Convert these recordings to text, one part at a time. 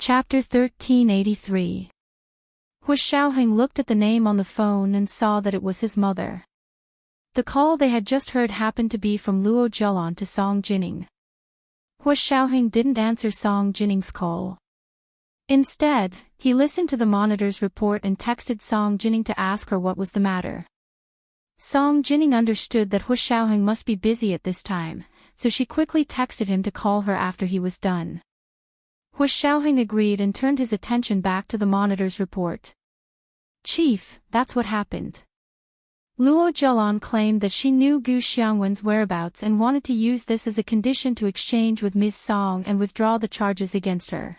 Chapter 1383. Hu Xiaoheng looked at the name on the phone and saw that it was his mother. The call they had just heard happened to be from Luo Zhelan to Song Jining. Hu Xiaoheng didn't answer Song Jining's call. Instead, he listened to the monitor's report and texted Song Jining to ask her what was the matter. Song Jining understood that Hu Xiaoheng must be busy at this time, so she quickly texted him to call her after he was done. Hu Xiaoheng agreed and turned his attention back to the monitor's report. "Chief, that's what happened. Luo Zhelan claimed that she knew Gu Xiangwen's whereabouts and wanted to use this as a condition to exchange with Ms. Song and withdraw the charges against her."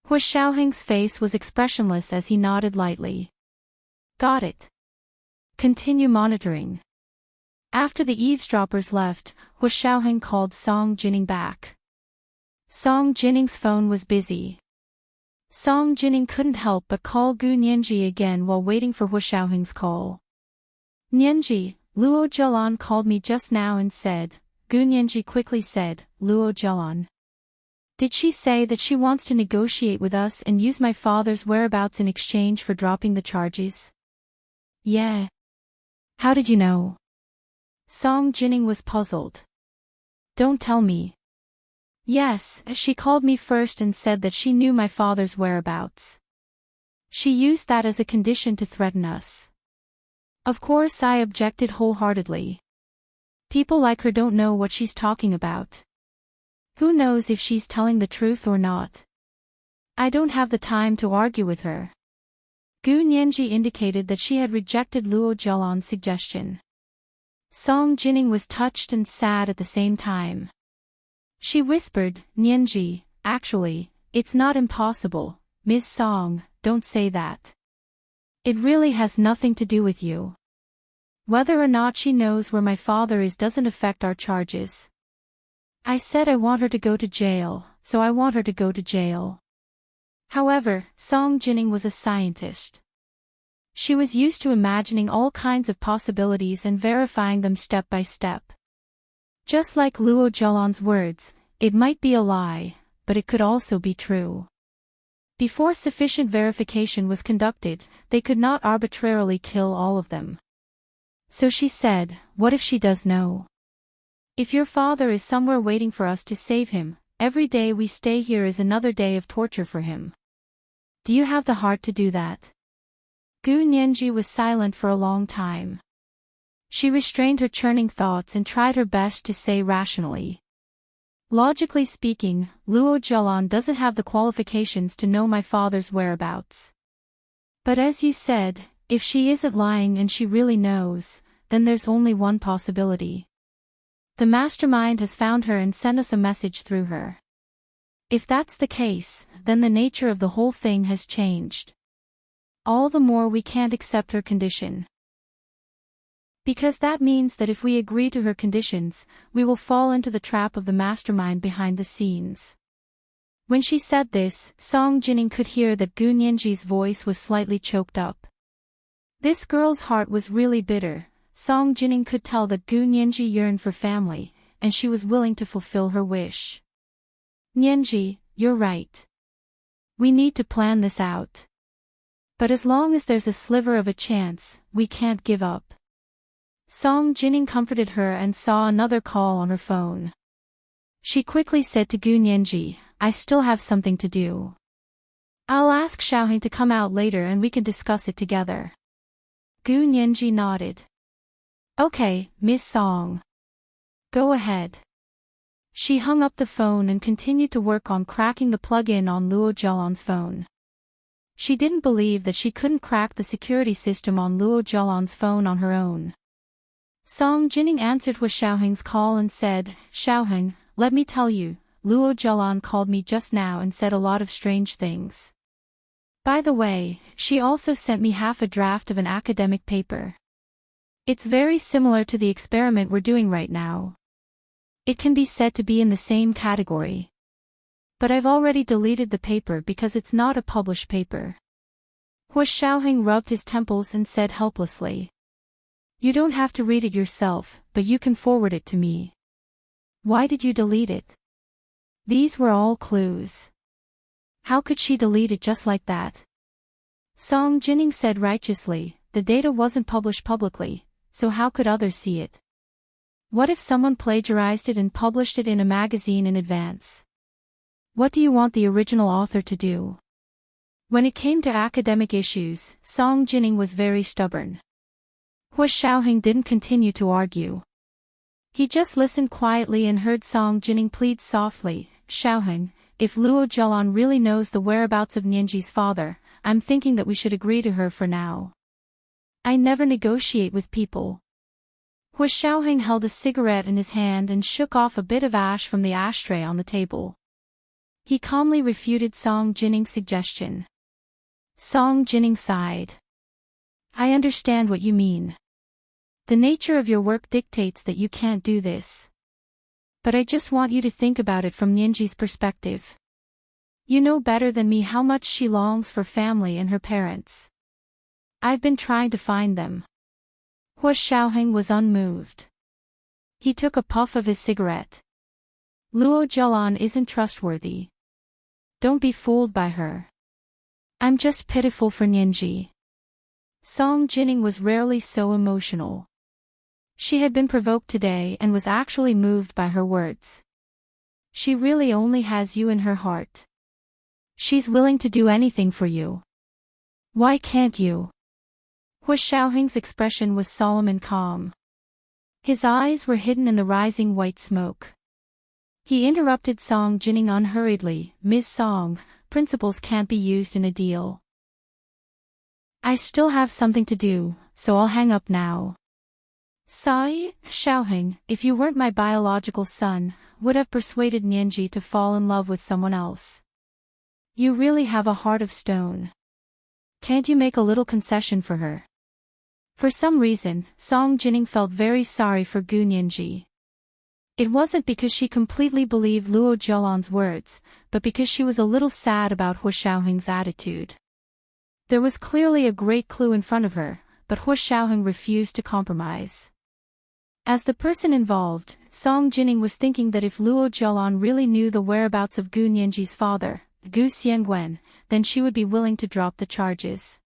Hu Xiaoheng's face was expressionless as he nodded lightly. "Got it. Continue monitoring." After the eavesdroppers left, Hu Xiaoheng called Song Jining back. Song Jining's phone was busy. Song Jining couldn't help but call Gu Nianji again while waiting for Hu Xiaoheng's call. "Nianji, Luo Zhelan called me just now and said," Gu Nianji quickly said, "Luo Zhelan. Did she say that she wants to negotiate with us and use my father's whereabouts in exchange for dropping the charges?" "Yeah. How did you know?" Song Jining was puzzled. "Don't tell me." "Yes, she called me first and said that she knew my father's whereabouts. She used that as a condition to threaten us. Of course I objected wholeheartedly. People like her don't know what she's talking about. Who knows if she's telling the truth or not? I don't have the time to argue with her." Gu Nianji indicated that she had rejected Luo Zhelan's suggestion. Song Jining was touched and sad at the same time. She whispered, "Nianji, actually, it's not impossible. Ms. Song, don't say that. It really has nothing to do with you. Whether or not she knows where my father is doesn't affect our charges. I said I want her to go to jail, so I want her to go to jail." However, Song Jining was a scientist. She was used to imagining all kinds of possibilities and verifying them step by step. Just like Luo Zhelan's words, it might be a lie, but it could also be true. Before sufficient verification was conducted, they could not arbitrarily kill all of them. So she said, "What if she does know? If your father is somewhere waiting for us to save him, every day we stay here is another day of torture for him. Do you have the heart to do that?" Gu Nianji was silent for a long time. She restrained her churning thoughts and tried her best to say rationally. "Logically speaking, Luo Zhelan doesn't have the qualifications to know my father's whereabouts. But as you said, if she isn't lying and she really knows, then there's only one possibility. The mastermind has found her and sent us a message through her. If that's the case, then the nature of the whole thing has changed. All the more we can't accept her condition. Because that means that if we agree to her conditions, we will fall into the trap of the mastermind behind the scenes." When she said this, Song Jining could hear that Gu Nianji's voice was slightly choked up. This girl's heart was really bitter. Song Jining could tell that Gu Nianji yearned for family, and she was willing to fulfill her wish. "Nianji, you're right. We need to plan this out. But as long as there's a sliver of a chance, we can't give up." Song Jining comforted her and saw another call on her phone. She quickly said to Gu Nianji, "I still have something to do. I'll ask Xiaoheng to come out later and we can discuss it together." Gu Nianji nodded. "Okay, Miss Song. Go ahead." She hung up the phone and continued to work on cracking the plug-in on Luo Zhelan's phone. She didn't believe that she couldn't crack the security system on Luo Zhelan's phone on her own. Song Jining answered Hu Xiaoheng's call and said, "Xiaoheng, let me tell you, Luo Zhelan called me just now and said a lot of strange things. By the way, she also sent me half a draft of an academic paper. It's very similar to the experiment we're doing right now. It can be said to be in the same category. But I've already deleted the paper because it's not a published paper." Hu Xiaoheng rubbed his temples and said helplessly, "You don't have to read it yourself, but you can forward it to me. Why did you delete it?" "These were all clues. How could she delete it just like that? Song Jining said righteously, the data wasn't published publicly, so how could others see it? What if someone plagiarized it and published it in a magazine in advance? What do you want the original author to do? When it came to academic issues, Song Jining was very stubborn. Hua Xiaoheng didn't continue to argue. He just listened quietly and heard Song Jining plead softly, Xiaoheng, if Luo Zhelan really knows the whereabouts of Nianji's father, I'm thinking that we should agree to her for now. I never negotiate with people. Hua Xiaoheng held a cigarette in his hand and shook off a bit of ash from the ashtray on the table. He calmly refuted Song Jining's suggestion. Song Jining sighed. I understand what you mean. The nature of your work dictates that you can't do this. But I just want you to think about it from Nianji's perspective. You know better than me how much she longs for family and her parents. I've been trying to find them. Hua Xiaoheng was unmoved. He took a puff of his cigarette. Luo Zhelan isn't trustworthy. Don't be fooled by her. I'm just pitiful for Nianji. Song Jining was rarely so emotional. She had been provoked today and was actually moved by her words. She really only has you in her heart. She's willing to do anything for you. Why can't you? Hua Xiaoheng's expression was solemn and calm. His eyes were hidden in the rising white smoke. He interrupted Song Jining unhurriedly, Ms. Song, principles can't be used in a deal. I still have something to do, so I'll hang up now. Sigh, Xiaoheng, if you weren't my biological son, would have persuaded Nianji to fall in love with someone else. You really have a heart of stone. Can't you make a little concession for her? For some reason, Song Jining felt very sorry for Gu Nianji. It wasn't because she completely believed Luo Zhelan's words, but because she was a little sad about Hua Xiaoheng's attitude. There was clearly a great clue in front of her, but Hua Xiaoheng refused to compromise. As the person involved, Song Jining was thinking that if Luo Zhelan really knew the whereabouts of Gu Nianji's father, Gu Xiangwen, then she would be willing to drop the charges.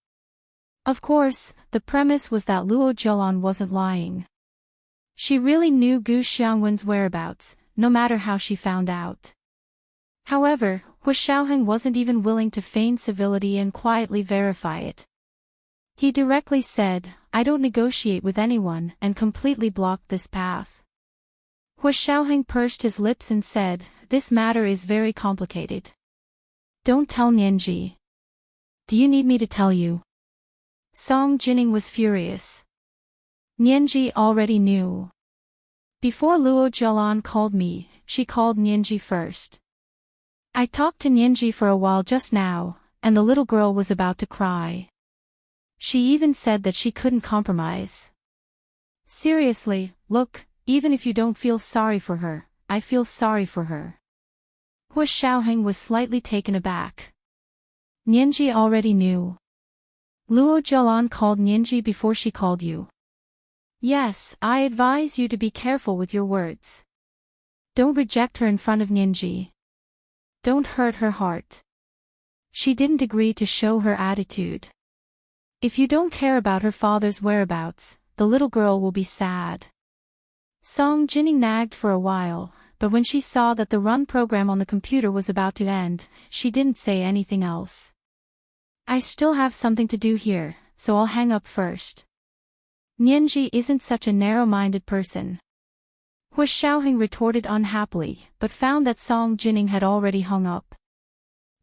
Of course, the premise was that Luo Zhelan wasn't lying. She really knew Gu Xiangwen's whereabouts, no matter how she found out. However, Hua Xiaoheng wasn't even willing to feign civility and quietly verify it. He directly said, I don't negotiate with anyone, and completely blocked this path. Hua Xiaoheng pursed his lips and said, this matter is very complicated. Don't tell Nianji. Do you need me to tell you? Song Jining was furious. Nianji already knew. Before Luo Zhelan called me, she called Nianji first. I talked to Nianji for a while just now, and the little girl was about to cry. She even said that she couldn't compromise. Seriously, look, even if you don't feel sorry for her, I feel sorry for her. Hua Xiaoheng was slightly taken aback. Nianji already knew. Luo Zhelan called Nianji before she called you. Yes, I advise you to be careful with your words. Don't reject her in front of Nianji. Don't hurt her heart. She didn't agree to show her attitude. If you don't care about her father's whereabouts, the little girl will be sad. Song Jining nagged for a while, but when she saw that the run program on the computer was about to end, she didn't say anything else. I still have something to do here, so I'll hang up first. Nianji isn't such a narrow-minded person. Hua Xiaoheng retorted unhappily, but found that Song Jining had already hung up.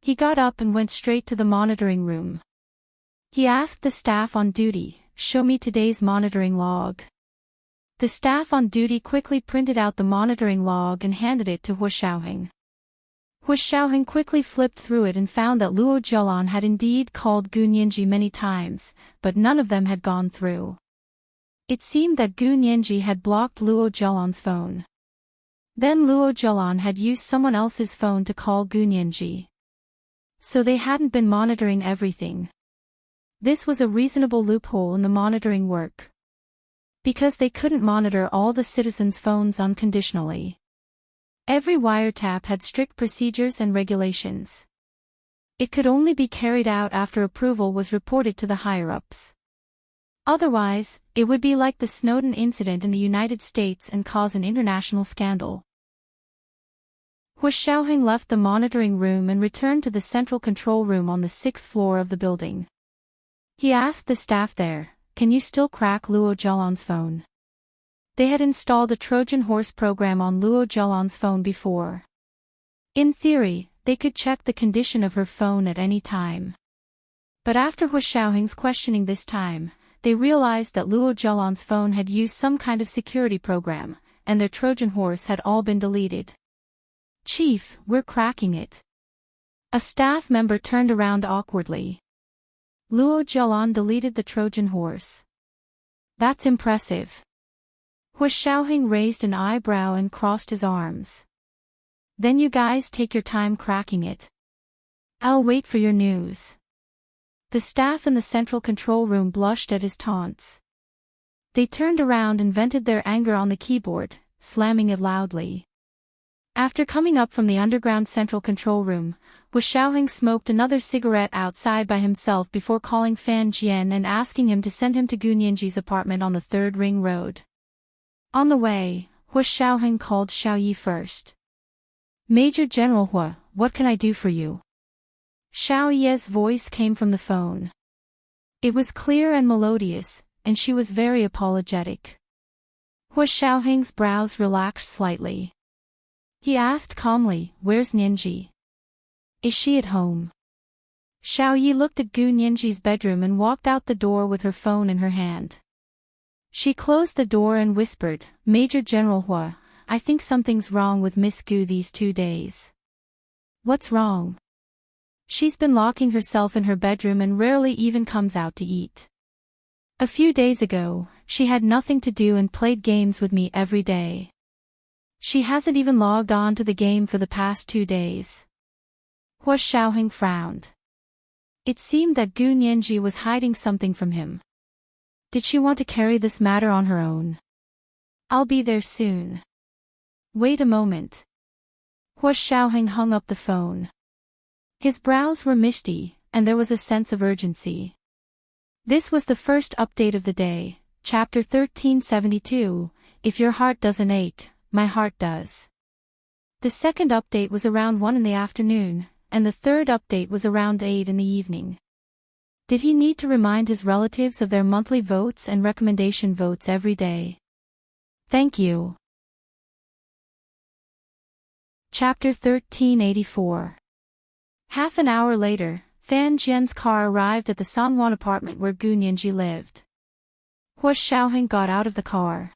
He got up and went straight to the monitoring room. He asked the staff on duty, show me today's monitoring log. The staff on duty quickly printed out the monitoring log and handed it to Hua Xiaoheng. Hua Xiaoheng quickly flipped through it and found that Luo Zhelan had indeed called Gu Nianji many times, but none of them had gone through. It seemed that Gu Nianji had blocked Luo Zhelan's phone. Then Luo Zhelan had used someone else's phone to call Gu Nianji. So they hadn't been monitoring everything. This was a reasonable loophole in the monitoring work. Because they couldn't monitor all the citizens' phones unconditionally. Every wiretap had strict procedures and regulations. It could only be carried out after approval was reported to the higher-ups. Otherwise, it would be like the Snowden incident in the United States and cause an international scandal. Hu Xiaoheng left the monitoring room and returned to the central control room on the 6th floor of the building. He asked the staff there, "Can you still crack Luo Zhelan's phone?" They had installed a Trojan horse program on Luo Zhelan's phone before. In theory, they could check the condition of her phone at any time. But after Hu Xiaoheng's questioning this time, they realized that Luo Zhelan's phone had used some kind of security program, and their Trojan horse had all been deleted. "Chief, we're cracking it." A staff member turned around awkwardly. Luo Zhelan deleted the Trojan horse. "That's impressive." Hu Xiaoheng raised an eyebrow and crossed his arms. "Then you guys take your time cracking it. I'll wait for your news." The staff in the central control room blushed at his taunts. They turned around and vented their anger on the keyboard, slamming it loudly. After coming up from the underground central control room, Hu Xiaoheng smoked another cigarette outside by himself before calling Fan Jian and asking him to send him to Gu Nianji's apartment on the 3rd Ring Road. On the way, Hu Xiaoheng called Xiao Yi first. "Major General Hu, what can I do for you?" Xiao Yi's voice came from the phone. It was clear and melodious, and she was very apologetic. Hu Xiaoheng's brows relaxed slightly. He asked calmly, "Where's Nianji? Is she at home?" Xiao Yi looked at Gu Nianji's bedroom and walked out the door with her phone in her hand. She closed the door and whispered, "Major General Hu, I think something's wrong with Miss Gu these 2 days." "What's wrong?" "She's been locking herself in her bedroom and rarely even comes out to eat. A few days ago, she had nothing to do and played games with me every day. She hasn't even logged on to the game for the past 2 days." Hu Xiaoheng frowned. It seemed that Gu Nianji was hiding something from him. Did she want to carry this matter on her own? "I'll be there soon." "Wait a moment." Hu Xiaoheng hung up the phone. His brows were misty, and there was a sense of urgency. This was the first update of the day, Chapter 1372, "If your heart doesn't ache, my heart does." The second update was around 1 in the afternoon, and the third update was around 8 in the evening. Did he need to remind his relatives of their monthly votes and recommendation votes every day? Thank you. Chapter 1384. Half an hour later, Fan Jian's car arrived at the Sanwan apartment where Gu Nianji lived. Hu Xiaoheng got out of the car.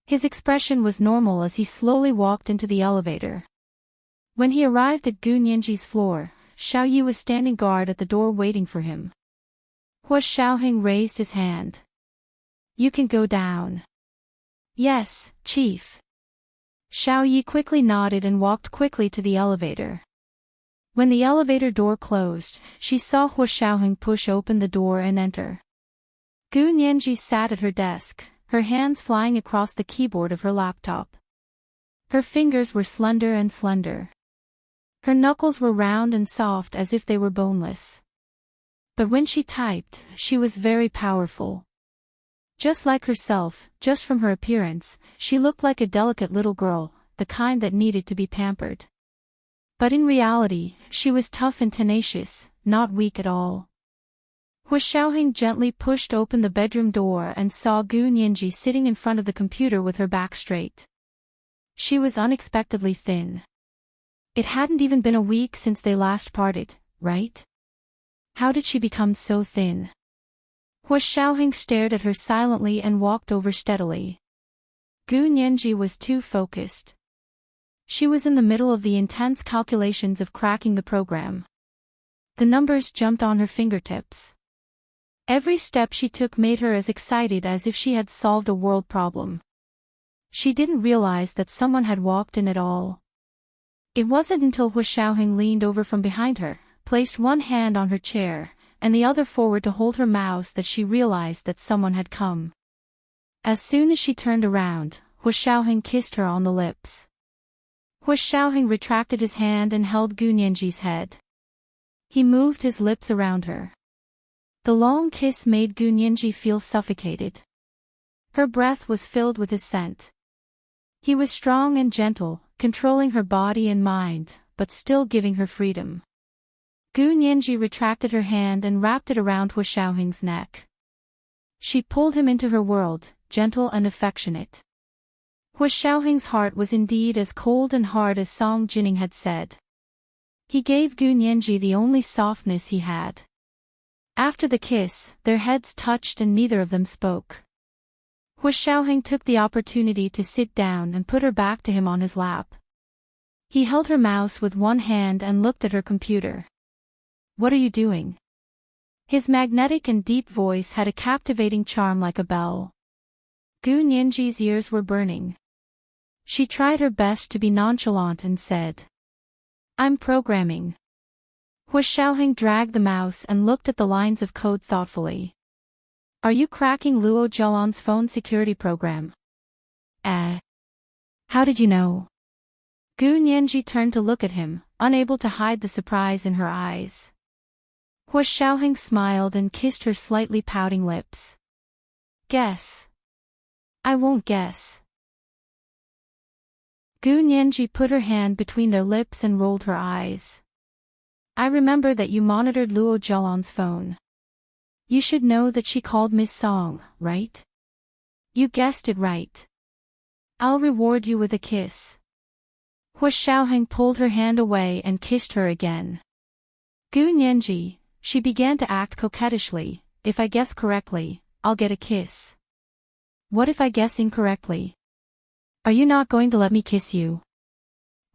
His expression was normal as he slowly walked into the elevator. When he arrived at Gu Nianji's floor, Xiao Yi was standing guard at the door waiting for him. Hu Xiaoheng raised his hand. "You can go down." "Yes, Chief." Xiao Yi quickly nodded and walked quickly to the elevator. When the elevator door closed, she saw Hu Xiaoheng push open the door and enter. Gu Nianji sat at her desk, her hands flying across the keyboard of her laptop. Her fingers were slender and slender. Her knuckles were round and soft as if they were boneless. But when she typed, she was very powerful. Just like herself, just from her appearance, she looked like a delicate little girl, the kind that needed to be pampered. But in reality, she was tough and tenacious, not weak at all. Hu Xiaoheng gently pushed open the bedroom door and saw Gu Nianji sitting in front of the computer with her back straight. She was unexpectedly thin. It hadn't even been a week since they last parted, right? How did she become so thin? Hu Xiaoheng stared at her silently and walked over steadily. Gu Nianji was too focused. She was in the middle of the intense calculations of cracking the program. The numbers jumped on her fingertips. Every step she took made her as excited as if she had solved a world problem. She didn't realize that someone had walked in at all. It wasn't until Hu Xiaoheng leaned over from behind her, placed one hand on her chair, and the other forward to hold her mouse that she realized that someone had come. As soon as she turned around, Hu Xiaoheng kissed her on the lips. Hu Xiaoheng retracted his hand and held Gu Nianji's head. He moved his lips around her. The long kiss made Gu Nianji feel suffocated. Her breath was filled with his scent. He was strong and gentle, controlling her body and mind, but still giving her freedom. Gu Nianji retracted her hand and wrapped it around Hu Xiaoheng's neck. She pulled him into her world, gentle and affectionate. Hu Xiaoheng's heart was indeed as cold and hard as Song Jining had said. He gave Gu Nianji the only softness he had. After the kiss, their heads touched and neither of them spoke. Hu Xiaoheng took the opportunity to sit down and put her back to him on his lap. He held her mouse with one hand and looked at her computer. "What are you doing?" His magnetic and deep voice had a captivating charm like a bell. Gu Nianji's ears were burning. She tried her best to be nonchalant and said, "I'm programming." Hu Xiaoheng dragged the mouse and looked at the lines of code thoughtfully. "Are you cracking Luo Zhelan's phone security program?" How did you know?" Gu Nianji turned to look at him, unable to hide the surprise in her eyes. Hu Xiaoheng smiled and kissed her slightly pouting lips. "Guess." "I won't guess." Gu Nianji put her hand between their lips and rolled her eyes. "I remember that you monitored Luo Zhelan's phone. You should know that she called Miss Song, right?" "You guessed it right. I'll reward you with a kiss." Hu Xiaoheng pulled her hand away and kissed her again. "Gu Nianji," she began to act coquettishly, "if I guess correctly, I'll get a kiss. What if I guess incorrectly? Are you not going to let me kiss you?"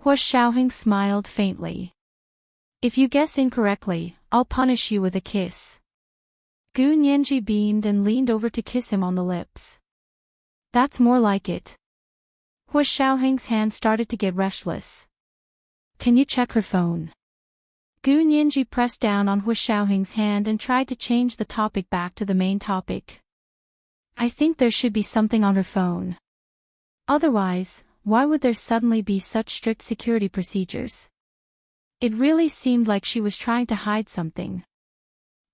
Hu Xiaoheng smiled faintly. "If you guess incorrectly, I'll punish you with a kiss." Gu Nianji beamed and leaned over to kiss him on the lips. "That's more like it." Hu Xiaoheng's hand started to get restless. "Can you check her phone?" Gu Nianji pressed down on Hu Xiaoheng's hand and tried to change the topic back to the main topic. "I think there should be something on her phone. Otherwise, why would there suddenly be such strict security procedures?" It really seemed like she was trying to hide something.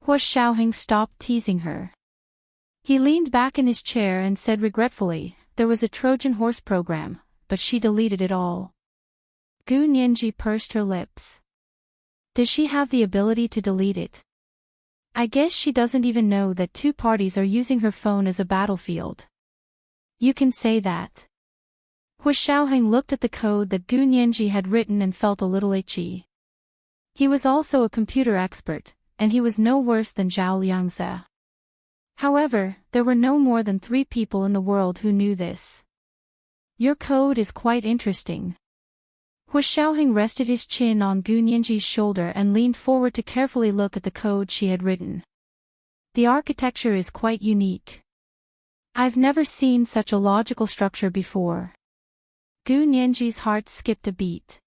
Hu Xiaoheng stopped teasing her. He leaned back in his chair and said regretfully, "There was a Trojan horse program, but she deleted it all." Gu Nianji pursed her lips. Does she have the ability to delete it? I guess she doesn't even know that two parties are using her phone as a battlefield. You can say that. Hu Xiaoheng looked at the code that Gu Nianji had written and felt a little itchy. He was also a computer expert, and he was no worse than Zhao Liangze. However, there were no more than 3 people in the world who knew this. Your code is quite interesting. Hu Xiaoheng rested his chin on Gu Nianji's shoulder and leaned forward to carefully look at the code she had written. The architecture is quite unique. I've never seen such a logical structure before. Gu Nianji's heart skipped a beat.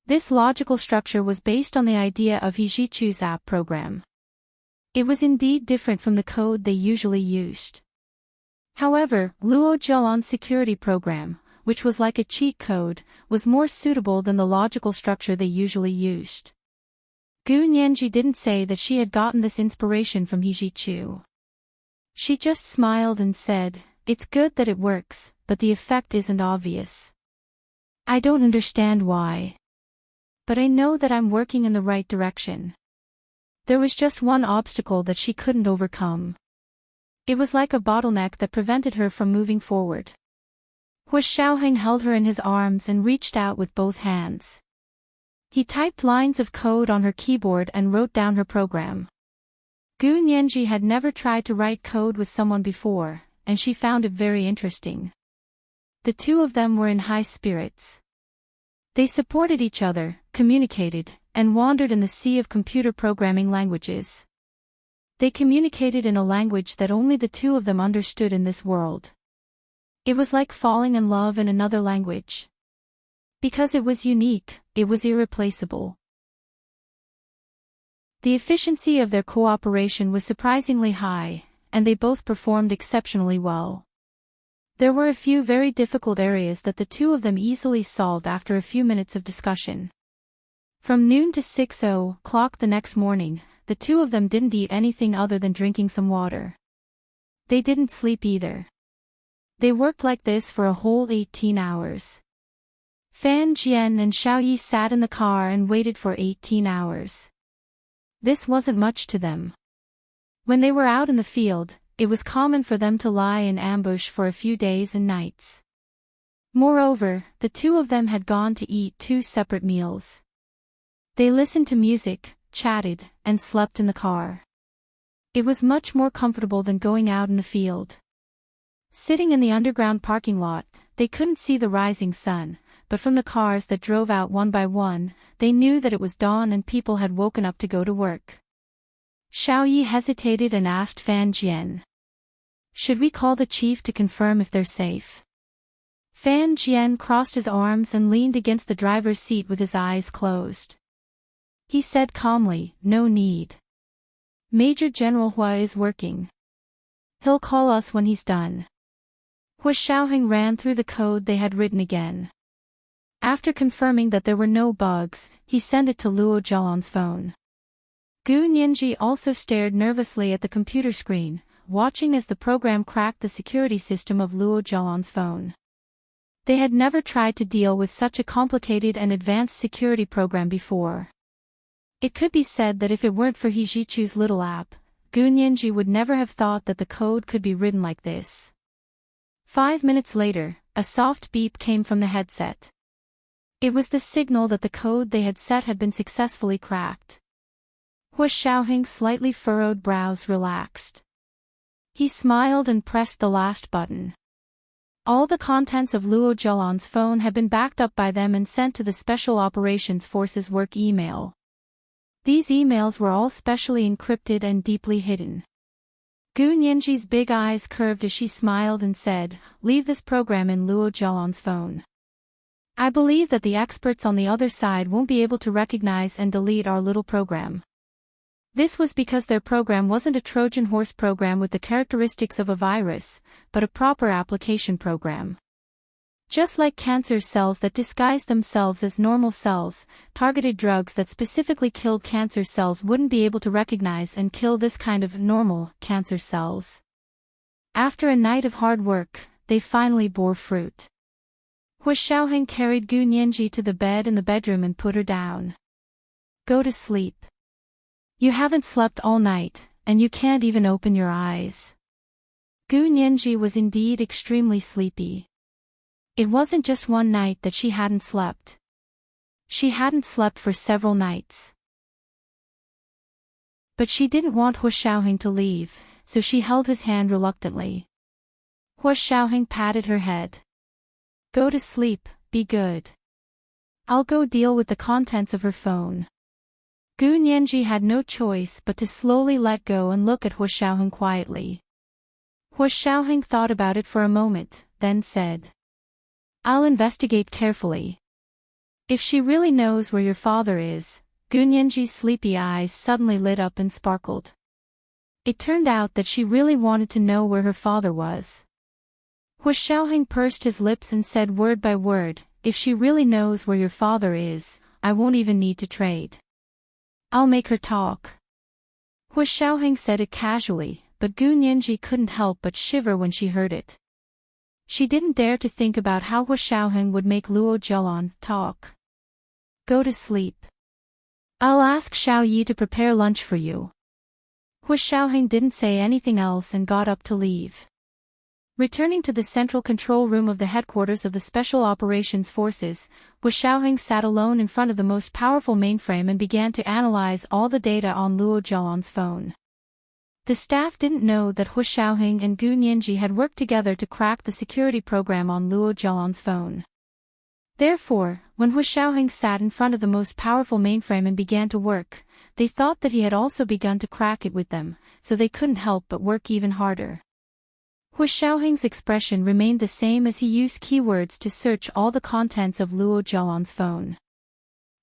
This logical structure was based on the idea of He Zhichu's app program. It was indeed different from the code they usually used. However, Luo Zhelan's security program, which was like a cheat code, was more suitable than the logical structure they usually used. Gu Nianji didn't say that she had gotten this inspiration from He Zhichu. She just smiled and said, "It's good that it works, but the effect isn't obvious. I don't understand why. But I know that I'm working in the right direction." There was just one obstacle that she couldn't overcome. It was like a bottleneck that prevented her from moving forward. Hu Xiaoheng held her in his arms and reached out with both hands. He typed lines of code on her keyboard and wrote down her program. Gu Nianji had never tried to write code with someone before, and she found it very interesting. The two of them were in high spirits. They supported each other, communicated, and wandered in the sea of computer programming languages. They communicated in a language that only the two of them understood in this world. It was like falling in love in another language. Because it was unique, it was irreplaceable. The efficiency of their cooperation was surprisingly high, and they both performed exceptionally well. There were a few very difficult areas that the two of them easily solved after a few minutes of discussion. From noon to 6 o'clock the next morning, the two of them didn't eat anything other than drinking some water. They didn't sleep either. They worked like this for a whole 18 hours. Fan Jian and Xiaoyi sat in the car and waited for 18 hours. This wasn't much to them. When they were out in the field, it was common for them to lie in ambush for a few days and nights. Moreover, the two of them had gone to eat 2 separate meals. They listened to music, chatted, and slept in the car. It was much more comfortable than going out in the field. Sitting in the underground parking lot, they couldn't see the rising sun, but from the cars that drove out one by one, they knew that it was dawn and people had woken up to go to work. Xiaoyi hesitated and asked Fan Jian, "Should we call the chief to confirm if they're safe?" Fan Jian crossed his arms and leaned against the driver's seat with his eyes closed. He said calmly, "No need. Major General Hua is working. He'll call us when he's done." Hua Xiaoheng ran through the code they had written again. After confirming that there were no bugs, he sent it to Luo Zhaolan's phone. Gu Nianji also stared nervously at the computer screen, watching as the program cracked the security system of Luo Zhaolan's phone. They had never tried to deal with such a complicated and advanced security program before. It could be said that if it weren't for He Zhichu's little app, Gu Nianji would never have thought that the code could be written like this. 5 minutes later, a soft beep came from the headset. It was the signal that the code they had set had been successfully cracked. Hua Xiaoheng's slightly furrowed brows relaxed. He smiled and pressed the last button. All the contents of Luo Zhaolan's phone had been backed up by them and sent to the Special Operations Forces work email. These emails were all specially encrypted and deeply hidden. Gu Nianji's big eyes curved as she smiled and said, "Leave this program in Luo Zhaolan's phone. I believe that the experts on the other side won't be able to recognize and delete our little program." This was because their program wasn't a Trojan horse program with the characteristics of a virus, but a proper application program. Just like cancer cells that disguised themselves as normal cells, targeted drugs that specifically killed cancer cells wouldn't be able to recognize and kill this kind of normal cancer cells. After a night of hard work, they finally bore fruit. Hua Xiaoheng carried Gu Nianji to the bed in the bedroom and put her down. "Go to sleep. You haven't slept all night, and you can't even open your eyes." Gu Nianji was indeed extremely sleepy. It wasn't just one night that she hadn't slept. She hadn't slept for several nights. But she didn't want Hua Xiaoheng to leave, so she held his hand reluctantly. Hua Xiaoheng patted her head. "Go to sleep, be good. I'll go deal with the contents of her phone." Gu Nianji had no choice but to slowly let go and look at Hua Xiaoheng quietly. Hua Xiaoheng thought about it for a moment, then said, "I'll investigate carefully. If she really knows where your father is." Gu Nianji's sleepy eyes suddenly lit up and sparkled. It turned out that she really wanted to know where her father was. Hua Xiaoheng pursed his lips and said word by word, "If she really knows where your father is, I won't even need to trade. I'll make her talk." Hua Xiaoheng said it casually, but Gu Nianji couldn't help but shiver when she heard it. She didn't dare to think about how Hua Xiaoheng would make Luo Zhaolan talk. "Go to sleep. I'll ask Xiao Yi to prepare lunch for you." Hua Xiaoheng didn't say anything else and got up to leave. Returning to the central control room of the headquarters of the Special Operations Forces, Hua Xiaoheng sat alone in front of the most powerful mainframe and began to analyze all the data on Luo Zhaolan's phone. The staff didn't know that Hua Xiaoheng and Gu Nianji had worked together to crack the security program on Luo Zhaolan's phone. Therefore, when Hua Xiaoheng sat in front of the most powerful mainframe and began to work, they thought that he had also begun to crack it with them, so they couldn't help but work even harder. Hua Xiaoheng's expression remained the same as he used keywords to search all the contents of Luo Zhaolan's phone.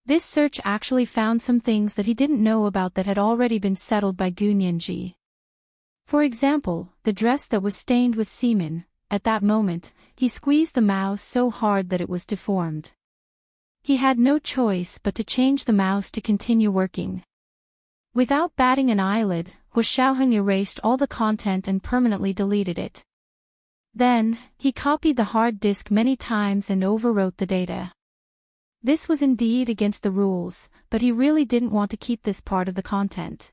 This search actually found some things that he didn't know about that had already been settled by Gu Nianji. For example, the dress that was stained with semen. At that moment, he squeezed the mouse so hard that it was deformed. He had no choice but to change the mouse to continue working. Without batting an eyelid, Hu Xiaoheng erased all the content and permanently deleted it. Then, he copied the hard disk many times and overwrote the data. This was indeed against the rules, but he really didn't want to keep this part of the content.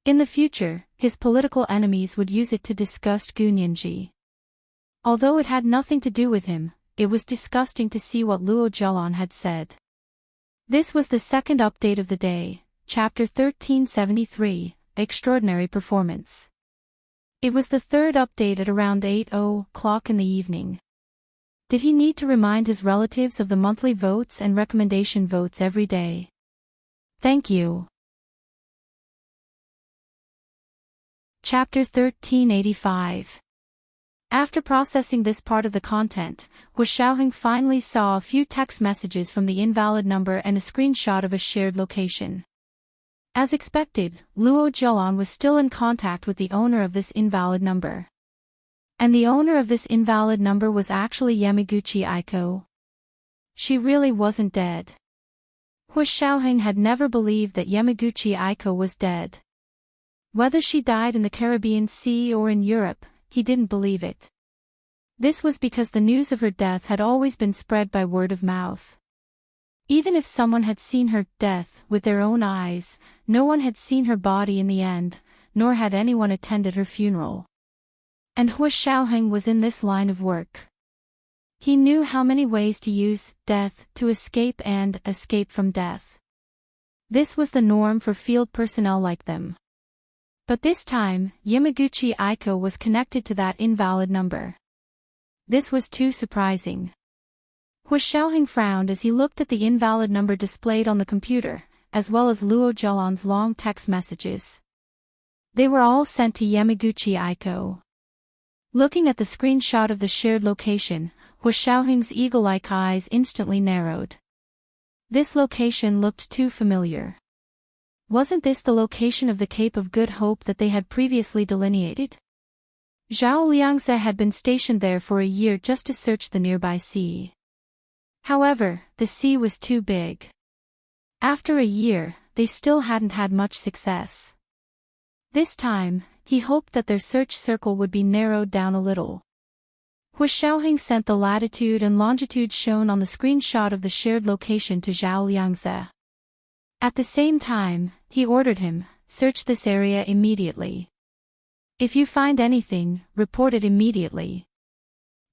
In the future, his political enemies would use it to disgust Gunyinji. Although it had nothing to do with him, it was disgusting to see what Luo Zhelan had said. This was the second update of the day, Chapter 1373, Extraordinary Performance. It was the third update at around 8:00 in the evening. Did he need to remind his relatives of the monthly votes and recommendation votes every day? Thank you. Chapter 1385. After processing this part of the content, Hu Xiaoheng finally saw a few text messages from the invalid number and a screenshot of a shared location. As expected, Luo Zhelan was still in contact with the owner of this invalid number. And the owner of this invalid number was actually Yamaguchi Aiko. She really wasn't dead. Hu Xiaoheng had never believed that Yamaguchi Aiko was dead. Whether she died in the Caribbean Sea or in Europe, he didn't believe it. This was because the news of her death had always been spread by word of mouth. Even if someone had seen her death with their own eyes, no one had seen her body in the end, nor had anyone attended her funeral. And Hu Xiaoheng was in this line of work. He knew how many ways to use death to escape and escape from death. This was the norm for field personnel like them. But this time, Yamaguchi Aiko was connected to that invalid number. This was too surprising. Hu Xiaoheng frowned as he looked at the invalid number displayed on the computer, as well as Luo Zhelan's long text messages. They were all sent to Yamaguchi Aiko. Looking at the screenshot of the shared location, Hu Xiaoheng's eagle-like eyes instantly narrowed. This location looked too familiar. Wasn't this the location of the Cape of Good Hope that they had previously delineated? Zhao Liangze had been stationed there for a year just to search the nearby sea. However, the sea was too big. After a year, they still hadn't had much success. This time, he hoped that their search circle would be narrowed down a little. Hu Xiaoheng sent the latitude and longitude shown on the screenshot of the shared location to Zhao Liangze. At the same time, he ordered him, search this area immediately. If you find anything, report it immediately.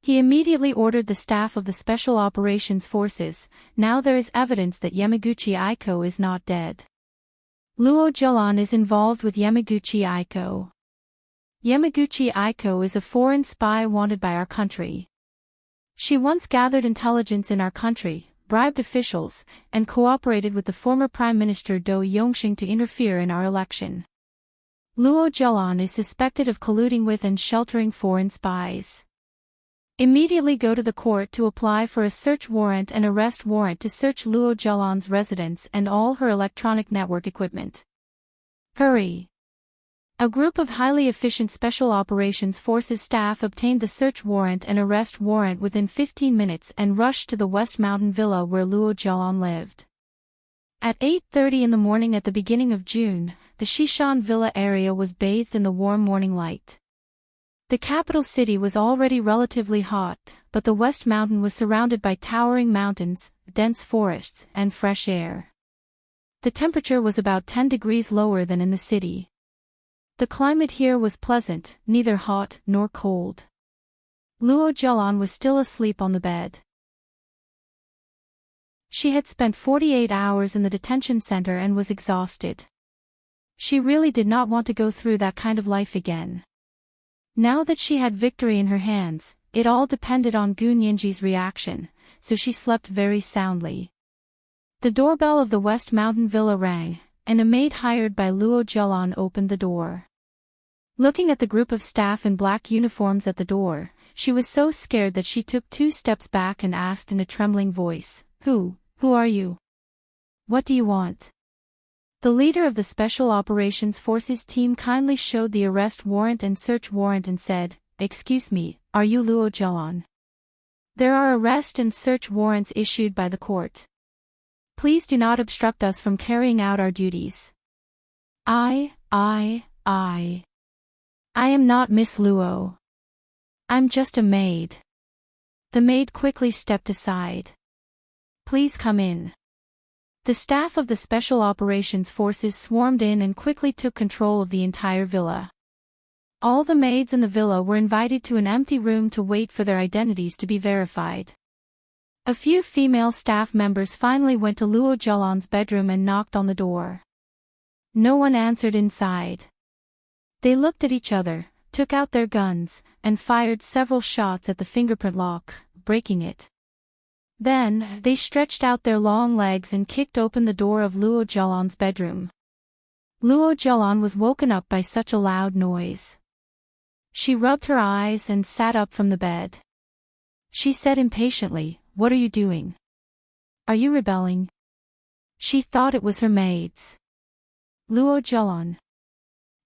He immediately ordered the staff of the Special Operations Forces. Now there is evidence that Yamaguchi Aiko is not dead. Luo Zhelan is involved with Yamaguchi Aiko. Yamaguchi Aiko is a foreign spy wanted by our country. She once gathered intelligence in our country, bribed officials, and cooperated with the former Prime Minister Do Yongxing to interfere in our election. Luo Zhelan is suspected of colluding with and sheltering foreign spies. Immediately go to the court to apply for a search warrant and arrest warrant to search Luo Zhelan's residence and all her electronic network equipment. Hurry! A group of highly efficient Special Operations Forces staff obtained the search warrant and arrest warrant within 15 minutes and rushed to the West Mountain Villa where Luo Zhelan lived. At 8:30 in the morning at the beginning of June, the Shishan Villa area was bathed in the warm morning light. The capital city was already relatively hot, but the West Mountain was surrounded by towering mountains, dense forests, and fresh air. The temperature was about 10 degrees lower than in the city. The climate here was pleasant, neither hot nor cold. Luo Zhelan was still asleep on the bed. She had spent 48 hours in the detention center and was exhausted. She really did not want to go through that kind of life again. Now that she had victory in her hands, it all depended on Gunyinji's reaction, so she slept very soundly. The doorbell of the West Mountain Villa rang, and a maid hired by Luo Zhelan opened the door. Looking at the group of staff in black uniforms at the door, she was so scared that she took 2 steps back and asked in a trembling voice, Who are you? What do you want? The leader of the Special Operations Forces team kindly showed the arrest warrant and search warrant and said, Excuse me, are you Luo Zhelan? There are arrest and search warrants issued by the court. Please do not obstruct us from carrying out our duties. I am not Miss Luo. I'm just a maid. The maid quickly stepped aside. Please come in. The staff of the Special Operations Forces swarmed in and quickly took control of the entire villa. All the maids in the villa were invited to an empty room to wait for their identities to be verified. A few female staff members finally went to Luo Zhelan's bedroom and knocked on the door. No one answered inside. They looked at each other, took out their guns, and fired several shots at the fingerprint lock, breaking it. Then, they stretched out their long legs and kicked open the door of Luo Zhelan's bedroom. Luo Zhelan was woken up by such a loud noise. She rubbed her eyes and sat up from the bed. She said impatiently, "What are you doing? Are you rebelling?" She thought it was her maids. Luo Zhelan.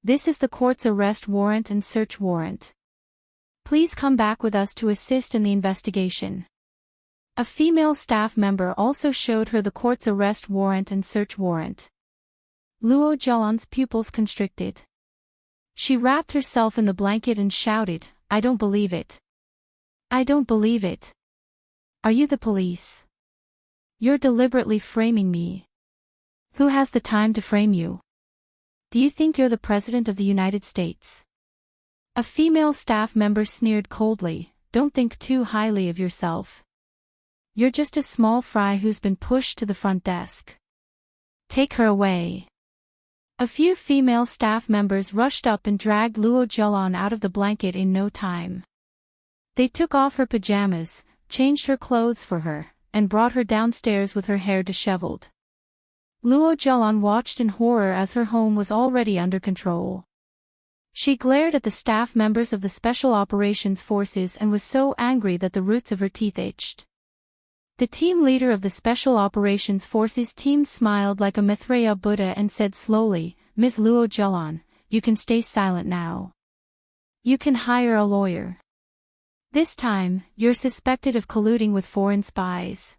This is the court's arrest warrant and search warrant. Please come back with us to assist in the investigation. A female staff member also showed her the court's arrest warrant and search warrant. Luo Zhelan's pupils constricted. She wrapped herself in the blanket and shouted, "I don't believe it. I don't believe it. Are you the police? You're deliberately framing me. Who has the time to frame you? Do you think you're the President of the United States?" A female staff member sneered coldly, "Don't think too highly of yourself. You're just a small fry who's been pushed to the front desk. Take her away." A few female staff members rushed up and dragged Luo Zhelan out of the blanket in no time. They took off her pajamas, changed her clothes for her, and brought her downstairs with her hair disheveled. Luo Zhelan watched in horror as her home was already under control. She glared at the staff members of the Special Operations Forces and was so angry that the roots of her teeth itched. The team leader of the Special Operations Forces team smiled like a Maitreya Buddha and said slowly, "Ms. Luo Zhelan, you can stay silent now. You can hire a lawyer. This time, you're suspected of colluding with foreign spies.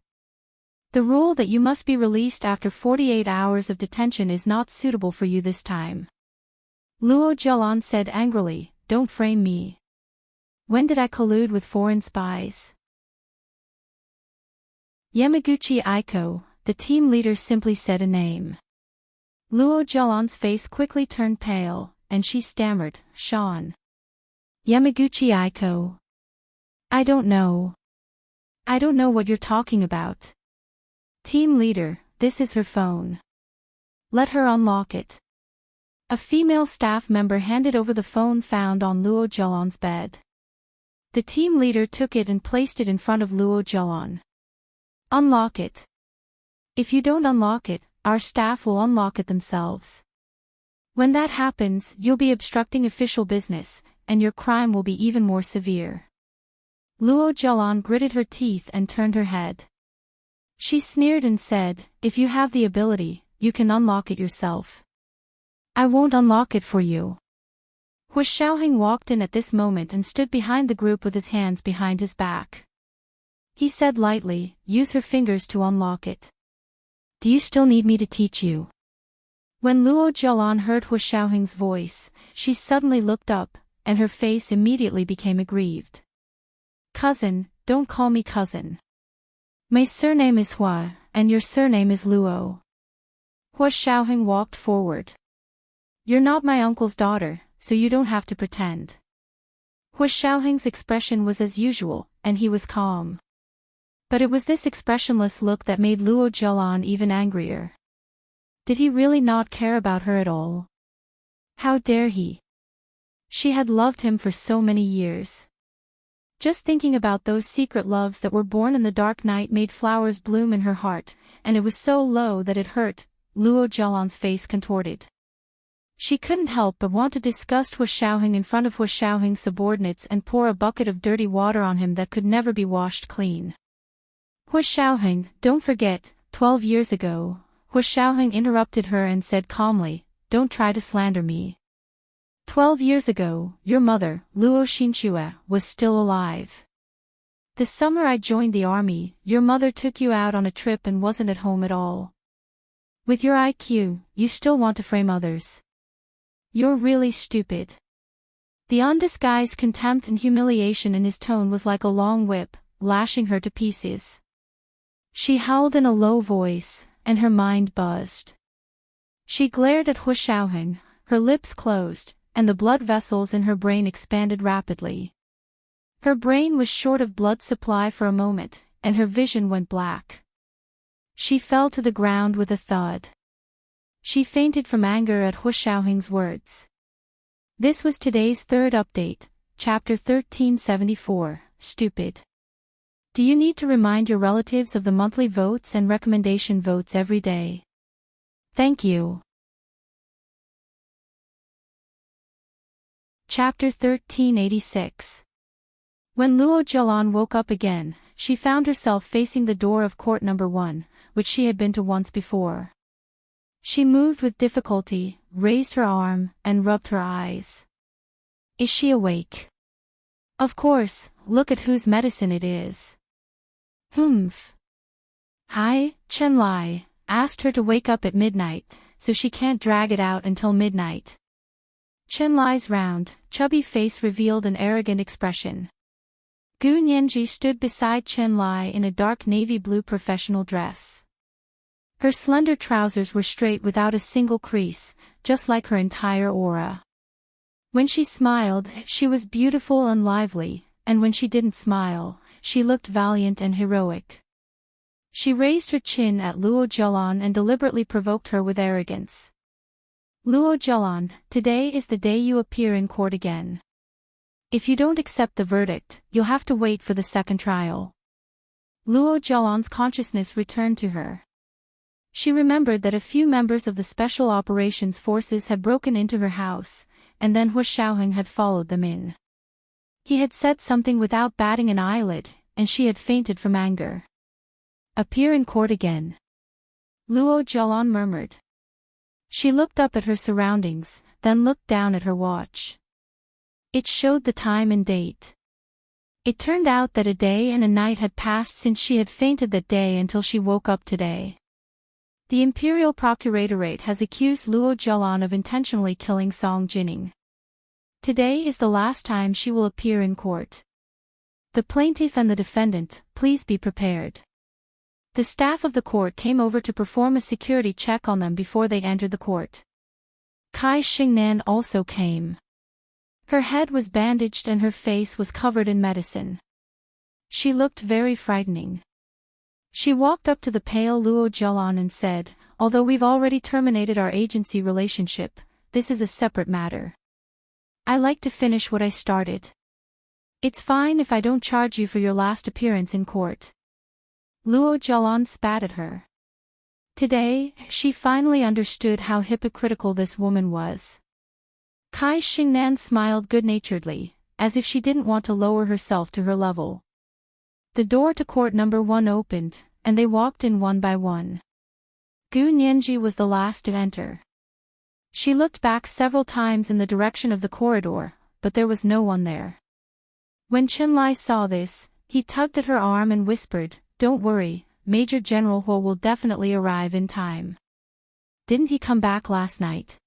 The rule that you must be released after 48 hours of detention is not suitable for you this time." Luo Zhelan said angrily, "Don't frame me. When did I collude with foreign spies?" Yamaguchi Aiko, the team leader, simply said a name. Luo Zhelan's face quickly turned pale, and she stammered, "Sean. Yamaguchi Aiko. I don't know. I don't know what you're talking about." "Team leader, this is her phone. Let her unlock it." A female staff member handed over the phone found on Luo Zhelan's bed. The team leader took it and placed it in front of Luo Zhelan. "Unlock it. If you don't unlock it, our staff will unlock it themselves. When that happens, you'll be obstructing official business, and your crime will be even more severe." Luo Zhelan gritted her teeth and turned her head. She sneered and said, "If you have the ability, you can unlock it yourself. I won't unlock it for you." Hu Xiaoheng walked in at this moment and stood behind the group with his hands behind his back. He said lightly, "Use her fingers to unlock it." "Do you still need me to teach you?" When Luo Zhelan heard Hu Xiaoheng's voice, she suddenly looked up, and her face immediately became aggrieved. "Cousin, don't call me cousin. My surname is Hua, and your surname is Luo." Hu Xiaoheng walked forward. "You're not my uncle's daughter, so you don't have to pretend." Hu Xiaoheng's expression was as usual, and he was calm. But it was this expressionless look that made Luo Zhelan even angrier. Did he really not care about her at all? How dare he? She had loved him for so many years. Just thinking about those secret loves that were born in the dark night made flowers bloom in her heart, and it was so low that it hurt. Luo Zhelan's face contorted. She couldn't help but want to disgust Hu Xiaoheng in front of Hu Xiaoheng's subordinates and pour a bucket of dirty water on him that could never be washed clean. "Hu Xiaoheng, don't forget, 12 years ago," Hu Xiaoheng interrupted her and said calmly, "Don't try to slander me. 12 years ago, your mother, Luo Xinxue, was still alive." This summer I joined the army. Your mother took you out on a trip and wasn't at home at all. With your IQ, you still want to frame others. You're really stupid." The undisguised contempt and humiliation in his tone was like a long whip, lashing her to pieces. She howled in a low voice, and her mind buzzed. She glared at Hu Xiaoheng, her lips closed, and the blood vessels in her brain expanded rapidly. Her brain was short of blood supply for a moment, and her vision went black. She fell to the ground with a thud. She fainted from anger at Hu Xiaoheng's words. This was today's third update, Chapter 1374, Stupid. Do you need to remind your relatives of the monthly votes and recommendation votes every day? Thank you. Chapter 1386. When Luo Jialan woke up again, she found herself facing the door of court number 1, which she had been to once before. She moved with difficulty, raised her arm, and rubbed her eyes. Is she awake? Of course, look at whose medicine it is. Humph. Hi, Chen Lai asked her to wake up at midnight, so she can't drag it out until midnight. Chen Lai's round, chubby face revealed an arrogant expression. Gu Nianji stood beside Chen Lai in a dark navy blue professional dress. Her slender trousers were straight without a single crease, just like her entire aura. When she smiled, she was beautiful and lively, and when she didn't smile, she looked valiant and heroic. She raised her chin at Luo Jialan and deliberately provoked her with arrogance. Luo Jialan, today is the day you appear in court again. If you don't accept the verdict, you'll have to wait for the second trial. Luo Jialan's consciousness returned to her. She remembered that a few members of the Special Operations Forces had broken into her house, and then Hu Xiaoheng had followed them in. He had said something without batting an eyelid, and she had fainted from anger. Appear in court again. Luo Jialan murmured. She looked up at her surroundings, then looked down at her watch. It showed the time and date. It turned out that a day and a night had passed since she had fainted that day until she woke up today. The Imperial Procuratorate has accused Luo Jialan of intentionally killing Song Jining. Today is the last time she will appear in court. The plaintiff and the defendant, please be prepared. The staff of the court came over to perform a security check on them before they entered the court. Kai Xingnan also came. Her head was bandaged and her face was covered in medicine. She looked very frightening. She walked up to the pale Luo Jialan and said, "Although we've already terminated our agency relationship, this is a separate matter. I like to finish what I started. It's fine if I don't charge you for your last appearance in court." Luo Jialan spat at her. Today, she finally understood how hypocritical this woman was. Kai Xingnan smiled good-naturedly, as if she didn't want to lower herself to her level. The door to court number 1 opened, and they walked in one by one. Gu Nianji was the last to enter. She looked back several times in the direction of the corridor, but there was no one there. When Chen Lai saw this, he tugged at her arm and whispered, "Don't worry, Major General Huo will definitely arrive in time. Didn't he come back last night?"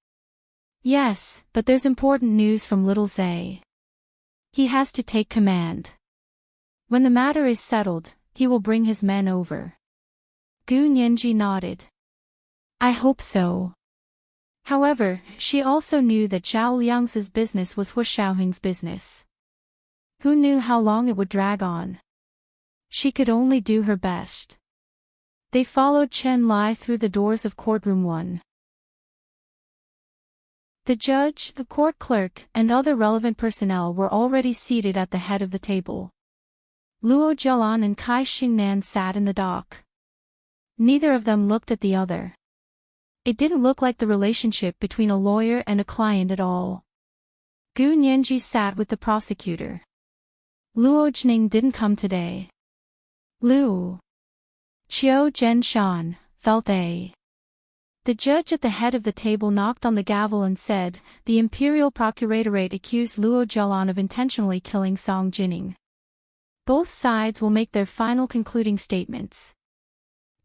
"Yes, but there's important news from Little Zay. He has to take command. When the matter is settled, he will bring his men over." Gu Nianji nodded. "I hope so." However, she also knew that Zhao Liang's business was Hu Xiaoheng's business. Who knew how long it would drag on? She could only do her best. They followed Chen Lai through the doors of courtroom 1. The judge, the court clerk, and other relevant personnel were already seated at the head of the table. Luo Jialan and Kai Xingnan sat in the dock. Neither of them looked at the other. It didn't look like the relationship between a lawyer and a client at all. Gu Nianji sat with the prosecutor. Luo Jining didn't come today. Lu Qiu Zhenshan, felt A. The judge at the head of the table knocked on the gavel and said, "The Imperial Procuratorate accused Luo Jialan of intentionally killing Song Jining." Both sides will make their final concluding statements.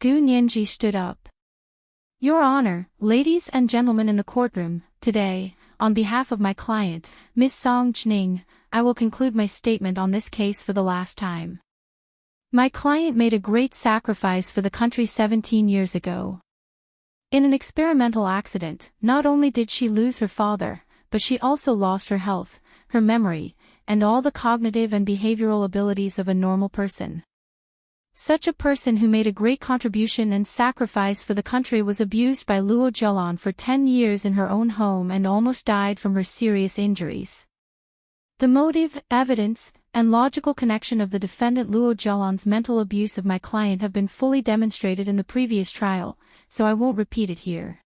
Gu Nianji stood up. Your Honor, ladies and gentlemen in the courtroom, today, on behalf of my client, Ms. Song Jning, I will conclude my statement on this case for the last time. My client made a great sacrifice for the country 17 years ago. In an experimental accident, not only did she lose her father, but she also lost her health, her memory, and all the cognitive and behavioral abilities of a normal person. Such a person who made a great contribution and sacrifice for the country was abused by Luo Zhelan for 10 years in her own home and almost died from her serious injuries. The motive, evidence, and logical connection of the defendant Luo Zhelan's mental abuse of my client have been fully demonstrated in the previous trial, so I won't repeat it here.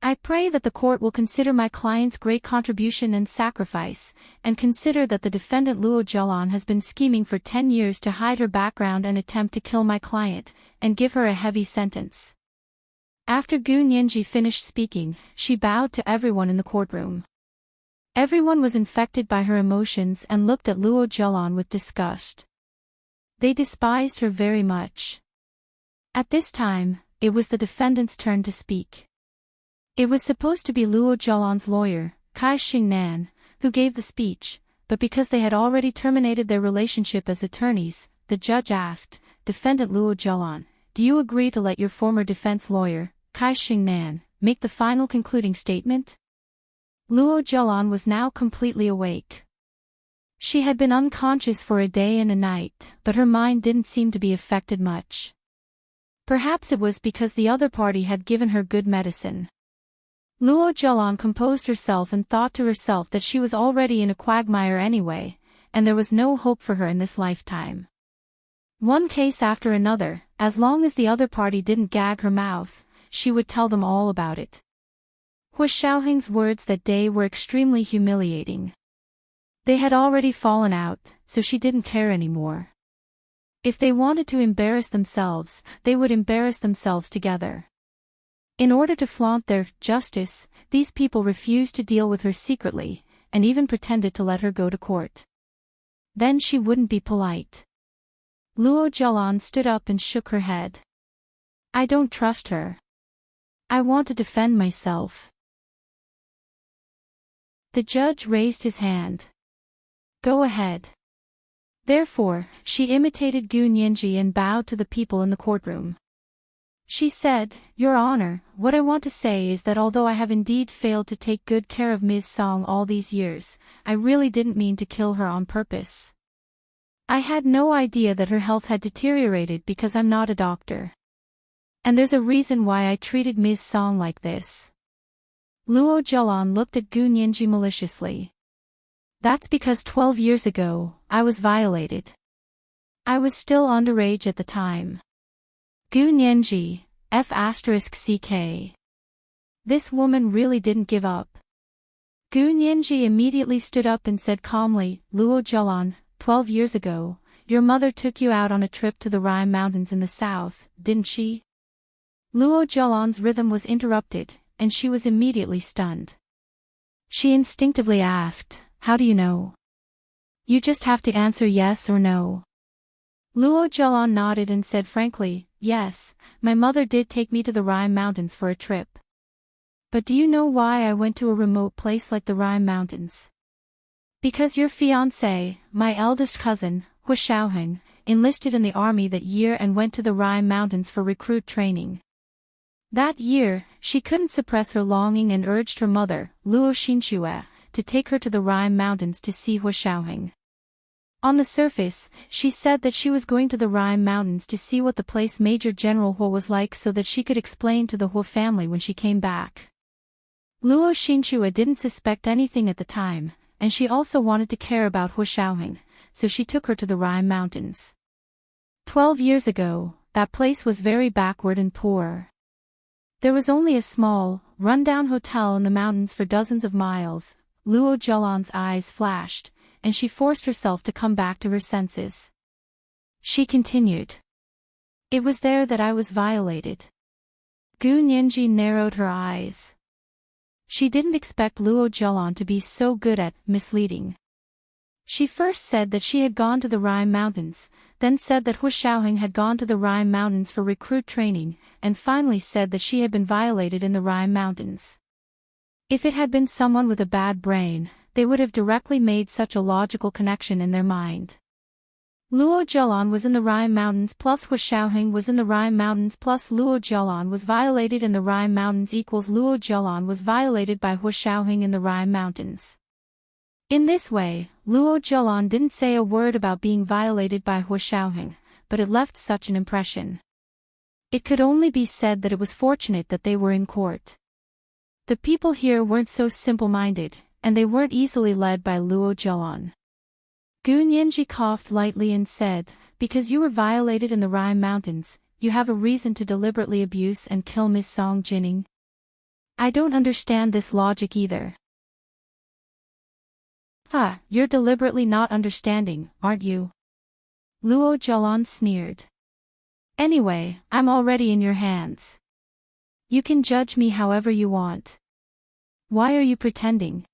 I pray that the court will consider my client's great contribution and sacrifice, and consider that the defendant Luo Zhelan has been scheming for 10 years to hide her background and attempt to kill my client, and give her a heavy sentence. After Gu Nianji finished speaking, she bowed to everyone in the courtroom. Everyone was infected by her emotions and looked at Luo Zhelan with disgust. They despised her very much. At this time, it was the defendant's turn to speak. It was supposed to be Luo Zhelan's lawyer, Kai Xingnan, who gave the speech, but because they had already terminated their relationship as attorneys, the judge asked, Defendant Luo Zhelan, do you agree to let your former defense lawyer, Kai Xingnan, make the final concluding statement? Luo Zhelan was now completely awake. She had been unconscious for a day and a night, but her mind didn't seem to be affected much. Perhaps it was because the other party had given her good medicine. Luo Zhelan composed herself and thought to herself that she was already in a quagmire anyway, and there was no hope for her in this lifetime. One case after another, as long as the other party didn't gag her mouth, she would tell them all about it. Hu Xiaoheng's words that day were extremely humiliating. They had already fallen out, so she didn't care anymore. If they wanted to embarrass themselves, they would embarrass themselves together. In order to flaunt their justice, these people refused to deal with her secretly, and even pretended to let her go to court. Then she wouldn't be polite. Luo Zhelan stood up and shook her head. I don't trust her. I want to defend myself. The judge raised his hand. Go ahead. Therefore, she imitated Gu Nianji and bowed to the people in the courtroom. She said, Your Honor, what I want to say is that although I have indeed failed to take good care of Ms. Song all these years, I really didn't mean to kill her on purpose. I had no idea that her health had deteriorated because I'm not a doctor. And there's a reason why I treated Ms. Song like this. Luo Zhelan looked at Gu Nianji maliciously. That's because 12 years ago, I was violated. I was still underage at the time. Gu Nianji, F***ck. This woman really didn't give up. Gu Nianji immediately stood up and said calmly, Luo Zhelan, 12 years ago, your mother took you out on a trip to the Rhine Mountains in the south, didn't she? Luo Zhelan's rhythm was interrupted, and she was immediately stunned. She instinctively asked, How do you know? You just have to answer yes or no. Luo Zhelan nodded and said frankly, Yes, my mother did take me to the Rhine Mountains for a trip. But do you know why I went to a remote place like the Rhine Mountains? Because your fiancé, my eldest cousin, Hu Xiaoheng, enlisted in the army that year and went to the Rhine Mountains for recruit training. That year, she couldn't suppress her longing and urged her mother, Luo Xinxue, to take her to the Rhine Mountains to see Hu Xiaoheng. On the surface, she said that she was going to the Rhine Mountains to see what the place Major General Hu was like so that she could explain to the Hu family when she came back. Luo Xinxue didn't suspect anything at the time, and she also wanted to care about Hu Xiaoheng, so she took her to the Rhine Mountains. 12 years ago, that place was very backward and poor. There was only a small, run-down hotel in the mountains for dozens of miles. Luo Zhelan's eyes flashed, and she forced herself to come back to her senses. She continued. It was there that I was violated. Gu Nianji narrowed her eyes. She didn't expect Luo Zhelan to be so good at misleading. She first said that she had gone to the Rhine Mountains, then said that Hu Xiaoheng had gone to the Rhine Mountains for recruit training, and finally said that she had been violated in the Rhine Mountains. If it had been someone with a bad brain, they would have directly made such a logical connection in their mind. Luo Zhelan was in the Rhine Mountains plus Hu Xiaoheng was in the Rhine Mountains plus Luo Zhelan was violated in the Rhine Mountains equals Luo Zhelan was violated by Hu Xiaoheng in the Rhine Mountains. In this way, Luo Zhelan didn't say a word about being violated by Hu Xiaoheng, but it left such an impression. It could only be said that it was fortunate that they were in court. The people here weren't so simple-minded, and they weren't easily led by Luo Zhelan. Gu Nianji coughed lightly and said, "Because you were violated in the Rhine Mountains, you have a reason to deliberately abuse and kill Miss Song Jining? I don't understand this logic either." You're deliberately not understanding, aren't you? Luo Zhelan sneered. Anyway, I'm already in your hands. You can judge me however you want. Why are you pretending?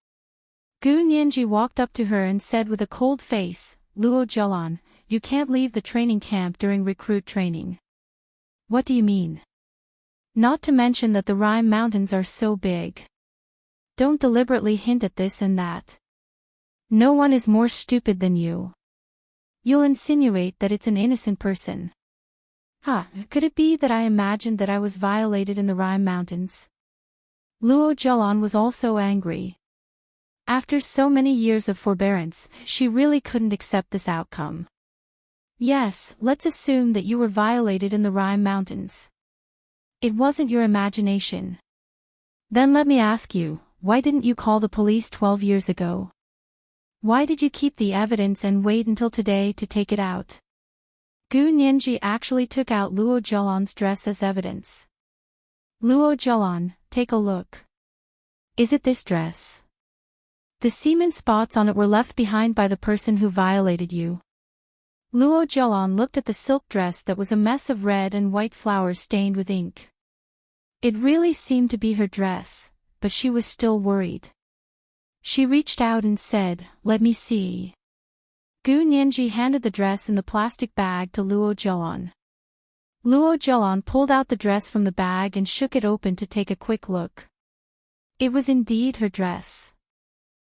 Gu Nianji walked up to her and said with a cold face, "Luo Zhelan, you can't leave the training camp during recruit training." What do you mean? Not to mention that the Rhine Mountains are so big. Don't deliberately hint at this and that. No one is more stupid than you. You'll insinuate that it's an innocent person. Could it be that I imagined that I was violated in the Rhine Mountains? Luo Zhelan was also angry. After so many years of forbearance, she really couldn't accept this outcome. Yes, let's assume that you were violated in the Rhine Mountains. It wasn't your imagination. Then let me ask you, why didn't you call the police 12 years ago? Why did you keep the evidence and wait until today to take it out? Gu Nianji actually took out Luo Zhelan's dress as evidence. Luo Zhelan, take a look. Is it this dress? The semen spots on it were left behind by the person who violated you. Luo Zhelan looked at the silk dress that was a mess of red and white flowers stained with ink. It really seemed to be her dress, but she was still worried. She reached out and said, "Let me see." Gu Nianji handed the dress in the plastic bag to Luo Zhelan. Luo Zhelan pulled out the dress from the bag and shook it open to take a quick look. It was indeed her dress.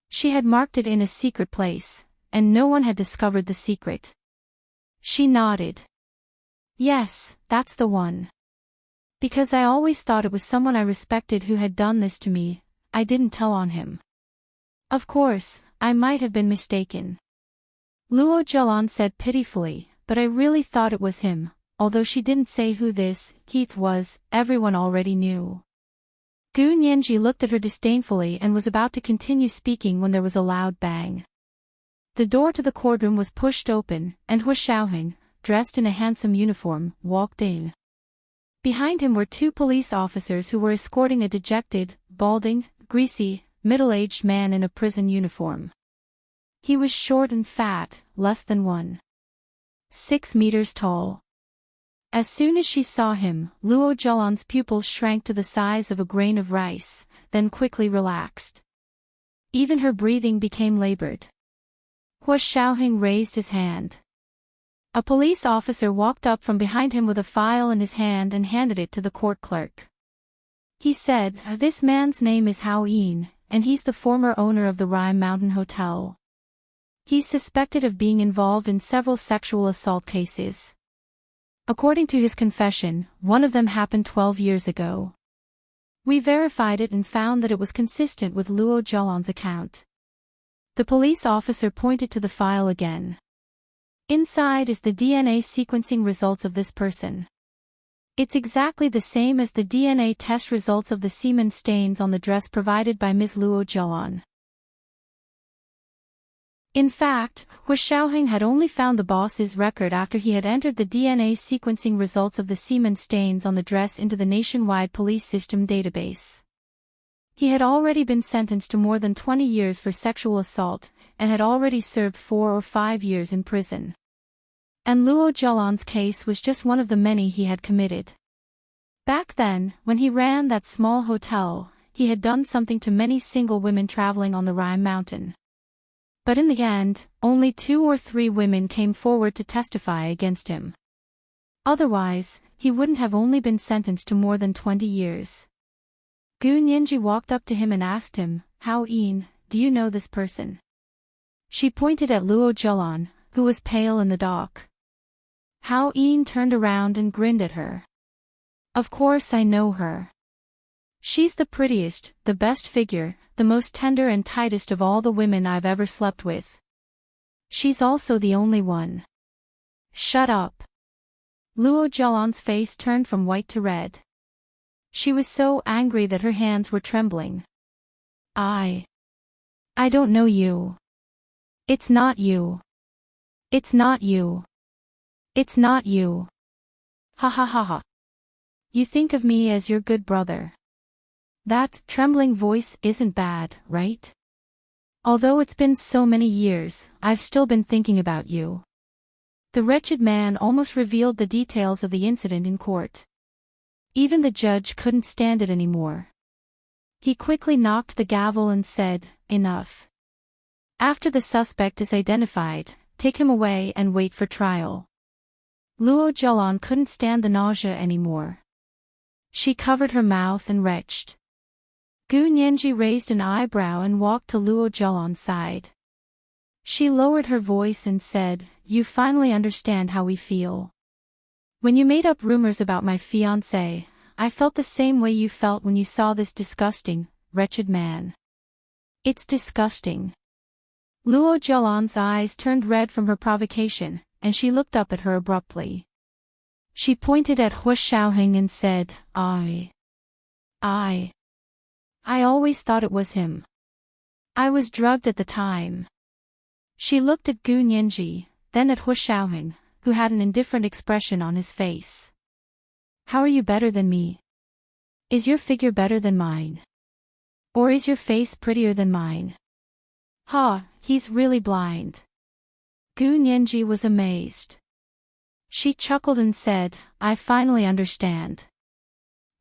She had marked it in a secret place, and no one had discovered the secret. She nodded. "Yes, that's the one. Because I always thought it was someone I respected who had done this to me, I didn't tell on him. Of course, I might have been mistaken." Luo Zhelan said pitifully, "But I really thought it was him." Although she didn't say who this Heath was, everyone already knew. Gu Nianji looked at her disdainfully and was about to continue speaking when there was a loud bang. The door to the courtroom was pushed open, and Hu Xiaoheng, dressed in a handsome uniform, walked in. Behind him were two police officers who were escorting a dejected, balding, greasy, middle-aged man in a prison uniform. He was short and fat, less than 1.6 meters tall. As soon as she saw him, Luo Zhelan's pupils shrank to the size of a grain of rice, then quickly relaxed. Even her breathing became labored. Hu Xiaoheng raised his hand. A police officer walked up from behind him with a file in his hand and handed it to the court clerk. He said, "This man's name is Hao Yin, and he's the former owner of the Rhine Mountain Hotel. He's suspected of being involved in several sexual assault cases. According to his confession, one of them happened 12 years ago. We verified it and found that it was consistent with Luo Zhelan's account." The police officer pointed to the file again. "Inside is the DNA sequencing results of this person. It's exactly the same as the DNA test results of the semen stains on the dress provided by Ms. Luo Zhelan." In fact, Hu Xiaoheng had only found the boss's record after he had entered the DNA sequencing results of the semen stains on the dress into the nationwide police system database. He had already been sentenced to more than 20 years for sexual assault, and had already served 4 or 5 years in prison. And Luo Zhelan's case was just one of the many he had committed. Back then, when he ran that small hotel, he had done something to many single women traveling on the Rhine Mountain. But in the end, only 2 or 3 women came forward to testify against him. Otherwise, he wouldn't have only been sentenced to more than 20 years. Gu Nianji walked up to him and asked him, "Hao Yin, do you know this person?" She pointed at Luo Zhelan, who was pale in the dock. Hao Yin turned around and grinned at her. "Of course I know her. She's the prettiest, the best figure, the most tender and tightest of all the women I've ever slept with. She's also the only one." "Shut up." Luo Zhelan's face turned from white to red. She was so angry that her hands were trembling. I don't know you. It's not you. It's not you. It's not you. Ha ha ha ha. You think of me as your good brother. That trembling voice isn't bad, right? Although it's been so many years, I've still been thinking about you. The wretched man almost revealed the details of the incident in court. Even the judge couldn't stand it anymore. He quickly knocked the gavel and said, "Enough. After the suspect is identified, take him away and wait for trial." Luo Zhelan couldn't stand the nausea anymore. She covered her mouth and retched. Gu Nianji raised an eyebrow and walked to Luo Zhelan's side. She lowered her voice and said, "You finally understand how we feel. When you made up rumors about my fiancé, I felt the same way you felt when you saw this disgusting, wretched man. It's disgusting." Luo Zhelan's eyes turned red from her provocation, and she looked up at her abruptly. She pointed at Hu Xiaoheng and said, I always thought it was him. I was drugged at the time." She looked at Gu Nianji, then at Hu Xiaoheng, who had an indifferent expression on his face. "How are you better than me? Is your figure better than mine? Or is your face prettier than mine? Ha, he's really blind." Gu Nianji was amazed. She chuckled and said, "I finally understand.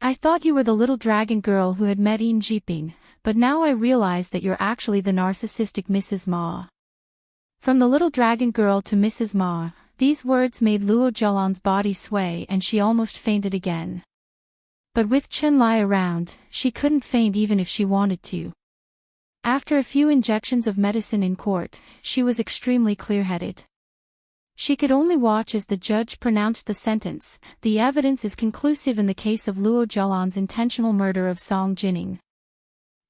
I thought you were the little dragon girl who had met Yin Jiping, but now I realize that you're actually the narcissistic Mrs. Ma." From the little dragon girl to Mrs. Ma, these words made Luo Zhelan's body sway and she almost fainted again. But with Chen Lai around, she couldn't faint even if she wanted to. After a few injections of medicine in court, she was extremely clear-headed. She could only watch as the judge pronounced the sentence. The evidence is conclusive in the case of Luo Zhelan's intentional murder of Song Jining.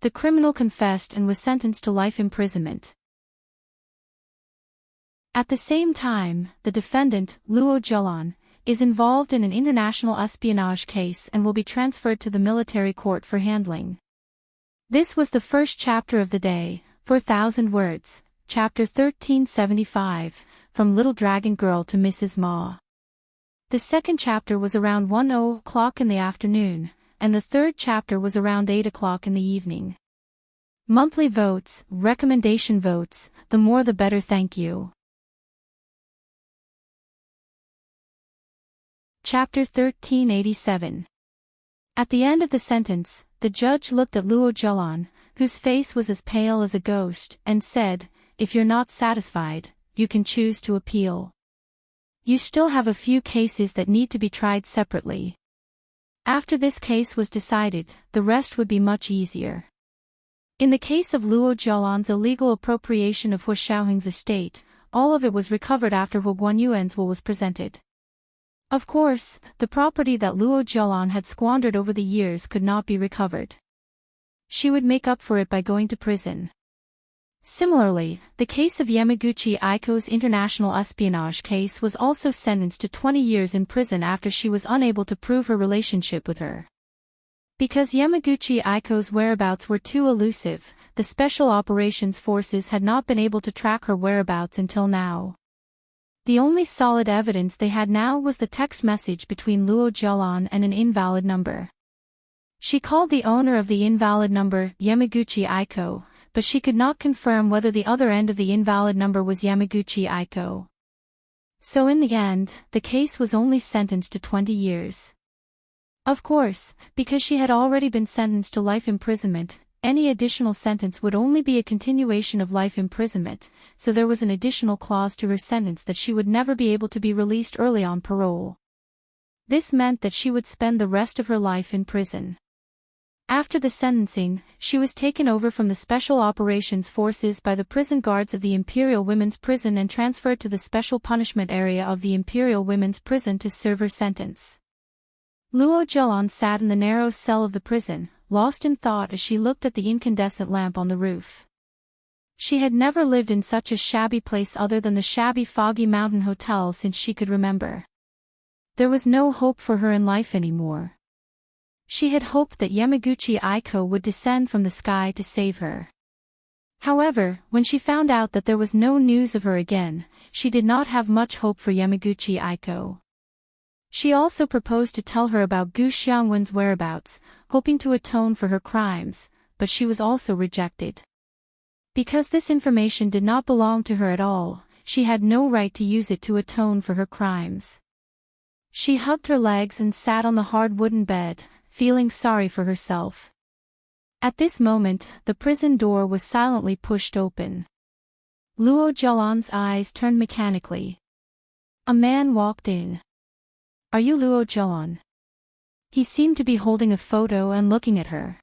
The criminal confessed and was sentenced to life imprisonment. At the same time, the defendant, Luo Zhelan, is involved in an international espionage case and will be transferred to the military court for handling. This was the first chapter of the day, 4,000 words, chapter 1375, From Little Dragon Girl to Mrs. Ma. The second chapter was around 1:00 in the afternoon, and the third chapter was around 8:00 in the evening. Monthly votes, recommendation votes, the more the better, thank you. Chapter 1387. At the end of the sentence, the judge looked at Luo Zhelan, whose face was as pale as a ghost, and said, "If you're not satisfied, you can choose to appeal. You still have a few cases that need to be tried separately. After this case was decided, the rest would be much easier." In the case of Luo Zhelan's illegal appropriation of Hu Xiaoheng's estate, all of it was recovered after Hu Guanyuan's will was presented. Of course, the property that Luo Zhelan had squandered over the years could not be recovered. She would make up for it by going to prison. Similarly, the case of Yamaguchi Aiko's international espionage case was also sentenced to 20 years in prison after she was unable to prove her relationship with her. Because Yamaguchi Aiko's whereabouts were too elusive, the Special Operations Forces had not been able to track her whereabouts until now. The only solid evidence they had now was the text message between Luo Zhelan and an invalid number. She called the owner of the invalid number Yamaguchi Aiko, but she could not confirm whether the other end of the invalid number was Yamaguchi Aiko. So in the end, the case was only sentenced to 20 years. Of course, because she had already been sentenced to life imprisonment, any additional sentence would only be a continuation of life imprisonment, so there was an additional clause to her sentence that she would never be able to be released early on parole. This meant that she would spend the rest of her life in prison. After the sentencing, she was taken over from the Special Operations Forces by the prison guards of the Imperial Women's Prison and transferred to the Special Punishment Area of the Imperial Women's Prison to serve her sentence. Luo Zhelan sat in the narrow cell of the prison, lost in thought as she looked at the incandescent lamp on the roof. She had never lived in such a shabby place other than the shabby Foggy Mountain Hotel since she could remember. There was no hope for her in life anymore. She had hoped that Yamaguchi Aiko would descend from the sky to save her. However, when she found out that there was no news of her again, she did not have much hope for Yamaguchi Aiko. She also proposed to tell her about Gu Xiangwen's whereabouts, hoping to atone for her crimes, but she was also rejected. Because this information did not belong to her at all, she had no right to use it to atone for her crimes. She hugged her legs and sat on the hard wooden bed, feeling sorry for herself. At this moment, the prison door was silently pushed open. Luo Zhelan's eyes turned mechanically. A man walked in. "Are you Luo Zhelan?" He seemed to be holding a photo and looking at her.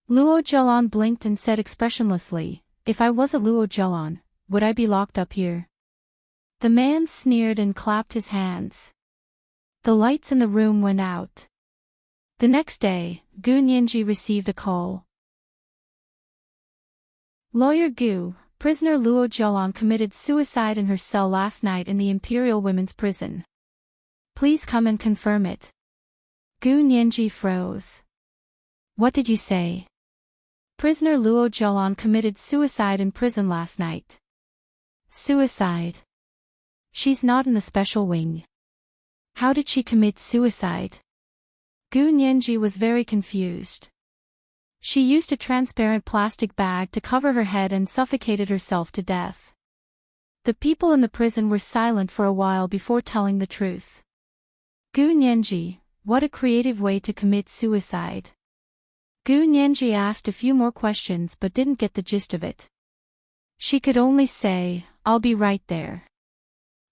Luo Zhelan blinked and said expressionlessly, "If I wasn't Luo Zhelan, would I be locked up here?" The man sneered and clapped his hands. The lights in the room went out. The next day, Gu Nianji received a call. "Lawyer Gu, prisoner Luo Zhelan committed suicide in her cell last night in the Imperial Women's Prison. Please come and confirm it." Gu Nianji froze. "What did you say?" "Prisoner Luo Zhelan committed suicide in prison last night." "Suicide? She's not in the special wing. How did she commit suicide?" Gu Nianji was very confused. She used a transparent plastic bag to cover her head and suffocated herself to death. The people in the prison were silent for a while before telling the truth. "Gu Nianji, what a creative way to commit suicide." Gu Nianji asked a few more questions but didn't get the gist of it. She could only say, "I'll be right there."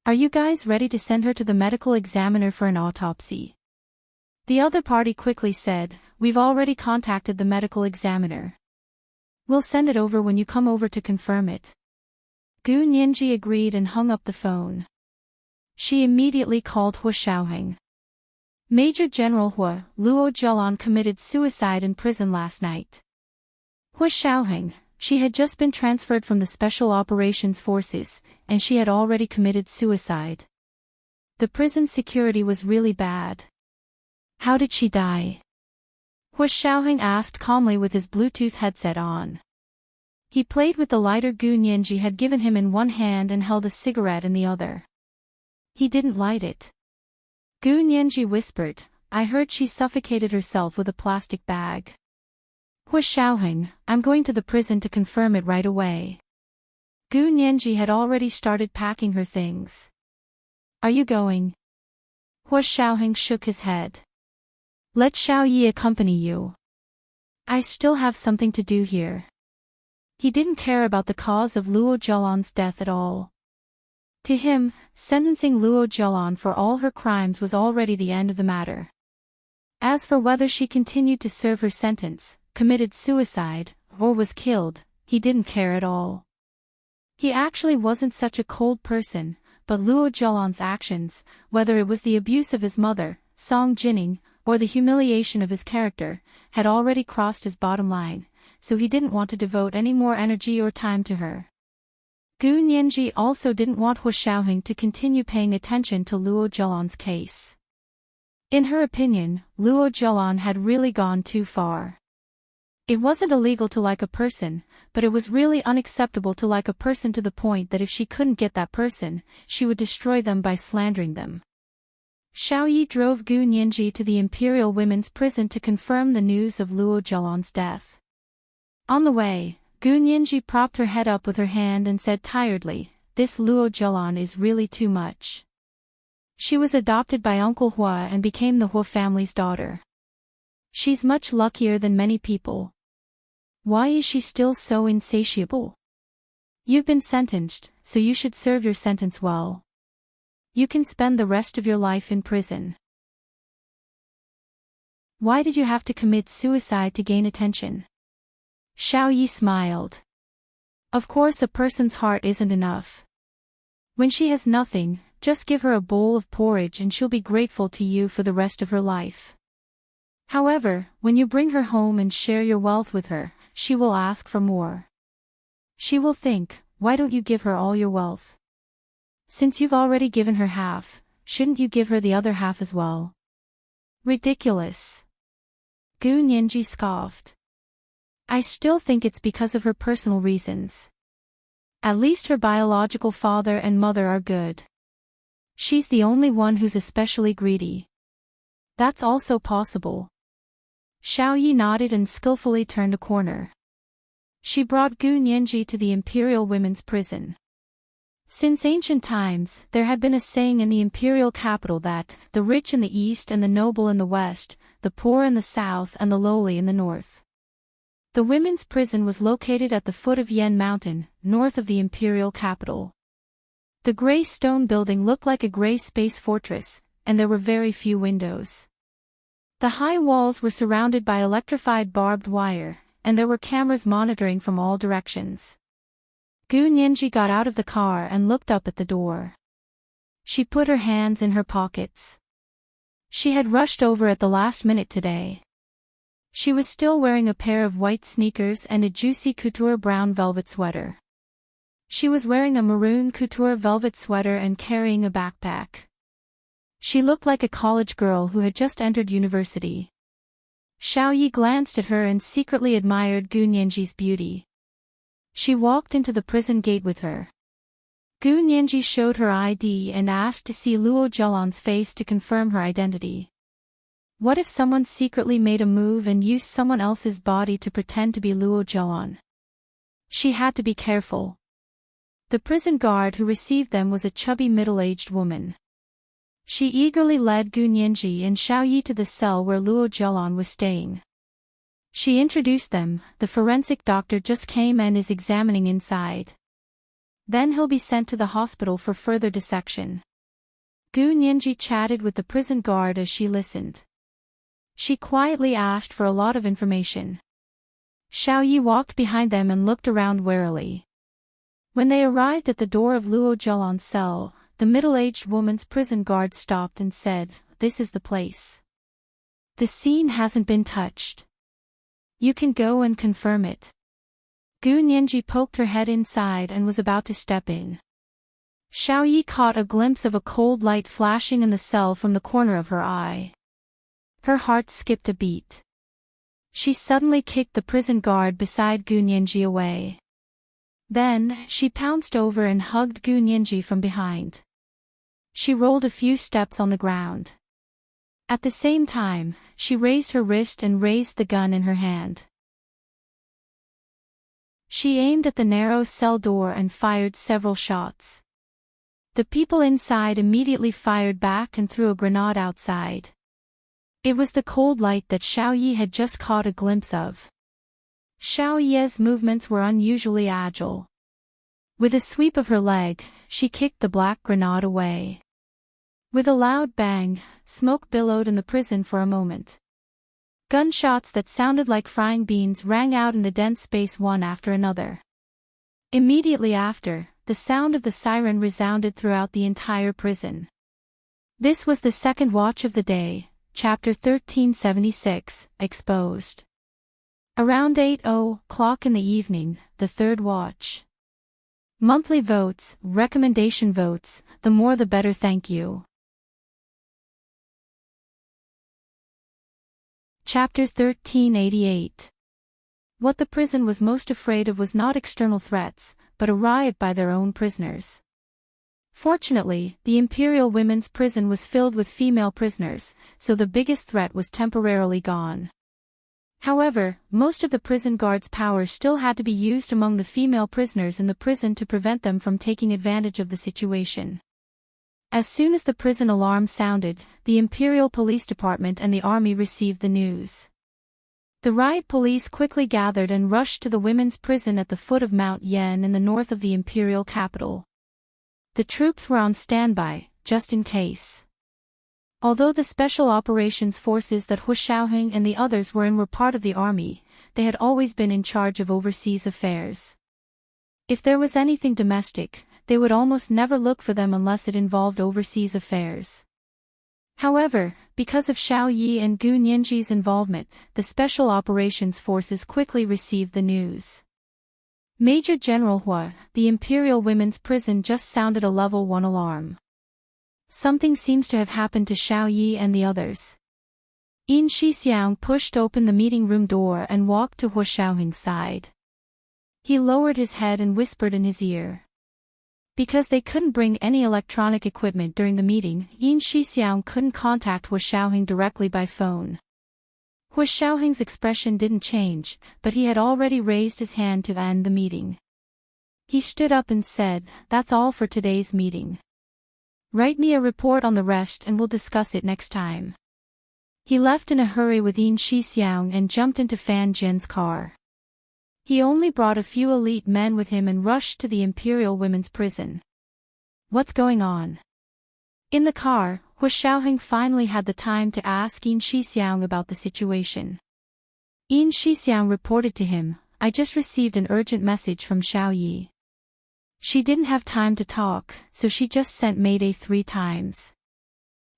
"Are you guys ready to send her to the medical examiner for an autopsy?" The other party quickly said, "We've already contacted the medical examiner. We'll send it over when you come over to confirm it." Gu Nianji agreed and hung up the phone. She immediately called Hua Xiaoheng. "Major General Hua, Luo Zhelan committed suicide in prison last night." Hua Xiaoheng, she had just been transferred from the Special Operations Forces, and she had already committed suicide. The prison security was really bad. "How did she die?" Hua Xiaoheng asked calmly with his Bluetooth headset on. He played with the lighter Gu Nianji had given him in one hand and held a cigarette in the other. He didn't light it. Gu Nianji whispered, "I heard she suffocated herself with a plastic bag." "Hua Xiaoheng, I'm going to the prison to confirm it right away." Gu Nianji had already started packing her things. "Are you going?" Hua Xiaoheng shook his head. "Let Xiao Yi accompany you. I still have something to do here." He didn't care about the cause of Luo Zhelan's death at all. To him, sentencing Luo Zhelan for all her crimes was already the end of the matter. As for whether she continued to serve her sentence, committed suicide, or was killed, he didn't care at all. He actually wasn't such a cold person, but Luo Zhelan's actions, whether it was the abuse of his mother, Song Jining, or the humiliation of his character, had already crossed his bottom line, so he didn't want to devote any more energy or time to her. Gu Nianji also didn't want Hua Xiaoheng to continue paying attention to Luo Zhelan's case. In her opinion, Luo Zhelan had really gone too far. It wasn't illegal to like a person, but it was really unacceptable to like a person to the point that if she couldn't get that person, she would destroy them by slandering them. Xiao Yi drove Gu Nianji to the Imperial Women's Prison to confirm the news of Luo Zhelan's death. On the way, Gu Nianji propped her head up with her hand and said tiredly, "This Luo Zhelan is really too much." She was adopted by Uncle Hua and became the Hua family's daughter. She's much luckier than many people. Why is she still so insatiable? You've been sentenced, so you should serve your sentence well. You can spend the rest of your life in prison. Why did you have to commit suicide to gain attention? Xiao Yi smiled. Of course, a person's heart isn't enough. When she has nothing, just give her a bowl of porridge and she'll be grateful to you for the rest of her life. However, when you bring her home and share your wealth with her, she will ask for more. She will think, why don't you give her all your wealth? Since you've already given her half, shouldn't you give her the other half as well? Ridiculous. Gu Nianji scoffed. I still think it's because of her personal reasons. At least her biological father and mother are good. She's the only one who's especially greedy. That's also possible. Xiao Yi nodded and skillfully turned a corner. She brought Gu Nianji to the Imperial Women's Prison. Since ancient times, there had been a saying in the imperial capital that, the rich in the east and the noble in the west, the poor in the south and the lowly in the north. The women's prison was located at the foot of Yan Mountain, north of the imperial capital. The gray stone building looked like a gray space fortress, and there were very few windows. The high walls were surrounded by electrified barbed wire, and there were cameras monitoring from all directions. Gu Nianji got out of the car and looked up at the door. She put her hands in her pockets. She had rushed over at the last minute today. She was still wearing a pair of white sneakers and a juicy couture brown velvet sweater. She was wearing a maroon couture velvet sweater and carrying a backpack. She looked like a college girl who had just entered university. Xiao Yi glanced at her and secretly admired Gu Nianji's beauty. She walked into the prison gate with her. Gu Nianji showed her ID and asked to see Luo Zhelan's face to confirm her identity. What if someone secretly made a move and used someone else's body to pretend to be Luo Zhelan? She had to be careful. The prison guard who received them was a chubby middle-aged woman. She eagerly led Gu Nianji and Xiao Yi to the cell where Luo Zhelan was staying. She introduced them. The forensic doctor just came and is examining inside. Then he'll be sent to the hospital for further dissection. Gu Nianji chatted with the prison guard as she listened. She quietly asked for a lot of information. Xiao Yi walked behind them and looked around warily. When they arrived at the door of Luo Zhelan's cell, the middle-aged woman's prison guard stopped and said, "This is the place. The scene hasn't been touched. You can go and confirm it." Gu Nianji poked her head inside and was about to step in. Xiao Yi caught a glimpse of a cold light flashing in the cell from the corner of her eye. Her heart skipped a beat. She suddenly kicked the prison guard beside Gu Nianji away. Then, she pounced over and hugged Gu Nianji from behind. She rolled a few steps on the ground. At the same time, she raised her wrist and raised the gun in her hand. She aimed at the narrow cell door and fired several shots. The people inside immediately fired back and threw a grenade outside. It was the cold light that Xiao Yi had just caught a glimpse of. Xiao Yi's movements were unusually agile. With a sweep of her leg, she kicked the black grenade away. With a loud bang, smoke billowed in the prison for a moment. Gunshots that sounded like frying beans rang out in the dense space one after another. Immediately after, the sound of the siren resounded throughout the entire prison. This was the second watch of the day. Chapter 1376, Exposed. Around 8:00 in the evening, the third watch. Monthly votes, recommendation votes, the more the better, thank you. Chapter 1388. What the prison was most afraid of was not external threats, but a riot by their own prisoners. Fortunately, the Imperial Women's Prison was filled with female prisoners, so the biggest threat was temporarily gone. However, most of the prison guards' power still had to be used among the female prisoners in the prison to prevent them from taking advantage of the situation. As soon as the prison alarm sounded, the Imperial Police Department and the army received the news. The riot police quickly gathered and rushed to the women's prison at the foot of Mount Yen in the north of the imperial capital. The troops were on standby, just in case. Although the special operations forces that Hu Xiaoheng and the others were in were part of the army, they had always been in charge of overseas affairs. If there was anything domestic, they would almost never look for them unless it involved overseas affairs. However, because of Xiao Yi and Gu Nianji's involvement, the Special Operations Forces quickly received the news. Major General Hua, the Imperial Women's Prison just sounded a level 1 alarm. Something seems to have happened to Xiao Yi and the others. Yin Shixiang pushed open the meeting room door and walked to Hua Xiaoheng's side. He lowered his head and whispered in his ear. Because they couldn't bring any electronic equipment during the meeting, Yin Shixiang couldn't contact Hua Xiaoheng directly by phone. Hua Xiaoheng's expression didn't change, but he had already raised his hand to end the meeting. He stood up and said, "That's all for today's meeting. Write me a report on the rest and we'll discuss it next time." He left in a hurry with Yin Shixiang and jumped into Fan Jian's car. He only brought a few elite men with him and rushed to the Imperial Women's Prison. "What's going on?" In the car, Hua Xiaoheng finally had the time to ask Yin Shixiang about the situation. Yin Shixiang reported to him, "I just received an urgent message from Xiao Yi. She didn't have time to talk, so she just sent Mayday 3 times."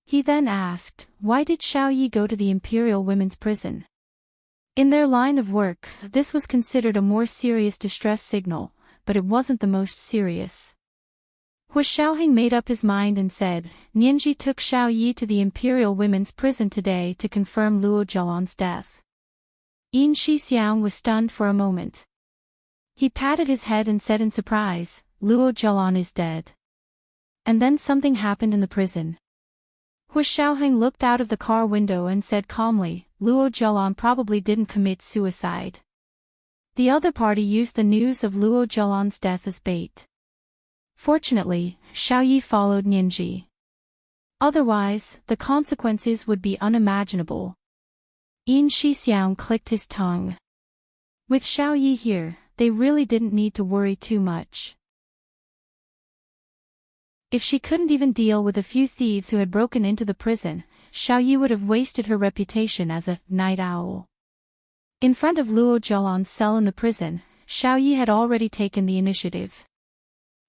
He then asked, "Why did Xiao Yi go to the Imperial Women's Prison?" In their line of work, this was considered a more serious distress signal, but it wasn't the most serious. Hua Xiaoheng made up his mind and said, "Nianji took Xiao Yi to the Imperial Women's Prison today to confirm Luo Zhelan's death." Yin Shixiang was stunned for a moment. He patted his head and said in surprise, "Luo Zhelan is dead." And then something happened in the prison. Hua Xiaoheng looked out of the car window and said calmly, "Luo Zhelan probably didn't commit suicide." The other party used the news of Luo Zhelan's death as bait. Fortunately, Xiao Yi followed Nianji. Otherwise, the consequences would be unimaginable. Yin Shixiang clicked his tongue. With Xiao Yi here, they really didn't need to worry too much. If she couldn't even deal with a few thieves who had broken into the prison, Xiao Yi would have wasted her reputation as a night owl. In front of Luo Zhelan's cell in the prison, Xiao Yi had already taken the initiative.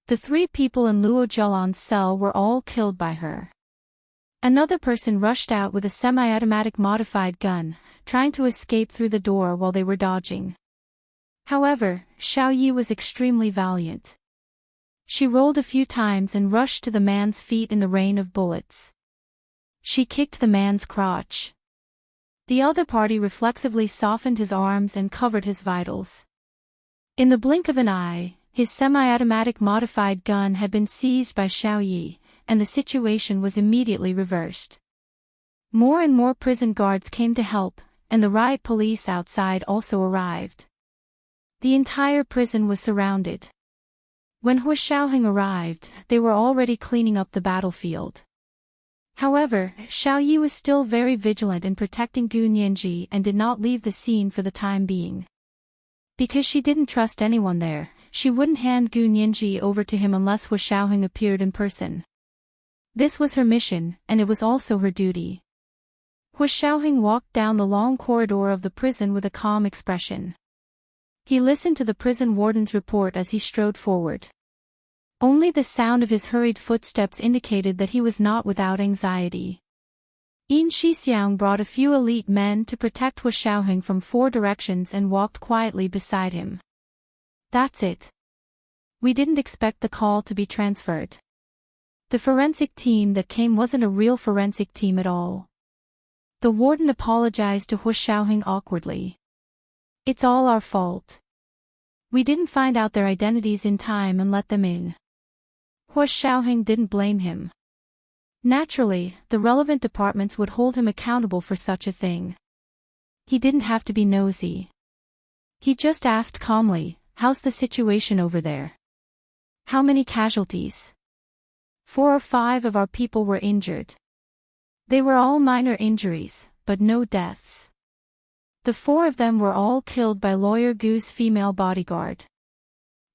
The 3 people in Luo Zhelan's cell were all killed by her. Another person rushed out with a semi-automatic modified gun, trying to escape through the door while they were dodging. However, Xiao Yi was extremely valiant. She rolled a few times and rushed to the man's feet in the rain of bullets. She kicked the man's crotch. The other party reflexively softened his arms and covered his vitals. In the blink of an eye, his semi-automatic modified gun had been seized by Xiao Yi, and the situation was immediately reversed. More and more prison guards came to help, and the riot police outside also arrived. The entire prison was surrounded. When Hua Xiaoheng arrived, they were already cleaning up the battlefield. However, Xiao Yi was still very vigilant in protecting Gu Nianji and did not leave the scene for the time being. Because she didn't trust anyone there, she wouldn't hand Gu Nianji over to him unless Hua Xiaoheng appeared in person. This was her mission, and it was also her duty. Hua Xiaoheng walked down the long corridor of the prison with a calm expression. He listened to the prison warden's report as he strode forward. Only the sound of his hurried footsteps indicated that he was not without anxiety. Yin Shixiang brought a few elite men to protect Hua Xiaoheng from 4 directions and walked quietly beside him. "That's it. We didn't expect the call to be transferred. The forensic team that came wasn't a real forensic team at all." The warden apologized to Hua Xiaoheng awkwardly. "It's all our fault. We didn't find out their identities in time and let them in." Hua Xiaoheng didn't blame him. Naturally, the relevant departments would hold him accountable for such a thing. He didn't have to be nosy. He just asked calmly, "How's the situation over there? How many casualties?" 4 or 5 of our people were injured. They were all minor injuries, but no deaths. The four of them were all killed by Lawyer Gu's female bodyguard.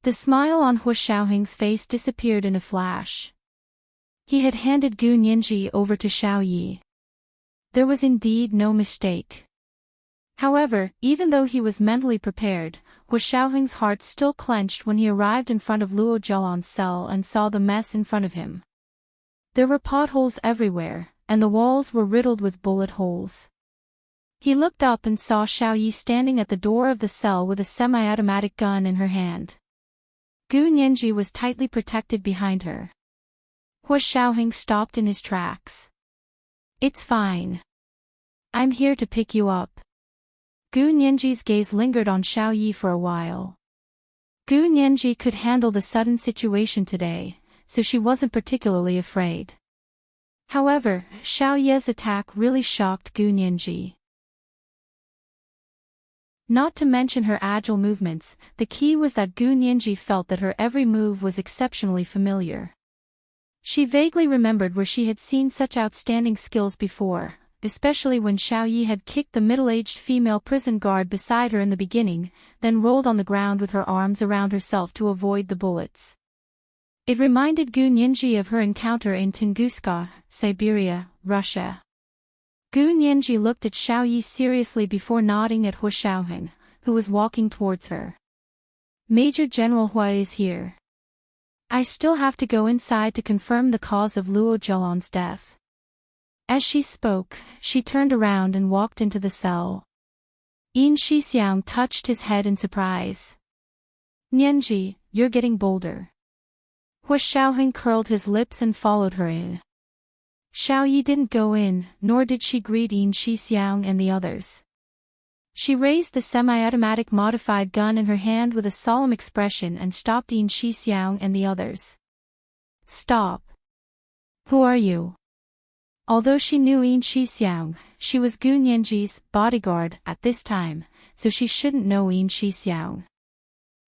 The smile on Hu Xiaoheng's face disappeared in a flash. He had handed Gu Nianji over to Xiao Yi. There was indeed no mistake. However, even though he was mentally prepared, Hu Xiaoheng's heart still clenched when he arrived in front of Luo Zhelan's cell and saw the mess in front of him. There were potholes everywhere, and the walls were riddled with bullet holes. He looked up and saw Xiao Yi standing at the door of the cell with a semi-automatic gun in her hand. Gu Nianji was tightly protected behind her. Hu Xiaoheng stopped in his tracks. "It's fine. I'm here to pick you up." Gu Nianji's gaze lingered on Xiao Yi for a while. Gu Nianji could handle the sudden situation today, so she wasn't particularly afraid. However, Xiao Yi's attack really shocked Gu Nianji. Not to mention her agile movements, the key was that Gu Nianji felt that her every move was exceptionally familiar. She vaguely remembered where she had seen such outstanding skills before, especially when Xiao Yi had kicked the middle-aged female prison guard beside her in the beginning, then rolled on the ground with her arms around herself to avoid the bullets. It reminded Gu Nianji of her encounter in Tunguska, Siberia, Russia. Gu Nianji looked at Xiao Yi seriously before nodding at Hu Xiaoheng, who was walking towards her. "Major General Hua is here. I still have to go inside to confirm the cause of Luo Zhelan's death." As she spoke, she turned around and walked into the cell. Yin Shixiang touched his head in surprise. "Nianji, you're getting bolder." Hu Xiaoheng curled his lips and followed her in. Xiao Yi didn't go in, nor did she greet Yin Shixiang and the others. She raised the semi-automatic modified gun in her hand with a solemn expression and stopped Yin Shixiang and the others. "Stop. Who are you?" Although she knew Yin Shixiang, she was Gu Nianji's bodyguard at this time, so she shouldn't know Yin Shixiang.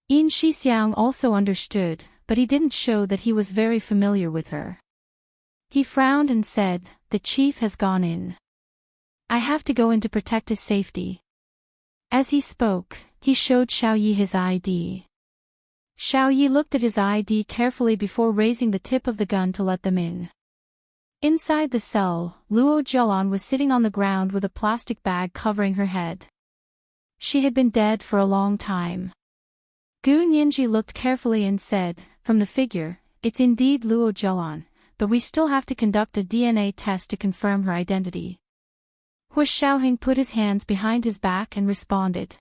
Yin Shixiang also understood, but he didn't show that he was very familiar with her. He frowned and said, "The chief has gone in. I have to go in to protect his safety." As he spoke, he showed Xiao Yi his ID. Xiao Yi looked at his ID carefully before raising the tip of the gun to let them in. Inside the cell, Luo Zhelan was sitting on the ground with a plastic bag covering her head. She had been dead for a long time. Gu Nianji looked carefully and said, "From the figure, it's indeed Luo Zhelan, but we still have to conduct a DNA test to confirm her identity." Hu Xiaoheng put his hands behind his back and responded.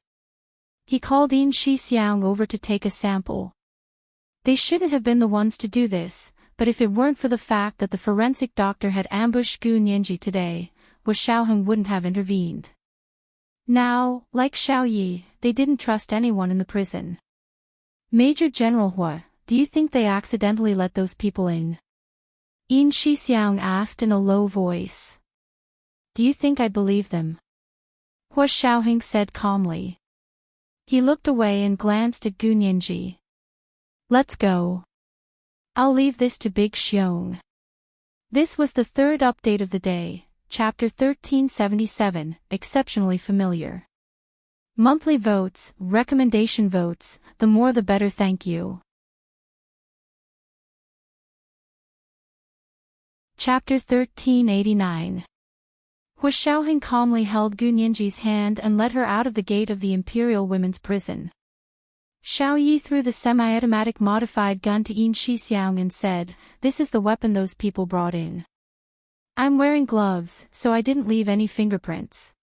He called Yin Shixiang over to take a sample. They shouldn't have been the ones to do this, but if it weren't for the fact that the forensic doctor had ambushed Gu Nianji today, Hu Xiaoheng wouldn't have intervened. Now, like Xiao Yi, they didn't trust anyone in the prison. "Major General Hua, do you think they accidentally let those people in?" Yin Shixiang asked in a low voice. "Do you think I believe them?" Hu Xiaoheng said calmly. He looked away and glanced at Gu Nianji. "Let's go. I'll leave this to Big Xiong." This was the third update of the day, Chapter 1377, Exceptionally Familiar. Monthly votes, recommendation votes, the more the better, thank you. Chapter 1389. Hu Xiaoheng calmly held Gu Nianji's hand and led her out of the gate of the Imperial Women's Prison. Xiao Yi threw the semi-automatic modified gun to Yin Shixiang and said, "This is the weapon those people brought in. I'm wearing gloves, so I didn't leave any fingerprints."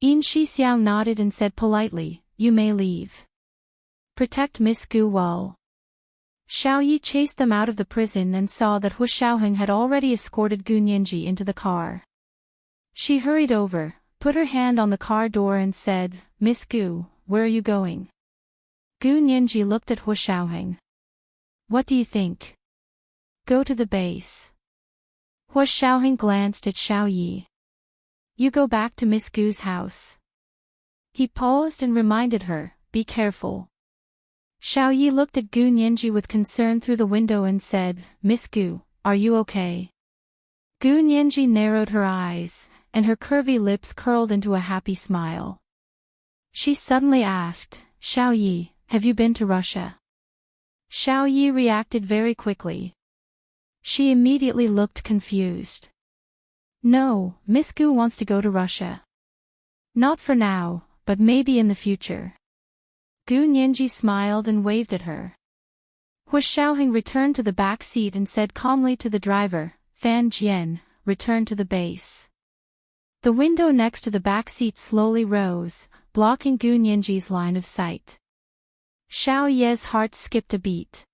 Yin Shixiang nodded and said politely, "You may leave. Protect Miss Gu well." Xiao Yi chased them out of the prison and saw that Hu Xiaoheng had already escorted Gu Nianji into the car. She hurried over, put her hand on the car door and said, "Miss Gu, where are you going?" Gu Nianji looked at Hu Xiaoheng. "What do you think?" "Go to the base." Hu Xiaoheng glanced at Xiao Yi. "You go back to Miss Gu's house." He paused and reminded her, "Be careful." Xiao Yi looked at Gu Nianji with concern through the window and said, "Miss Gu, are you okay?" Gu Nianji narrowed her eyes, and her curvy lips curled into a happy smile. She suddenly asked, Xiao Yi, have you been to Russia? Xiao Yi reacted very quickly. She immediately looked confused. No, Miss Gu wants to go to Russia. Not for now, but maybe in the future. Gu Nianji smiled and waved at her. Hu Xiaoheng returned to the back seat and said calmly to the driver, Fan Jian, return to the base. The window next to the back seat slowly rose, blocking Gu Nianji's line of sight. Xiao Ye's heart skipped a beat.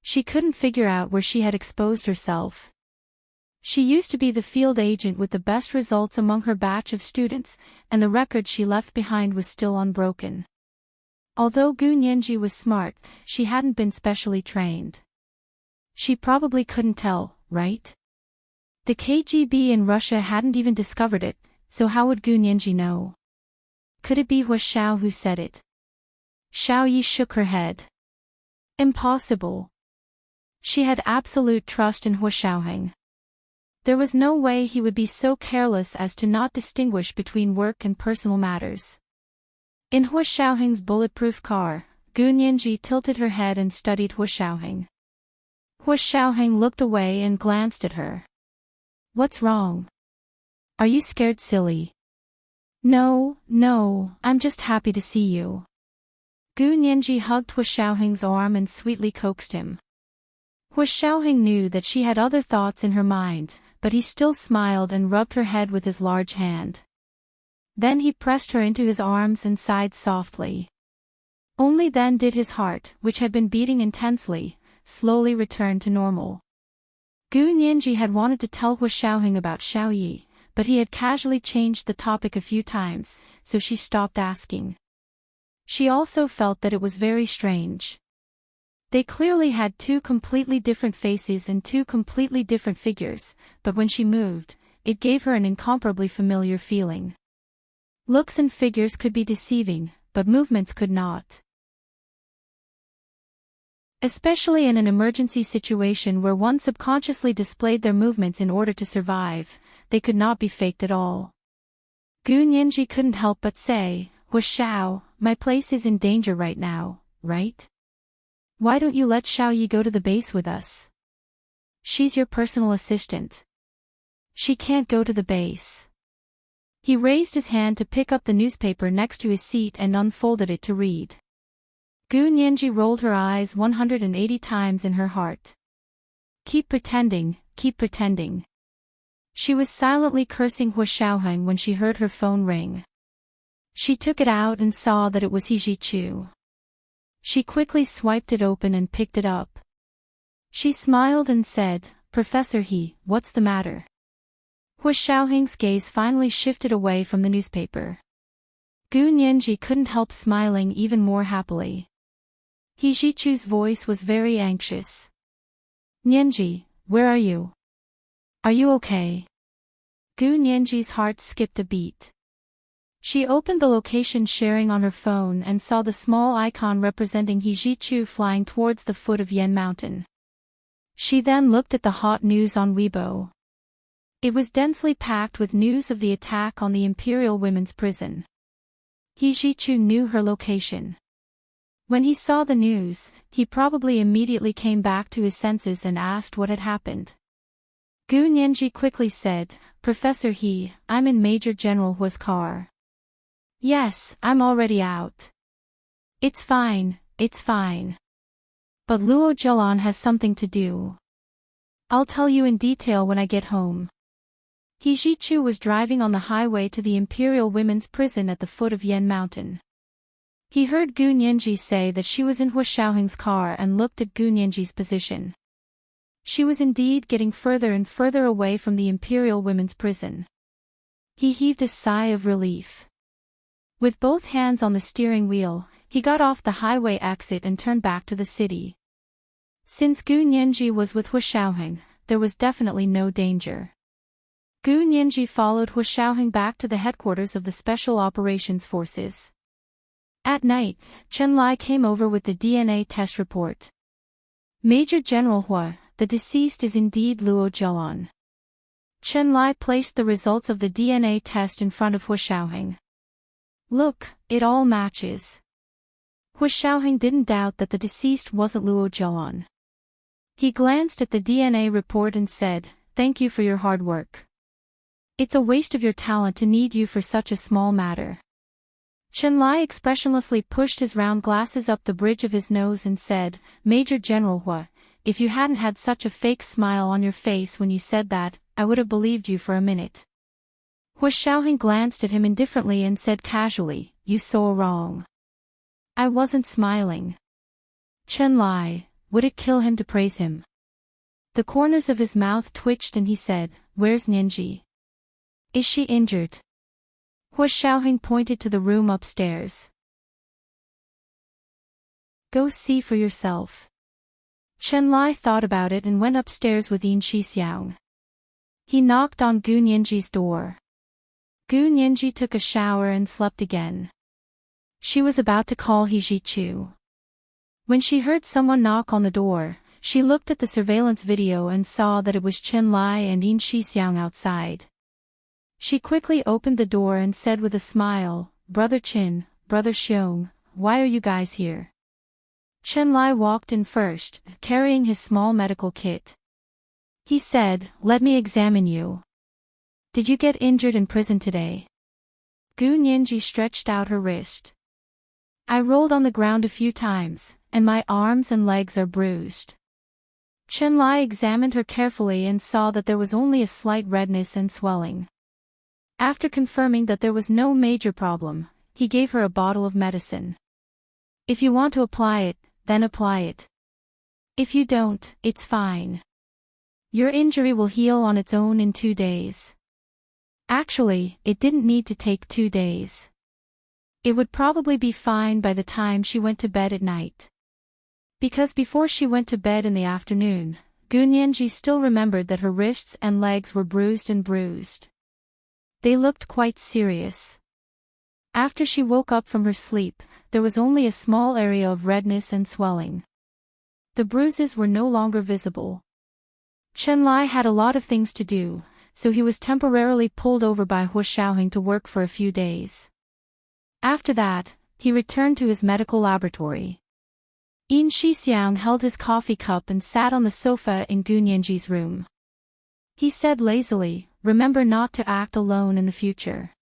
She couldn't figure out where she had exposed herself. She used to be the field agent with the best results among her batch of students, and the record she left behind was still unbroken. Although Gu Nianji was smart, she hadn't been specially trained. She probably couldn't tell, right? The KGB in Russia hadn't even discovered it, so how would Gu Nianji know? Could it be Hu Xiao who said it? Xiao Yi shook her head. Impossible. She had absolute trust in Hu Xiaoheng. There was no way he would be so careless as to not distinguish between work and personal matters. In Hu Xiaoheng's bulletproof car, Gu Nianji tilted her head and studied Hu Xiaoheng. Hu Xiaoheng looked away and glanced at her. What's wrong? Are you scared, silly? No, I'm just happy to see you. Gu Nianji hugged Hu Xiaoheng's arm and sweetly coaxed him. Hu Xiaoheng knew that she had other thoughts in her mind, but he still smiled and rubbed her head with his large hand. Then he pressed her into his arms and sighed softly. Only then did his heart, which had been beating intensely, slowly return to normal. Gu Nianji had wanted to tell Hu Xiaoheng about Xiao Yi, but he had casually changed the topic a few times, so she stopped asking. She also felt that it was very strange. They clearly had two completely different faces and two completely different figures, but when she moved, it gave her an incomparably familiar feeling. Looks and figures could be deceiving, but movements could not. Especially in an emergency situation where one subconsciously displayed their movements in order to survive, they could not be faked at all. Gu Nianji couldn't help but say, Hu Xiao, my place is in danger right now, right? Why don't you let Xiao Yi go to the base with us? She's your personal assistant. She can't go to the base. He raised his hand to pick up the newspaper next to his seat and unfolded it to read. Gu Nianji rolled her eyes 180 times in her heart. Keep pretending, keep pretending. She was silently cursing Hu Xiaoheng when she heard her phone ring. She took it out and saw that it was He Jichu. She quickly swiped it open and picked it up. She smiled and said, Professor He, what's the matter? Hu Xiaoheng's gaze finally shifted away from the newspaper. Gu Nianji couldn't help smiling even more happily. He Jichu's voice was very anxious. Nianji, where are you? Are you okay? Gu Nianji's heart skipped a beat. She opened the location sharing on her phone and saw the small icon representing He Jichu flying towards the foot of Yan Mountain. She then looked at the hot news on Weibo. It was densely packed with news of the attack on the Imperial Women's Prison. He Jichu knew her location. When he saw the news, he probably immediately came back to his senses and asked what had happened. Gu Nianji quickly said, Professor He, I'm in Major General Hua's car. Yes, I'm already out. It's fine, it's fine. But Luo Zhelan has something to do. I'll tell you in detail when I get home. He Jichu was driving on the highway to the Imperial Women's Prison at the foot of Yan Mountain. He heard Gu Nianji say that she was in Hu Xiaoheng's car and looked at Gu Nianji's position. She was indeed getting further and further away from the Imperial Women's Prison. He heaved a sigh of relief. With both hands on the steering wheel, he got off the highway exit and turned back to the city. Since Gu Nianji was with Hu Xiaoheng, there was definitely no danger. Gu Nianji followed Hu Xiaoheng back to the headquarters of the Special Operations Forces. At night, Chen Lai came over with the DNA test report. Major General Hua, the deceased is indeed Luo Zhelan. Chen Lai placed the results of the DNA test in front of Hu Xiaoheng. Look, it all matches. Hu Xiaoheng didn't doubt that the deceased wasn't Luo Zhelan. He glanced at the DNA report and said, "Thank you for your hard work. It's a waste of your talent to need you for such a small matter." Chen Lai expressionlessly pushed his round glasses up the bridge of his nose and said, "Major General Hua, if you hadn't had such a fake smile on your face when you said that, I would have believed you for a minute." Hu Xiaoheng glanced at him indifferently and said casually, "You so wrong. I wasn't smiling." Chen Lai, would it kill him to praise him? The corners of his mouth twitched and he said, "Where's Ninji? Is she injured?" Hu Xiaoheng pointed to the room upstairs. "Go see for yourself." Chen Lai thought about it and went upstairs with Yin Shixiang. He knocked on Gu Nianji's door. Gu Nianji took a shower and slept again. She was about to call He Zhichu. When she heard someone knock on the door, she looked at the surveillance video and saw that it was Chen Lai and Yin Shixiang outside. She quickly opened the door and said with a smile, "Brother Qin, Brother Xiong, why are you guys here?" Chen Lai walked in first, carrying his small medical kit. He said, "Let me examine you. Did you get injured in prison today?" Gu Nianji stretched out her wrist. "I rolled on the ground a few times, and my arms and legs are bruised." Chen Lai examined her carefully and saw that there was only a slight redness and swelling. After confirming that there was no major problem, he gave her a bottle of medicine. "If you want to apply it, then apply it. If you don't, it's fine. Your injury will heal on its own in 2 days." Actually, it didn't need to take 2 days. It would probably be fine by the time she went to bed at night. Because before she went to bed in the afternoon, Gu Nianji still remembered that her wrists and legs were bruised. They looked quite serious. After she woke up from her sleep, there was only a small area of redness and swelling. The bruises were no longer visible. Chen Lai had a lot of things to do, so he was temporarily pulled over by Hu Xiaoheng to work for a few days. After that, he returned to his medical laboratory. Yin Shixiang held his coffee cup and sat on the sofa in Gu Nianji's room. He said lazily, "Remember not to act alone in the future.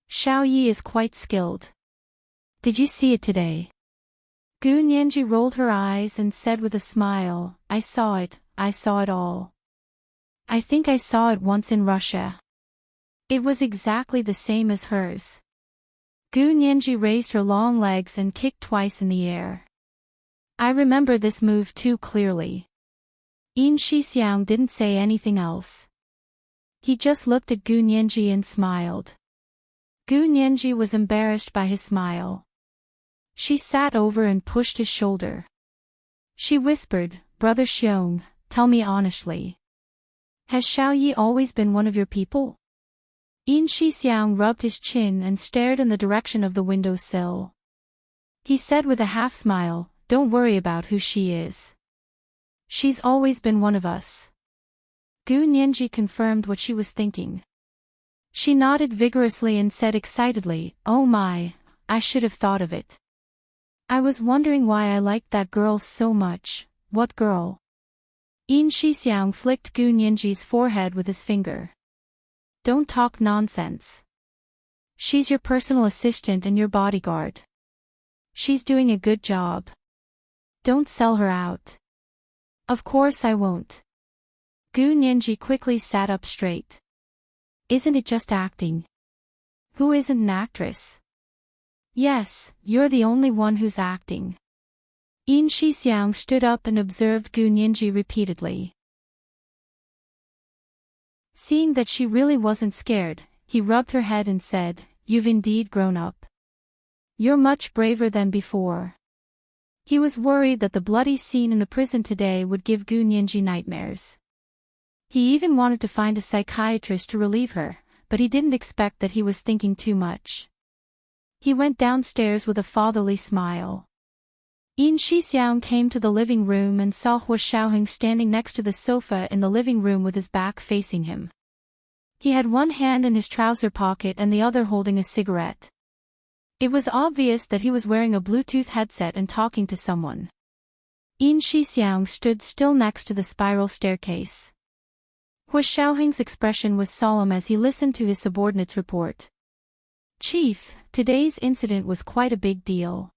Xiao Yi is quite skilled. Did you see it today?" Gu Nianji rolled her eyes and said with a smile, I saw it all. I think I saw it once in Russia. It was exactly the same as hers." Gu Nianji raised her long legs and kicked twice in the air. "I remember this move too clearly." Yin Shixiang didn't say anything else. He just looked at Gu Nianji and smiled. Gu Nianji was embarrassed by his smile. She sat over and pushed his shoulder. She whispered, "Brother Xiong, tell me honestly. Has Xiao Yi always been one of your people?" Yin Shixiang rubbed his chin and stared in the direction of the windowsill. He said with a half-smile, "Don't worry about who she is. She's always been one of us." Gu Nianji confirmed what she was thinking. She nodded vigorously and said excitedly, "Oh my, I should have thought of it. I was wondering why I liked that girl so much." "What girl?" Yin Shixiang flicked Gu Nianji's forehead with his finger. "Don't talk nonsense. She's your personal assistant and your bodyguard. She's doing a good job. Don't sell her out." "Of course I won't." Gu Nianji quickly sat up straight. "Isn't it just acting? Who isn't an actress?" "Yes, you're the only one who's acting." Yin Shixiang stood up and observed Gu Nianji repeatedly. Seeing that she really wasn't scared, he rubbed her head and said, "You've indeed grown up. You're much braver than before." He was worried that the bloody scene in the prison today would give Gu Nianji nightmares. He even wanted to find a psychiatrist to relieve her, but he didn't expect that he was thinking too much. He went downstairs with a fatherly smile. Yin Shixiang came to the living room and saw Hu Xiaoheng standing next to the sofa in the living room with his back facing him. He had one hand in his trouser pocket and the other holding a cigarette. It was obvious that he was wearing a Bluetooth headset and talking to someone. Yin Shixiang stood still next to the spiral staircase. Hu Xiaoheng's expression was solemn as he listened to his subordinate's report. "Chief, today's incident was quite a big deal.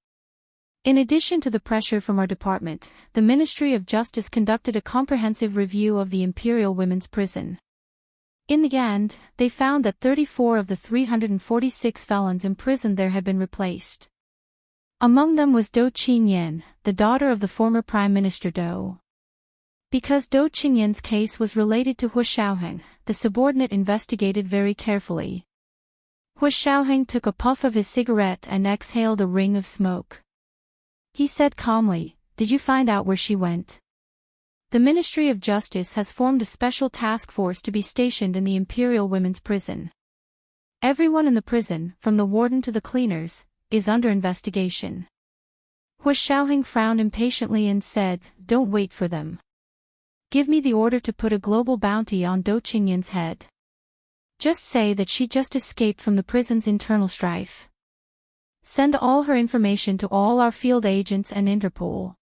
In addition to the pressure from our department, the Ministry of Justice conducted a comprehensive review of the Imperial Women's Prison. In the end, they found that 34 of the 346 felons imprisoned there had been replaced. Among them was Dou Qingyan, the daughter of the former Prime Minister Dou. Because Dou Qingyan's case was related to Hu Xiaoheng, the subordinate investigated very carefully. Hu Xiaoheng took a puff of his cigarette and exhaled a ring of smoke. He said calmly, "Did you find out where she went?" "The Ministry of Justice has formed a special task force to be stationed in the Imperial Women's Prison. Everyone in the prison, from the warden to the cleaners, is under investigation." Hu Xiaoheng frowned impatiently and said, "Don't wait for them. Give me the order to put a global bounty on Dou Qingyan's head. Just say that she just escaped from the prison's internal strife. Send all her information to all our field agents and Interpol."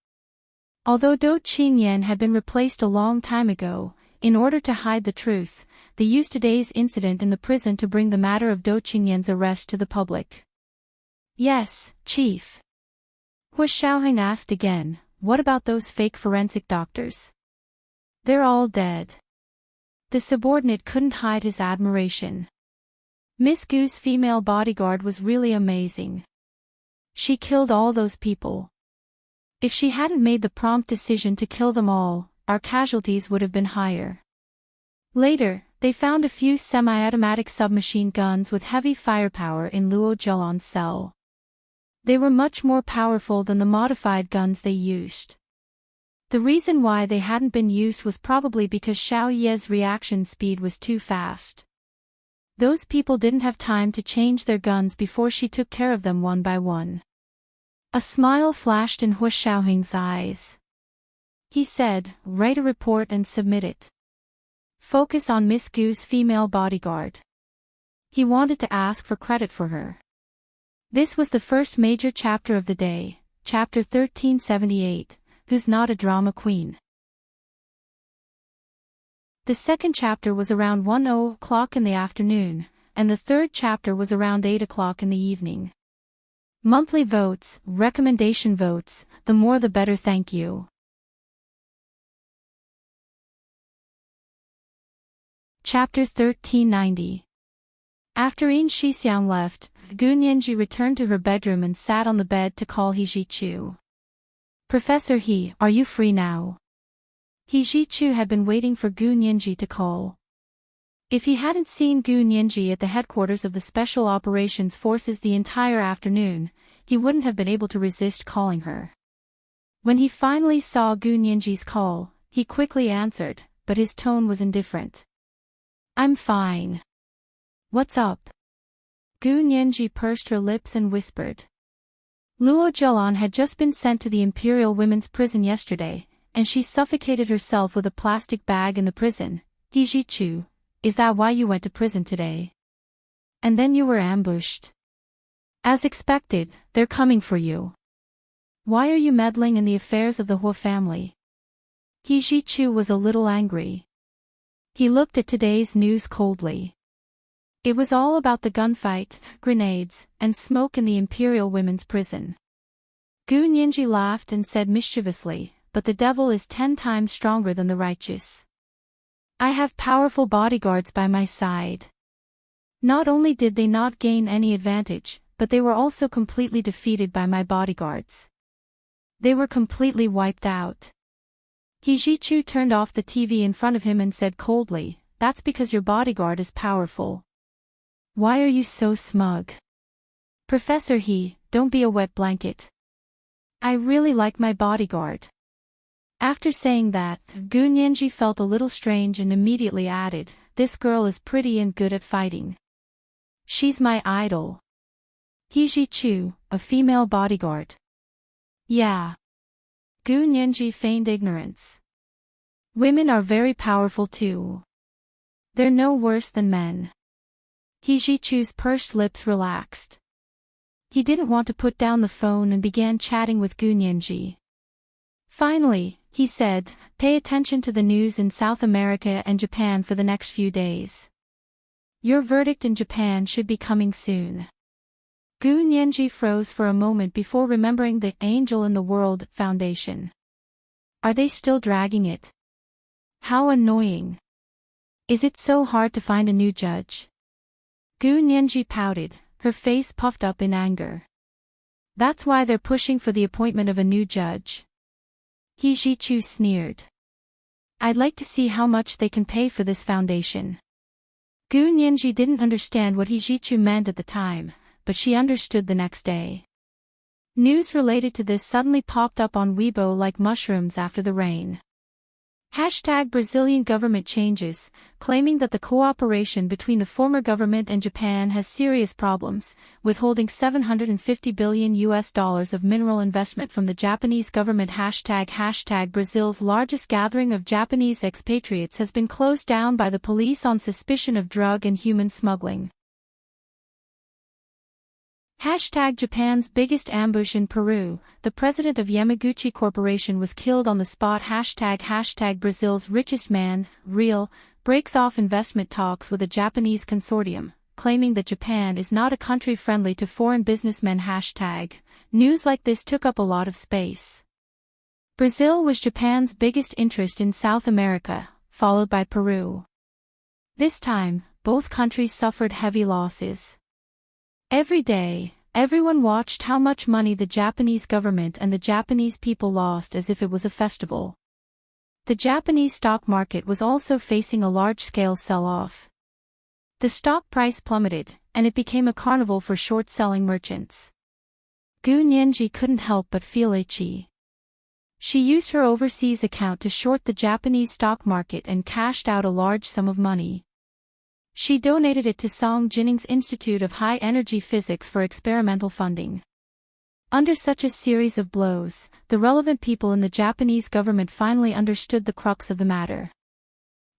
Although Dou Qingyan had been replaced a long time ago, in order to hide the truth, they used today's incident in the prison to bring the matter of Dou Qingyan's arrest to the public. "Yes, Chief." Hu Xiaoheng asked again, "What about those fake forensic doctors?" "They're all dead." The subordinate couldn't hide his admiration. Miss Gu's female bodyguard was really amazing. She killed all those people. If she hadn't made the prompt decision to kill them all, our casualties would have been higher. Later, they found a few semi-automatic submachine guns with heavy firepower in Luo Zhelan's cell. They were much more powerful than the modified guns they used. The reason why they hadn't been used was probably because Xiao Ye's reaction speed was too fast. Those people didn't have time to change their guns before she took care of them one by one. A smile flashed in Hu Xiaoheng's eyes. He said, "Write a report and submit it. Focus on Miss Gu's female bodyguard." He wanted to ask for credit for her. This was the first major chapter of the day, chapter 1378, Who's Not a Drama Queen. The second chapter was around 1:00 in the afternoon, and the third chapter was around 8:00 in the evening. Monthly votes, recommendation votes, the more the better, thank you. Chapter 1390. After Yin Shixiang left, Gu Nianji returned to her bedroom and sat on the bed to call He Zhichu. "Professor He, are you free now?" He Zhichu had been waiting for Gu Nianji to call. If he hadn't seen Gu Nianji at the headquarters of the Special Operations Forces the entire afternoon, he wouldn't have been able to resist calling her. When he finally saw Gu Nianji's call, he quickly answered, but his tone was indifferent. "I'm fine. What's up?" Gu Nianji pursed her lips and whispered. Luo Zhelan had just been sent to the Imperial Women's Prison yesterday, and she suffocated herself with a plastic bag in the prison. He Zhichu, is that why you went to prison today? And then you were ambushed. As expected, they're coming for you. Why are you meddling in the affairs of the Huo family? He Zhichu was a little angry. He looked at today's news coldly. It was all about the gunfight, grenades, and smoke in the Imperial Women's Prison. Gu Nianji laughed and said mischievously, "But the devil is 10 times stronger than the righteous. I have powerful bodyguards by my side." Not only did they not gain any advantage, but they were also completely defeated by my bodyguards. They were completely wiped out. He Zhichu turned off the TV in front of him and said coldly, "That's because your bodyguard is powerful. Why are you so smug? Professor He, don't be a wet blanket. I really like my bodyguard." After saying that, Gu Nianji felt a little strange and immediately added, "This girl is pretty and good at fighting. She's my idol." He Zhichu, a female bodyguard. Yeah. Gu Nianji feigned ignorance. Women are very powerful too. They're no worse than men. He Zhichu's pursed lips relaxed. He didn't want to put down the phone and began chatting with Gu Nianji. Finally, he said, "Pay attention to the news in South America and Japan for the next few days. Your verdict in Japan should be coming soon." Gu Nianji froze for a moment before remembering the Angel in the World Foundation. Are they still dragging it? How annoying. Is it so hard to find a new judge? Gu Nianji pouted, her face puffed up in anger. That's why they're pushing for the appointment of a new judge. He Jichu sneered. I'd like to see how much they can pay for this foundation. Gu Nianji didn't understand what He Jichu meant at the time, but she understood the next day. News related to this suddenly popped up on Weibo like mushrooms after the rain. #Brazilian government changes, claiming that the cooperation between the former government and Japan has serious problems, withholding $750 billion of mineral investment from the Japanese government. Brazil's largest gathering of Japanese expatriates has been closed down by the police on suspicion of drug and human smuggling. Japan's biggest ambush in Peru, the president of Yamaguchi Corporation was killed on the spot. Brazil's richest man, Real, breaks off investment talks with a Japanese consortium, claiming that Japan is not a country friendly to foreign businessmen. News like this took up a lot of space. Brazil was Japan's biggest interest in South America, followed by Peru. This time, both countries suffered heavy losses. Every day, everyone watched how much money the Japanese government and the Japanese people lost as if it was a festival. The Japanese stock market was also facing a large-scale sell-off. The stock price plummeted, and it became a carnival for short-selling merchants. Gu Nianji couldn't help but feel itchy. She used her overseas account to short the Japanese stock market and cashed out a large sum of money. She donated it to Song Jinning's Institute of High Energy Physics for experimental funding. Under such a series of blows, the relevant people in the Japanese government finally understood the crux of the matter.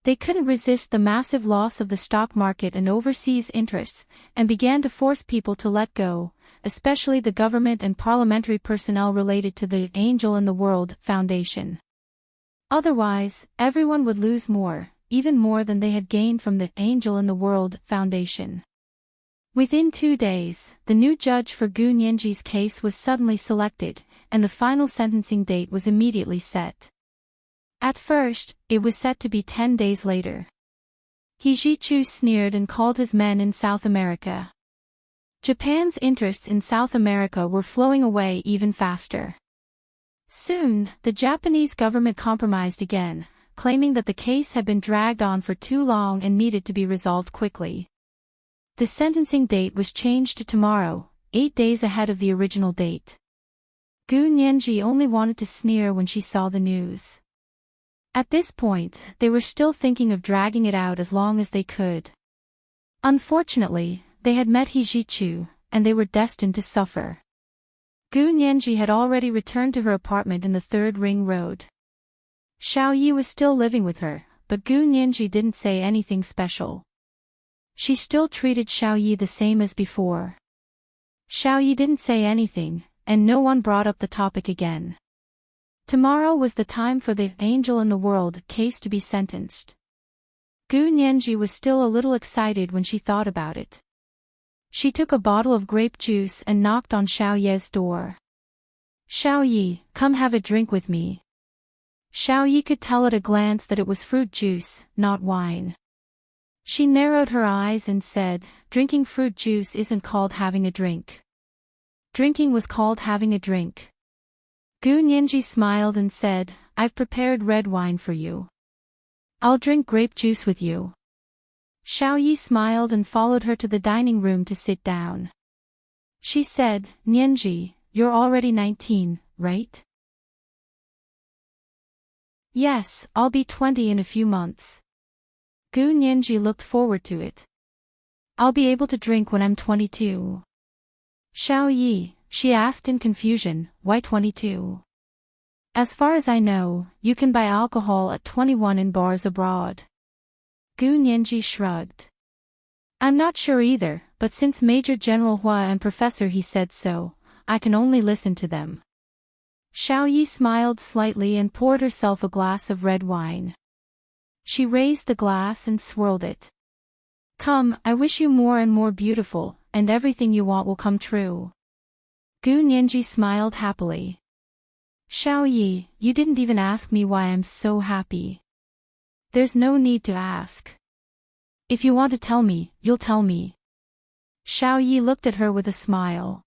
They couldn't resist the massive loss of the stock market and overseas interests, and began to force people to let go, especially the government and parliamentary personnel related to the Angel in the World Foundation. Otherwise, everyone would lose more, even more than they had gained from the Angel in the World Foundation. Within 2 days, the new judge for Gu Nianji's case was suddenly selected, and the final sentencing date was immediately set. At first, it was set to be 10 days later. He Jichu sneered and called his men in South America. Japan's interests in South America were flowing away even faster. Soon, the Japanese government compromised again, claiming that the case had been dragged on for too long and needed to be resolved quickly. The sentencing date was changed to tomorrow, 8 days ahead of the original date. Gu Nianji only wanted to sneer when she saw the news. At this point, they were still thinking of dragging it out as long as they could. Unfortunately, they had met He Jichu, and they were destined to suffer. Gu Nianji had already returned to her apartment in the 3rd Ring Road. Xiao Yi was still living with her, but Gu Nianji didn't say anything special. She still treated Xiao Yi the same as before. Xiao Yi didn't say anything, and no one brought up the topic again. Tomorrow was the time for the Angel in the World case to be sentenced. Gu Nianji was still a little excited when she thought about it. She took a bottle of grape juice and knocked on Xiao Ye's door. "Xiao Yi, come have a drink with me." Xiao Yi could tell at a glance that it was fruit juice, not wine. She narrowed her eyes and said, "Drinking fruit juice isn't called having a drink. Drinking was called having a drink." Gu Nianji smiled and said, "I've prepared red wine for you. I'll drink grape juice with you." Xiao Yi smiled and followed her to the dining room to sit down. She said, "Nianji, you're already 19, right?" "Yes, I'll be 20 in a few months." Gu Nianji looked forward to it. "I'll be able to drink when I'm 22. "Xiao Yi," she asked in confusion, "why 22? "As far as I know, you can buy alcohol at 21 in bars abroad." Gu Nianji shrugged. I'm not sure either, but since Major General Hua and Professor He said so, I can only listen to them. Xiao Yi smiled slightly and poured herself a glass of red wine. She raised the glass and swirled it. Come, I wish you more and more beautiful, and everything you want will come true. Gu Nianji smiled happily. Xiao Yi, you didn't even ask me why I'm so happy. There's no need to ask. If you want to tell me, you'll tell me. Xiao Yi looked at her with a smile.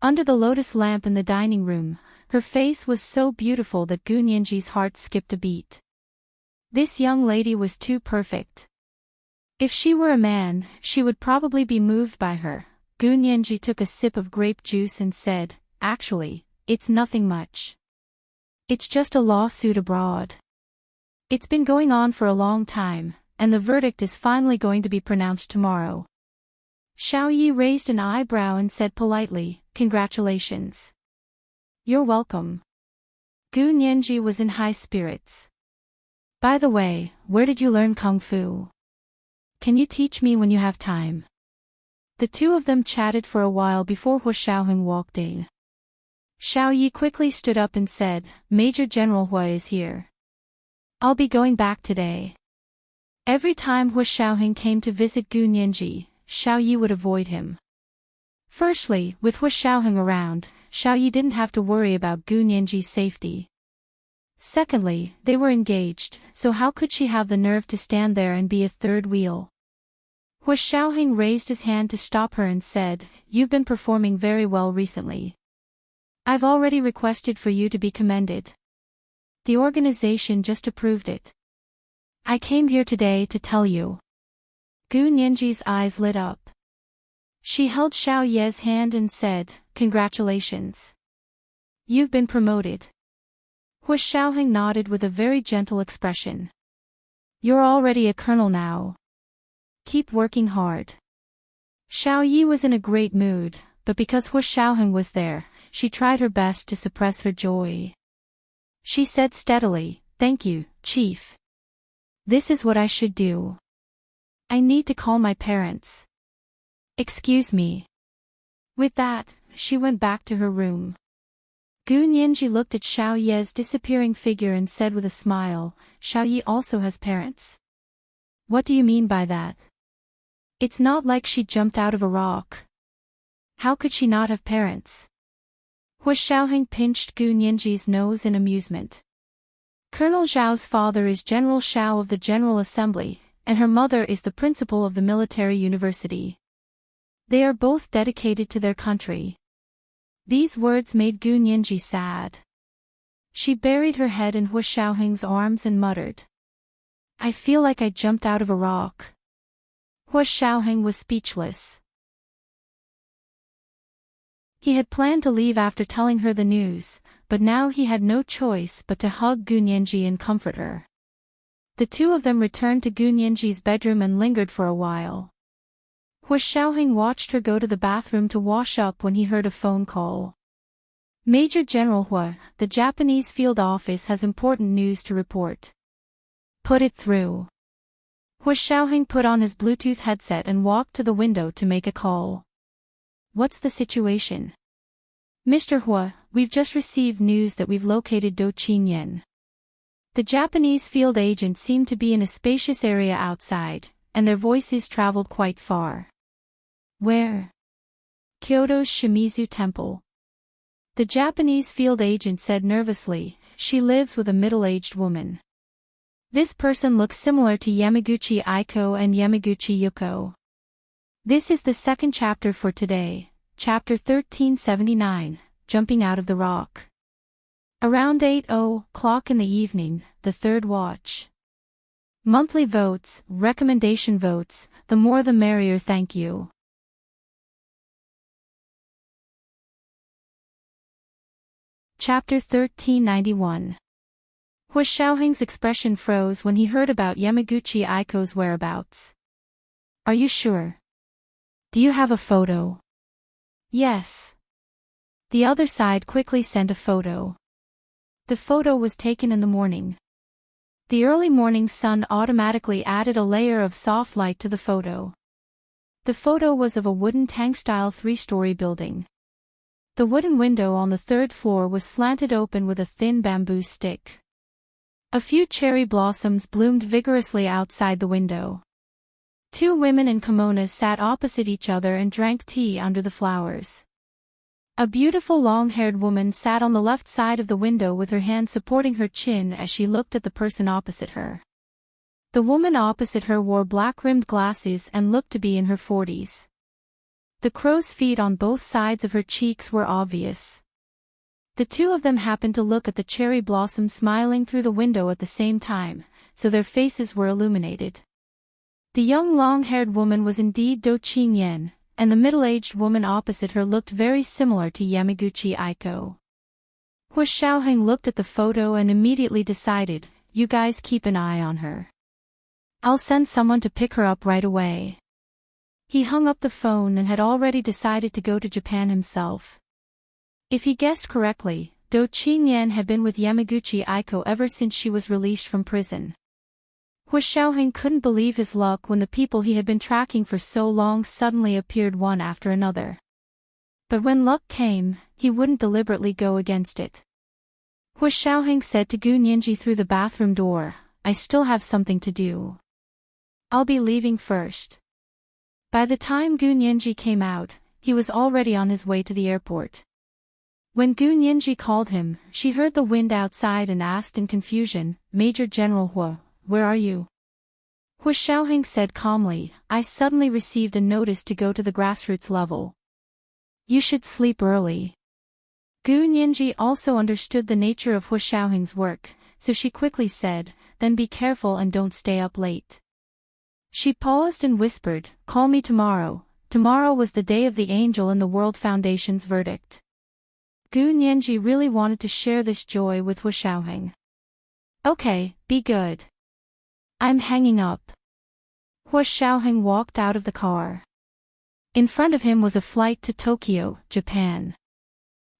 Under the lotus lamp in the dining room, her face was so beautiful that Gu Nianji's heart skipped a beat. This young lady was too perfect. If she were a man, she would probably be moved by her. Gu Nianji took a sip of grape juice and said, Actually, it's nothing much. It's just a lawsuit abroad. It's been going on for a long time, and the verdict is finally going to be pronounced tomorrow. Xiao Yi raised an eyebrow and said politely, Congratulations. You're welcome. Gu Nianji was in high spirits. By the way, where did you learn Kung Fu? Can you teach me when you have time? The two of them chatted for a while before Hua Xiaoheng walked in. Xiao Yi quickly stood up and said, Major General Hua is here. I'll be going back today. Every time Hua Xiaoheng came to visit Gu Nianji, Xiao Yi would avoid him. Firstly, with Hua Xiaoheng around, Xiao Yi didn't have to worry about Gu Nianji's safety. Secondly, they were engaged, so how could she have the nerve to stand there and be a third wheel? Hua Xiaoheng raised his hand to stop her and said, You've been performing very well recently. I've already requested for you to be commended. The organization just approved it. I came here today to tell you. Gu Nianji's eyes lit up. She held Xiao Ye's hand and said, Congratulations. You've been promoted. Hua Xiaoheng nodded with a very gentle expression. You're already a colonel now. Keep working hard. Xiao Yi was in a great mood, but because Hua Xiaoheng was there, she tried her best to suppress her joy. She said steadily, Thank you, Chief. This is what I should do. I need to call my parents. Excuse me. With that, she went back to her room. Gu Nianji looked at Xiao Ye's disappearing figure and said with a smile, Xiao Yi also has parents. What do you mean by that? It's not like she jumped out of a rock. How could she not have parents? Hua Xiaoheng pinched Gu Nianji's nose in amusement. Colonel Zhao's father is General Xiao of the General Assembly, and her mother is the principal of the military university. They are both dedicated to their country. These words made Gu Nianji sad. She buried her head in Hua Xiaoheng's arms and muttered. I feel like I jumped out of a rock. Hua Xiaoheng was speechless. He had planned to leave after telling her the news, but now he had no choice but to hug Gu Nianji and comfort her. The two of them returned to Gu Nianji's bedroom and lingered for a while. Hua Xiaoheng watched her go to the bathroom to wash up when he heard a phone call. Major General Hua, the Japanese field office has important news to report. Put it through. Hua Xiaoheng put on his Bluetooth headset and walked to the window to make a call. What's the situation? Mr. Hua, we've just received news that we've located Do Qingyan. The Japanese field agents seem to be in a spacious area outside, and their voices traveled quite far. Where? Kyoto's Shimizu Temple. The Japanese field agent said nervously, she lives with a middle-aged woman. This person looks similar to Yamaguchi Aiko and Yamaguchi Yuko. This is the second chapter for today, chapter 1379, Jumping Out of the Rock. Around 8:00 in the evening, the third watch. Monthly votes, recommendation votes, the more the merrier, thank you. Chapter 1391. Hua Xiaoheng's expression froze when he heard about Yamaguchi Aiko's whereabouts. Are you sure? Do you have a photo? Yes. The other side quickly sent a photo. The photo was taken in the morning. The early morning sun automatically added a layer of soft light to the photo. The photo was of a wooden tank-style 3-story building. The wooden window on the 3rd floor was slanted open with a thin bamboo stick. A few cherry blossoms bloomed vigorously outside the window. 2 women in kimonos sat opposite each other and drank tea under the flowers. A beautiful long-haired woman sat on the left side of the window with her hand supporting her chin as she looked at the person opposite her. The woman opposite her wore black-rimmed glasses and looked to be in her 40s. The crow's feet on both sides of her cheeks were obvious. The 2 of them happened to look at the cherry blossom smiling through the window at the same time, so their faces were illuminated. The young long-haired woman was indeed Do Qingyan, and the middle-aged woman opposite her looked very similar to Yamaguchi Aiko. Hu Xiaoheng looked at the photo and immediately decided, "You guys keep an eye on her. I'll send someone to pick her up right away." He hung up the phone and had already decided to go to Japan himself. If he guessed correctly, Do Qingyan had been with Yamaguchi Aiko ever since she was released from prison. Hu Xiaoheng couldn't believe his luck when the people he had been tracking for so long suddenly appeared one after another. But when luck came, he wouldn't deliberately go against it. Hu Xiaoheng said to Gu Nianji through the bathroom door, "I still have something to do. I'll be leaving first." By the time Gu Nianji came out, he was already on his way to the airport. When Gu Nianji called him, she heard the wind outside and asked in confusion, "Major General Hu, where are you?" Hu Xiaoheng said calmly, "I suddenly received a notice to go to the grassroots level. You should sleep early." Gu Nianji also understood the nature of Hu Xiaoheng's work, so she quickly said, "Then be careful and don't stay up late." She paused and whispered, "Call me tomorrow." Tomorrow was the day of the Angel and the World Foundation's verdict. Gu Nianji really wanted to share this joy with Hu Xiaoheng. "Okay, be good. I'm hanging up." Hu Xiaoheng walked out of the car. In front of him was a flight to Tokyo, Japan.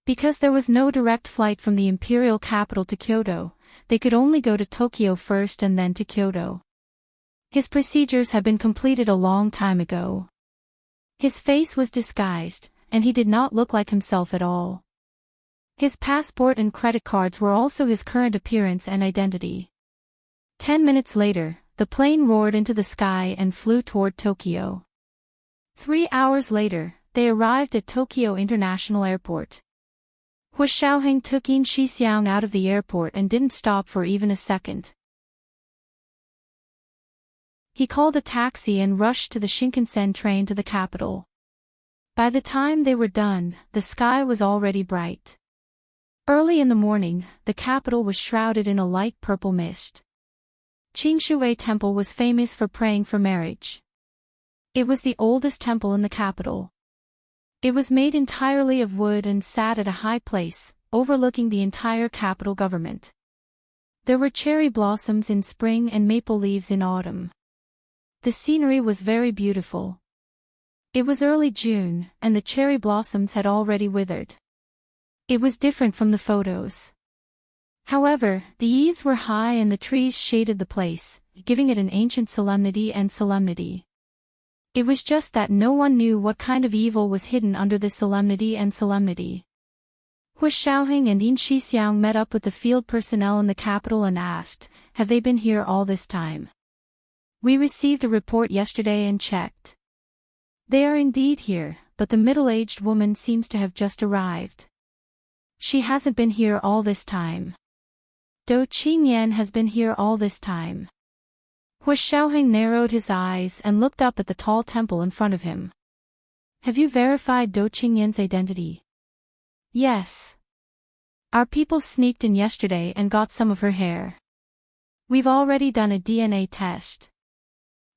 Because there was no direct flight from the imperial capital to Kyoto, they could only go to Tokyo first and then to Kyoto. His procedures had been completed a long time ago. His face was disguised, and he did not look like himself at all. His passport and credit cards were also his current appearance and identity. 10 minutes later, the plane roared into the sky and flew toward Tokyo. 3 hours later, they arrived at Tokyo International Airport. Hu Xiaoheng took Yin Shixiang out of the airport and didn't stop for even a second. He called a taxi and rushed to the Shinkansen train to the capital. By the time they were done, the sky was already bright. Early in the morning, the capital was shrouded in a light purple mist. Qingshui Temple was famous for praying for marriage. It was the oldest temple in the capital. It was made entirely of wood and sat at a high place, overlooking the entire capital government. There were cherry blossoms in spring and maple leaves in autumn. The scenery was very beautiful. It was early June, and the cherry blossoms had already withered. It was different from the photos. However, the eaves were high and the trees shaded the place, giving it an ancient solemnity and solemnity. It was just that no one knew what kind of evil was hidden under this solemnity and solemnity. Hu Xiaoheng and Yin Shixiang met up with the field personnel in the capital and asked, "Have they been here all this time? We received a report yesterday and checked. They are indeed here, but the middle-aged woman seems to have just arrived. She hasn't been here all this time. Do Qingyan has been here all this time." Hu Xiaoheng narrowed his eyes and looked up at the tall temple in front of him. "Have you verified Do Qingyan's identity?" "Yes. Our people sneaked in yesterday and got some of her hair. We've already done a DNA test."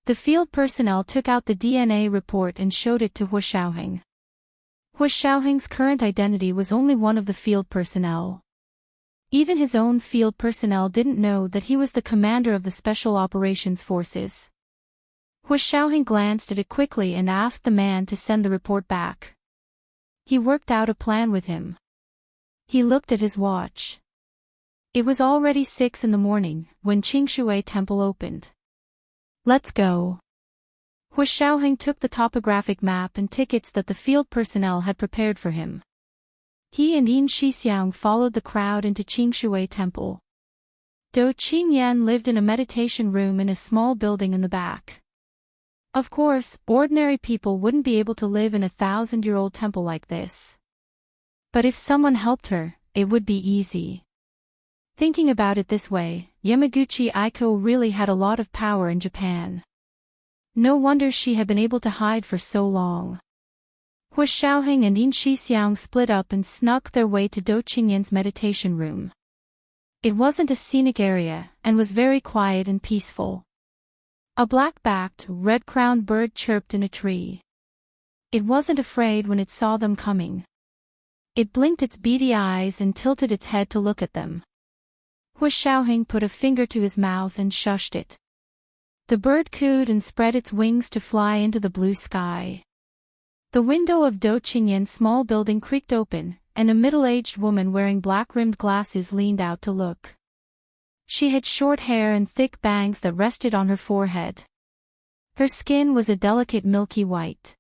The field personnel took out the DNA report and showed it to Hu Xiaoheng. Hu Xiaoheng's current identity was only one of the field personnel. Even his own field personnel didn't know that he was the commander of the Special Operations Forces. Hu Xiaoheng glanced at it quickly and asked the man to send the report back. He worked out a plan with him. He looked at his watch. It was already 6 in the morning when Qingshui Temple opened. "Let's go." Hu Xiaoheng took the topographic map and tickets that the field personnel had prepared for him. He and Yin Shixiang followed the crowd into Qingshui Temple. Dou Qingyan lived in a meditation room in a small building in the back. Of course, ordinary people wouldn't be able to live in a 1,000-year-old temple like this. But if someone helped her, it would be easy. Thinking about it this way, Yamaguchi Aiko really had a lot of power in Japan. No wonder she had been able to hide for so long. Hu Xiaoheng and Yin Shixiang split up and snuck their way to Dou Qingyan's meditation room. It wasn't a scenic area, and was very quiet and peaceful. A black-backed, red-crowned bird chirped in a tree. It wasn't afraid when it saw them coming. It blinked its beady eyes and tilted its head to look at them. Hu Xiaoheng put a finger to his mouth and shushed it. The bird cooed and spread its wings to fly into the blue sky. The window of Dou Qingyan's small building creaked open, and a middle-aged woman wearing black-rimmed glasses leaned out to look. She had short hair and thick bangs that rested on her forehead. Her skin was a delicate milky white.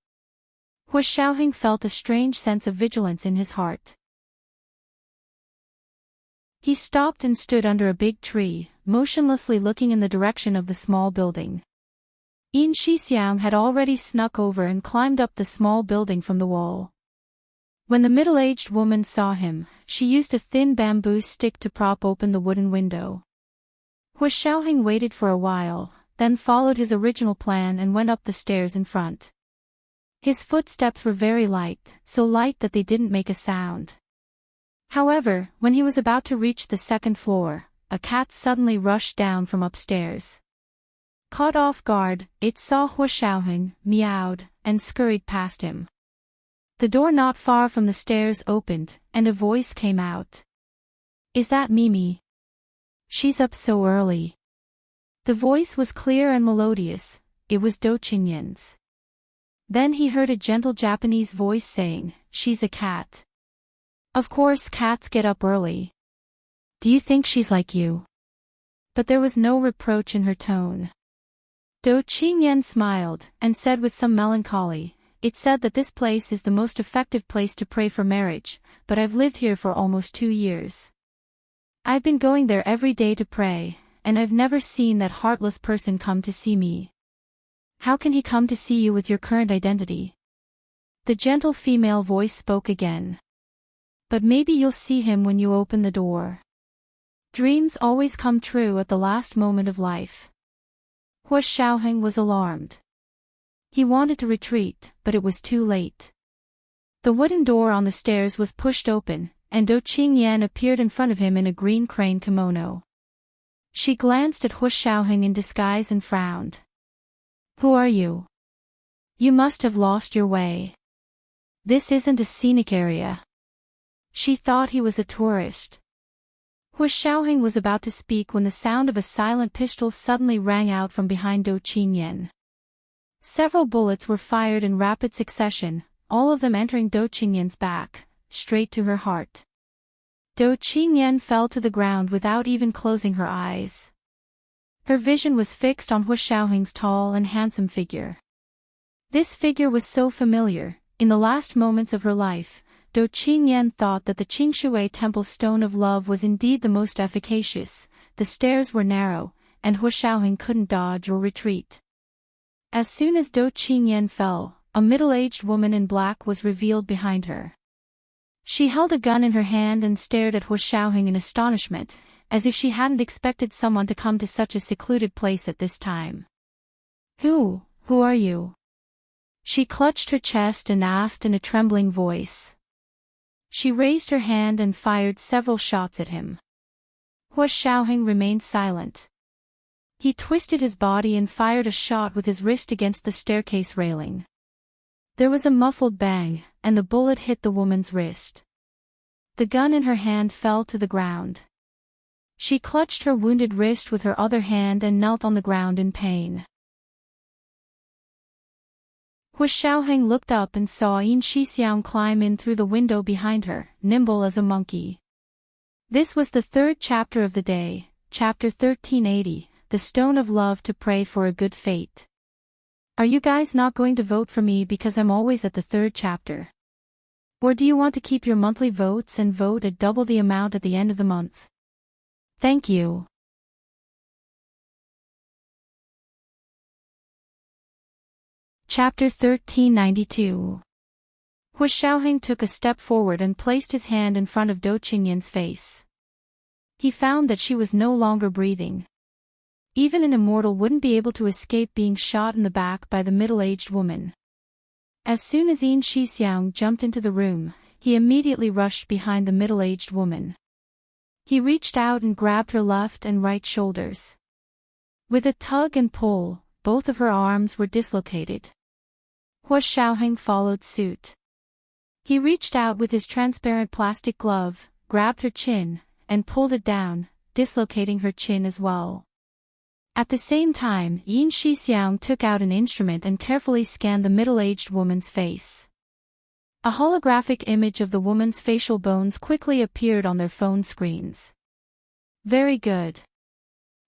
Hu Xiaoheng felt a strange sense of vigilance in his heart. He stopped and stood under a big tree, motionlessly looking in the direction of the small building. Yin Shixiang had already snuck over and climbed up the small building from the wall. When the middle-aged woman saw him, she used a thin bamboo stick to prop open the wooden window. Hu Xiaoheng waited for a while, then followed his original plan and went up the stairs in front. His footsteps were very light, so light that they didn't make a sound. However, when he was about to reach the second floor, a cat suddenly rushed down from upstairs. Caught off guard, it saw Hu Xiaoheng, meowed, and scurried past him. The door not far from the stairs opened, and a voice came out. "Is that Mimi? She's up so early." The voice was clear and melodious. It was Dou Qingyan's. Then he heard a gentle Japanese voice saying, "She's a cat. Of course cats get up early. Do you think she's like you?" But there was no reproach in her tone. Dou Qingyan smiled, and said with some melancholy, "It's said that this place is the most effective place to pray for marriage, but I've lived here for almost 2 years. I've been going there every day to pray, and I've never seen that heartless person come to see me. How can he come to see you with your current identity?" The gentle female voice spoke again. "But maybe you'll see him when you open the door. Dreams always come true at the last moment of life." Hu Xiaoheng was alarmed. He wanted to retreat, but it was too late. The wooden door on the stairs was pushed open, and Dou Qingyan appeared in front of him in a green crane kimono. She glanced at Hu Xiaoheng in disguise and frowned. "Who are you? You must have lost your way. This isn't a scenic area." She thought he was a tourist. Hu Xiaoheng was about to speak when the sound of a silent pistol suddenly rang out from behind Dou Qingyan. Several bullets were fired in rapid succession, all of them entering Dou Qingyan's back, straight to her heart. Dou Qingyan fell to the ground without even closing her eyes. Her vision was fixed on Hu Xiaoheng's tall and handsome figure. This figure was so familiar. In the last moments of her life, Dou Qingyan thought that the Qingshui Temple's Stone of Love was indeed the most efficacious. The stairs were narrow, and Hu Xiaoheng couldn't dodge or retreat. As soon as Dou Qingyan fell, a middle-aged woman in black was revealed behind her. She held a gun in her hand and stared at Hu Xiaoheng in astonishment, as if she hadn't expected someone to come to such a secluded place at this time. Who are you?" She clutched her chest and asked in a trembling voice. She raised her hand and fired several shots at him. Hu Xiaoheng remained silent. He twisted his body and fired a shot with his wrist against the staircase railing. There was a muffled bang, and the bullet hit the woman's wrist. The gun in her hand fell to the ground. She clutched her wounded wrist with her other hand and knelt on the ground in pain. Hu Xiaoheng looked up and saw Yin Shixiang climb in through the window behind her, nimble as a monkey. This was the third chapter of the day, chapter 1380, The Stone of Love to Pray for a Good Fate. Are you guys not going to vote for me because I'm always at the third chapter? Or do you want to keep your monthly votes and vote at double the amount at the end of the month? Thank you. Chapter 1392. Hu Xiaoheng took a step forward and placed his hand in front of Dou Qingyan's face. He found that she was no longer breathing. Even an immortal wouldn't be able to escape being shot in the back by the middle-aged woman. As soon as Yin Shixiang jumped into the room, he immediately rushed behind the middle-aged woman. He reached out and grabbed her left and right shoulders. With a tug and pull, both of her arms were dislocated. Hu Xiaoheng followed suit. He reached out with his transparent plastic glove, grabbed her chin, and pulled it down, dislocating her chin as well. At the same time, Yin Shixiang took out an instrument and carefully scanned the middle-aged woman's face. A holographic image of the woman's facial bones quickly appeared on their phone screens. Very good.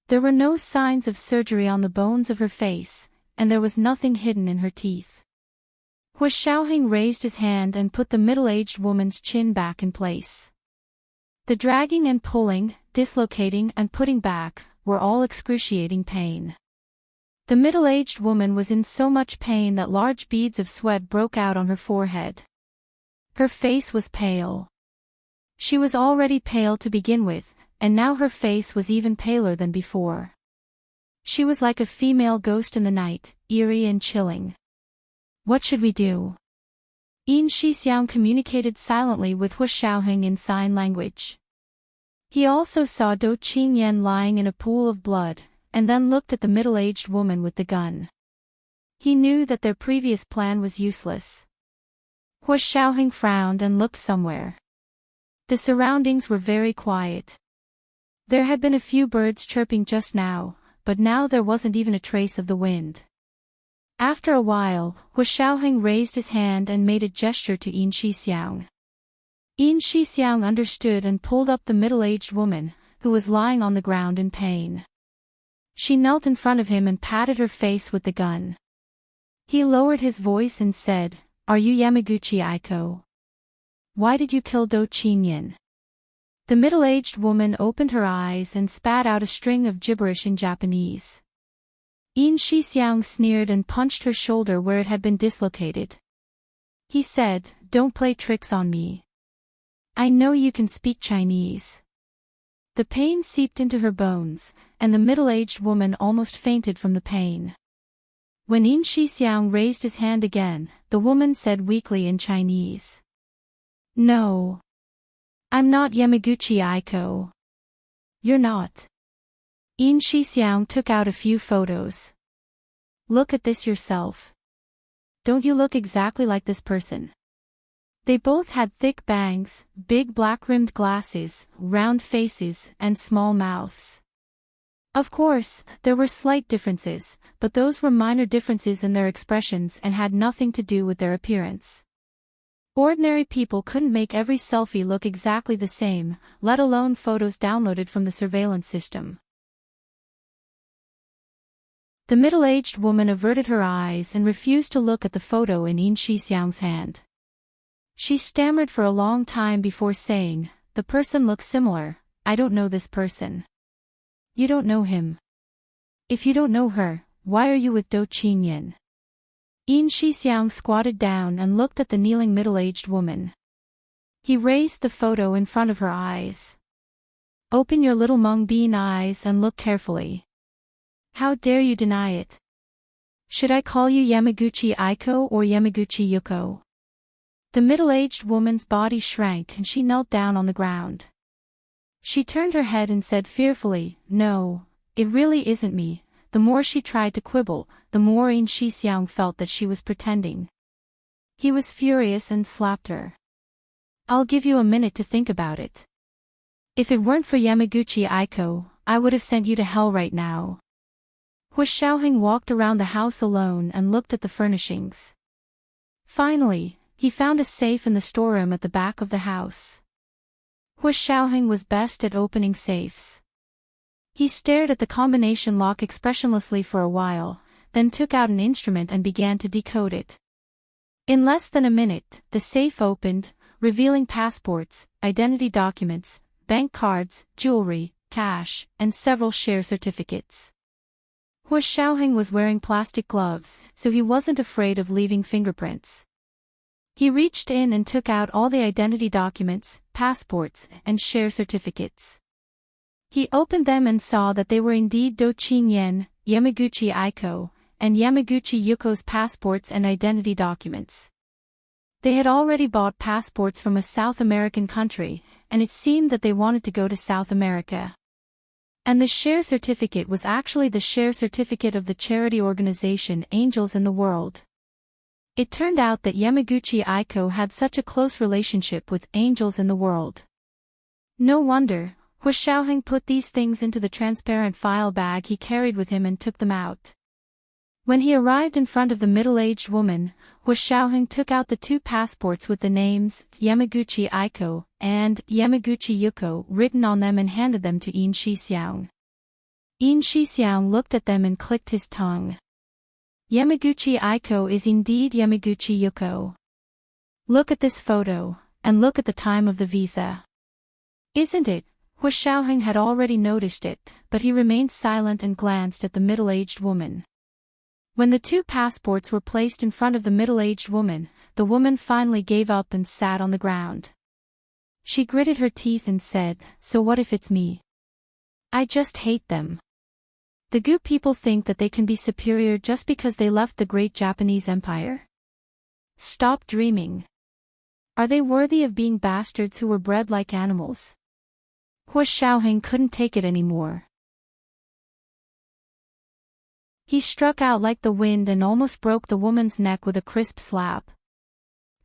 There were no signs of surgery on the bones of her face, and there was nothing hidden in her teeth. Hu Xiaoheng raised his hand and put the middle-aged woman's chin back in place. The dragging and pulling, dislocating and putting back, were all excruciating pain. The middle-aged woman was in so much pain that large beads of sweat broke out on her forehead. Her face was pale. She was already pale to begin with, and now her face was even paler than before. She was like a female ghost in the night, eerie and chilling. What should we do? Yin Shixiang communicated silently with Hu Xiaoheng in sign language. He also saw Dou Qingyan lying in a pool of blood, and then looked at the middle-aged woman with the gun. He knew that their previous plan was useless. Hu Xiaoheng frowned and looked somewhere. The surroundings were very quiet. There had been a few birds chirping just now, but now there wasn't even a trace of the wind. After a while, Hu Xiaoheng raised his hand and made a gesture to Yin Shixiang. Yin Shixiang understood and pulled up the middle-aged woman, who was lying on the ground in pain. She knelt in front of him and patted her face with the gun. He lowered his voice and said, "Are you Yamaguchi Aiko? Why did you kill Dou Qingyan?" The middle-aged woman opened her eyes and spat out a string of gibberish in Japanese. Yin Shixiang sneered and punched her shoulder where it had been dislocated. He said, "Don't play tricks on me. I know you can speak Chinese." The pain seeped into her bones, and the middle-aged woman almost fainted from the pain. When Yin Shixiang raised his hand again, the woman said weakly in Chinese, "No. I'm not Yamaguchi Aiko." "You're not." Yin Shixiang took out a few photos. "Look at this yourself. Don't you look exactly like this person?" They both had thick bangs, big black-rimmed glasses, round faces, and small mouths. Of course, there were slight differences, but those were minor differences in their expressions and had nothing to do with their appearance. Ordinary people couldn't make every selfie look exactly the same, let alone photos downloaded from the surveillance system. The middle-aged woman averted her eyes and refused to look at the photo in Yin Shixiang's hand. She stammered for a long time before saying, "The person looks similar. I don't know this person." "You don't know him? If you don't know her, why are you with Dou Qingyan?" Yin Shixiang squatted down and looked at the kneeling middle-aged woman. He raised the photo in front of her eyes. "Open your little mung bean eyes and look carefully. How dare you deny it? Should I call you Yamaguchi Aiko or Yamaguchi Yuko?" The middle-aged woman's body shrank and she knelt down on the ground. She turned her head and said fearfully, "No, it really isn't me." The more she tried to quibble, the more Yin Shixiang felt that she was pretending. He was furious and slapped her. "I'll give you a minute to think about it. If it weren't for Yamaguchi Aiko, I would have sent you to hell right now." Hu Xiaoheng walked around the house alone and looked at the furnishings. Finally, he found a safe in the storeroom at the back of the house. Hu Xiaoheng was best at opening safes. He stared at the combination lock expressionlessly for a while, then took out an instrument and began to decode it. In less than a minute, the safe opened, revealing passports, identity documents, bank cards, jewelry, cash, and several share certificates. Hu Xiaoheng was wearing plastic gloves, so he wasn't afraid of leaving fingerprints. He reached in and took out all the identity documents, passports, and share certificates. He opened them and saw that they were indeed Do Qingyan, Yamaguchi Aiko, and Yamaguchi Yuko's passports and identity documents. They had already bought passports from a South American country, and it seemed that they wanted to go to South America. And the share certificate was actually the share certificate of the charity organization Angels in the World. It turned out that Yamaguchi Aiko had such a close relationship with Angels in the World. No wonder, Hu Xiaoheng put these things into the transparent file bag he carried with him and took them out. When he arrived in front of the middle-aged woman, Hu Xiaoheng took out the 2 passports with the names Yamaguchi Aiko and Yamaguchi Yuko written on them and handed them to Yin Shixiang. Yin Shixiang looked at them and clicked his tongue. Yamaguchi Aiko is indeed Yamaguchi Yuko. Look at this photo, and look at the time of the visa. Isn't it? Hu Xiaoheng had already noticed it, but he remained silent and glanced at the middle-aged woman. When the 2 passports were placed in front of the middle-aged woman, the woman finally gave up and sat on the ground. She gritted her teeth and said, "So what if it's me? I just hate them. The Gu people think that they can be superior just because they left the great Japanese empire? Stop dreaming. Are they worthy of being bastards who were bred like animals?" Hu Xiaoheng couldn't take it anymore. He struck out like the wind and almost broke the woman's neck with a crisp slap.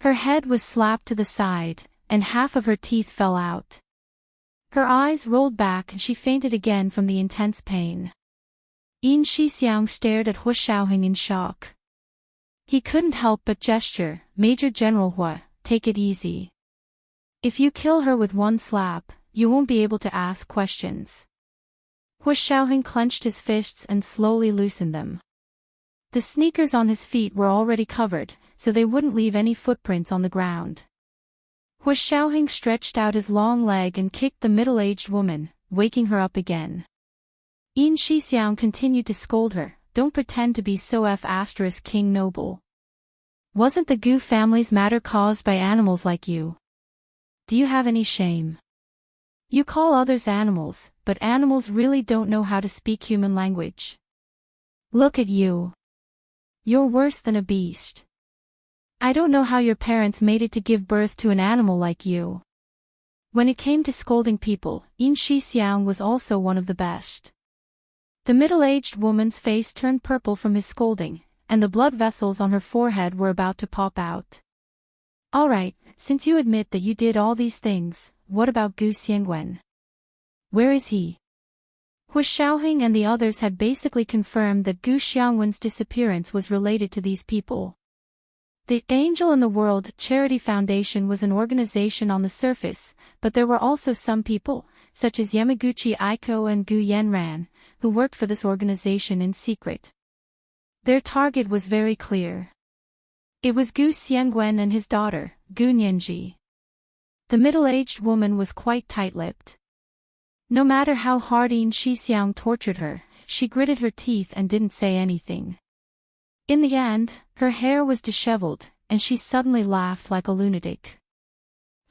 Her head was slapped to the side, and half of her teeth fell out. Her eyes rolled back and she fainted again from the intense pain. Yin Shixiang stared at Hu Xiaoheng in shock. He couldn't help but gesture, "Major General Hu, take it easy. If you kill her with one slap, you won't be able to ask questions." Hu Xiaoheng clenched his fists and slowly loosened them. The sneakers on his feet were already covered, so they wouldn't leave any footprints on the ground. Hu Xiaoheng stretched out his long leg and kicked the middle-aged woman, waking her up again. Yin Shixiang continued to scold her, "Don't pretend to be so King noble. Wasn't the Gu family's matter caused by animals like you? Do you have any shame? You call others animals, but animals really don't know how to speak human language. Look at you. You're worse than a beast. I don't know how your parents made it to give birth to an animal like you." When it came to scolding people, Yin Shixiang was also one of the best. The middle-aged woman's face turned purple from his scolding, and the blood vessels on her forehead were about to pop out. "All right, since you admit that you did all these things, what about Gu Xiangwen? Where is he?" Hu Xiaoheng and the others had basically confirmed that Gu Xiangwen's disappearance was related to these people. The Angel in the World Charity Foundation was an organization on the surface, but there were also some people, such as Yamaguchi Aiko and Gu Yanran, who worked for this organization in secret. Their target was very clear. It was Gu Xiangwen and his daughter, Gu Nianji. The middle-aged woman was quite tight-lipped. No matter how hard Yin Shixiang tortured her, she gritted her teeth and didn't say anything. In the end, her hair was disheveled, and she suddenly laughed like a lunatic.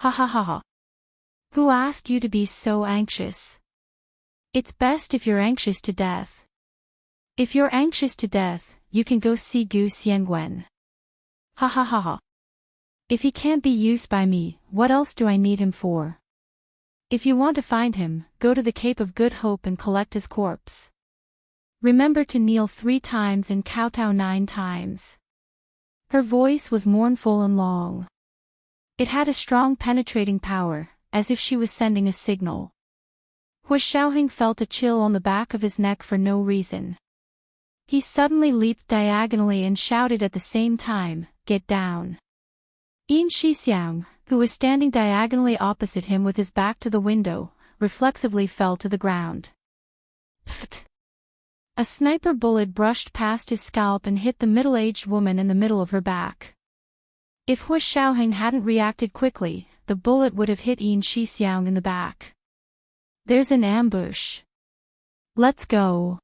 "Ha ha ha ha. Who asked you to be so anxious? It's best if you're anxious to death. If you're anxious to death, you can go see Gu Xiangwen. Ha ha ha ha. If he can't be used by me, what else do I need him for? If you want to find him, go to the Cape of Good Hope and collect his corpse. Remember to kneel 3 times and kowtow 9 times. Her voice was mournful and long. It had a strong penetrating power, as if she was sending a signal. Hu Xiaoheng felt a chill on the back of his neck for no reason. He suddenly leaped diagonally and shouted at the same time, "Get down!" Yin Shixiang, who was standing diagonally opposite him with his back to the window, reflexively fell to the ground. Pfft! A sniper bullet brushed past his scalp and hit the middle-aged woman in the middle of her back. If Hu Xiaoheng hadn't reacted quickly, the bullet would have hit Yin Shixiang in the back. There's an ambush. Let's go.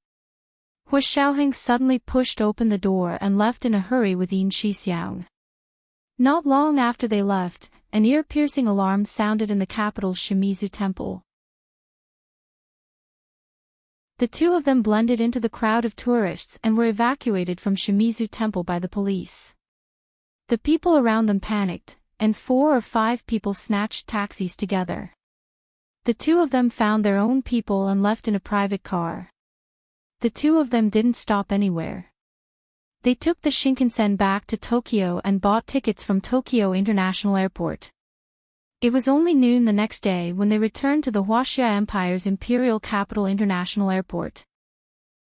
Hu Xiaoheng suddenly pushed open the door and left in a hurry with Yin Shixiang. Not long after they left, an ear-piercing alarm sounded in the capital's Shimizu temple. The two of them blended into the crowd of tourists and were evacuated from Shimizu temple by the police. The people around them panicked, and 4 or 5 people snatched taxis together. The two of them found their own people and left in a private car. The two of them didn't stop anywhere. They took the Shinkansen back to Tokyo and bought tickets from Tokyo International Airport. It was only noon the next day when they returned to the Huaxia Empire's imperial capital International Airport.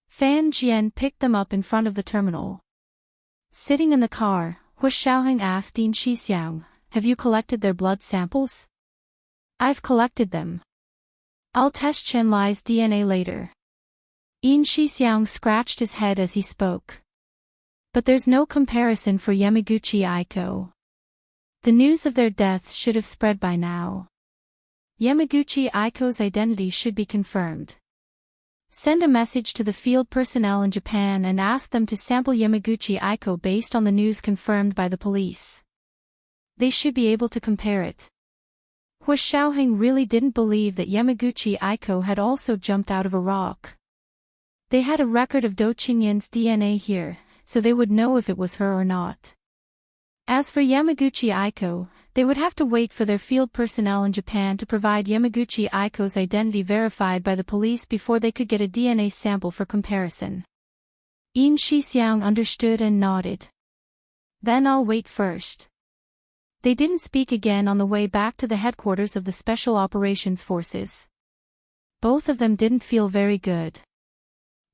Fan Jian picked them up in front of the terminal. Sitting in the car, Hu Xiaoheng asked Yin Shixiang, "Have you collected their blood samples?" "I've collected them. I'll test Chen Lai's DNA later." Yin Shixiang scratched his head as he spoke. "But there's no comparison for Yamaguchi Aiko. The news of their deaths should have spread by now. Yamaguchi Aiko's identity should be confirmed. Send a message to the field personnel in Japan and ask them to sample Yamaguchi Aiko based on the news confirmed by the police. They should be able to compare it." Hu Xiaoheng really didn't believe that Yamaguchi Aiko had also jumped out of a rock. They had a record of Do Qingyan's DNA here, so they would know if it was her or not. As for Yamaguchi Aiko, they would have to wait for their field personnel in Japan to provide Yamaguchi Aiko's identity verified by the police before they could get a DNA sample for comparison. Yin Shixiang understood and nodded. "Then I'll wait first." They didn't speak again on the way back to the headquarters of the Special Operations Forces. Both of them didn't feel very good.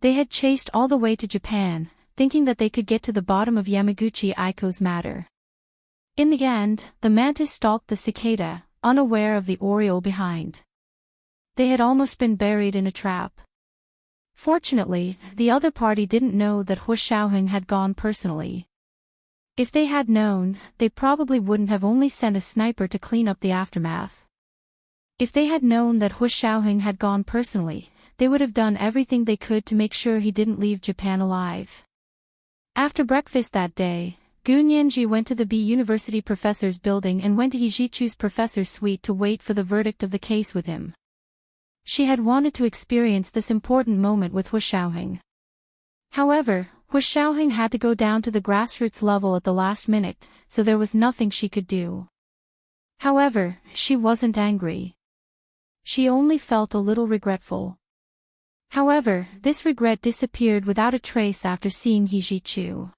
They had chased all the way to Japan, thinking that they could get to the bottom of Yamaguchi Aiko's matter. In the end, the mantis stalked the cicada, unaware of the oriole behind. They had almost been buried in a trap. Fortunately, the other party didn't know that Hu Xiaoheng had gone personally. If they had known, they probably wouldn't have only sent a sniper to clean up the aftermath. If they had known that Hu Xiaoheng had gone personally, they would have done everything they could to make sure he didn't leave Japan alive. After breakfast that day, Gu Nianji went to the B University professor's building and went to Hijichu's professor's suite to wait for the verdict of the case with him. She had wanted to experience this important moment with Hu Xiaoheng. However, Hu Xiaoheng had to go down to the grassroots level at the last minute, so there was nothing she could do. However, she wasn't angry. She only felt a little regretful. However, this regret disappeared without a trace after seeing Hijichu.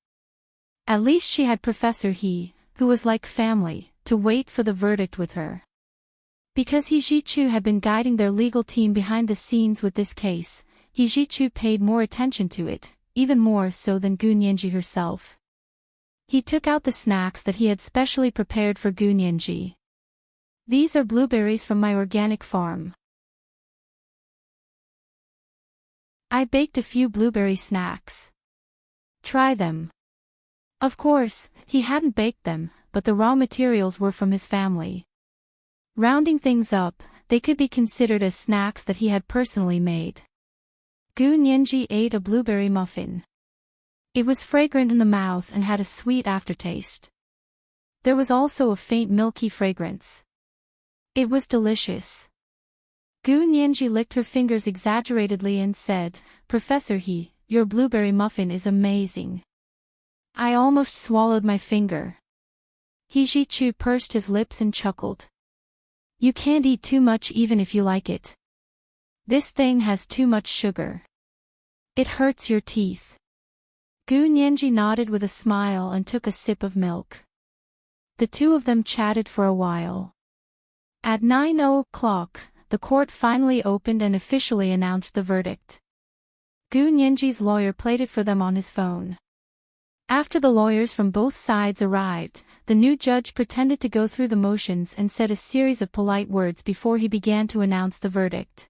At least she had Professor He, who was like family, to wait for the verdict with her. Because Hijichu had been guiding their legal team behind the scenes with this case, Hijichu paid more attention to it, even more so than Gu Nianji herself. He took out the snacks that he had specially prepared for Gu Nianji. "These are blueberries from my organic farm. I baked a few blueberry snacks. Try them." Of course, he hadn't baked them, but the raw materials were from his family. Rounding things up, they could be considered as snacks that he had personally made. Gu Nianji ate a blueberry muffin. It was fragrant in the mouth and had a sweet aftertaste. There was also a faint milky fragrance. It was delicious. Gu Nianji licked her fingers exaggeratedly and said, "Professor He, your blueberry muffin is amazing." I almost swallowed my finger. Hijichu pursed his lips and chuckled. "You can't eat too much even if you like it. This thing has too much sugar. It hurts your teeth." Gu Nianji nodded with a smile and took a sip of milk. The two of them chatted for a while. At 9:00, the court finally opened and officially announced the verdict. Gu Nianji's lawyer played it for them on his phone. After the lawyers from both sides arrived, the new judge pretended to go through the motions and said a series of polite words before he began to announce the verdict.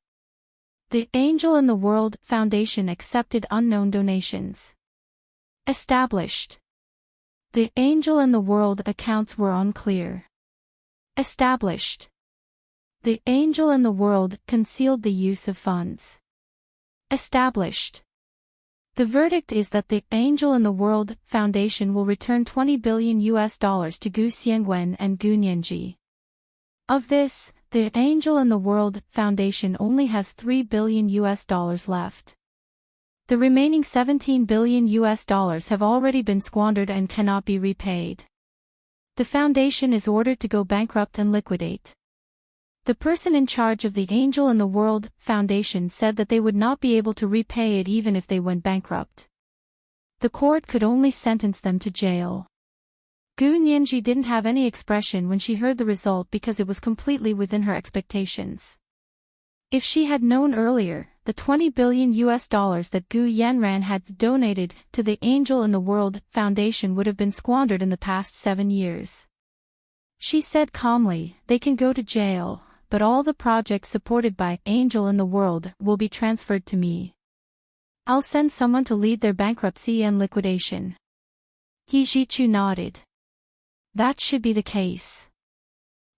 The Angel in the World Foundation accepted unknown donations. Established. The Angel in the World accounts were unclear. Established. The Angel in the World concealed the use of funds. Established. The verdict is that the Angel in the World Foundation will return $20 billion to Gu Xiangwen and Gu Nianji. Of this, the Angel in the World Foundation only has $3 billion left. The remaining $17 billion have already been squandered and cannot be repaid. The foundation is ordered to go bankrupt and liquidate. The person in charge of the Angel in the World Foundation said that they would not be able to repay it even if they went bankrupt. The court could only sentence them to jail. Gu Nianji didn't have any expression when she heard the result because it was completely within her expectations. If she had known earlier, the $20 billion that Gu Yanran had donated to the Angel in the World Foundation would have been squandered in the past 7 years. She said calmly, "They can go to jail, but all the projects supported by Angel in the World will be transferred to me. I'll send someone to lead their bankruptcy and liquidation." He Jichu nodded. That should be the case.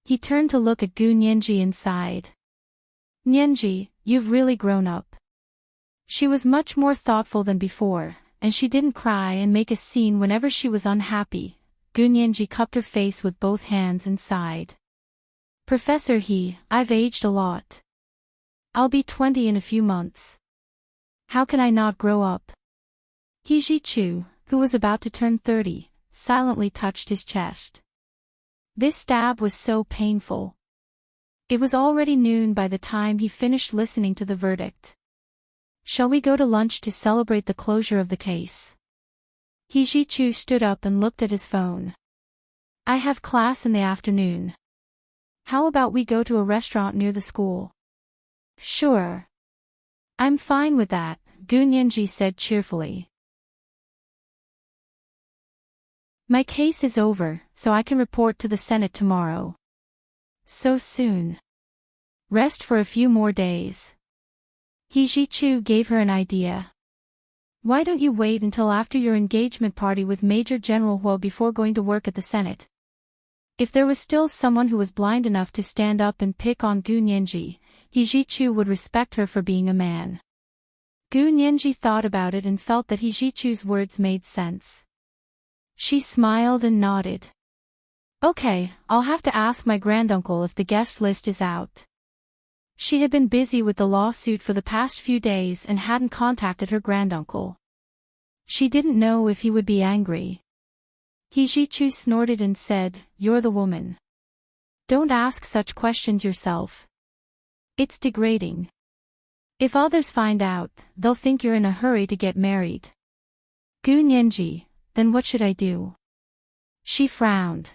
He turned to look at Gu Nianji and sighed. "Nianji, you've really grown up." She was much more thoughtful than before, and she didn't cry and make a scene whenever she was unhappy. Gu Nianji cupped her face with both hands and sighed. "Professor He, I've aged a lot. I'll be 20 in a few months. How can I not grow up?" He Jichu, who was about to turn 30, silently touched his chest. This stab was so painful. It was already noon by the time he finished listening to the verdict. "Shall we go to lunch to celebrate the closure of the case?" He Jichu stood up and looked at his phone. "I have class in the afternoon. How about we go to a restaurant near the school?" "Sure. I'm fine with that," Gu Nianji said cheerfully. "My case is over, so I can report to the Senate tomorrow." "So soon?" "Rest for a few more days." He Jichu gave her an idea. "Why don't you wait until after your engagement party with Major General Huo before going to work at the Senate?" If there was still someone who was blind enough to stand up and pick on Gu Nianji, He Jichu would respect her for being a man. Gu Nianji thought about it and felt that He Jichu's words made sense. She smiled and nodded. "Okay, I'll have to ask my granduncle if the guest list is out." She had been busy with the lawsuit for the past few days and hadn't contacted her granduncle. She didn't know if he would be angry. He Jichu snorted and said, "You're the woman. Don't ask such questions yourself. It's degrading. If others find out, they'll think you're in a hurry to get married." "Gu Nianji, then what should I do?" She frowned.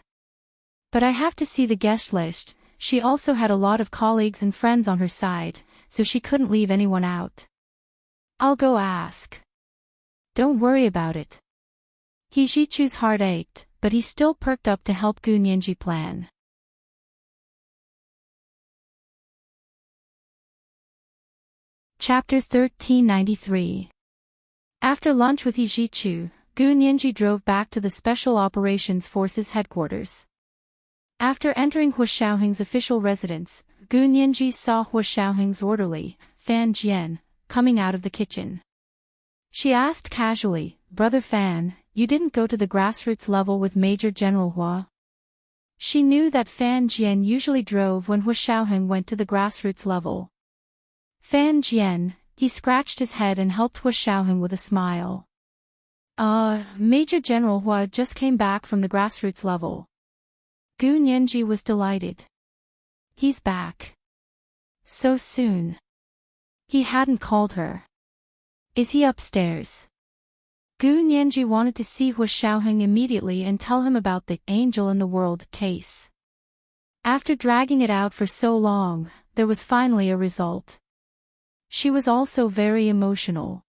"But I have to see the guest list." She also had a lot of colleagues and friends on her side, so she couldn't leave anyone out. "I'll go ask." "Don't worry about it." He Jichu's heart ached, but he still perked up to help Gu Nianji plan. Chapter 1393. After lunch with He Jichu, Gu Nianji drove back to the Special Operations Forces headquarters. After entering Hua Xiaoheng's official residence, Gu Nianji saw Hua Xiaoheng's orderly, Fan Jian, coming out of the kitchen. She asked casually, "Brother Fan, you didn't go to the grassroots level with Major General Hua?" She knew that Fan Jian usually drove when Hua Xiaoheng went to the grassroots level. Fan Jian, he scratched his head and helped Hua Xiaoheng with a smile. Major General Hua just came back from the grassroots level." Gu Nianji was delighted. "He's back. So soon." He hadn't called her. "Is he upstairs?" Gu Nianji wanted to see Hua Xiaoheng immediately and tell him about the Angel in the World case. After dragging it out for so long, there was finally a result. She was also very emotional.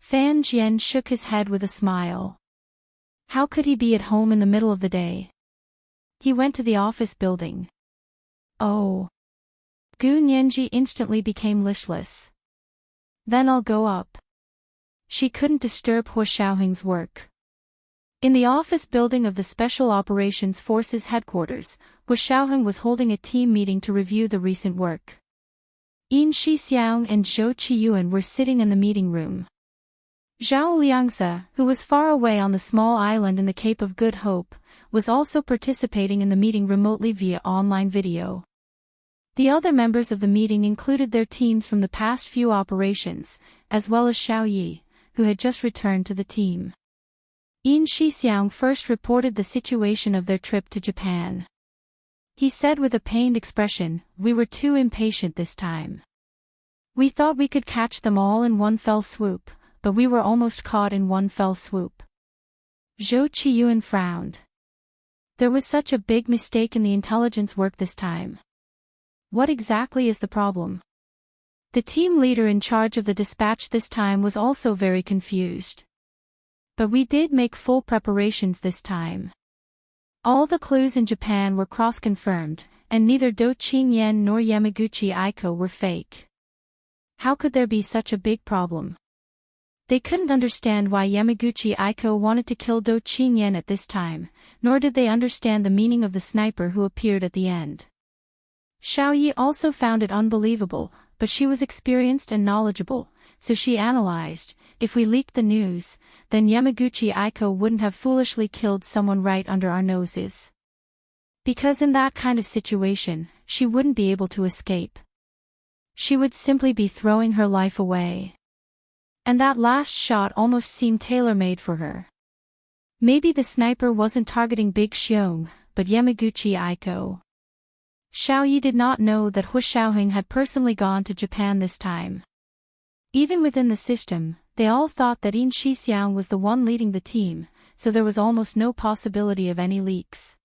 Fan Jian shook his head with a smile. How could he be at home in the middle of the day? He went to the office building. Oh. Gu Nianji instantly became listless. Then I'll go up. She couldn't disturb Hu Xiaoheng's work. In the office building of the Special Operations Forces headquarters, Hu Xiaoheng was holding a team meeting to review the recent work. Yin Shixiang and Zhou Qiyuan were sitting in the meeting room. Zhao Liangzi, who was far away on the small island in the Cape of Good Hope, was also participating in the meeting remotely via online video. The other members of the meeting included their teams from the past few operations, as well as Xiao Yi, who had just returned to the team. Yin Shixiang first reported the situation of their trip to Japan. He said with a pained expression, "We were too impatient this time. We thought we could catch them all in one fell swoop, but we were almost caught in one fell swoop." Zhou Qiyuan frowned. There was such a big mistake in the intelligence work this time. What exactly is the problem? The team leader in charge of the dispatch this time was also very confused. But we did make full preparations this time. All the clues in Japan were cross-confirmed, and neither Do Qingyan nor Yamaguchi Aiko were fake. How could there be such a big problem? They couldn't understand why Yamaguchi Aiko wanted to kill Do Qingyan at this time, nor did they understand the meaning of the sniper who appeared at the end. Xiao Yi also found it unbelievable, but she was experienced and knowledgeable, so she analyzed, if we leaked the news, then Yamaguchi Aiko wouldn't have foolishly killed someone right under our noses. Because in that kind of situation, she wouldn't be able to escape. She would simply be throwing her life away. And that last shot almost seemed tailor-made for her. Maybe the sniper wasn't targeting Big Xiong, but Yamaguchi Aiko. Xiao Yi did not know that Hu Xiaoheng had personally gone to Japan this time. Even within the system, they all thought that Yin Shixiang was the one leading the team, so there was almost no possibility of any leaks.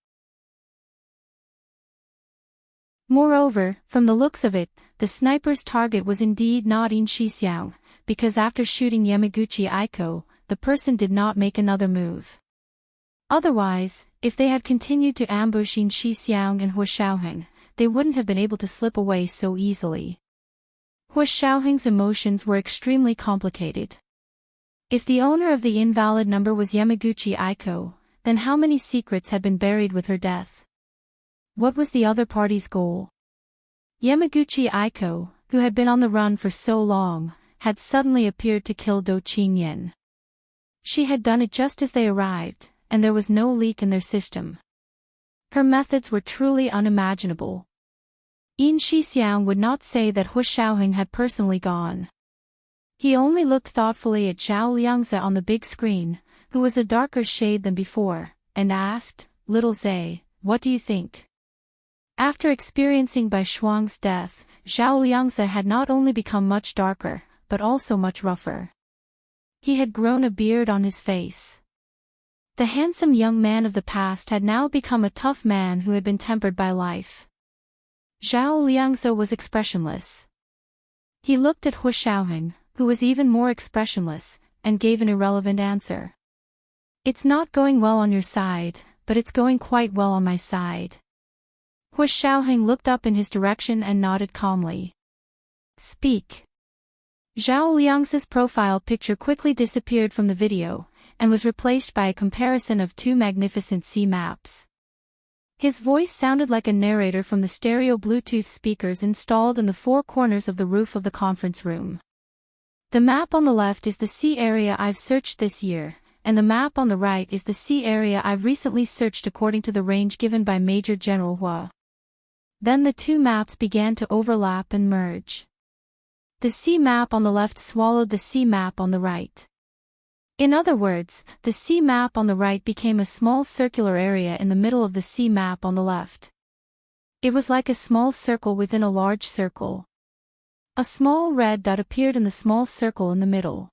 Moreover, from the looks of it, the sniper's target was indeed not Yin Shixiang, because after shooting Yamaguchi Aiko, the person did not make another move. Otherwise, if they had continued to ambush Yin Shixiang and Hu Xiaoheng, they wouldn't have been able to slip away so easily. Hu Xiaoheng's emotions were extremely complicated. If the owner of the invalid number was Yamaguchi Aiko, then how many secrets had been buried with her death? What was the other party's goal? Yamaguchi Aiko, who had been on the run for so long, had suddenly appeared to kill Do Qingyan. She had done it just as they arrived, and there was no leak in their system. Her methods were truly unimaginable. Yin Shixiang would not say that Hu Xiaoheng had personally gone. He only looked thoughtfully at Zhao Liangzi on the big screen, who was a darker shade than before, and asked, "Little Zhe, what do you think?" After experiencing Bai Shuang's death, Zhao Liangzi had not only become much darker, but also much rougher. He had grown a beard on his face. The handsome young man of the past had now become a tough man who had been tempered by life. Zhao Liangzi was expressionless. He looked at Hu Xiaoheng, who was even more expressionless, and gave an irrelevant answer. "It's not going well on your side, but it's going quite well on my side." Hu Xiaoheng looked up in his direction and nodded calmly. "Speak." Zhao Liangzi's profile picture quickly disappeared from the video, and was replaced by a comparison of two magnificent sea maps. His voice sounded like a narrator from the stereo Bluetooth speakers installed in the four corners of the roof of the conference room. "The map on the left is the sea area I've searched this year, and the map on the right is the sea area I've recently searched according to the range given by Major General Hua." Then the two maps began to overlap and merge. The sea map on the left swallowed the sea map on the right. In other words, the sea map on the right became a small circular area in the middle of the sea map on the left. It was like a small circle within a large circle. A small red dot appeared in the small circle in the middle.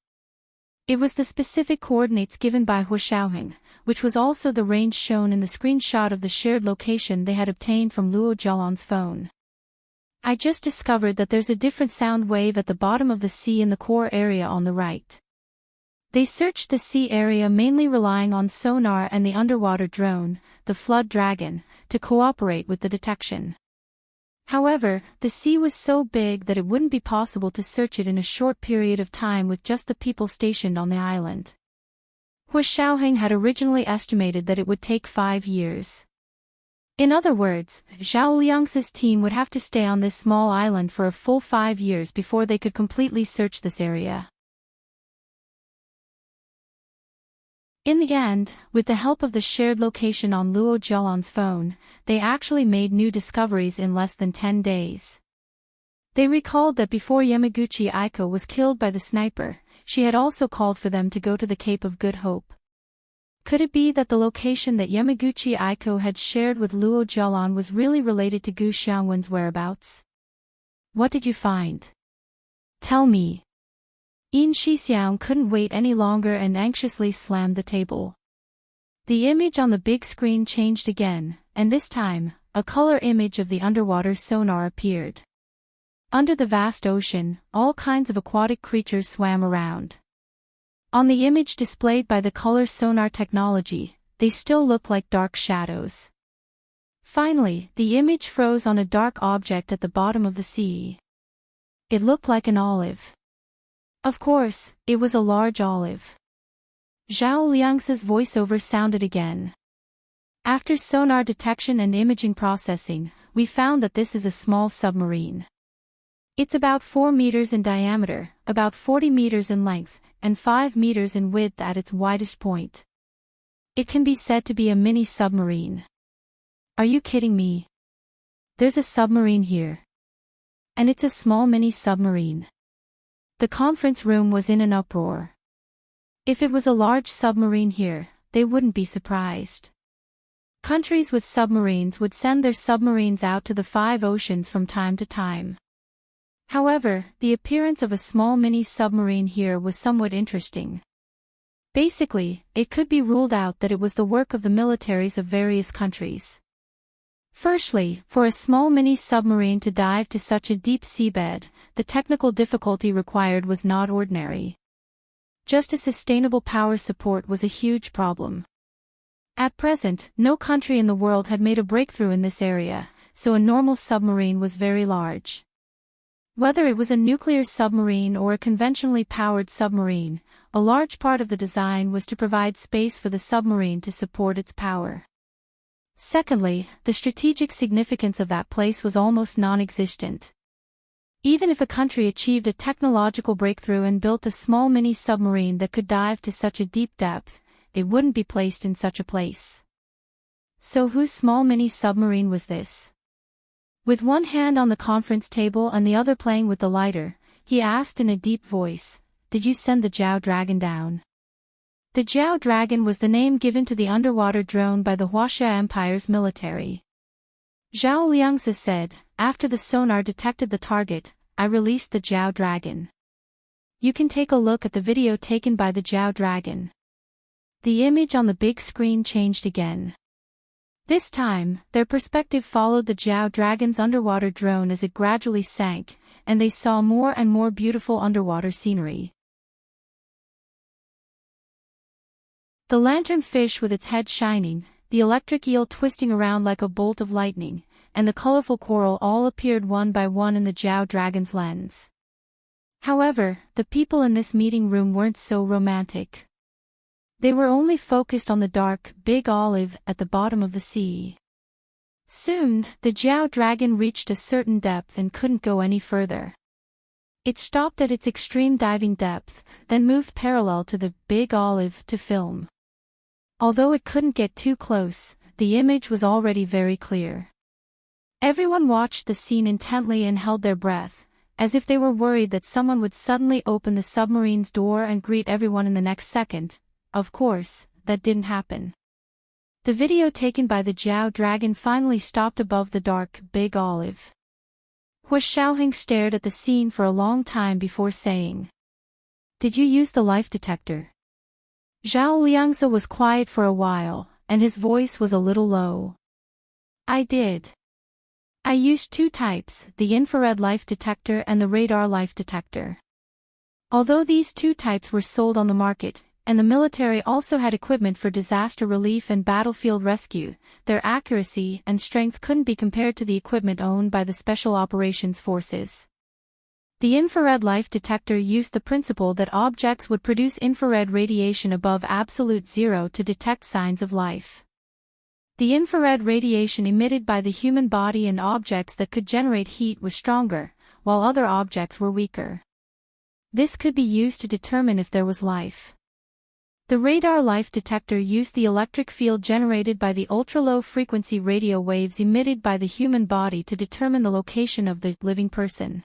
It was the specific coordinates given by Hu Xiaoheng, which was also the range shown in the screenshot of the shared location they had obtained from Luo Jialan's phone. "I just discovered that there's a different sound wave at the bottom of the sea in the core area on the right." They searched the sea area mainly relying on sonar and the underwater drone, the Flood Dragon, to cooperate with the detection. However, the sea was so big that it wouldn't be possible to search it in a short period of time with just the people stationed on the island. Hu Xiaoheng had originally estimated that it would take 5 years. In other words, Zhao Liang's team would have to stay on this small island for a full 5 years before they could completely search this area. In the end, with the help of the shared location on Luo Zhelan's phone, they actually made new discoveries in less than 10 days. They recalled that before Yamaguchi Aiko was killed by the sniper, she had also called for them to go to the Cape of Good Hope. Could it be that the location that Yamaguchi Aiko had shared with Luo Zhelan was really related to Gu Xiangwen's whereabouts? What did you find? Tell me. Yin Shixiang couldn't wait any longer and anxiously slammed the table. The image on the big screen changed again, and this time, a color image of the underwater sonar appeared. Under the vast ocean, all kinds of aquatic creatures swam around. On the image displayed by the color sonar technology, they still looked like dark shadows. Finally, the image froze on a dark object at the bottom of the sea. It looked like an olive. Of course, it was a large olive. Zhao Liang's voiceover sounded again. After sonar detection and imaging processing, we found that this is a small submarine. It's about 4 meters in diameter, about 40 meters in length, and 5 meters in width at its widest point. It can be said to be a mini submarine. Are you kidding me? There's a submarine here. And it's a small mini submarine. The conference room was in an uproar. If it was a large submarine here, they wouldn't be surprised. Countries with submarines would send their submarines out to the 5 oceans from time to time. However, the appearance of a small mini submarine here was somewhat interesting. Basically, it could be ruled out that it was the work of the militaries of various countries. Firstly, for a small mini submarine to dive to such a deep seabed, the technical difficulty required was not ordinary. Just as sustainable power support was a huge problem. At present, no country in the world had made a breakthrough in this area, so a normal submarine was very large. Whether it was a nuclear submarine or a conventionally powered submarine, a large part of the design was to provide space for the submarine to support its power. Secondly, the strategic significance of that place was almost non-existent. Even if a country achieved a technological breakthrough and built a small mini submarine that could dive to such a deep depth, it wouldn't be placed in such a place. So whose small mini submarine was this? With one hand on the conference table and the other playing with the lighter, he asked in a deep voice, "Did you send the Zhao Dragon down?" The Zhao Dragon was the name given to the underwater drone by the Huaxia Empire's military. Zhao Liangzi said, "After the sonar detected the target, I released the Zhao Dragon. You can take a look at the video taken by the Zhao Dragon." The image on the big screen changed again. This time, their perspective followed the Zhao Dragon's underwater drone as it gradually sank, and they saw more and more beautiful underwater scenery. The lanternfish with its head shining, the electric eel twisting around like a bolt of lightning, and the colorful coral all appeared one by one in the Zhao Dragon's lens. However, the people in this meeting room weren't so romantic. They were only focused on the dark, big olive at the bottom of the sea. Soon, the Zhao Dragon reached a certain depth and couldn't go any further. It stopped at its extreme diving depth, then moved parallel to the big olive to film. Although it couldn't get too close, the image was already very clear. Everyone watched the scene intently and held their breath, as if they were worried that someone would suddenly open the submarine's door and greet everyone in the next second. Of course, that didn't happen. The video taken by the Zhao Dragon finally stopped above the dark, big olive. Hu Xiaoheng stared at the scene for a long time before saying, "Did you use the life detector?" Zhao Liangzi was quiet for a while, and his voice was a little low. "I did. I used 2 types, the infrared life detector and the radar life detector. Although these 2 types were sold on the market, and the military also had equipment for disaster relief and battlefield rescue, their accuracy and strength couldn't be compared to the equipment owned by the Special Operations Forces. The infrared life detector used the principle that objects would produce infrared radiation above absolute zero to detect signs of life. The infrared radiation emitted by the human body and objects that could generate heat was stronger, while other objects were weaker. This could be used to determine if there was life. The radar life detector used the electric field generated by the ultra-low frequency radio waves emitted by the human body to determine the location of the living person.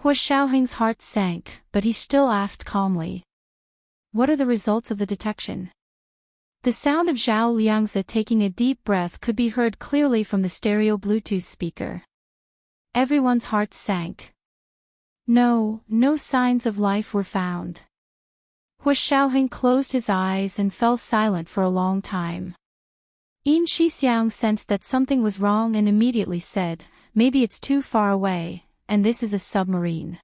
Hua Xiaoheng's heart sank, but he still asked calmly, "What are the results of the detection?" The sound of Zhao Liangzi taking a deep breath could be heard clearly from the stereo Bluetooth speaker. Everyone's hearts sank. No signs of life were found. Hua Xiaoheng closed his eyes and fell silent for a long time. Yin Shixiang sensed that something was wrong and immediately said, "Maybe it's too far away, and this is a submarine.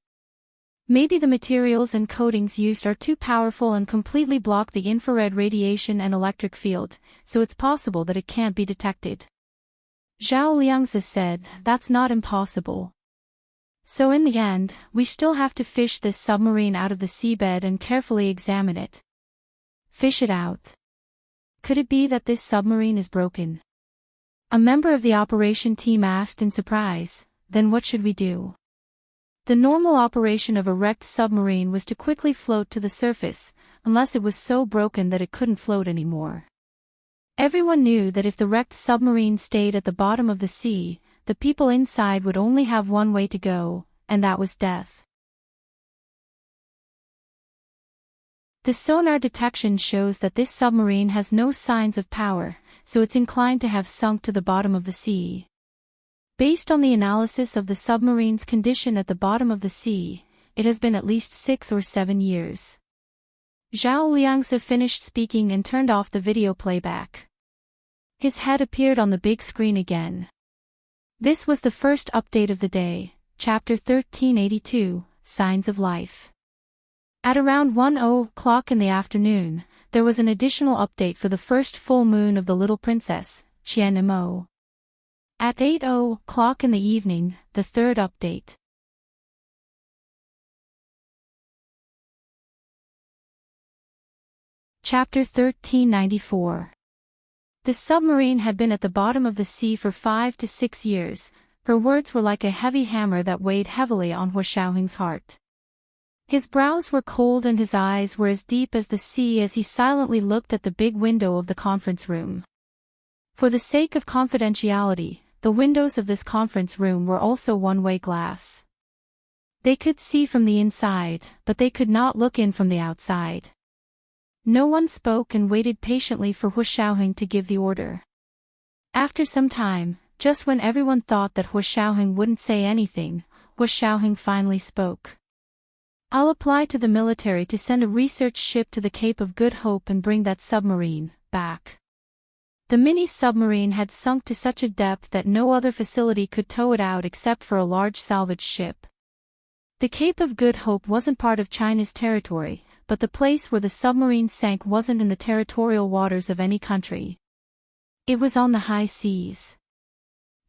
Maybe the materials and coatings used are too powerful and completely block the infrared radiation and electric field, so it's possible that it can't be detected." Zhao Liangzi said, "That's not impossible. So in the end, we still have to fish this submarine out of the seabed and carefully examine it." Fish it out. Could it be that this submarine is broken? A member of the operation team asked in surprise, "Then what should we do?" The normal operation of a wrecked submarine was to quickly float to the surface, unless it was so broken that it couldn't float anymore. Everyone knew that if the wrecked submarine stayed at the bottom of the sea, the people inside would only have one way to go, and that was death. The sonar detection shows that this submarine has no signs of power, so it's inclined to have sunk to the bottom of the sea. Based on the analysis of the submarine's condition at the bottom of the sea, it has been at least 6 or 7 years. Zhao Liangzi finished speaking and turned off the video playback. His head appeared on the big screen again. This was the first update of the day, Chapter 1382, Signs of Life. At around 1:00 in the afternoon, there was an additional update for the first full moon of the little princess, Qian Mo. At 8:00 in the evening, the third update. Chapter 1394. The submarine had been at the bottom of the sea for 5 to 6 years. Her words were like a heavy hammer that weighed heavily on Hua Xiaoheng's heart. His brows were cold and his eyes were as deep as the sea as he silently looked at the big window of the conference room. For the sake of confidentiality, the windows of this conference room were also one-way glass. They could see from the inside, but they could not look in from the outside. No one spoke and waited patiently for Hua Xiaoheng to give the order. After some time, just when everyone thought that Hua Xiaoheng wouldn't say anything, Hua Xiaoheng finally spoke. "I'll apply to the military to send a research ship to the Cape of Good Hope and bring that submarine back." The mini-submarine had sunk to such a depth that no other facility could tow it out except for a large salvage ship. The Cape of Good Hope wasn't part of China's territory, but the place where the submarine sank wasn't in the territorial waters of any country. It was on the high seas.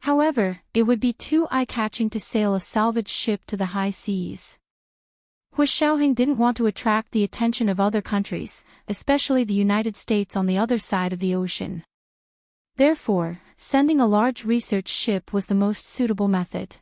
However, it would be too eye-catching to sail a salvage ship to the high seas. Hua Xiaoheng didn't want to attract the attention of other countries, especially the United States on the other side of the ocean. Therefore, sending a large research ship was the most suitable method.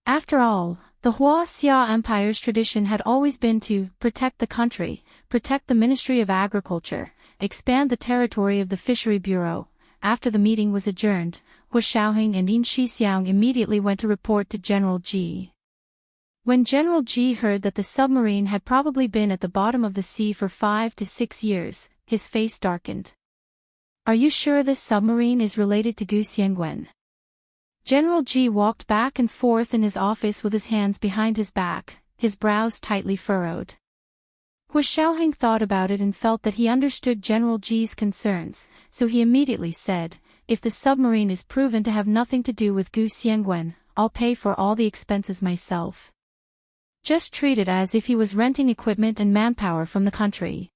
After all, the Hua Xia Empire's tradition had always been to protect the country, protect the Ministry of Agriculture, expand the territory of the Fishery Bureau. After the meeting was adjourned, Hua Xiaoheng and Yin Shixiang immediately went to report to General Ji. When General Ji heard that the submarine had probably been at the bottom of the sea for 5 to 6 years, his face darkened. "Are you sure this submarine is related to Gu Xiangwen?" General Ji walked back and forth in his office with his hands behind his back, his brows tightly furrowed. Hua Xiaoheng thought about it and felt that he understood General Ji's concerns, so he immediately said, "If the submarine is proven to have nothing to do with Gu Xiangwen, I'll pay for all the expenses myself. Just treat it as if he was renting equipment and manpower from the country."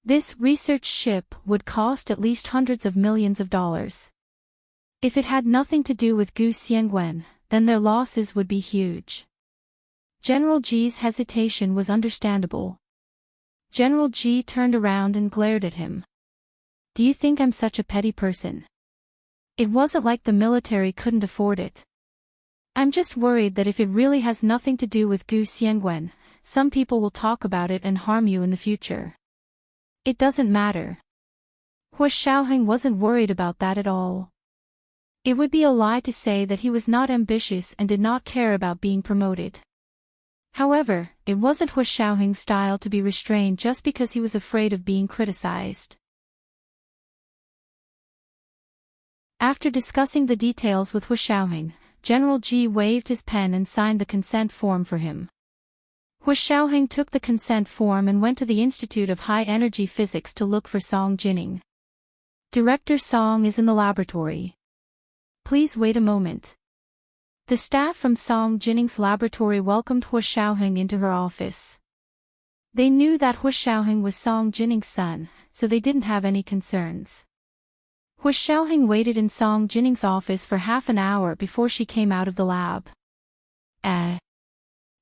This research ship would cost at least hundreds of millions of dollars. If it had nothing to do with Gu Xiangwen, then their losses would be huge. General Ji's hesitation was understandable. General Ji turned around and glared at him. Do you think I'm such a petty person? It wasn't like the military couldn't afford it. I'm just worried that if it really has nothing to do with Gu Xiangwen, some people will talk about it and harm you in the future. It doesn't matter. Hua Xiaoheng wasn't worried about that at all. It would be a lie to say that he was not ambitious and did not care about being promoted. However, it wasn't Hua Xiaoheng's style to be restrained just because he was afraid of being criticized. After discussing the details with Hua Xiaoheng, General Ji waved his pen and signed the consent form for him. Hua Xiaoheng took the consent form and went to the Institute of High Energy Physics to look for Song Jining. Director Song is in the laboratory. Please wait a moment. The staff from Song Jining's laboratory welcomed Hua Xiaoheng into her office. They knew that Hua Xiaoheng was Song Jining's son, so they didn't have any concerns. Hua Xiaoheng waited in Song Jining's office for half an hour before she came out of the lab.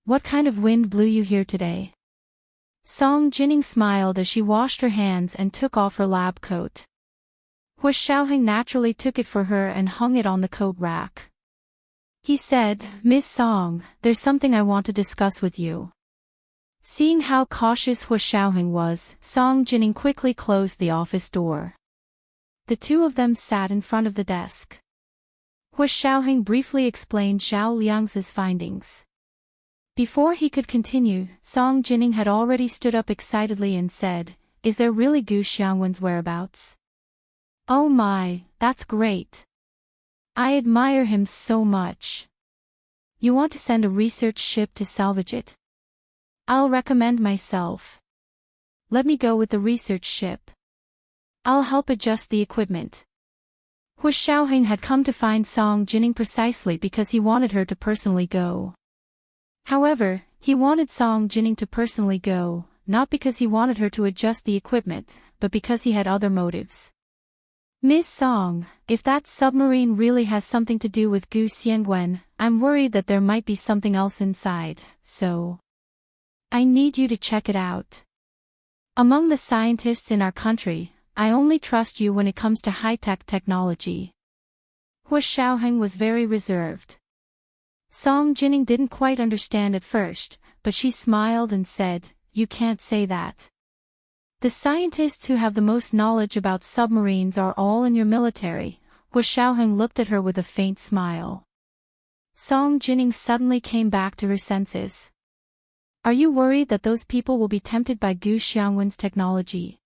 What kind of wind blew you here today? Song Jining smiled as she washed her hands and took off her lab coat. Hua Xiaoheng naturally took it for her and hung it on the coat rack. He said, Miss Song, there's something I want to discuss with you. Seeing how cautious Hua Xiaoheng was, Song Jining quickly closed the office door. The two of them sat in front of the desk. Hua Xiaoheng briefly explained Zhao Liang's findings. Before he could continue, Song Jining had already stood up excitedly and said, Is there really Gu Xiangwen's whereabouts? Oh my, that's great. I admire him so much. You want to send a research ship to salvage it? I'll recommend myself. Let me go with the research ship. I'll help adjust the equipment. Hua Xiaoheng had come to find Song Jining precisely because he wanted her to personally go. However, he wanted Song Jining to personally go, not because he wanted her to adjust the equipment, but because he had other motives. Miss Song, if that submarine really has something to do with Gu Xiangwen, I'm worried that there might be something else inside, so I need you to check it out. Among the scientists in our country, I only trust you when it comes to high-tech technology. Hua Xiaoheng was very reserved. Song Jining didn't quite understand at first, but she smiled and said, You can't say that. The scientists who have the most knowledge about submarines are all in your military. Hua Xiaoheng looked at her with a faint smile. Song Jining suddenly came back to her senses. Are you worried that those people will be tempted by Gu Xiangwen's technology?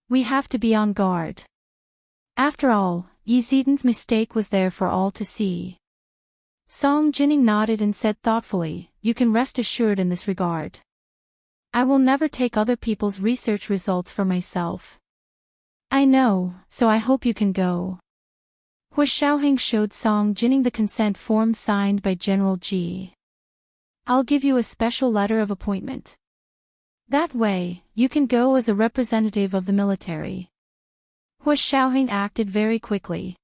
We have to be on guard. After all, Yi Zidan's mistake was there for all to see. Song Jining nodded and said thoughtfully, You can rest assured in this regard. I will never take other people's research results for myself. I know, so I hope you can go. Hua Xiaoheng showed Song Jining the consent form signed by General Ji. I'll give you a special letter of appointment. That way, you can go as a representative of the military. Hua Xiaoheng acted very quickly.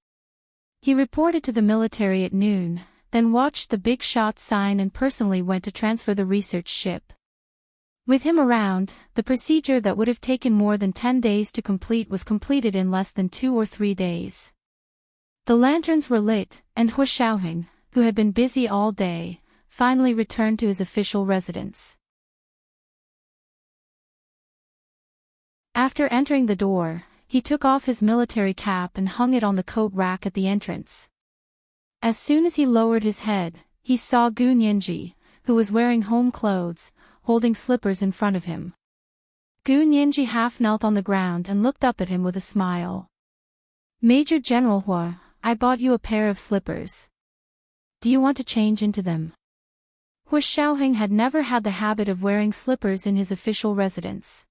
He reported to the military at noon, then watched the big shot sign and personally went to transfer the research ship. With him around, the procedure that would have taken more than 10 days to complete was completed in less than 2 or 3 days. The lanterns were lit, and Hua Xiaoheng, who had been busy all day, finally returned to his official residence. After entering the door, he took off his military cap and hung it on the coat rack at the entrance. As soon as he lowered his head, he saw Gu Nianji, who was wearing home clothes, holding slippers in front of him. Gu Nianji half knelt on the ground and looked up at him with a smile. Major General Hua, I bought you a pair of slippers. Do you want to change into them? Hua Xiaoheng had never had the habit of wearing slippers in his official residence.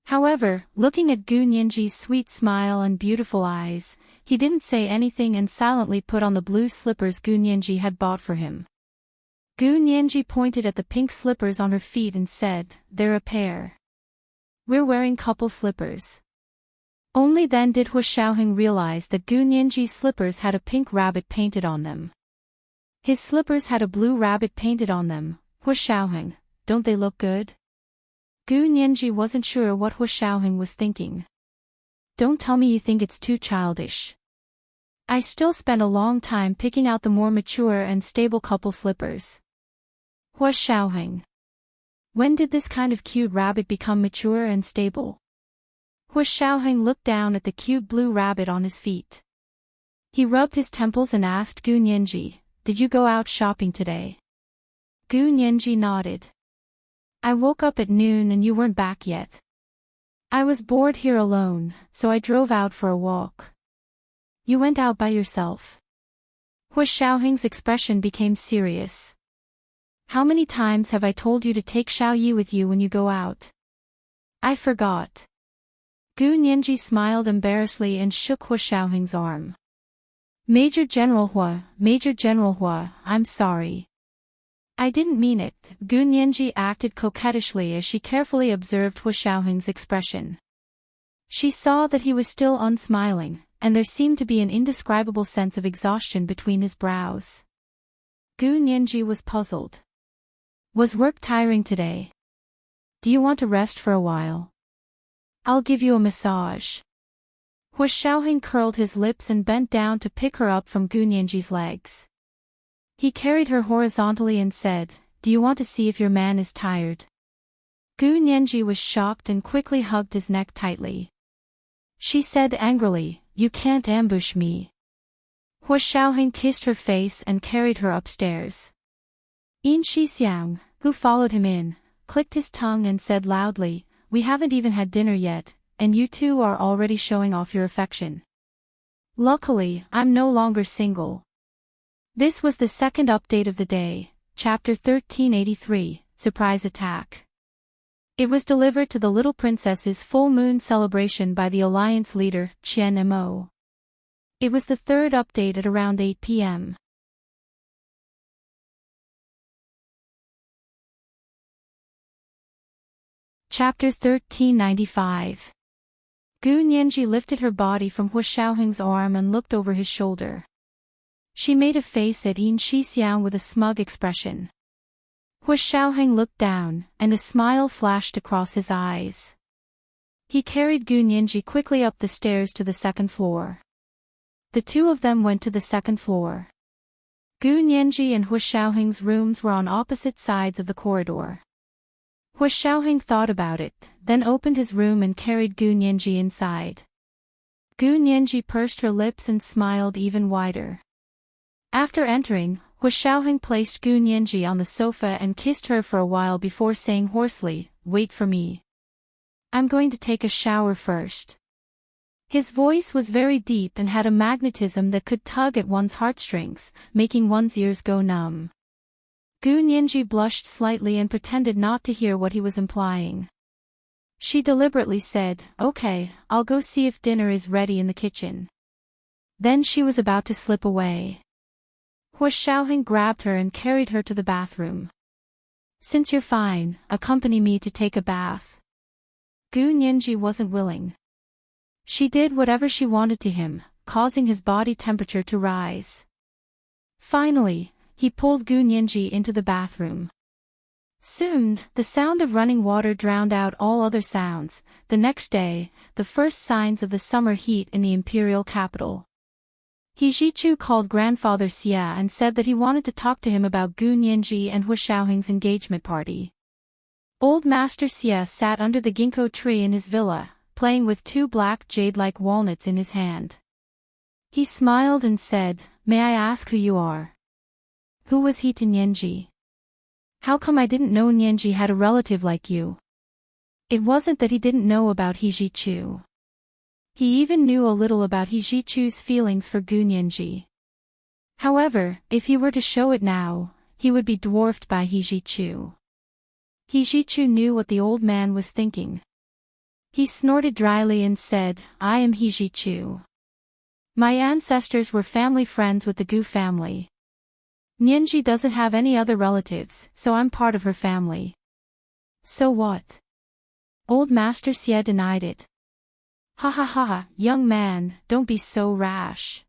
However, looking at Gu Nianji's sweet smile and beautiful eyes, he didn't say anything and silently put on the blue slippers Gu Nianji had bought for him. Gu Nianji pointed at the pink slippers on her feet and said, They're a pair. We're wearing couple slippers. Only then did Hu Xiaoheng realize that Gu Nianji's slippers had a pink rabbit painted on them. His slippers had a blue rabbit painted on them. Hu Xiaoheng, don't they look good? Gu Nianji wasn't sure what Hu Xiaoheng was thinking. Don't tell me you think it's too childish. I still spent a long time picking out the more mature and stable couple slippers. Hu Xiaoheng. When did this kind of cute rabbit become mature and stable? Hu Xiaoheng looked down at the cute blue rabbit on his feet. He rubbed his temples and asked Gu Nianji, did you go out shopping today? Gu Nianji nodded. I woke up at noon and you weren't back yet. I was bored here alone, so I drove out for a walk. You went out by yourself? Hu Xiaoheng's expression became serious. How many times have I told you to take Xiao Yi with you when you go out? I forgot. Gu Nianji smiled embarrassedly and shook Hu Xiaoheng's arm. Major General Hua, I'm sorry. I didn't mean it. Gu Nianji acted coquettishly as she carefully observed Hu Xiaoheng's expression. She saw that he was still unsmiling, and there seemed to be an indescribable sense of exhaustion between his brows. Gu Nianji was puzzled. Was work tiring today? Do you want to rest for a while? I'll give you a massage. Hu Xiaoheng curled his lips and bent down to pick her up from Gu Nianji's legs. He carried her horizontally and said, do you want to see if your man is tired? Gu Nianji was shocked and quickly hugged his neck tightly. She said angrily, you can't ambush me. Hu Xiaoheng kissed her face and carried her upstairs. Yin Shixiang, who followed him in, clicked his tongue and said loudly, we haven't even had dinner yet, and you two are already showing off your affection. Luckily, I'm no longer single. This was the second update of the day, Chapter 1383, Surprise Attack. It was delivered to the little princess's full moon celebration by the alliance leader, Qian Mo. It was the third update at around 8 p.m. Chapter 1395. Gu Nianji lifted her body from Hu Xiaoheng's arm and looked over his shoulder. She made a face at Yin Shixiang with a smug expression. Hu Xiaoheng looked down, and a smile flashed across his eyes. He carried Gu Nianji quickly up the stairs to the second floor. The two of them went to the second floor. Gu Nianji and Hu Xiaoheng's rooms were on opposite sides of the corridor. Hu Xiaoheng thought about it, then opened his room and carried Gu Nianji inside. Gu Nianji pursed her lips and smiled even wider. After entering, Hu Xiaoheng placed Gu Nianji on the sofa and kissed her for a while before saying hoarsely, wait for me. I'm going to take a shower first. His voice was very deep and had a magnetism that could tug at one's heartstrings, making one's ears go numb. Gu Nianji blushed slightly and pretended not to hear what he was implying. She deliberately said, okay, I'll go see if dinner is ready in the kitchen. Then she was about to slip away. Hu Xiaoheng grabbed her and carried her to the bathroom. Since you're fine, accompany me to take a bath. Gu Nianji wasn't willing. She did whatever she wanted to him, causing his body temperature to rise. Finally, he pulled Gu Nianji into the bathroom. Soon, the sound of running water drowned out all other sounds. The next day, the first signs of the summer heat in the imperial capital. He Jichu called grandfather Xia and said that he wanted to talk to him about Gu Nianji and Hu Xiaoheng's engagement party. Old Master Xia sat under the ginkgo tree in his villa, playing with two black jade-like walnuts in his hand. He smiled and said, may I ask who you are? Who was he to Nianji? How come I didn't know Nianji had a relative like you? It wasn't that he didn't know about He Jichu. He even knew a little about He Jichu's feelings for Gu Nianji. However, if he were to show it now, he would be dwarfed by He Jichu. He Jichu knew what the old man was thinking. He snorted dryly and said, I am He Jichu. My ancestors were family friends with the Gu family. Nianji doesn't have any other relatives, so I'm part of her family. So what? Old Master Xie denied it. Ha ha ha ha, young man, don't be so rash.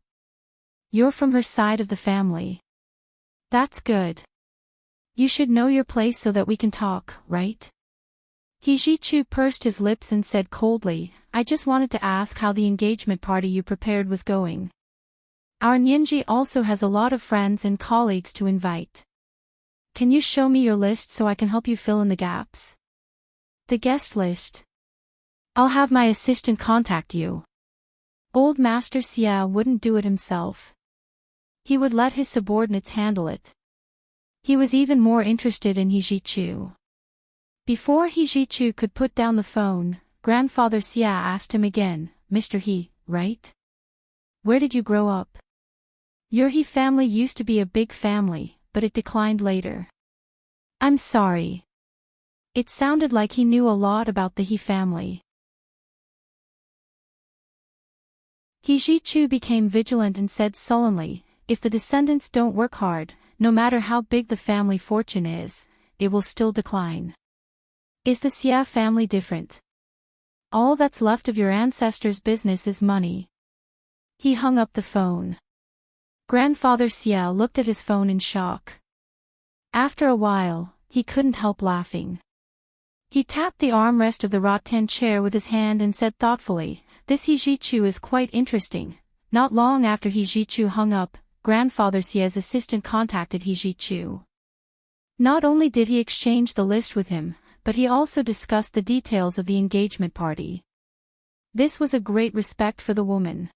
You're from her side of the family. That's good. You should know your place so that we can talk, right? He Jichu pursed his lips and said coldly, I just wanted to ask how the engagement party you prepared was going. Our Nianji also has a lot of friends and colleagues to invite. Can you show me your list so I can help you fill in the gaps? The guest list. I'll have my assistant contact you. Old Master Xia wouldn't do it himself. He would let his subordinates handle it. He was even more interested in He Jichu. Before He Jichu could put down the phone, Grandfather Xia asked him again, Mr. He, right? Where did you grow up? Your He family used to be a big family, but it declined later. I'm sorry. It sounded like he knew a lot about the He family. He Jichu became vigilant and said sullenly, if the descendants don't work hard, no matter how big the family fortune is, it will still decline. Is the Xia family different? All that's left of your ancestors' business is money. He hung up the phone. Grandfather Xia looked at his phone in shock. After a while, he couldn't help laughing. He tapped the armrest of the rattan chair with his hand and said thoughtfully, this He Jichu is quite interesting. Not long after He Jichu hung up, Grandfather Xia's assistant contacted He Jichu. Not only did he exchange the list with him, but he also discussed the details of the engagement party. This was a great respect for the woman.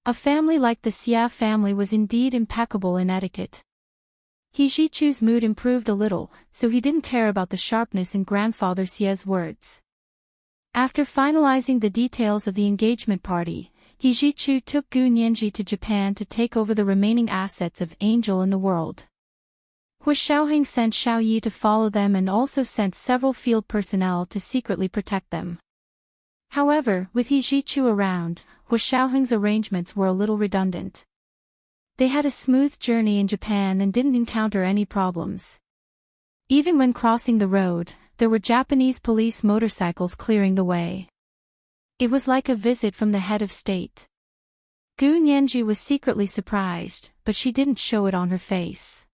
A family like the Xia family was indeed impeccable in etiquette. He Jichu's mood improved a little, so he didn't care about the sharpness in Grandfather Xia's words. After finalizing the details of the engagement party, He Jichu took Gu Nianji to Japan to take over the remaining assets of Angel in the world. Hu Xiaoheng sent Xiao Yi to follow them and also sent several field personnel to secretly protect them. However, with He Jichu around, Hu Xiaoheng's arrangements were a little redundant. They had a smooth journey in Japan and didn't encounter any problems. Even when crossing the road, there were Japanese police motorcycles clearing the way. It was like a visit from the head of state. Gu Nianji was secretly surprised, but she didn't show it on her face.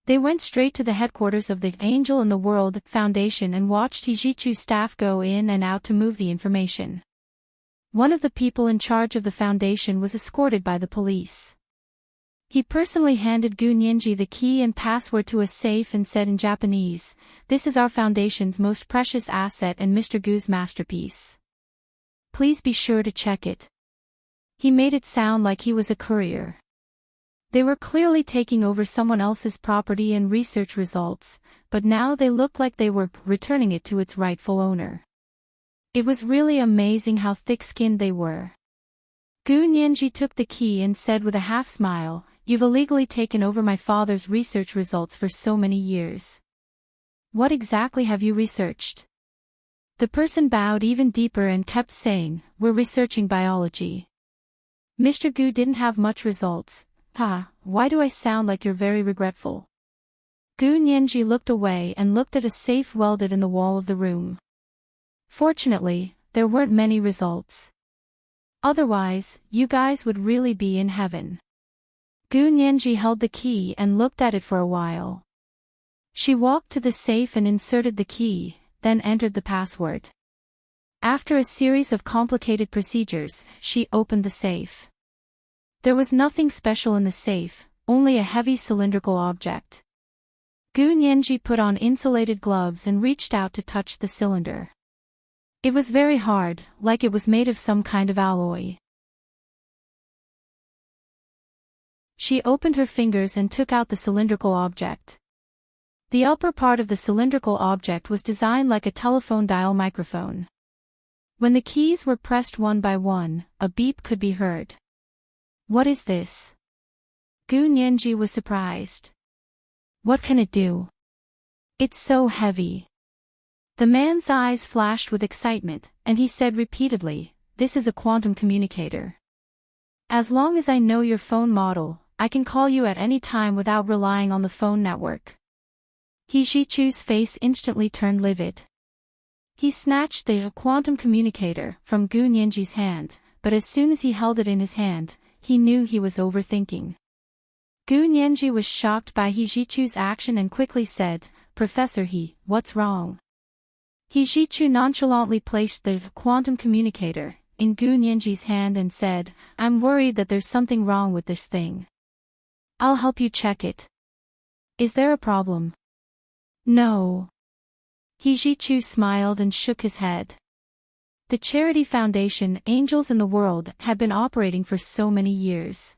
They went straight to the headquarters of the Angel in the World Foundation and watched He Jichu's staff go in and out to move the information. One of the people in charge of the foundation was escorted by the police. He personally handed Gu Nianji the key and password to a safe and said in Japanese, "This is our foundation's most precious asset and Mr. Gu's masterpiece. Please be sure to check it." He made it sound like he was a courier. They were clearly taking over someone else's property and research results, but now they looked like they were returning it to its rightful owner. It was really amazing how thick-skinned they were. Gu Nianji took the key and said with a half-smile, "You've illegally taken over my father's research results for so many years. What exactly have you researched?" The person bowed even deeper and kept saying, "We're researching biology." Mr. Gu didn't have much results. Why do I sound like you're very regretful? Gu Nianji looked away and looked at a safe welded in the wall of the room. Fortunately, there weren't many results. Otherwise, you guys would really be in heaven. Gu Nianji held the key and looked at it for a while. She walked to the safe and inserted the key, then entered the password. After a series of complicated procedures, she opened the safe. There was nothing special in the safe, only a heavy cylindrical object. Gu Nianji put on insulated gloves and reached out to touch the cylinder. It was very hard, like it was made of some kind of alloy. She opened her fingers and took out the cylindrical object. The upper part of the cylindrical object was designed like a telephone dial microphone. When the keys were pressed one by one, a beep could be heard. What is this? Gu Nianji was surprised. What can it do? It's so heavy. The man's eyes flashed with excitement, and he said repeatedly, "This is a quantum communicator. As long as I know your phone model, I can call you at any time without relying on the phone network." He Jichu's face instantly turned livid. He snatched the quantum communicator from Gu Nianji's hand, but as soon as he held it in his hand, he knew he was overthinking. Gu Nianji was shocked by He Jichu's action and quickly said, "Professor He, what's wrong?" He Jichu nonchalantly placed the quantum communicator in Gu Nianji's hand and said, "I'm worried that there's something wrong with this thing. I'll help you check it. Is there a problem?" "No." He Jichu smiled and shook his head. The charity foundation, Angels in the World, had been operating for so many years.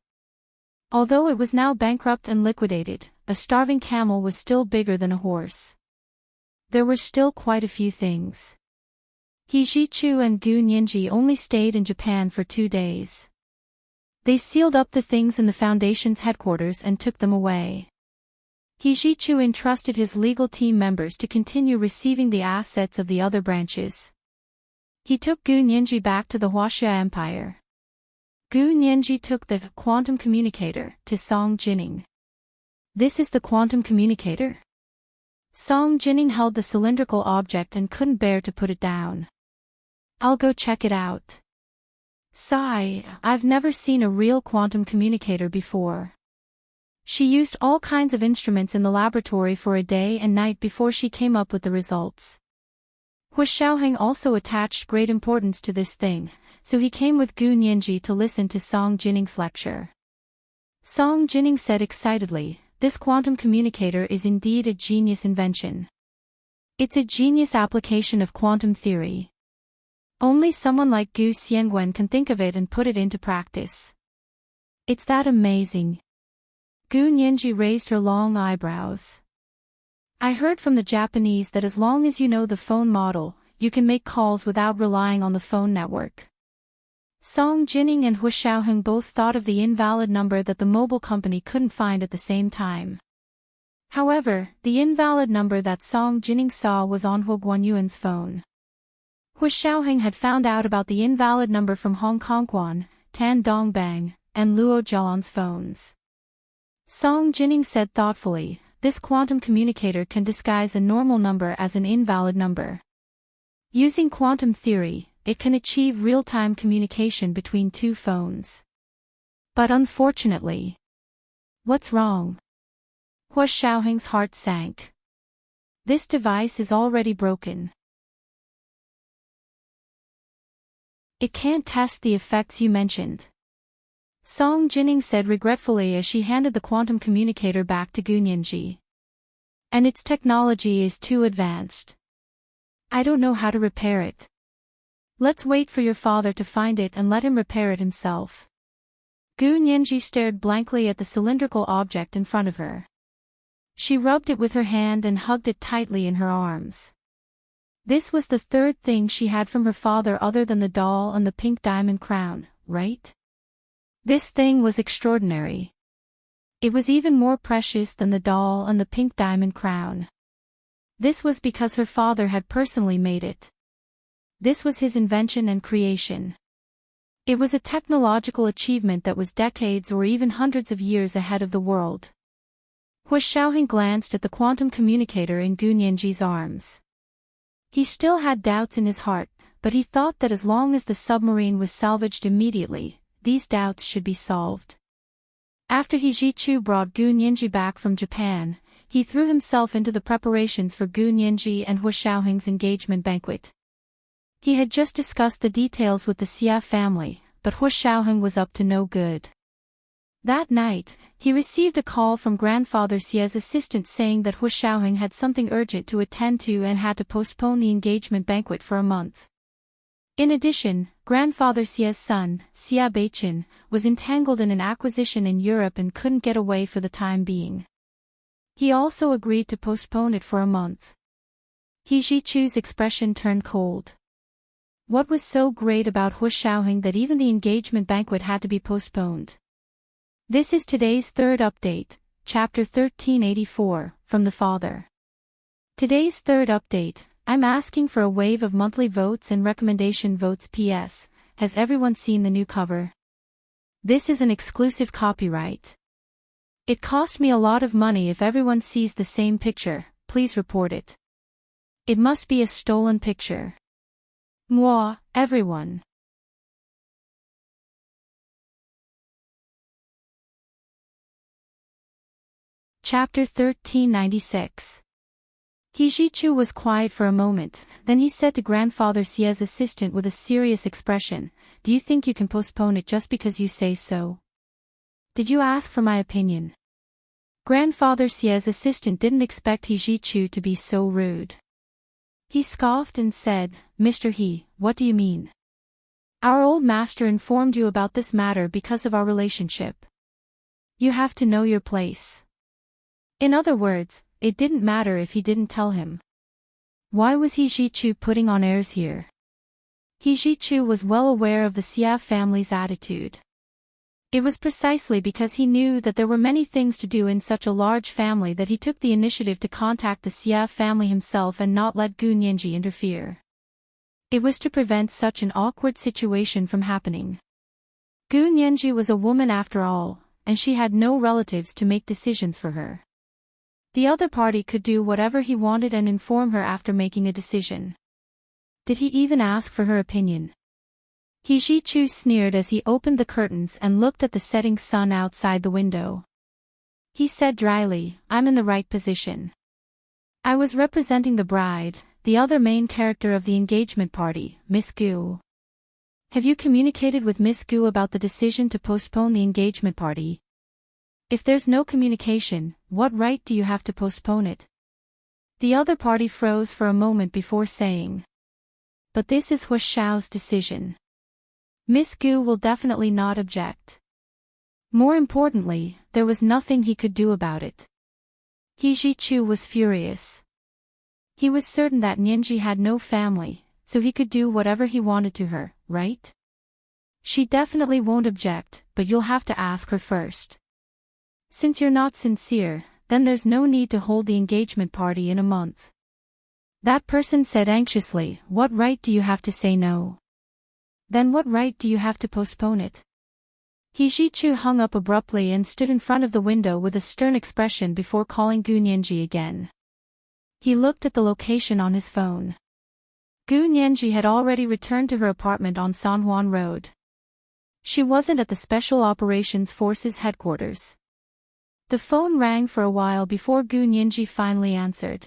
Although it was now bankrupt and liquidated, a starving camel was still bigger than a horse. There were still quite a few things. He Jichu and Gu Nianji only stayed in Japan for 2 days. They sealed up the things in the foundation's headquarters and took them away. He Jichu entrusted his legal team members to continue receiving the assets of the other branches. He took Gu Nianji back to the Huaxia Empire. Gu Nianji took the quantum communicator to Song Jining. "This is the quantum communicator?" Song Jining held the cylindrical object and couldn't bear to put it down. "I'll go check it out." "Sigh, I've never seen a real quantum communicator before." She used all kinds of instruments in the laboratory for a day and night before she came up with the results. Hu Xiaoheng also attached great importance to this thing, so he came with Gu Nianji to listen to Song Jining's lecture. Song Jining said excitedly, "This quantum communicator is indeed a genius invention. It's a genius application of quantum theory. Only someone like Gu Xiangwen can think of it and put it into practice. It's that amazing." Gu Nianji raised her long eyebrows. "I heard from the Japanese that as long as you know the phone model, you can make calls without relying on the phone network." Song Jining and Hu Xiaoheng both thought of the invalid number that the mobile company couldn't find at the same time. However, the invalid number that Song Jining saw was on Hu Guanyuan's phone. Hu Xiaoheng had found out about the invalid number from Hong Kongguan, Tan Dongbang, and Luo Jialan's phones. Song Jining said thoughtfully, "This quantum communicator can disguise a normal number as an invalid number. Using quantum theory, it can achieve real-time communication between 2 phones. But unfortunately..." "What's wrong?" Hu Xiaoheng's heart sank. "This device is already broken. It can't test the effects you mentioned," Song Jining said regretfully as she handed the quantum communicator back to Gu Nianji. "And its technology is too advanced. I don't know how to repair it. Let's wait for your father to find it and let him repair it himself." Gu Nianji stared blankly at the cylindrical object in front of her. She rubbed it with her hand and hugged it tightly in her arms. This was the third thing she had from her father other than the doll and the pink diamond crown, right? This thing was extraordinary. It was even more precious than the doll and the pink diamond crown. This was because her father had personally made it. This was his invention and creation. It was a technological achievement that was decades or even hundreds of years ahead of the world. Hu Xiaoheng glanced at the quantum communicator in Gu Nianji's arms. He still had doubts in his heart, but he thought that as long as the submarine was salvaged immediately, these doubts should be solved. After He Jichu brought Gu Nianji back from Japan, he threw himself into the preparations for Gu Nianji and Hu Xiaoheng's engagement banquet. He had just discussed the details with the Xia family, but Hu Xiaoheng was up to no good. That night, he received a call from Grandfather Xia's assistant saying that Hu Xiaoheng had something urgent to attend to and had to postpone the engagement banquet for a month. In addition, Grandfather Xia's son, Xia Beichen, was entangled in an acquisition in Europe and couldn't get away for the time being. He also agreed to postpone it for a month. He Jichu's expression turned cold. What was so great about Hu Xiaoheng that even the engagement banquet had to be postponed? This is today's third update, Chapter 1384, from the Father. Today's third update, I'm asking for a wave of monthly votes and recommendation votes. PS, has everyone seen the new cover? This is an exclusive copyright. It cost me a lot of money. If everyone sees the same picture, please report it. It must be a stolen picture. Moi, everyone. Chapter 1396. Hijichu was quiet for a moment, then he said to Grandfather Xie's assistant with a serious expression, "Do you think you can postpone it just because you say so? Did you ask for my opinion?" Grandfather Xie's assistant didn't expect Hijichu to be so rude. He scoffed and said, "Mr. He, what do you mean? Our old master informed you about this matter because of our relationship. You have to know your place." In other words, it didn't matter if he didn't tell him. Why was Hijichu putting on airs here? Hijichu was well aware of the Xia family's attitude. It was precisely because he knew that there were many things to do in such a large family that he took the initiative to contact the Xia family himself and not let Gu Nianji interfere. It was to prevent such an awkward situation from happening. Gu Nianji was a woman after all, and she had no relatives to make decisions for her. The other party could do whatever he wanted and inform her after making a decision. Did he even ask for her opinion? Hijichu sneered as he opened the curtains and looked at the setting sun outside the window. He said dryly, "I'm in the right position. I was representing the bride, the other main character of the engagement party, Miss Gu. Have you communicated with Miss Gu about the decision to postpone the engagement party? If there's no communication, what right do you have to postpone it?" The other party froze for a moment before saying, "But this is Hua Xiao's decision. Miss Gu will definitely not object." More importantly, there was nothing he could do about it. Hijichu was furious. He was certain that Nianji had no family, so he could do whatever he wanted to her, right? She definitely won't object, but you'll have to ask her first. Since you're not sincere, then there's no need to hold the engagement party in a month. That person said anxiously, "What right do you have to say no? Then what right do you have to postpone it?" Hijichu hung up abruptly and stood in front of the window with a stern expression before calling Gu Nianji again. He looked at the location on his phone. Gu Nianji had already returned to her apartment on San Juan Road. She wasn't at the Special Operations Forces headquarters. The phone rang for a while before Gu Nianji finally answered.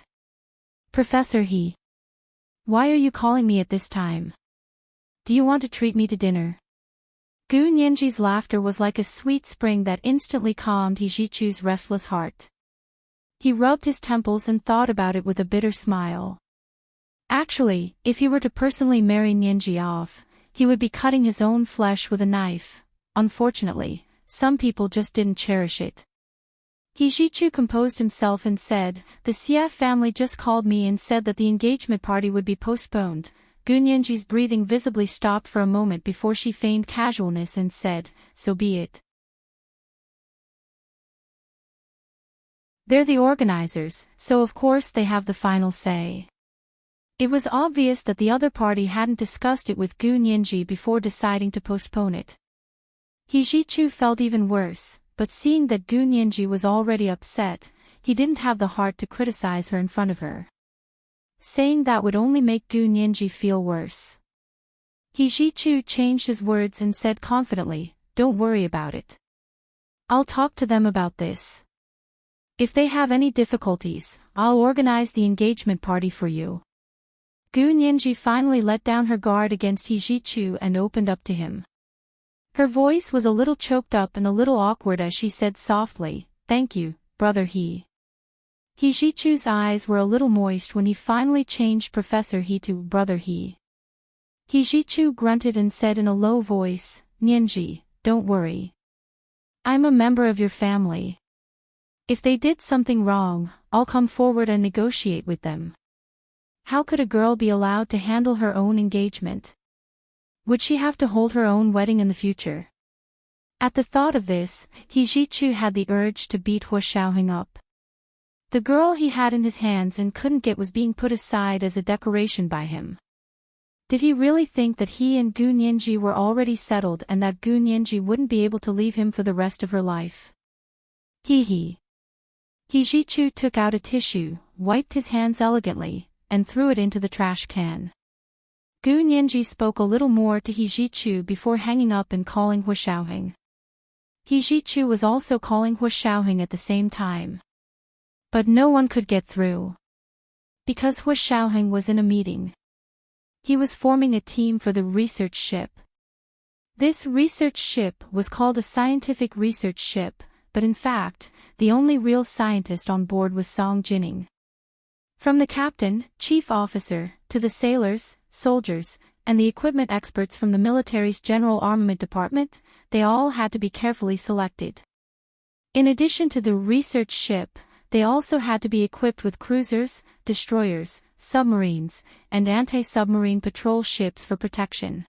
"Professor He. Why are you calling me at this time? Do you want to treat me to dinner?" Gu Nianji's laughter was like a sweet spring that instantly calmed Hijichu's restless heart. He rubbed his temples and thought about it with a bitter smile. Actually, if he were to personally marry Nianji off, he would be cutting his own flesh with a knife. Unfortunately, some people just didn't cherish it. Hijichu composed himself and said, "The Xia family just called me and said that the engagement party would be postponed." Gu Nianji's breathing visibly stopped for a moment before she feigned casualness and said, "So be it. They're the organizers, so of course they have the final say." It was obvious that the other party hadn't discussed it with Gu Nianji before deciding to postpone it. Hijichu felt even worse, but seeing that Gu Nianji was already upset, he didn't have the heart to criticize her in front of her. Saying that would only make Gu Nianji feel worse. Hijichu changed his words and said confidently, "Don't worry about it. I'll talk to them about this. If they have any difficulties, I'll organize the engagement party for you." Gu Nianji finally let down her guard against Hijichu and opened up to him. Her voice was a little choked up and a little awkward as she said softly, "Thank you, Brother He." Hijichu's eyes were a little moist when he finally changed Professor He to Brother He. Hijichu grunted and said in a low voice, "Nianji, don't worry. I'm a member of your family. If they did something wrong, I'll come forward and negotiate with them." How could a girl be allowed to handle her own engagement? Would she have to hold her own wedding in the future? At the thought of this, Hijichu had the urge to beat Hua Xiaoheng up. The girl he had in his hands and couldn't get was being put aside as a decoration by him. Did he really think that he and Gu Nianji were already settled and that Gu Nianji wouldn't be able to leave him for the rest of her life? Hijichu took out a tissue, wiped his hands elegantly, and threw it into the trash can. Gu Nianji spoke a little more to He Zhichu before hanging up and calling Hu Xiaoheng. He Zhichu was also calling Hu Xiaoheng at the same time. But no one could get through. Because Hu Xiaoheng was in a meeting. He was forming a team for the research ship. This research ship was called a scientific research ship, but in fact, the only real scientist on board was Song Jining. From the captain, chief officer, to the sailors, soldiers, and the equipment experts from the military's General Armament Department, they all had to be carefully selected. In addition to the research ship, they also had to be equipped with cruisers, destroyers, submarines, and anti-submarine patrol ships for protection.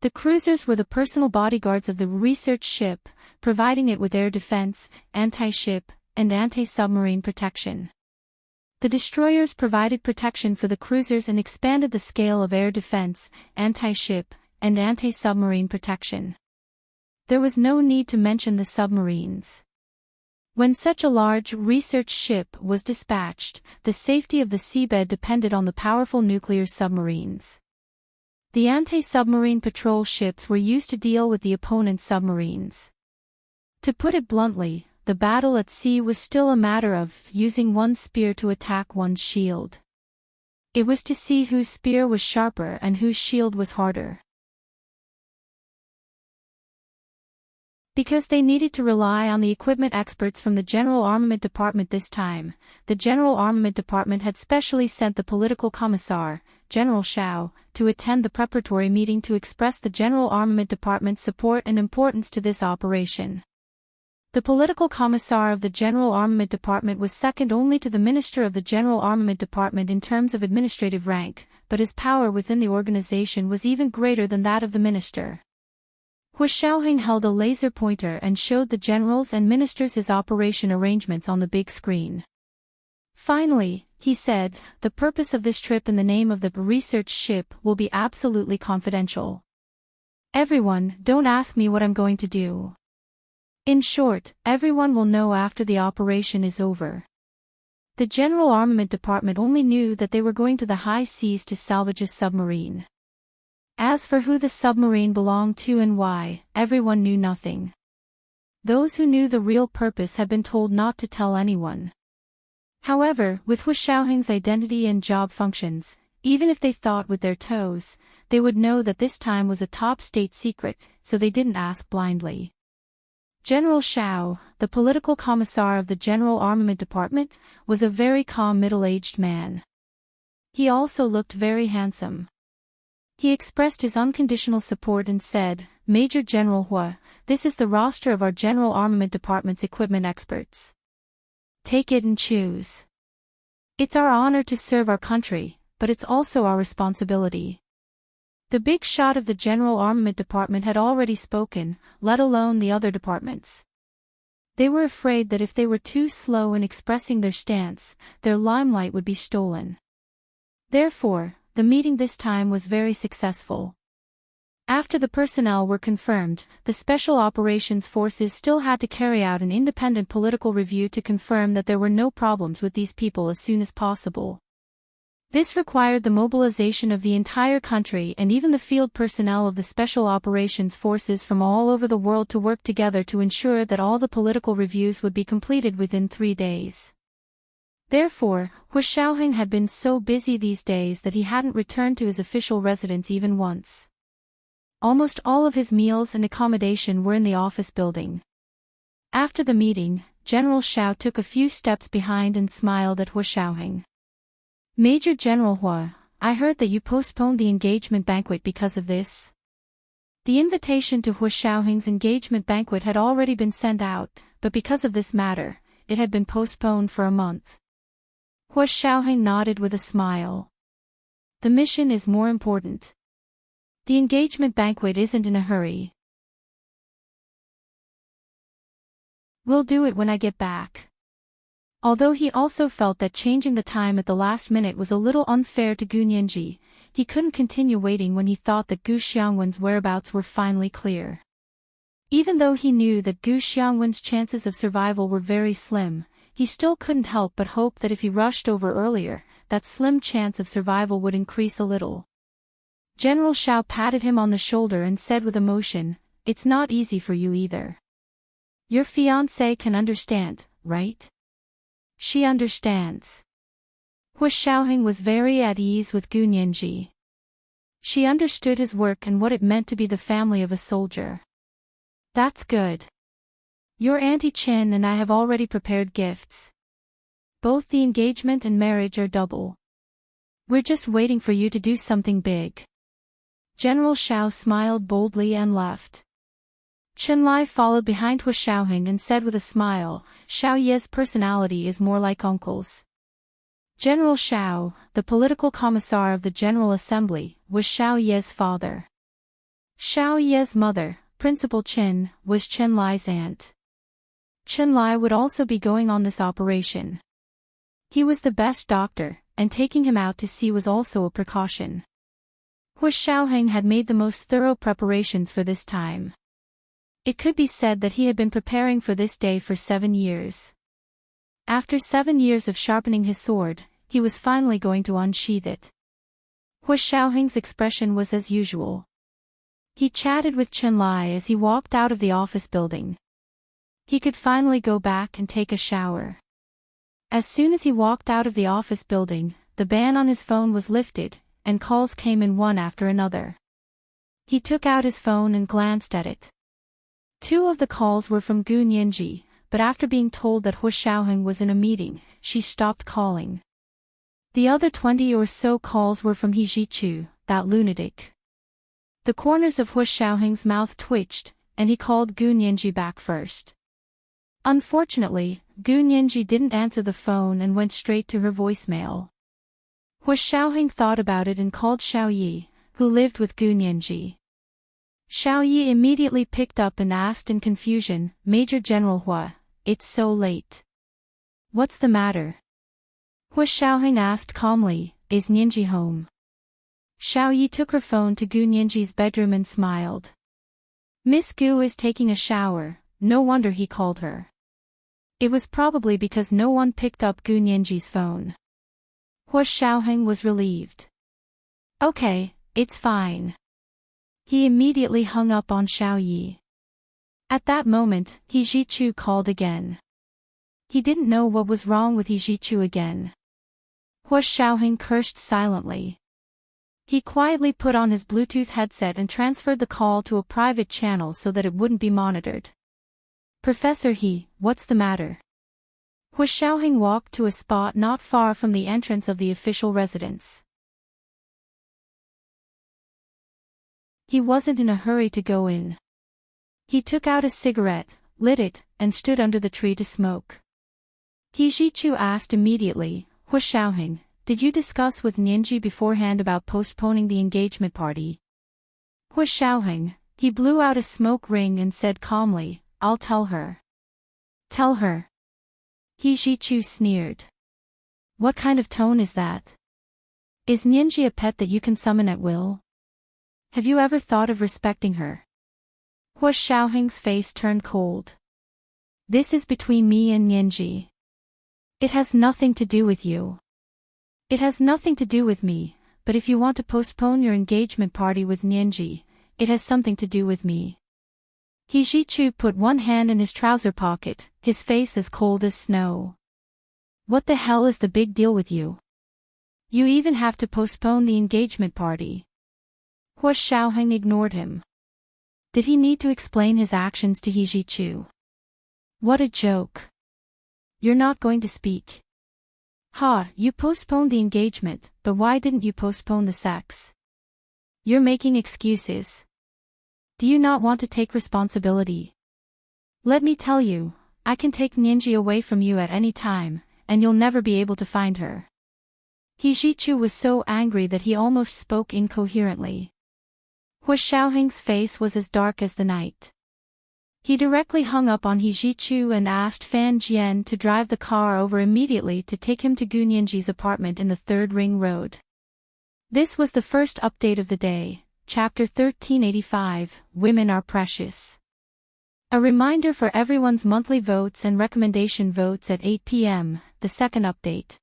The cruisers were the personal bodyguards of the research ship, providing it with air defense, anti-ship, and anti-submarine protection. The destroyers provided protection for the cruisers and expanded the scale of air defense, anti-ship, and anti-submarine protection. There was no need to mention the submarines. When such a large research ship was dispatched, the safety of the seabed depended on the powerful nuclear submarines. The anti-submarine patrol ships were used to deal with the opponent's submarines. To put it bluntly, the battle at sea was still a matter of using one spear to attack one's shield. It was to see whose spear was sharper and whose shield was harder. Because they needed to rely on the equipment experts from the General Armament Department this time, the General Armament Department had specially sent the political commissar, General Shao, to attend the preparatory meeting to express the General Armament Department's support and importance to this operation. The political commissar of the General Armament Department was second only to the Minister of the General Armament Department in terms of administrative rank, but his power within the organization was even greater than that of the minister. Hu Xiaoheng held a laser pointer and showed the generals and ministers his operation arrangements on the big screen. Finally, he said, the purpose of this trip in the name of the research ship will be absolutely confidential. Everyone, don't ask me what I'm going to do. In short, everyone will know after the operation is over. The General Armament Department only knew that they were going to the high seas to salvage a submarine. As for who the submarine belonged to and why, everyone knew nothing. Those who knew the real purpose had been told not to tell anyone. However, with Hu Xiaoheng's identity and job functions, even if they thought with their toes, they would know that this time was a top state secret, so they didn't ask blindly. General Shao, the political commissar of the General Armament Department, was a very calm middle-aged man. He also looked very handsome. He expressed his unconditional support and said, Major General Hua, this is the roster of our General Armament Department's equipment experts. Take it and choose. It's our honor to serve our country, but it's also our responsibility. The big shot of the General Armament Department had already spoken, let alone the other departments. They were afraid that if they were too slow in expressing their stance, their limelight would be stolen. Therefore, the meeting this time was very successful. After the personnel were confirmed, the Special Operations Forces still had to carry out an independent political review to confirm that there were no problems with these people as soon as possible. This required the mobilization of the entire country and even the field personnel of the Special Operations Forces from all over the world to work together to ensure that all the political reviews would be completed within 3 days. Therefore, Hu Xiaoheng had been so busy these days that he hadn't returned to his official residence even once. Almost all of his meals and accommodation were in the office building. After the meeting, General Shao took a few steps behind and smiled at Hu Xiaoheng. Major General Hua, I heard that you postponed the engagement banquet because of this. The invitation to Hu Xiaoheng's engagement banquet had already been sent out, but because of this matter, it had been postponed for a month. Hu Xiaoheng nodded with a smile. The mission is more important. The engagement banquet isn't in a hurry. We'll do it when I get back. Although he also felt that changing the time at the last minute was a little unfair to Gu Nianji, he couldn't continue waiting when he thought that Gu Xiangwen's whereabouts were finally clear. Even though he knew that Gu Xiangwen's chances of survival were very slim, he still couldn't help but hope that if he rushed over earlier, that slim chance of survival would increase a little. General Xiao patted him on the shoulder and said with emotion, "It's not easy for you either. Your fiancée can understand, right?" "She understands." Hu Xiaoheng was very at ease with Gu Nianji. She understood his work and what it meant to be the family of a soldier. "That's good. Your Auntie Qin and I have already prepared gifts. Both the engagement and marriage are double. We're just waiting for you to do something big." General Xiao smiled boldly and left. Chenlai followed behind Hu Xiaoheng and said with a smile, "Xiao Ye's personality is more like uncle's." General Xiao, the political commissar of the General Assembly, was Xiao Ye's father. Xiao Ye's mother, Principal Qin, was Chenlai's aunt. Chenlai would also be going on this operation. He was the best doctor, and taking him out to sea was also a precaution. Hu Xiaoheng had made the most thorough preparations for this time. It could be said that he had been preparing for this day for 7 years. After 7 years of sharpening his sword, he was finally going to unsheath it. Hu Xiaoheng's expression was as usual. He chatted with Chenlai as he walked out of the office building. He could finally go back and take a shower. As soon as he walked out of the office building, the ban on his phone was lifted, and calls came in one after another. He took out his phone and glanced at it. 2 of the calls were from Gu Nianji, but after being told that Hu Xiaoheng was in a meeting, she stopped calling. The other 20 or so calls were from He Zhichu, that lunatic. The corners of Hu Xiaoheng's mouth twitched, and he called Gu Nianji back first. Unfortunately, Gu Nianji didn't answer the phone and went straight to her voicemail. Hu Xiaoheng thought about it and called Xiao Yi, who lived with Gu Nianji. Xiao Yi immediately picked up and asked in confusion, "Major General Hu, it's so late. What's the matter?" Hu Xiaoheng asked calmly, "Is Nianji home?" Xiao Yi took her phone to Gu Nianji's bedroom and smiled. "Miss Gu is taking a shower, no wonder he called her." It was probably because no one picked up Gu Nianji's phone. Hu Xiaoheng was relieved. "Okay, it's fine." He immediately hung up on Xiao Yi. At that moment, He Zhichu called again. He didn't know what was wrong with He Zhichu again. Hu Xiaoheng cursed silently. He quietly put on his Bluetooth headset and transferred the call to a private channel so that it wouldn't be monitored. "Professor He, what's the matter?" Hu Xiaoheng walked to a spot not far from the entrance of the official residence. He wasn't in a hurry to go in. He took out a cigarette, lit it, and stood under the tree to smoke. He Zhichu asked immediately, "Hu Xiaoheng, did you discuss with Nianji beforehand about postponing the engagement party?" Hu Xiaoheng, he blew out a smoke ring and said calmly, "I'll tell her." "Tell her?" He Zhichu sneered. "What kind of tone is that? Is Nianji a pet that you can summon at will? Have you ever thought of respecting her?" Hu Xiaoheng's face turned cold. "This is between me and Nianji. It has nothing to do with you." "It has nothing to do with me, but if you want to postpone your engagement party with Nianji, it has something to do with me." He Zhichu put one hand in his trouser pocket, his face as cold as snow. "What the hell is the big deal with you? You even have to postpone the engagement party." Hu Xiaoheng ignored him. Did he need to explain his actions to He Zhichu? What a joke. "You're not going to speak. Ha, you postponed the engagement, but why didn't you postpone the sex? You're making excuses. Do you not want to take responsibility? Let me tell you, I can take Nianji away from you at any time, and you'll never be able to find her." He Zhichu was so angry that he almost spoke incoherently. Hu Xiaoheng's face was as dark as the night. He directly hung up on He Zhichu and asked Fan Jian to drive the car over immediately to take him to Gu Nianji's apartment in the 3rd Ring Road. This was the first update of the day, Chapter 1385, Women Are Precious. A reminder for everyone's monthly votes and recommendation votes at 8 p.m., the second update.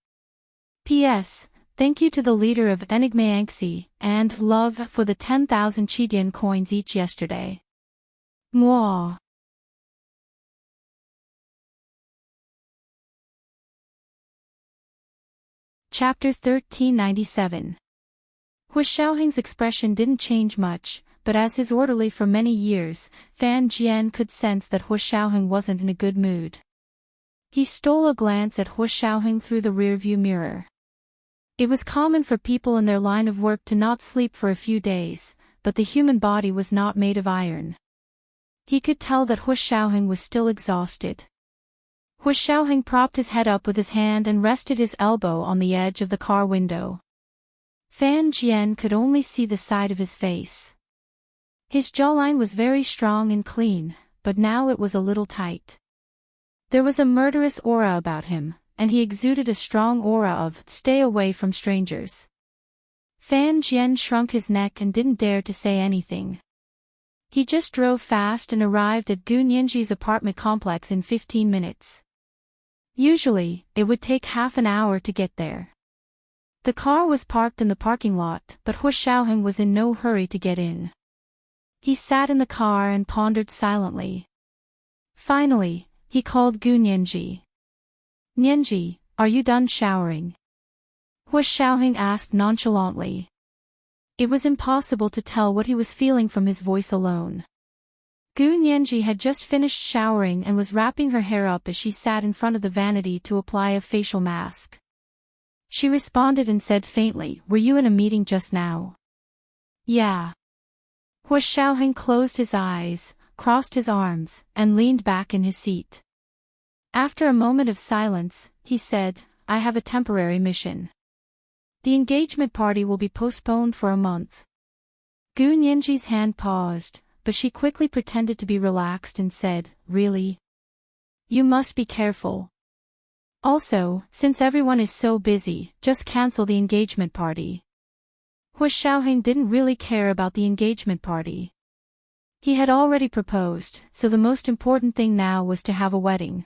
P.S. Thank you to the leader of Enigma and Love for the 10,000 Chidian coins each yesterday. Mwah. Chapter 1397. Hu Xiaoheng's expression didn't change much, but as his orderly for many years, Fan Jian could sense that Hu Xiaoheng wasn't in a good mood. He stole a glance at Hu Xiaoheng through the rearview mirror. It was common for people in their line of work to not sleep for a few days, but the human body was not made of iron. He could tell that Hu Xiaoheng was still exhausted. Hu Xiaoheng propped his head up with his hand and rested his elbow on the edge of the car window. Fan Jian could only see the side of his face. His jawline was very strong and clean, but now it was a little tight. There was a murderous aura about him, and he exuded a strong aura of "stay away from strangers." Fan Jian shrunk his neck and didn't dare to say anything. He just drove fast and arrived at Gu Nianji's apartment complex in 15 minutes. Usually, it would take half an hour to get there. The car was parked in the parking lot, but Hu Xiaoheng was in no hurry to get in. He sat in the car and pondered silently. Finally, he called Gu Nianji. "Nianji, are you done showering?" Hu Xiaoheng asked nonchalantly. It was impossible to tell what he was feeling from his voice alone. Gu Nianji had just finished showering and was wrapping her hair up as she sat in front of the vanity to apply a facial mask. She responded and said faintly, "Were you in a meeting just now?" "Yeah." Hu Xiaoheng closed his eyes, crossed his arms, and leaned back in his seat. After a moment of silence, he said, "I have a temporary mission. The engagement party will be postponed for a month." Gu Nianji's hand paused, but she quickly pretended to be relaxed and said, "Really? You must be careful. Also, since everyone is so busy, just cancel the engagement party." Hu Xiaoheng didn't really care about the engagement party. He had already proposed, so the most important thing now was to have a wedding.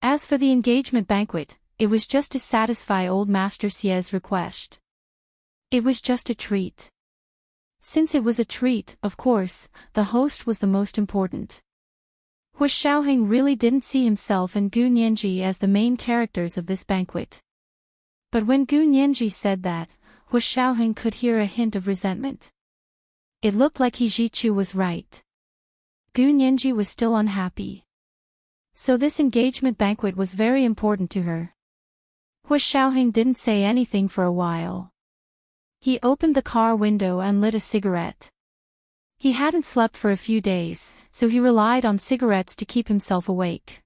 As for the engagement banquet, it was just to satisfy old Master Xie's request. It was just a treat. Since it was a treat, of course, the host was the most important. Hu Xiaoheng really didn't see himself and Gu Nianji as the main characters of this banquet. But when Gu Nianji said that, Hu Xiaoheng could hear a hint of resentment. It looked like Jichu was right. Gu Nianji was still unhappy. So this engagement banquet was very important to her. Hu Xiaoheng didn't say anything for a while. He opened the car window and lit a cigarette. He hadn't slept for a few days, so he relied on cigarettes to keep himself awake.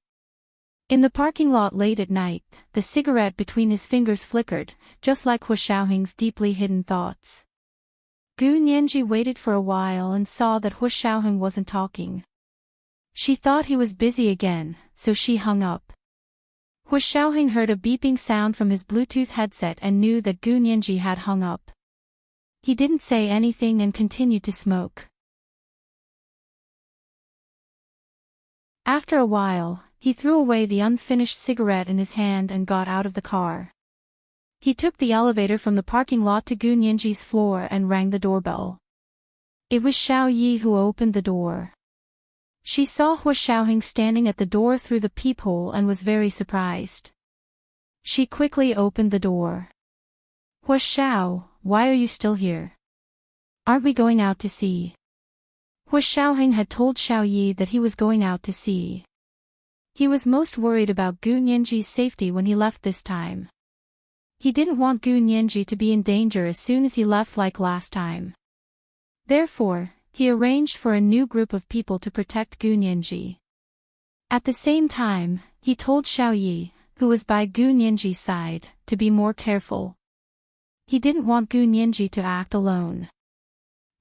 In the parking lot late at night, the cigarette between his fingers flickered, just like Hu Xiaoheng's deeply hidden thoughts. Gu Nianji waited for a while and saw that Hu Xiaoheng wasn't talking. She thought he was busy again, so she hung up. Hu Xiaoheng heard a beeping sound from his Bluetooth headset and knew that Gu Nianji had hung up. He didn't say anything and continued to smoke. After a while, he threw away the unfinished cigarette in his hand and got out of the car. He took the elevator from the parking lot to Gu Nianji's floor and rang the doorbell. It was Xiao Yi who opened the door. She saw Hu Xiaoheng standing at the door through the peephole and was very surprised. She quickly opened the door. "Hu Xiao, why are you still here? Aren't we going out to sea?" Hu Xiaoheng had told Xiao Yi that he was going out to sea. He was most worried about Gu Nianji's safety when he left this time. He didn't want Gu Nianji to be in danger as soon as he left like last time. Therefore, he arranged for a new group of people to protect Gu Nianji. At the same time, he told Xiao Yi, who was by Gu Nianji's side, to be more careful. He didn't want Gu Nianji to act alone.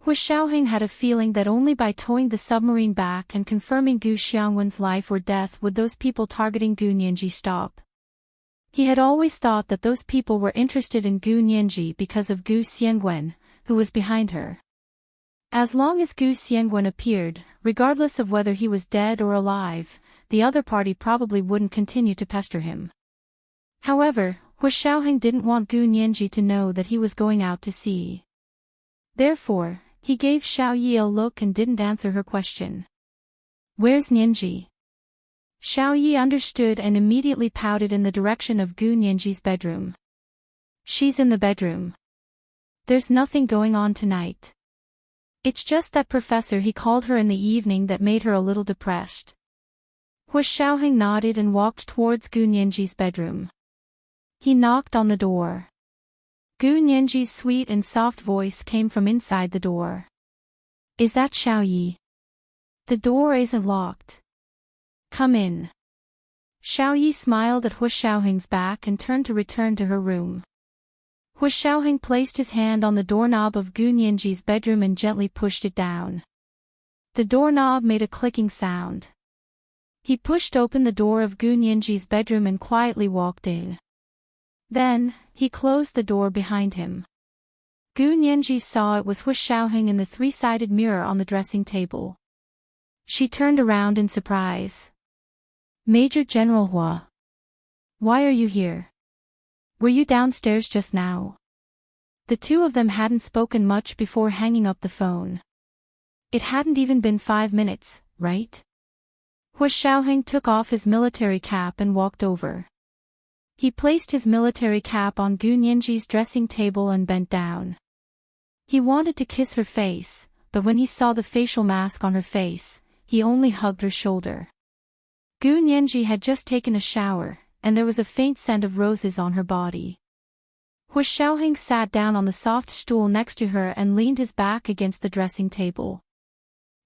Hu Xiaoheng had a feeling that only by towing the submarine back and confirming Gu Xiangwen's life or death would those people targeting Gu Nianji stop. He had always thought that those people were interested in Gu Nianji because of Gu Xiangwen, who was behind her. As long as Gu Xiangwen appeared, regardless of whether he was dead or alive, the other party probably wouldn't continue to pester him. However, Hu Hu Xiaoheng didn't want Gu Nianji to know that he was going out to sea. Therefore, he gave Xiao Yi a look and didn't answer her question. Where's Nianji? Xiao Yi understood and immediately pouted in the direction of Gu Nianji's bedroom. She's in the bedroom. There's nothing going on tonight. It's just that professor he called her in the evening that made her a little depressed. Hu Xiaoheng nodded and walked towards Gu Nianji's bedroom. He knocked on the door. Gu Nianji's sweet and soft voice came from inside the door. Is that Xiao Yi? The door isn't locked. Come in. Xiao Yi smiled at Hu Xiaoheng's back and turned to return to her room. Hu Xiaoheng placed his hand on the doorknob of Gu Nianji's bedroom and gently pushed it down. The doorknob made a clicking sound. He pushed open the door of Gu Nianji's bedroom and quietly walked in. Then, he closed the door behind him. Gu Nianji saw it was Hu Xiaoheng in the three-sided mirror on the dressing table. She turned around in surprise. Major General Hua. Why are you here? Were you downstairs just now? The two of them hadn't spoken much before hanging up the phone. It hadn't even been 5 minutes, right? Hu Xiaoheng took off his military cap and walked over. He placed his military cap on Gu Nianji's dressing table and bent down. He wanted to kiss her face, but when he saw the facial mask on her face, he only hugged her shoulder. Gu Nianji had just taken a shower, and there was a faint scent of roses on her body. Hu Xiaoheng sat down on the soft stool next to her and leaned his back against the dressing table.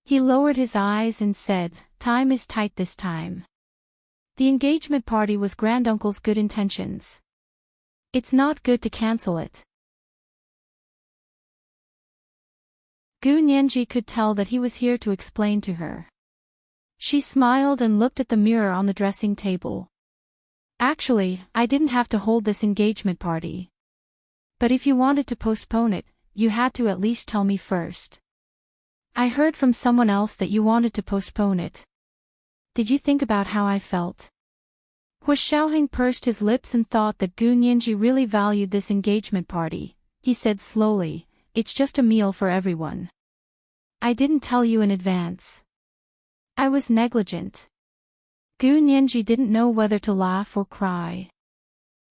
He lowered his eyes and said, "Time is tight this time." The engagement party was granduncle's good intentions. It's not good to cancel it. Gu Nianji could tell that he was here to explain to her. She smiled and looked at the mirror on the dressing table. Actually, I didn't have to hold this engagement party. But if you wanted to postpone it, you had to at least tell me first. I heard from someone else that you wanted to postpone it. Did you think about how I felt? Hu Xiaoheng pursed his lips and thought that Gu Nianji really valued this engagement party. He said slowly, "It's just a meal for everyone. I didn't tell you in advance. I was negligent." Gu Nianji didn't know whether to laugh or cry.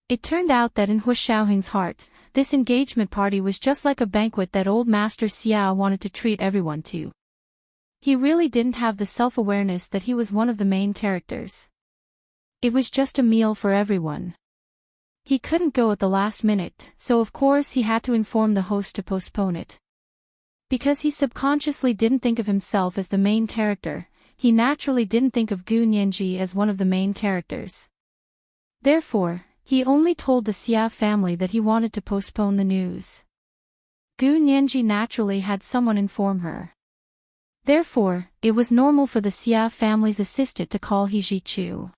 It turned out that in Hu Xiaoheng's heart, this engagement party was just like a banquet that old Master Xiao wanted to treat everyone to. He really didn't have the self-awareness that he was one of the main characters. It was just a meal for everyone. He couldn't go at the last minute, so of course he had to inform the host to postpone it. Because he subconsciously didn't think of himself as the main character, he naturally didn't think of Gu Nianji as one of the main characters. Therefore, he only told the Xia family that he wanted to postpone the news. Gu Nianji naturally had someone inform her. Therefore, it was normal for the Xia family's assistant to call He Zhichu.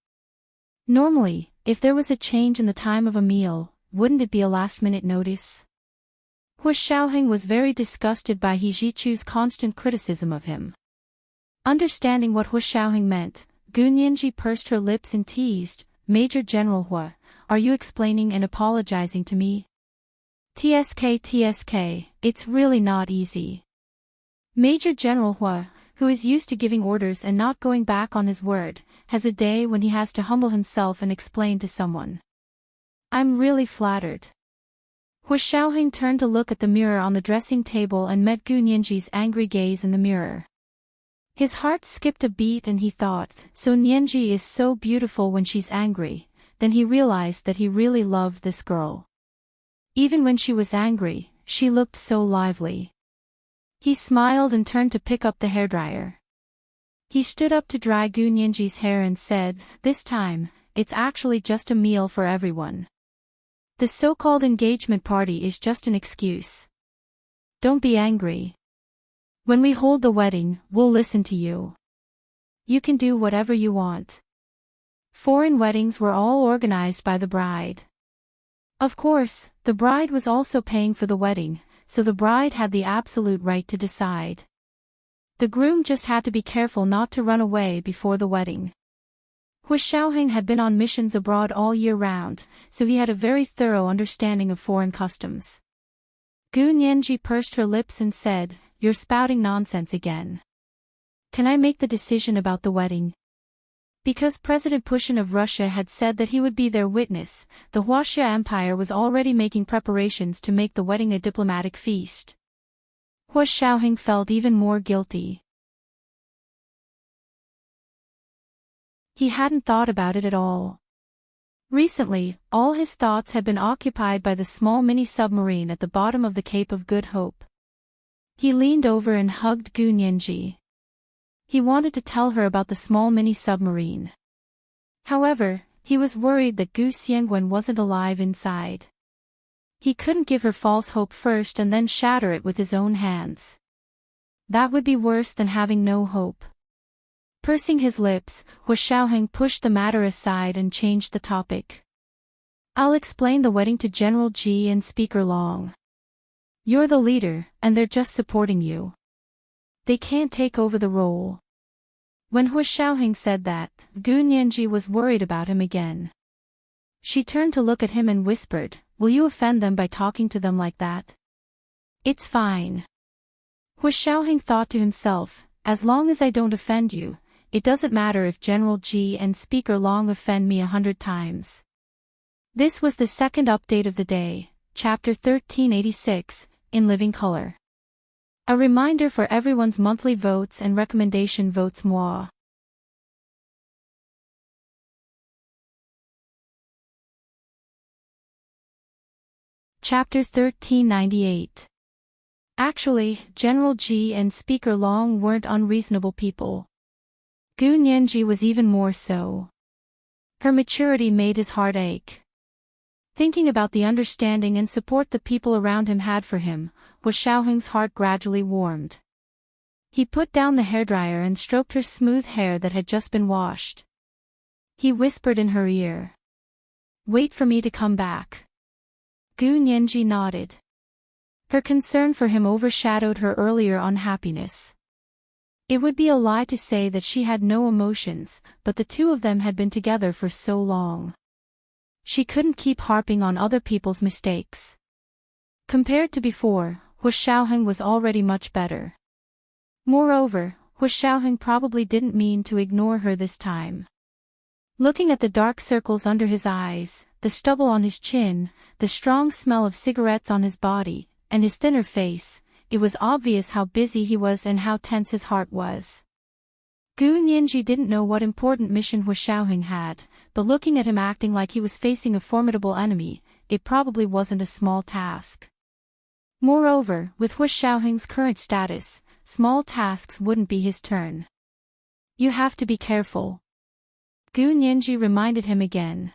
Normally, if there was a change in the time of a meal, wouldn't it be a last-minute notice? Hu Xiaoheng was very disgusted by He Zhichu's constant criticism of him. Understanding what Hu Xiaoheng meant, Gu Nianji pursed her lips and teased, "Major General Hua, are you explaining and apologizing to me?" TSK, it's really not easy. Major General Hua, who is used to giving orders and not going back on his word, has a day when he has to humble himself and explain to someone. I'm really flattered. Hu Xiaoheng turned to look at the mirror on the dressing table and met Gu Nianji's angry gaze in the mirror. His heart skipped a beat and he thought, so Nianji is so beautiful when she's angry. Then he realized that he really loved this girl. Even when she was angry, she looked so lively. He smiled and turned to pick up the hairdryer. He stood up to dry Gu Nianji's hair and said, "This time, it's actually just a meal for everyone. The so-called engagement party is just an excuse. Don't be angry. When we hold the wedding, we'll listen to you. You can do whatever you want." Foreign weddings were all organized by the bride. Of course, the bride was also paying for the wedding, so the bride had the absolute right to decide. The groom just had to be careful not to run away before the wedding. Hu Xiaoheng had been on missions abroad all year round, so he had a very thorough understanding of foreign customs. Gu Nianji pursed her lips and said, "You're spouting nonsense again. Can I make the decision about the wedding?" Because President Putin of Russia had said that he would be their witness, the Huaxia Empire was already making preparations to make the wedding a diplomatic feast. Hu Xiaoheng felt even more guilty. He hadn't thought about it at all. Recently, all his thoughts had been occupied by the small mini-submarine at the bottom of the Cape of Good Hope. He leaned over and hugged Gu Nianji. He wanted to tell her about the small mini-submarine. However, he was worried that Gu Xiangwen wasn't alive inside. He couldn't give her false hope first and then shatter it with his own hands. That would be worse than having no hope. Pursing his lips, Hu Xiaoheng pushed the matter aside and changed the topic. "I'll explain the wedding to General Ji and Speaker Long. You're the leader, and they're just supporting you. They can't take over the role." When Hu Xiaoheng said that, Gu Nianji was worried about him again. She turned to look at him and whispered, "Will you offend them by talking to them like that?" "It's fine." Hu Xiaoheng thought to himself, "As long as I don't offend you, it doesn't matter if General Ji and Speaker Long offend me 100 times. This was the second update of the day, Chapter 1386, in living color. A reminder for everyone's monthly votes and recommendation votes moi. Chapter 1398. Actually, General Ji and Speaker Long weren't unreasonable people. Gu Nianji was even more so. Her maturity made his heart ache. Thinking about the understanding and support the people around him had for him, Hu Xiaoheng's heart gradually warmed. He put down the hairdryer and stroked her smooth hair that had just been washed. He whispered in her ear, "Wait for me to come back." Gu Nianji nodded. Her concern for him overshadowed her earlier unhappiness. It would be a lie to say that she had no emotions, but the two of them had been together for so long. She couldn't keep harping on other people's mistakes. Compared to before, Hu Xiaoheng was already much better. Moreover, Hu Xiaoheng probably didn't mean to ignore her this time. Looking at the dark circles under his eyes, the stubble on his chin, the strong smell of cigarettes on his body, and his thinner face, it was obvious how busy he was and how tense his heart was. Gu Nianji didn't know what important mission Hu Xiaoheng had, but looking at him acting like he was facing a formidable enemy, it probably wasn't a small task. Moreover, with Hu Xiaoheng's current status, small tasks wouldn't be his turn. "You have to be careful." Gu Nianji reminded him again.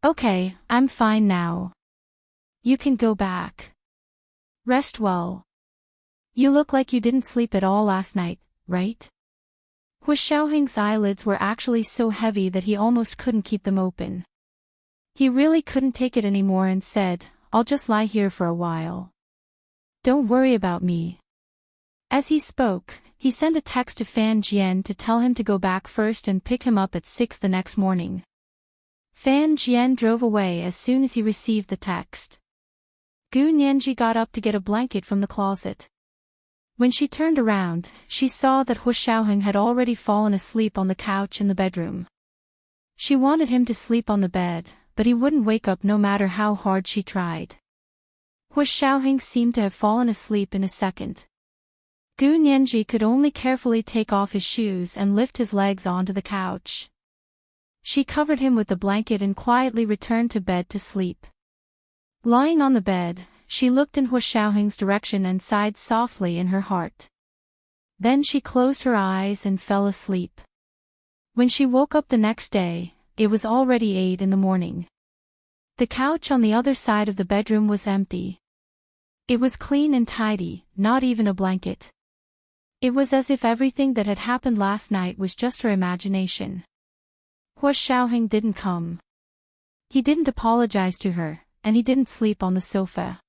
"Okay, I'm fine now. You can go back. Rest well. You look like you didn't sleep at all last night, right?" Hu Xiaoheng's eyelids were actually so heavy that he almost couldn't keep them open. He really couldn't take it anymore and said, "I'll just lie here for a while. Don't worry about me." As he spoke, he sent a text to Fan Jian to tell him to go back first and pick him up at 6 the next morning. Fan Jian drove away as soon as he received the text. Gu Nianji got up to get a blanket from the closet. When she turned around, she saw that Hu Xiaoheng had already fallen asleep on the couch in the bedroom. She wanted him to sleep on the bed, but he wouldn't wake up no matter how hard she tried. Hu Xiaoheng seemed to have fallen asleep in a second. Gu Nianji could only carefully take off his shoes and lift his legs onto the couch. She covered him with the blanket and quietly returned to bed to sleep. Lying on the bed, she looked in Hu Xiaoheng's direction and sighed softly in her heart. Then she closed her eyes and fell asleep. When she woke up the next day, it was already 8 in the morning. The couch on the other side of the bedroom was empty. It was clean and tidy, not even a blanket. It was as if everything that had happened last night was just her imagination. Hu Xiaoheng didn't come. He didn't apologize to her, and he didn't sleep on the sofa.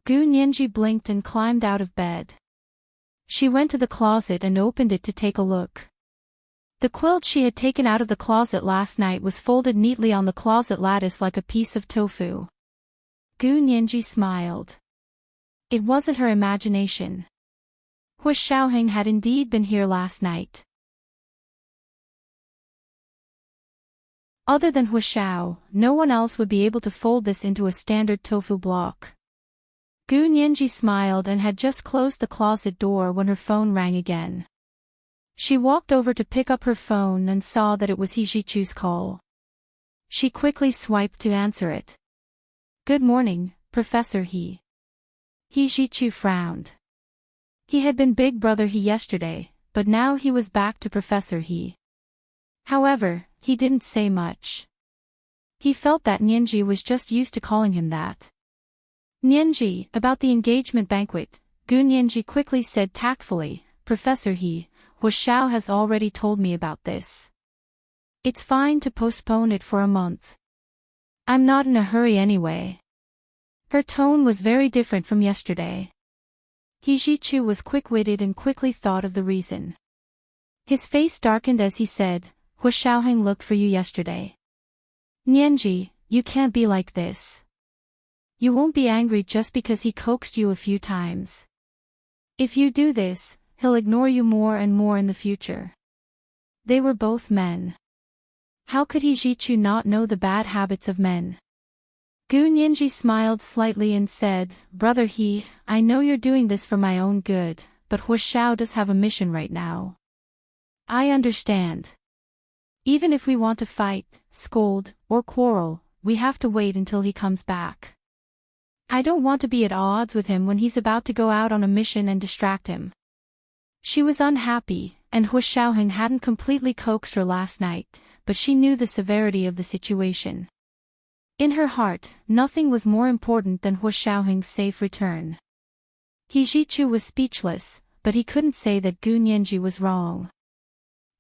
Gu Nianji blinked and climbed out of bed. She went to the closet and opened it to take a look. The quilt she had taken out of the closet last night was folded neatly on the closet lattice like a piece of tofu. Gu Nianji smiled. It wasn't her imagination. Hu Xiaoheng had indeed been here last night. Other than Hu Xiao, no one else would be able to fold this into a standard tofu block. Gu Nianji smiled and had just closed the closet door when her phone rang again. She walked over to pick up her phone and saw that it was He Jichu's call. She quickly swiped to answer it. "Good morning, Professor He." He Jichu frowned. He had been Big Brother He yesterday, but now he was back to Professor He. However, he didn't say much. He felt that Nianji was just used to calling him that. "Nianji, about the engagement banquet," Gu Nianji quickly said tactfully, "Professor He, Hu Xiao has already told me about this. It's fine to postpone it for a month. I'm not in a hurry anyway." Her tone was very different from yesterday. He Jichu was quick-witted and quickly thought of the reason. His face darkened as he said, "Hu Xiaoheng looked for you yesterday. Nianji, you can't be like this. You won't be angry just because he coaxed you a few times. If you do this, he'll ignore you more and more in the future." They were both men. How could He Jichu not know the bad habits of men? Gu Nianji smiled slightly and said, "Brother He, I know you're doing this for my own good, but Hu Xiao does have a mission right now. I understand. Even if we want to fight, scold, or quarrel, we have to wait until he comes back. I don't want to be at odds with him when he's about to go out on a mission and distract him." She was unhappy, and Hu Xiaoheng hadn't completely coaxed her last night, but she knew the severity of the situation. In her heart, nothing was more important than Hu Xiaoheng's safe return. He Jichu was speechless, but he couldn't say that Gu Nianji was wrong.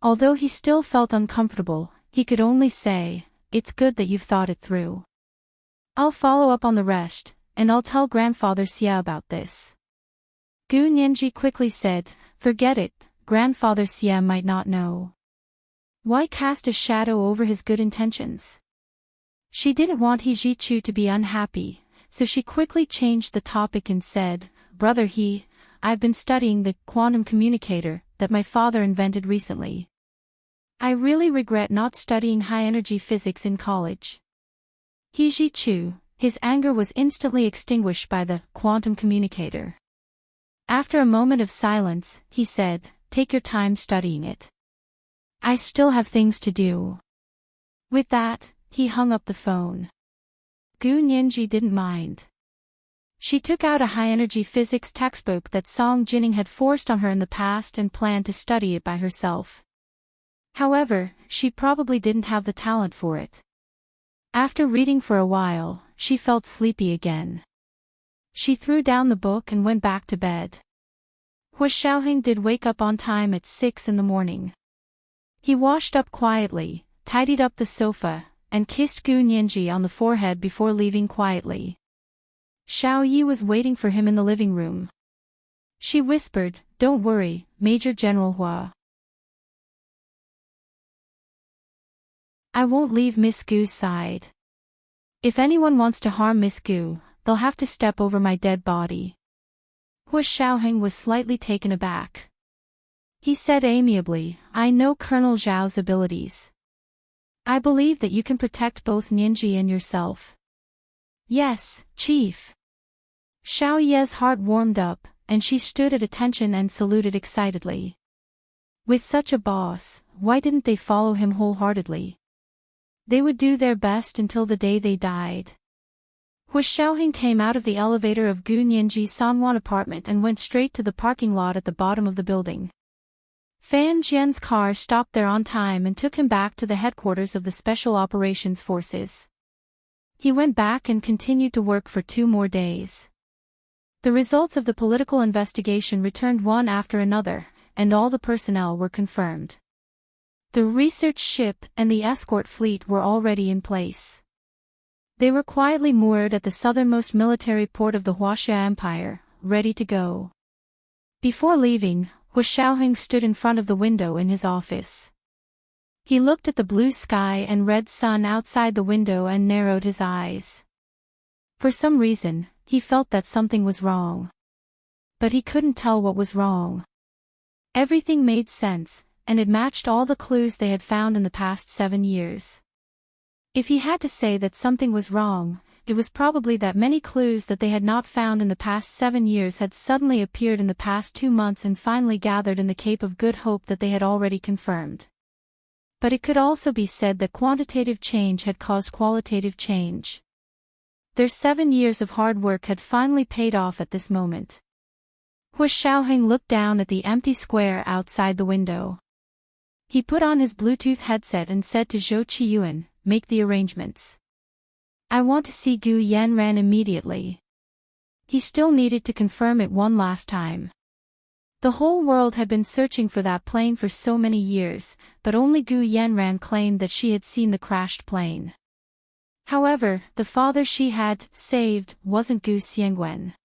Although he still felt uncomfortable, he could only say, "It's good that you've thought it through. I'll follow up on the rest, and I'll tell Grandfather Xia about this." Gu Nianji quickly said, "Forget it, Grandfather Xia might not know. Why cast a shadow over his good intentions?" She didn't want He Jichu to be unhappy, so she quickly changed the topic and said, "Brother He, I've been studying the quantum communicator that my father invented recently. I really regret not studying high-energy physics in college." He Jichu, his anger was instantly extinguished by the quantum communicator. After a moment of silence, he said, "Take your time studying it. I still have things to do." With that, he hung up the phone. Gu Nianji didn't mind. She took out a high-energy physics textbook that Song Jining had forced on her in the past and planned to study it by herself. However, she probably didn't have the talent for it. After reading for a while, she felt sleepy again. She threw down the book and went back to bed. Hu Xiaoheng did wake up on time at 6 in the morning. He washed up quietly, tidied up the sofa, and kissed Gu Nianji on the forehead before leaving quietly. Xiao Yi was waiting for him in the living room. She whispered, "Don't worry, Major General Hua. I won't leave Miss Gu's side. If anyone wants to harm Miss Gu, they'll have to step over my dead body." Hu Xiaoheng was slightly taken aback. He said amiably, "I know Colonel Zhao's abilities. I believe that you can protect both Nianji and yourself." "Yes, Chief." Xiao Ye's heart warmed up, and she stood at attention and saluted excitedly. With such a boss, why didn't they follow him wholeheartedly? They would do their best until the day they died. Hu Xiaoheng came out of the elevator of Gu Nianji's Sanwan apartment and went straight to the parking lot at the bottom of the building. Fan Jian's car stopped there on time and took him back to the headquarters of the Special Operations Forces. He went back and continued to work for 2 more days. The results of the political investigation returned one after another, and all the personnel were confirmed. The research ship and the escort fleet were already in place. They were quietly moored at the southernmost military port of the Huaxia Empire, ready to go. Before leaving, Hu Xiaoheng stood in front of the window in his office. He looked at the blue sky and red sun outside the window and narrowed his eyes. For some reason, he felt that something was wrong. But he couldn't tell what was wrong. Everything made sense, and it matched all the clues they had found in the past 7 years. If he had to say that something was wrong, it was probably that many clues that they had not found in the past 7 years had suddenly appeared in the past 2 months and finally gathered in the Cape of Good Hope that they had already confirmed. But it could also be said that quantitative change had caused qualitative change. Their 7 years of hard work had finally paid off at this moment. Hu Xiaoheng looked down at the empty square outside the window. He put on his Bluetooth headset and said to Zhou Qiyuan, "Make the arrangements. I want to see Gu Yanran immediately." He still needed to confirm it one last time. The whole world had been searching for that plane for so many years, but only Gu Yanran claimed that she had seen the crashed plane. However, the father she had saved wasn't Gu Xiangwen.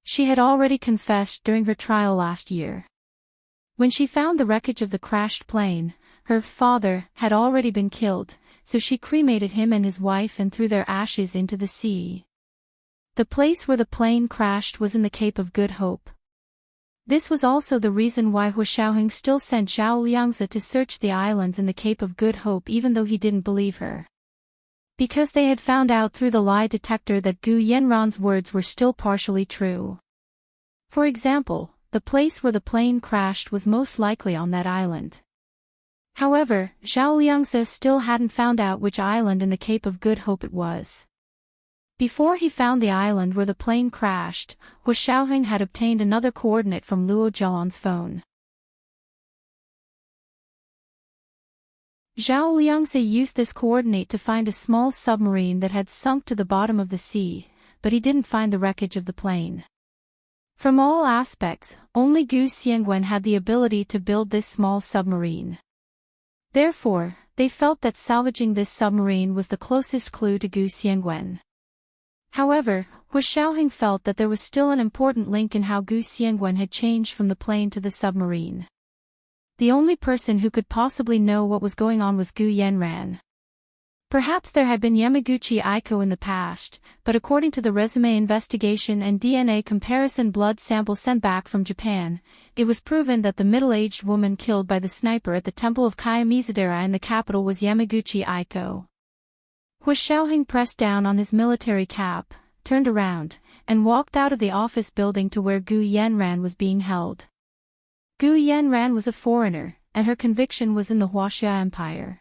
She had already confessed during her trial last year. When she found the wreckage of the crashed plane, her father had already been killed, so she cremated him and his wife and threw their ashes into the sea. The place where the plane crashed was in the Cape of Good Hope. This was also the reason why Hu Xiaoheng still sent Zhao Liangzi to search the islands in the Cape of Good Hope even though he didn't believe her. Because they had found out through the lie detector that Gu Yanran's words were still partially true. For example, the place where the plane crashed was most likely on that island. However, Zhao Liangzi still hadn't found out which island in the Cape of Good Hope it was. Before he found the island where the plane crashed, Hu Xiaoheng had obtained another coordinate from Luo Zhelan's phone. Zhao Liangzi used this coordinate to find a small submarine that had sunk to the bottom of the sea, but he didn't find the wreckage of the plane. From all aspects, only Gu Xiangwen had the ability to build this small submarine. Therefore, they felt that salvaging this submarine was the closest clue to Gu Xiangwen. However, Hu Xiaoheng felt that there was still an important link in how Gu Xiangwen had changed from the plane to the submarine. The only person who could possibly know what was going on was Gu Yanran. Perhaps there had been Yamaguchi Aiko in the past, but according to the resume investigation and DNA comparison blood sample sent back from Japan, it was proven that the middle-aged woman killed by the sniper at the temple of Kayamizadera in the capital was Yamaguchi Aiko. Hu Xiaoheng pressed down on his military cap, turned around, and walked out of the office building to where Gu Yanran was being held. Gu Yanran was a foreigner, and her conviction was in the Huaxia Empire.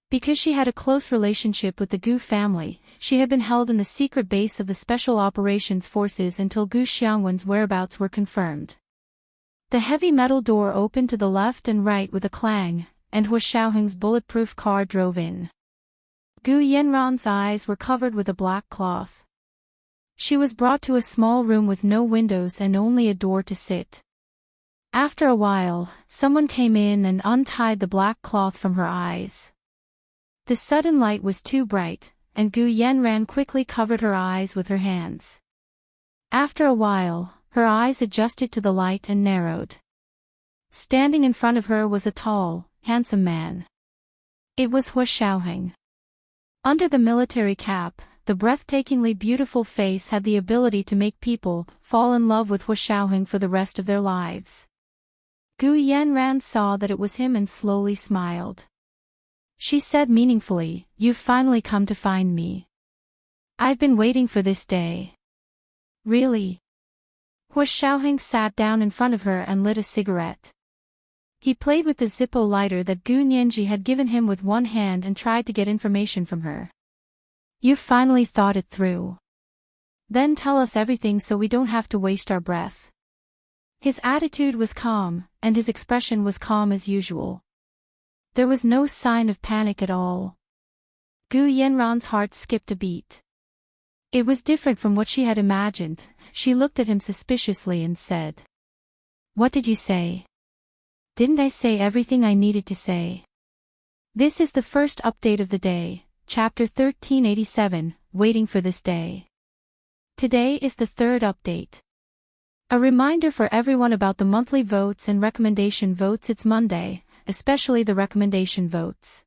Because she had a close relationship with the Gu family, she had been held in the secret base of the Special Operations Forces until Gu Xiangwen's whereabouts were confirmed. The heavy metal door opened to the left and right with a clang, and Hu Xiaoheng's bulletproof car drove in. Gu Yanran's eyes were covered with a black cloth. She was brought to a small room with no windows and only a door to sit. After a while, someone came in and untied the black cloth from her eyes. The sudden light was too bright, and Gu Yanran quickly covered her eyes with her hands. After a while, her eyes adjusted to the light and narrowed. Standing in front of her was a tall, handsome man. It was Hu Xiaoheng. Under the military cap, the breathtakingly beautiful face had the ability to make people fall in love with Hu Xiaoheng for the rest of their lives. Gu Yanran saw that it was him and slowly smiled. She said meaningfully, "You've finally come to find me. I've been waiting for this day." "Really?" Hu Xiaoheng sat down in front of her and lit a cigarette. He played with the Zippo lighter that Gu Nianji had given him with one hand and tried to get information from her. "You've finally thought it through. Then tell us everything so we don't have to waste our breath." His attitude was calm, and his expression was calm as usual. There was no sign of panic at all. Gu Yanran's heart skipped a beat. It was different from what she had imagined. She looked at him suspiciously and said, "What did you say? Didn't I say everything I needed to say?" This is the first update of the day, chapter 1387, waiting for this day. Today is the third update. A reminder for everyone about the monthly votes and recommendation votes. It's Monday, especially the recommendation votes.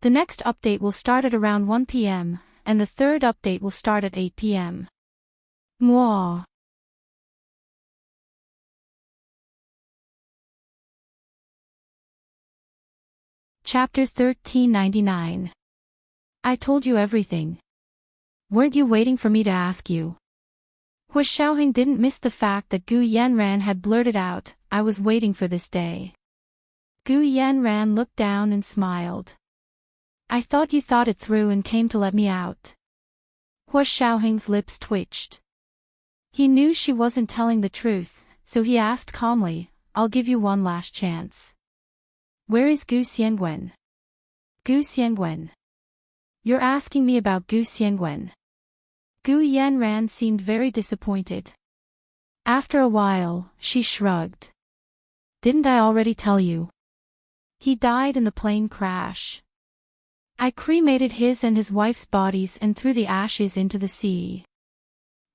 The next update will start at around 1 p.m., and the third update will start at 8 p.m. Mwah. Chapter 1399. I told you everything. Weren't you waiting for me to ask you? Hu Xiaoheng didn't miss the fact that Gu Yanran had blurted out, I was waiting for this day. Gu Yanran looked down and smiled. I thought you thought it through and came to let me out. Hu Xiaoheng's lips twitched. He knew she wasn't telling the truth, so he asked calmly, I'll give you one last chance. Where is Gu Xiangwen? Gu Xiangwen. You're asking me about Gu Xiangwen. Gu Yanran seemed very disappointed. After a while, she shrugged. Didn't I already tell you? He died in the plane crash. I cremated his and his wife's bodies and threw the ashes into the sea.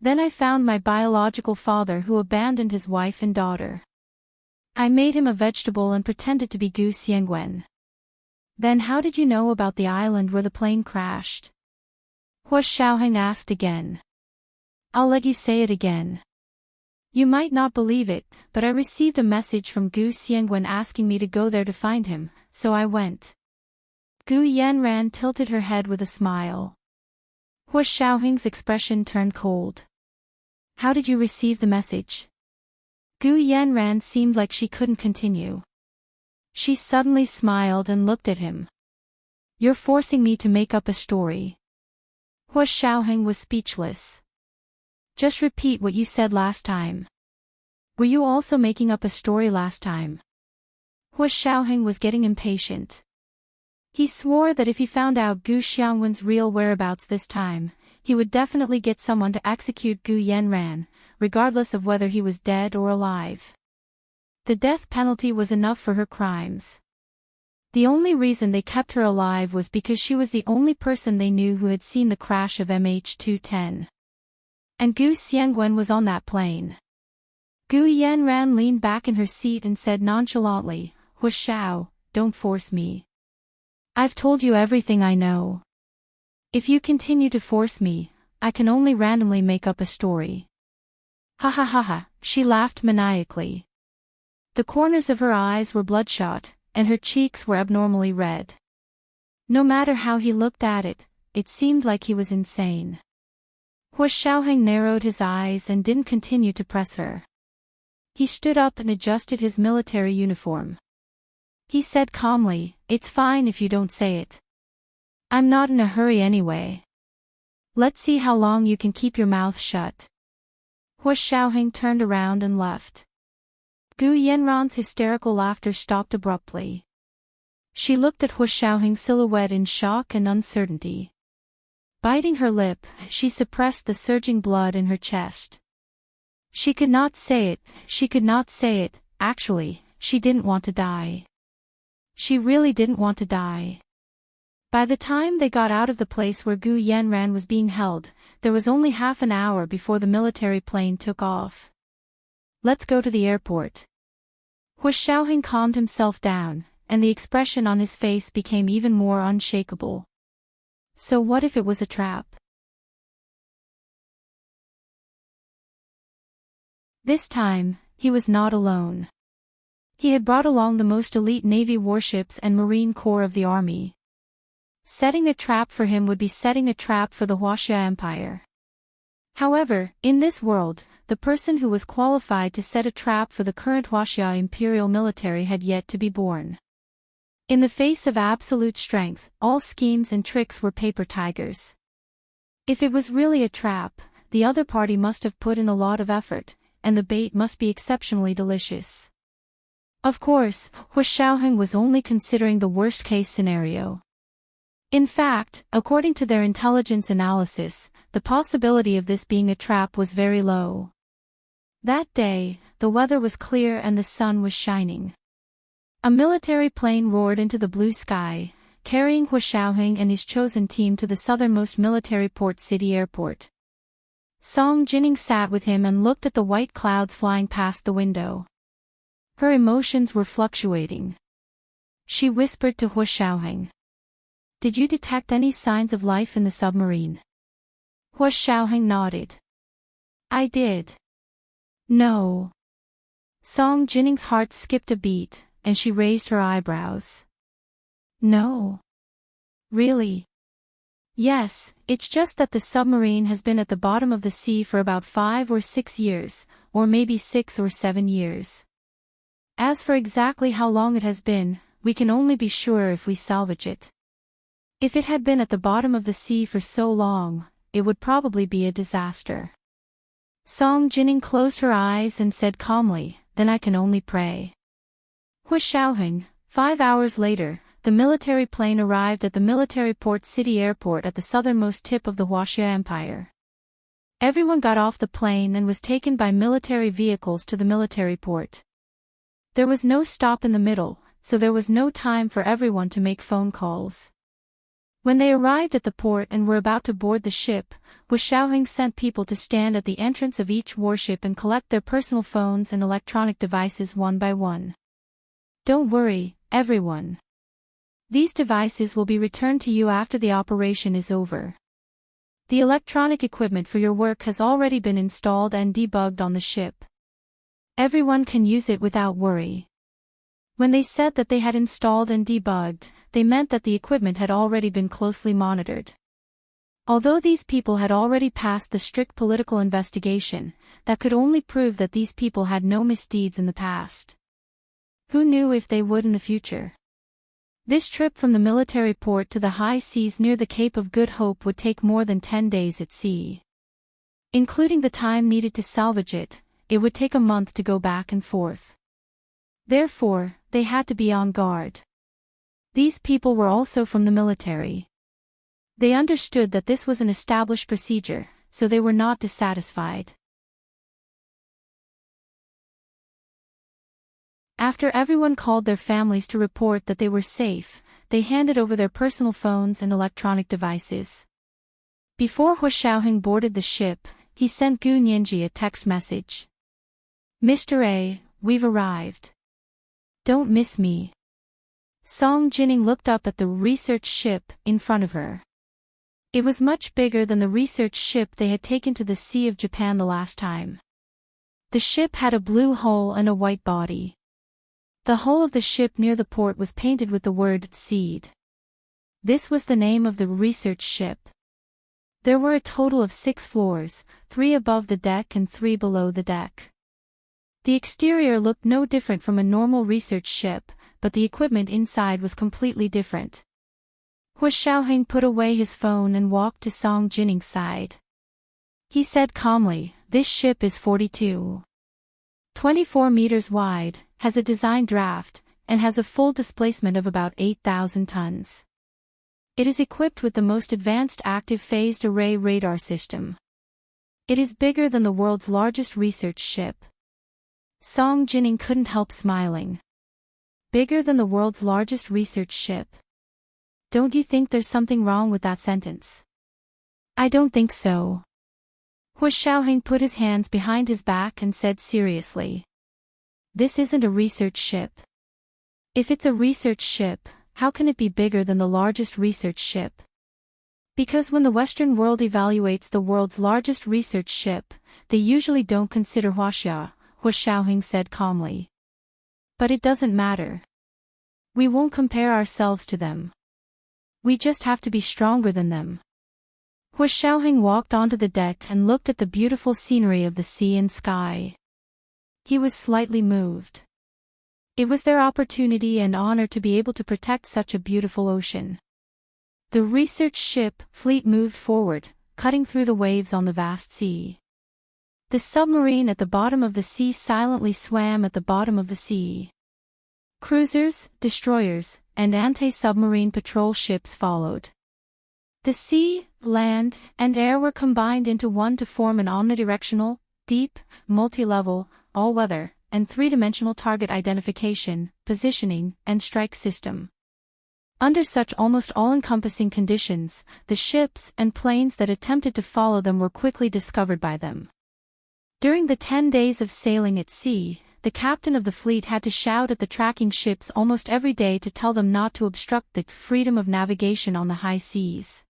Then I found my biological father who abandoned his wife and daughter. I made him a vegetable and pretended to be Gu Xiangwen. Then how did you know about the island where the plane crashed? Hu Xiaoheng asked again. I'll let you say it again. You might not believe it, but I received a message from Gu Xiangwen asking me to go there to find him, so I went. Gu Yanran tilted her head with a smile. Hu Xiaoheng's expression turned cold. How did you receive the message? Gu Yanran seemed like she couldn't continue. She suddenly smiled and looked at him. You're forcing me to make up a story. Hu Xiaoheng was speechless. Just repeat what you said last time. Were you also making up a story last time? Hu Xiaoheng was getting impatient. He swore that if he found out Gu Xiangwen's real whereabouts this time, he would definitely get someone to execute Gu Yanran, regardless of whether he was dead or alive. The death penalty was enough for her crimes. The only reason they kept her alive was because she was the only person they knew who had seen the crash of MH210. And Gu Xiangwen was on that plane. Gu Yanran leaned back in her seat and said nonchalantly, Hu Xiao, don't force me. I've told you everything I know. If you continue to force me, I can only randomly make up a story. Ha ha ha ha, she laughed maniacally. The corners of her eyes were bloodshot, and her cheeks were abnormally red. No matter how he looked at it, it seemed like he was insane. Hu Xiaoheng narrowed his eyes and didn't continue to press her. He stood up and adjusted his military uniform. He said calmly, It's fine if you don't say it. I'm not in a hurry anyway. Let's see how long you can keep your mouth shut. Hu Xiaoheng turned around and left. Gu Yanran's hysterical laughter stopped abruptly. She looked at Hu Xiaoheng's silhouette in shock and uncertainty. Biting her lip, she suppressed the surging blood in her chest. She could not say it, actually, she didn't want to die. She really didn't want to die. By the time they got out of the place where Gu Yanran was being held, there was only half an hour before the military plane took off. Let's go to the airport. Hu Xiaoheng calmed himself down, and the expression on his face became even more unshakable. So what if it was a trap? This time, he was not alone. He had brought along the most elite Navy warships and Marine Corps of the Army. Setting a trap for him would be setting a trap for the Huaxia Empire. However, in this world, the person who was qualified to set a trap for the current Huaxia imperial military had yet to be born. In the face of absolute strength, all schemes and tricks were paper tigers. If it was really a trap, the other party must have put in a lot of effort, and the bait must be exceptionally delicious. Of course, Hu Xiaoheng was only considering the worst-case scenario. In fact, according to their intelligence analysis, the possibility of this being a trap was very low. That day, the weather was clear and the sun was shining. A military plane roared into the blue sky, carrying Hu Xiaoheng and his chosen team to the southernmost military port city airport. Song Jining sat with him and looked at the white clouds flying past the window. Her emotions were fluctuating. She whispered to Hu Xiaoheng. Did you detect any signs of life in the submarine? Hu Xiaoheng nodded. I did. No. Song Jinning's heart skipped a beat, and she raised her eyebrows. No. Really? Yes, it's just that the submarine has been at the bottom of the sea for about 5 or 6 years, or maybe 6 or 7 years. As for exactly how long it has been, we can only be sure if we salvage it. If it had been at the bottom of the sea for so long, it would probably be a disaster. Song Jinning closed her eyes and said calmly, then I can only pray. Hu Xiaoheng. 5 hours later, the military plane arrived at the military port city airport at the southernmost tip of the Huaxia Empire. Everyone got off the plane and was taken by military vehicles to the military port. There was no stop in the middle, so there was no time for everyone to make phone calls. When they arrived at the port and were about to board the ship, Wu Xiaoheng sent people to stand at the entrance of each warship and collect their personal phones and electronic devices one by one. Don't worry, everyone. These devices will be returned to you after the operation is over. The electronic equipment for your work has already been installed and debugged on the ship. Everyone can use it without worry. When they said that they had installed and debugged, they meant that the equipment had already been closely monitored. Although these people had already passed the strict political investigation, that could only prove that these people had no misdeeds in the past. Who knew if they would in the future? This trip from the military port to the high seas near the Cape of Good Hope would take more than 10 days at sea. Including the time needed to salvage it, it would take a month to go back and forth. Therefore, they had to be on guard. These people were also from the military. They understood that this was an established procedure, so they were not dissatisfied. After everyone called their families to report that they were safe, they handed over their personal phones and electronic devices. Before Hu Xiaoheng boarded the ship, he sent Gu Nianji a text message. Mr. A, we've arrived. Don't miss me. Song Jinning looked up at the research ship in front of her. It was much bigger than the research ship they had taken to the Sea of Japan the last time. The ship had a blue hull and a white body. The hull of the ship near the port was painted with the word Seed. This was the name of the research ship. There were a total of 6 floors, 3 above the deck and 3 below the deck. The exterior looked no different from a normal research ship, but the equipment inside was completely different. Hu Xiaoheng put away his phone and walked to Song Jinning's side. He said calmly, this ship is 24 meters wide, has a design draft, and has a full displacement of about 8,000 tons. It is equipped with the most advanced active phased array radar system. It is bigger than the world's largest research ship. Song Jinning couldn't help smiling. Bigger than the world's largest research ship. Don't you think there's something wrong with that sentence? I don't think so. Hu Xiaoheng put his hands behind his back and said seriously. This isn't a research ship. If it's a research ship, how can it be bigger than the largest research ship? Because when the Western world evaluates the world's largest research ship, they usually don't consider Huaxia, Hu Xiaoheng said calmly. But it doesn't matter. We won't compare ourselves to them. We just have to be stronger than them. Hu Xiaoheng walked onto the deck and looked at the beautiful scenery of the sea and sky. He was slightly moved. It was their opportunity and honor to be able to protect such a beautiful ocean. The research ship fleet moved forward, cutting through the waves on the vast sea. The submarine at the bottom of the sea silently swam at the bottom of the sea. Cruisers, destroyers, and anti-submarine patrol ships followed. The sea, land, and air were combined into one to form an omnidirectional, deep, multi-level, all-weather, and 3-dimensional target identification, positioning, and strike system. Under such almost all-encompassing conditions, the ships and planes that attempted to follow them were quickly discovered by them. During the 10 days of sailing at sea, the captain of the fleet had to shout at the tracking ships almost every day to tell them not to obstruct the freedom of navigation on the high seas.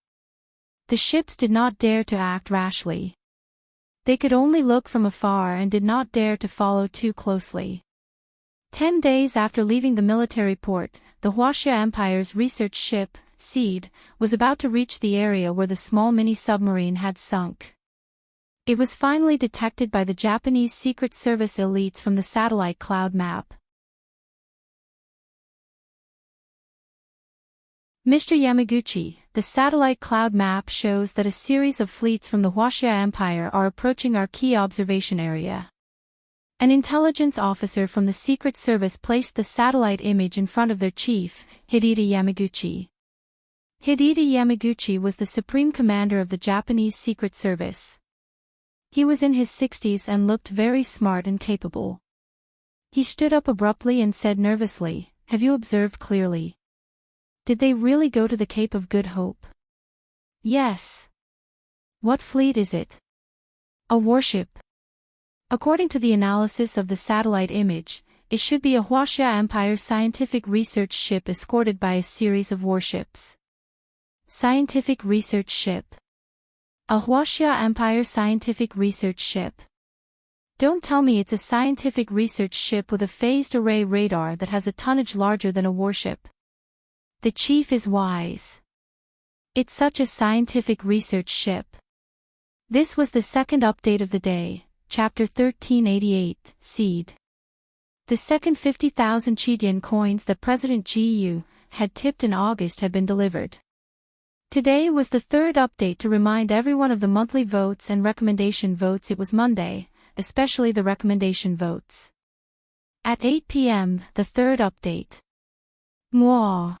The ships did not dare to act rashly. They could only look from afar and did not dare to follow too closely. 10 days after leaving the military port, the Huaxia Empire's research ship, Seed, was about to reach the area where the small mini-submarine had sunk. It was finally detected by the Japanese Secret Service elites from the satellite cloud map. Mr. Yamaguchi, the satellite cloud map shows that a series of fleets from the Huaxia Empire are approaching our key observation area. An intelligence officer from the Secret Service placed the satellite image in front of their chief, Hideta Yamaguchi. Hideta Yamaguchi was the supreme commander of the Japanese Secret Service. He was in his 60s and looked very smart and capable. He stood up abruptly and said nervously, "Have you observed clearly? Did they really go to the Cape of Good Hope?" "Yes." "What fleet is it?" "A warship." According to the analysis of the satellite image, it should be a Huaxia Empire scientific research ship escorted by a series of warships. Scientific research ship. A Huaxia Empire scientific research ship. Don't tell me it's a scientific research ship with a phased array radar that has a tonnage larger than a warship. The chief is wise. It's such a scientific research ship. This was the second update of the day, Chapter 1388, Seed. The second 50,000 Chidian coins that President Gu had tipped in August had been delivered. Today was the third update to remind everyone of the monthly votes and recommendation votes. It was Monday, especially the recommendation votes. At 8 p.m., the third update. Mwah.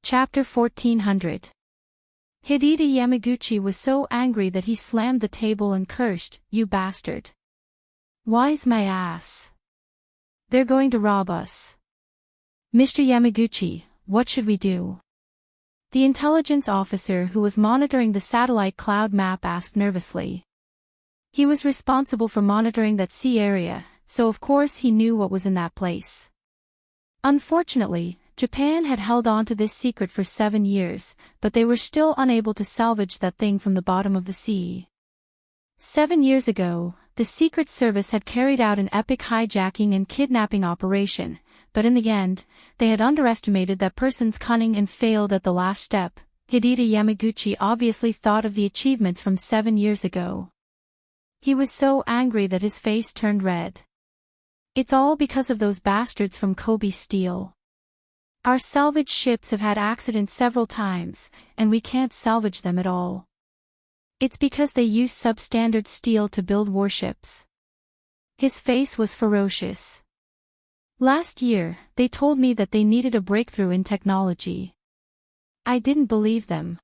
Chapter 1400. Hideta Yamaguchi was so angry that he slammed the table and cursed, "You bastard. Why's my ass? They're going to rob us. Mr. Yamaguchi, what should we do?" The intelligence officer who was monitoring the satellite cloud map asked nervously. He was responsible for monitoring that sea area, so of course he knew what was in that place. Unfortunately, Japan had held on to this secret for 7 years, but they were still unable to salvage that thing from the bottom of the sea. 7 years ago, the Secret Service had carried out an epic hijacking and kidnapping operation, but in the end, they had underestimated that person's cunning and failed at the last step. Hideta Yamaguchi obviously thought of the achievements from 7 years ago. He was so angry that his face turned red. It's all because of those bastards from Kobe Steel. Our salvage ships have had accidents several times, and we can't salvage them at all. It's because they use substandard steel to build warships. His face was ferocious. Last year, they told me that they needed a breakthrough in technology. I didn't believe them.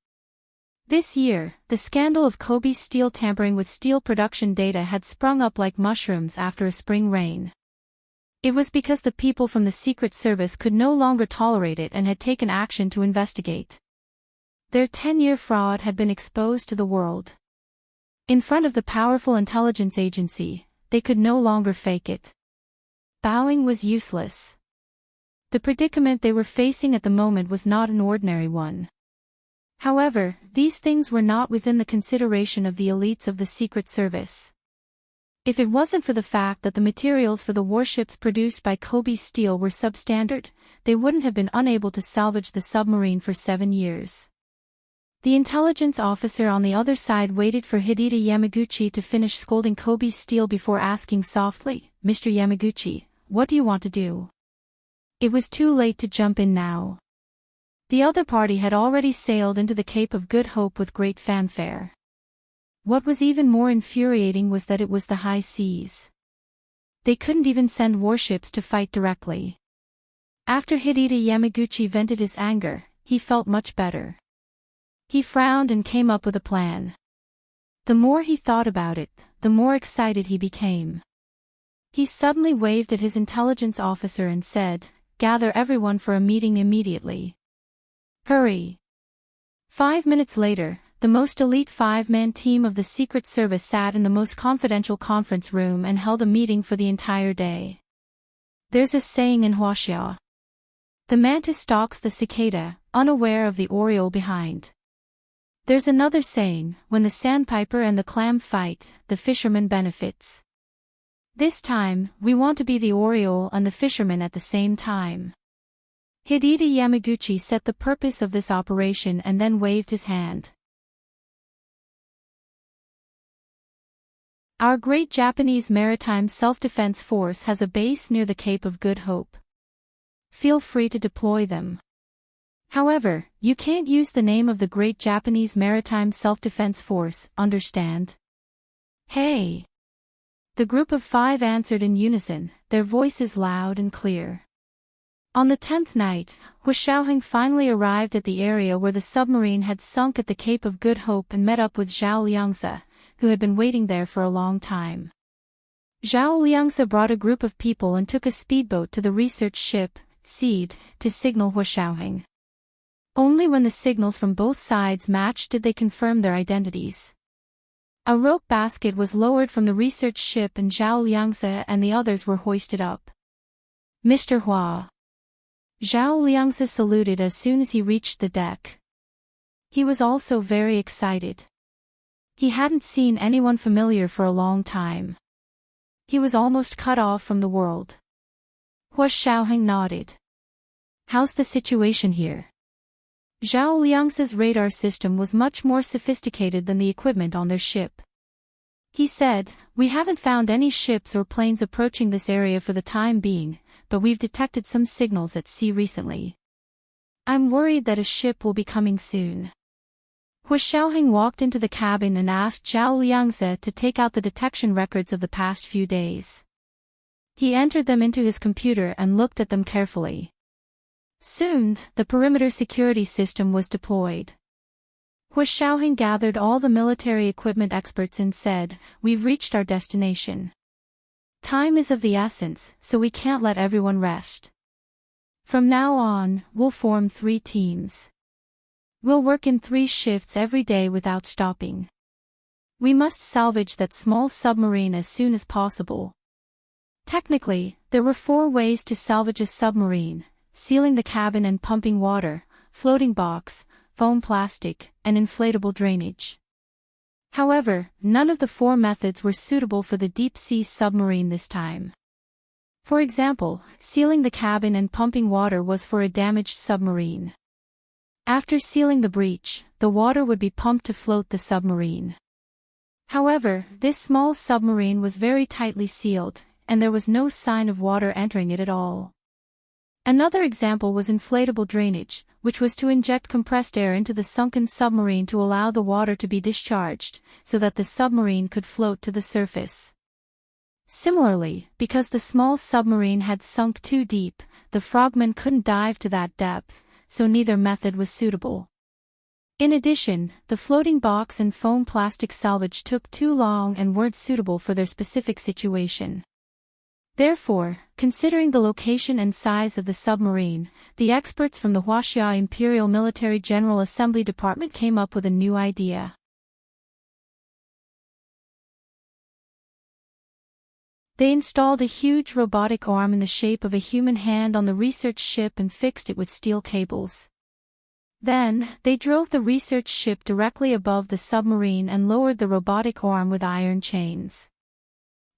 This year, the scandal of Kobe Steel tampering with steel production data had sprung up like mushrooms after a spring rain. It was because the people from the Secret Service could no longer tolerate it and had taken action to investigate. Their 10-year fraud had been exposed to the world. In front of the powerful intelligence agency, they could no longer fake it. Bowing was useless. The predicament they were facing at the moment was not an ordinary one. However, these things were not within the consideration of the elites of the Secret Service. If it wasn't for the fact that the materials for the warships produced by Kobe Steel were substandard, they wouldn't have been unable to salvage the submarine for 7 years. The intelligence officer on the other side waited for Hideta Yamaguchi to finish scolding Kobe Steel before asking softly, "Mr. Yamaguchi, what do you want to do?" It was too late to jump in now. The other party had already sailed into the Cape of Good Hope with great fanfare. What was even more infuriating was that it was the high seas. They couldn't even send warships to fight directly. After Hideta Yamaguchi vented his anger, he felt much better. He frowned and came up with a plan. The more he thought about it, the more excited he became. He suddenly waved at his intelligence officer and said, "Gather everyone for a meeting immediately. Hurry." 5 minutes later, the most elite 5-man team of the Secret Service sat in the most confidential conference room and held a meeting for the entire day. There's a saying in Huaxia. The mantis stalks the cicada, unaware of the oriole behind. There's another saying, when the sandpiper and the clam fight, the fisherman benefits. This time, we want to be the oriole and the fisherman at the same time. Hideta Yamaguchi set the purpose of this operation and then waved his hand. Our great Japanese maritime self-defense force has a base near the Cape of Good Hope. Feel free to deploy them. However, you can't use the name of the great Japanese maritime self-defense force, understand? Hey! The group of 5 answered in unison, their voices loud and clear. On the 10th night, Hu Xiaoheng finally arrived at the area where the submarine had sunk at the Cape of Good Hope and met up with Zhao Liangzi, who had been waiting there for a long time. Zhao Liangzi brought a group of people and took a speedboat to the research ship, Seed, to signal Hu Xiaoheng. Only when the signals from both sides matched did they confirm their identities. A rope basket was lowered from the research ship and Zhao Liangzi and the others were hoisted up. Mr. Hua. Zhao Liangzi saluted as soon as he reached the deck. He was also very excited. He hadn't seen anyone familiar for a long time. He was almost cut off from the world. Hu Xiaoheng nodded. How's the situation here? Zhao Liangzi's radar system was much more sophisticated than the equipment on their ship. He said, we haven't found any ships or planes approaching this area for the time being, but we've detected some signals at sea recently. I'm worried that a ship will be coming soon. Hu Xiaoheng walked into the cabin and asked Zhao Liangzi to take out the detection records of the past few days. He entered them into his computer and looked at them carefully. Soon, the perimeter security system was deployed. Hu Xiaoheng gathered all the military equipment experts and said, we've reached our destination. Time is of the essence, so we can't let everyone rest. From now on, we'll form 3 teams. We'll work in 3 shifts every day without stopping. We must salvage that small submarine as soon as possible. Technically, there were 4 ways to salvage a submarine: sealing the cabin and pumping water, floating box, foam plastic, and inflatable drainage. However, none of the 4 methods were suitable for the deep-sea submarine this time. For example, sealing the cabin and pumping water was for a damaged submarine. After sealing the breach, the water would be pumped to float the submarine. However, this small submarine was very tightly sealed, and there was no sign of water entering it at all. Another example was inflatable drainage, which was to inject compressed air into the sunken submarine to allow the water to be discharged, so that the submarine could float to the surface. Similarly, because the small submarine had sunk too deep, the frogmen couldn't dive to that depth, so neither method was suitable. In addition, the floating box and foam plastic salvage took too long and weren't suitable for their specific situation. Therefore, considering the location and size of the submarine, the experts from the Huaxia Imperial Military General Assembly Department came up with a new idea. They installed a huge robotic arm in the shape of a human hand on the research ship and fixed it with steel cables. Then, they drove the research ship directly above the submarine and lowered the robotic arm with iron chains.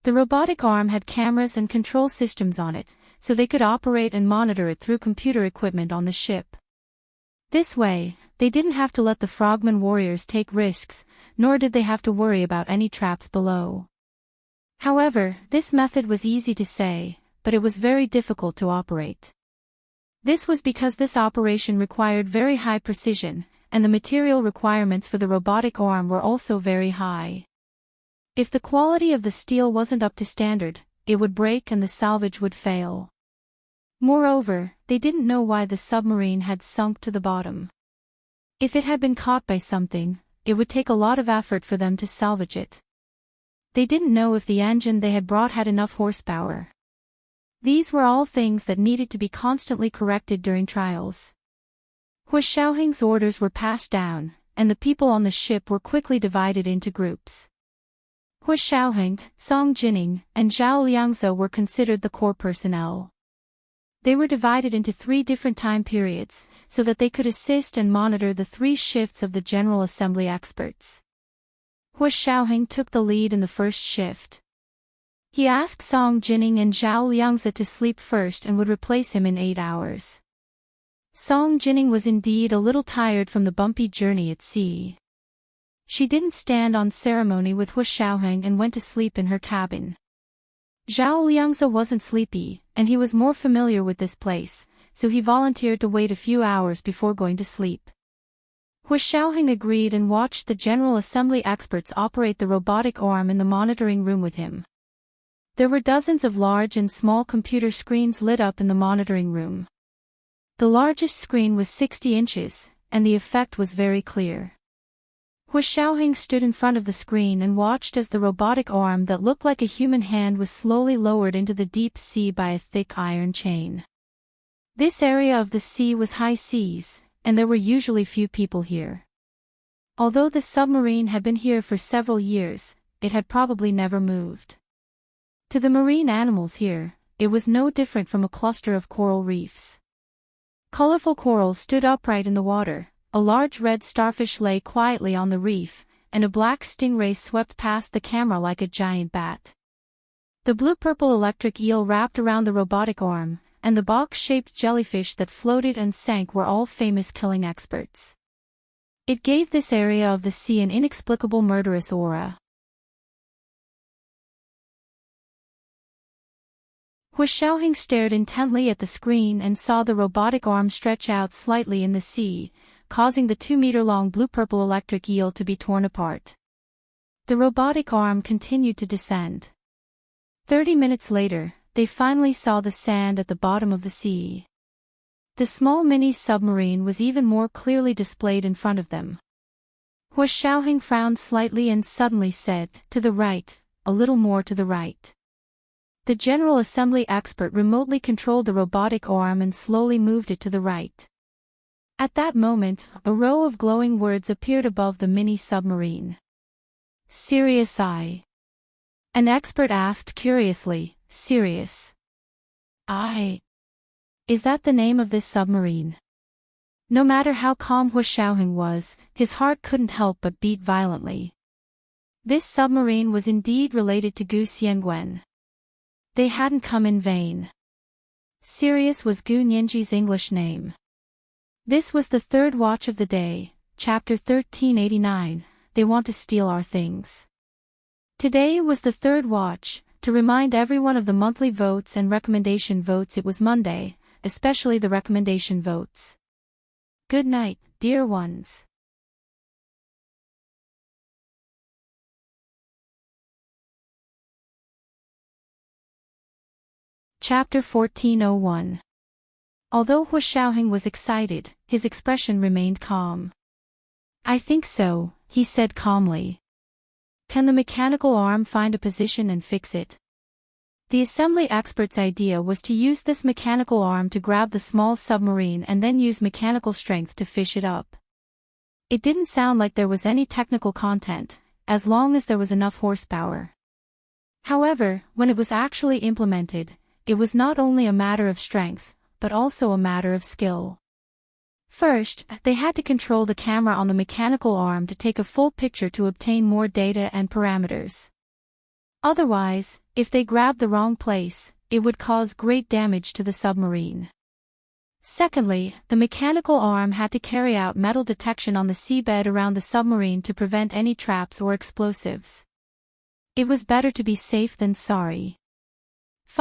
The robotic arm had cameras and control systems on it, so they could operate and monitor it through computer equipment on the ship. This way, they didn't have to let the frogman warriors take risks, nor did they have to worry about any traps below. However, this method was easy to say, but it was very difficult to operate. This was because this operation required very high precision, and the material requirements for the robotic arm were also very high. If the quality of the steel wasn't up to standard, it would break and the salvage would fail. Moreover, they didn't know why the submarine had sunk to the bottom. If it had been caught by something, it would take a lot of effort for them to salvage it. They didn't know if the engine they had brought had enough horsepower. These were all things that needed to be constantly corrected during trials. Hu Xiaoheng's orders were passed down, and the people on the ship were quickly divided into groups. Hu Xiaoheng, Song Jining, and Zhao Liangze were considered the core personnel. They were divided into 3 different time periods, so that they could assist and monitor the 3 shifts of the General Assembly experts. Hu Xiaoheng took the lead in the first shift. He asked Song Jining and Zhao Liangze to sleep first and would replace him in 8 hours. Song Jining was indeed a little tired from the bumpy journey at sea. She didn't stand on ceremony with Hu Xiaoheng and went to sleep in her cabin. Zhao Liangze wasn't sleepy, and he was more familiar with this place, so he volunteered to wait a few hours before going to sleep. Hu Xiaoheng agreed and watched the General Assembly experts operate the robotic arm in the monitoring room with him. There were dozens of large and small computer screens lit up in the monitoring room. The largest screen was 60 inches, and the effect was very clear. Hu Xiaoheng stood in front of the screen and watched as the robotic arm that looked like a human hand was slowly lowered into the deep sea by a thick iron chain. This area of the sea was high seas, and there were usually few people here. Although the submarine had been here for several years, it had probably never moved. To the marine animals here, it was no different from a cluster of coral reefs. Colorful corals stood upright in the water, a large red starfish lay quietly on the reef, and a black stingray swept past the camera like a giant bat. The blue-purple electric eel wrapped around the robotic arm, and the box-shaped jellyfish that floated and sank were all famous killing experts. It gave this area of the sea an inexplicable murderous aura. Hu Xiaoheng stared intently at the screen and saw the robotic arm stretch out slightly in the sea, causing the 2-meter-long blue-purple electric eel to be torn apart. The robotic arm continued to descend. 30 minutes later, they finally saw the sand at the bottom of the sea. The small mini-submarine was even more clearly displayed in front of them. Hu Xiaoheng frowned slightly and suddenly said, "To the right, a little more to the right." The General Assembly expert remotely controlled the robotic arm and slowly moved it to the right. At that moment, a row of glowing words appeared above the mini-submarine. "Sirius I." An expert asked curiously, "Sirius I? Is that the name of this submarine?" No matter how calm Hu Xiaoheng was, his heart couldn't help but beat violently. This submarine was indeed related to Gu Xiangwen. They hadn't come in vain. Sirius was Gu Nianji's English name. This was the 3rd watch of the day, chapter 1389, They Want to Steal Our Things. Today was the 3rd watch. To remind everyone of the monthly votes and recommendation votes, it was Monday, especially the recommendation votes. Good night, dear ones. Chapter 1401. Although Hu Xiaoheng was excited, his expression remained calm. "I think so," he said calmly. "Can the mechanical arm find a position and fix it?" The assembly expert's idea was to use this mechanical arm to grab the small submarine and then use mechanical strength to fish it up. It didn't sound like there was any technical content, as long as there was enough horsepower. However, when it was actually implemented, it was not only a matter of strength, but also a matter of skill. First, they had to control the camera on the mechanical arm to take a full picture to obtain more data and parameters. Otherwise, if they grabbed the wrong place, it would cause great damage to the submarine. Secondly, the mechanical arm had to carry out metal detection on the seabed around the submarine to prevent any traps or explosives. It was better to be safe than sorry.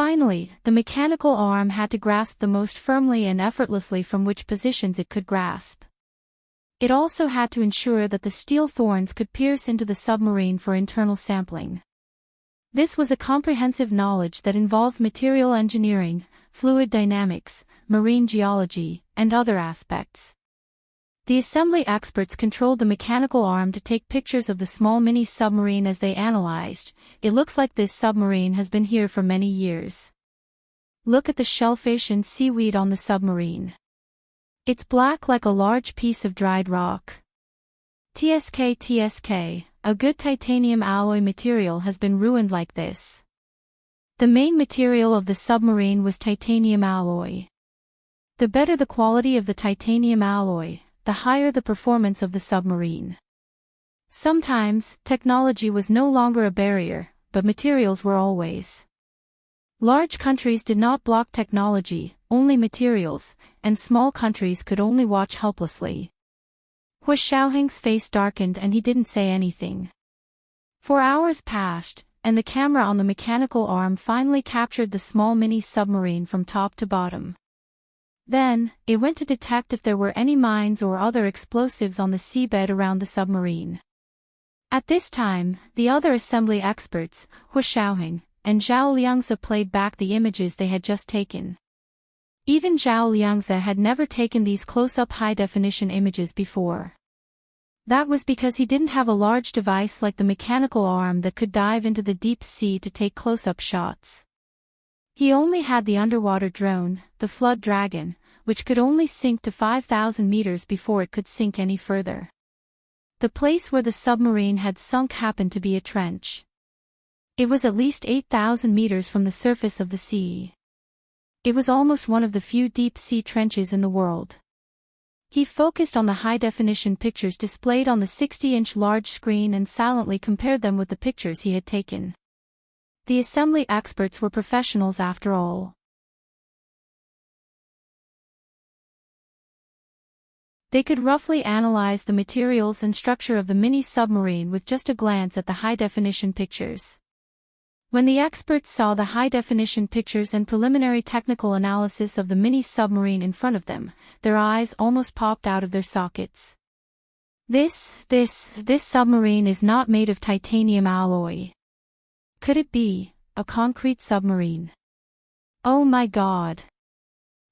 Finally, the mechanical arm had to grasp the most firmly and effortlessly from which positions it could grasp. It also had to ensure that the steel thorns could pierce into the submarine for internal sampling. This was a comprehensive knowledge that involved material engineering, fluid dynamics, marine geology, and other aspects. The assembly experts controlled the mechanical arm to take pictures of the small mini-submarine as they analyzed. "It looks like this submarine has been here for many years. Look at the shellfish and seaweed on the submarine. It's black like a large piece of dried rock. TSK, a good titanium alloy material has been ruined like this. The main material of the submarine was titanium alloy. The better the quality of the titanium alloy, the higher the performance of the submarine. Sometimes, technology was no longer a barrier, but materials were always. Large countries did not block technology, only materials, and small countries could only watch helplessly. Hu Xiaoheng's face darkened and he didn't say anything. 4 hours passed, and the camera on the mechanical arm finally captured the small mini submarine from top to bottom. Then, it went to detect if there were any mines or other explosives on the seabed around the submarine. At this time, the other assembly experts, Hu Xiaoheng and Zhao Liangzi, played back the images they had just taken. Even Zhao Liangzi had never taken these close-up high-definition images before. That was because he didn't have a large device like the mechanical arm that could dive into the deep sea to take close-up shots. He only had the underwater drone, the Flood Dragon, which could only sink to 5,000 meters before it could sink any further. The place where the submarine had sunk happened to be a trench. It was at least 8,000 meters from the surface of the sea. It was almost one of the few deep-sea trenches in the world. He focused on the high-definition pictures displayed on the 60-inch large screen and silently compared them with the pictures he had taken. The assembly experts were professionals after all. They could roughly analyze the materials and structure of the mini-submarine with just a glance at the high-definition pictures. When the experts saw the high-definition pictures and preliminary technical analysis of the mini-submarine in front of them, their eyes almost popped out of their sockets. This submarine is not made of titanium alloy. Could it be a concrete submarine? Oh my God!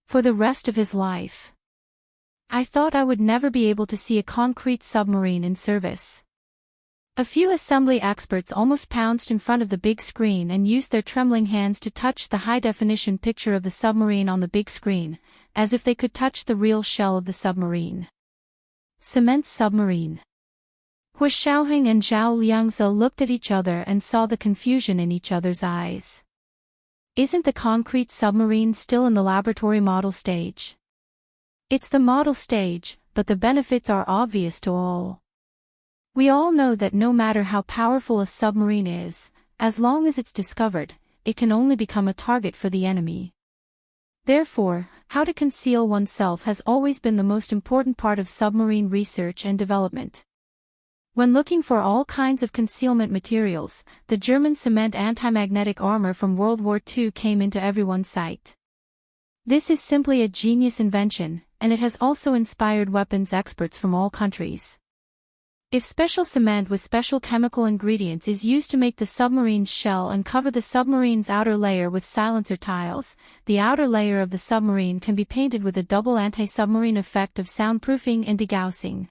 For the rest of his life, I thought I would never be able to see a concrete submarine in service. A few assembly experts almost pounced in front of the big screen and used their trembling hands to touch the high-definition picture of the submarine on the big screen, as if they could touch the real shell of the submarine. Cement submarine. Hu Xiaoheng and Zhao Liangzi looked at each other and saw the confusion in each other's eyes. Isn't the concrete submarine still in the laboratory model stage? It's the model stage, but the benefits are obvious to all. We all know that no matter how powerful a submarine is, as long as it's discovered, it can only become a target for the enemy. Therefore, how to conceal oneself has always been the most important part of submarine research and development. When looking for all kinds of concealment materials, the German cement anti-magnetic armor from World War II came into everyone's sight. This is simply a genius invention, and it has also inspired weapons experts from all countries. If special cement with special chemical ingredients is used to make the submarine's shell and cover the submarine's outer layer with silencer tiles, the outer layer of the submarine can be painted with a double anti-submarine effect of soundproofing and degaussing.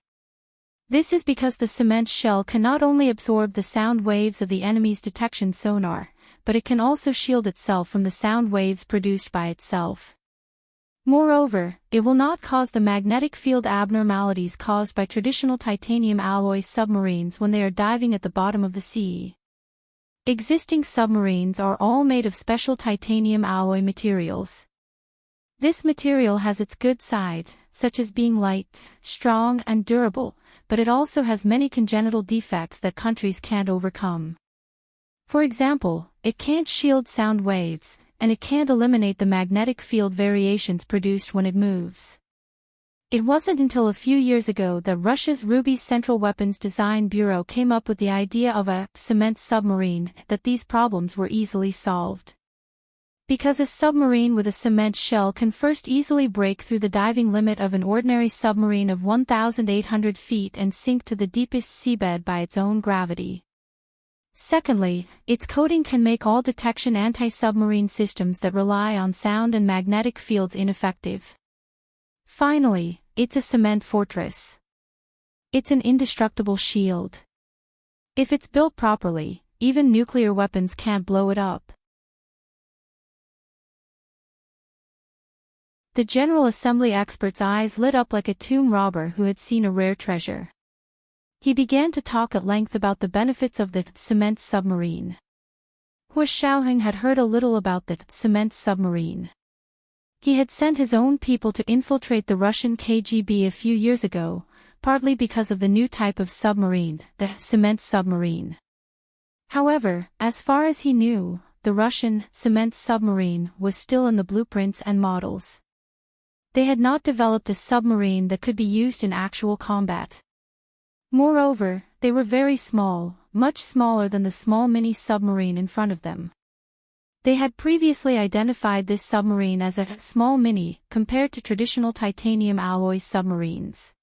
This is because the cement shell can not only absorb the sound waves of the enemy's detection sonar, but it can also shield itself from the sound waves produced by itself. Moreover, it will not cause the magnetic field abnormalities caused by traditional titanium alloy submarines when they are diving at the bottom of the sea. Existing submarines are all made of special titanium alloy materials. This material has its good side, such as being light, strong, and durable, but it also has many congenital defects that countries can't overcome. For example, it can't shield sound waves, and it can't eliminate the magnetic field variations produced when it moves. It wasn't until a few years ago that Russia's Ruby Central Weapons Design Bureau came up with the idea of a cement submarine that these problems were easily solved. Because a submarine with a cement shell can first easily break through the diving limit of an ordinary submarine of 1,800 feet and sink to the deepest seabed by its own gravity. Secondly, its coating can make all detection anti-submarine systems that rely on sound and magnetic fields ineffective. Finally, it's a cement fortress. It's an indestructible shield. If it's built properly, even nuclear weapons can't blow it up. The General Assembly expert's eyes lit up like a tomb robber who had seen a rare treasure. He began to talk at length about the benefits of the cement submarine. Hu Xiaoheng had heard a little about the cement submarine. He had sent his own people to infiltrate the Russian KGB a few years ago, partly because of the new type of submarine, the cement submarine. However, as far as he knew, the Russian cement submarine was still in the blueprints and models. They had not developed a submarine that could be used in actual combat. Moreover, they were very small, much smaller than the small mini-submarine in front of them. They had previously identified this submarine as a small mini compared to traditional titanium alloy submarines.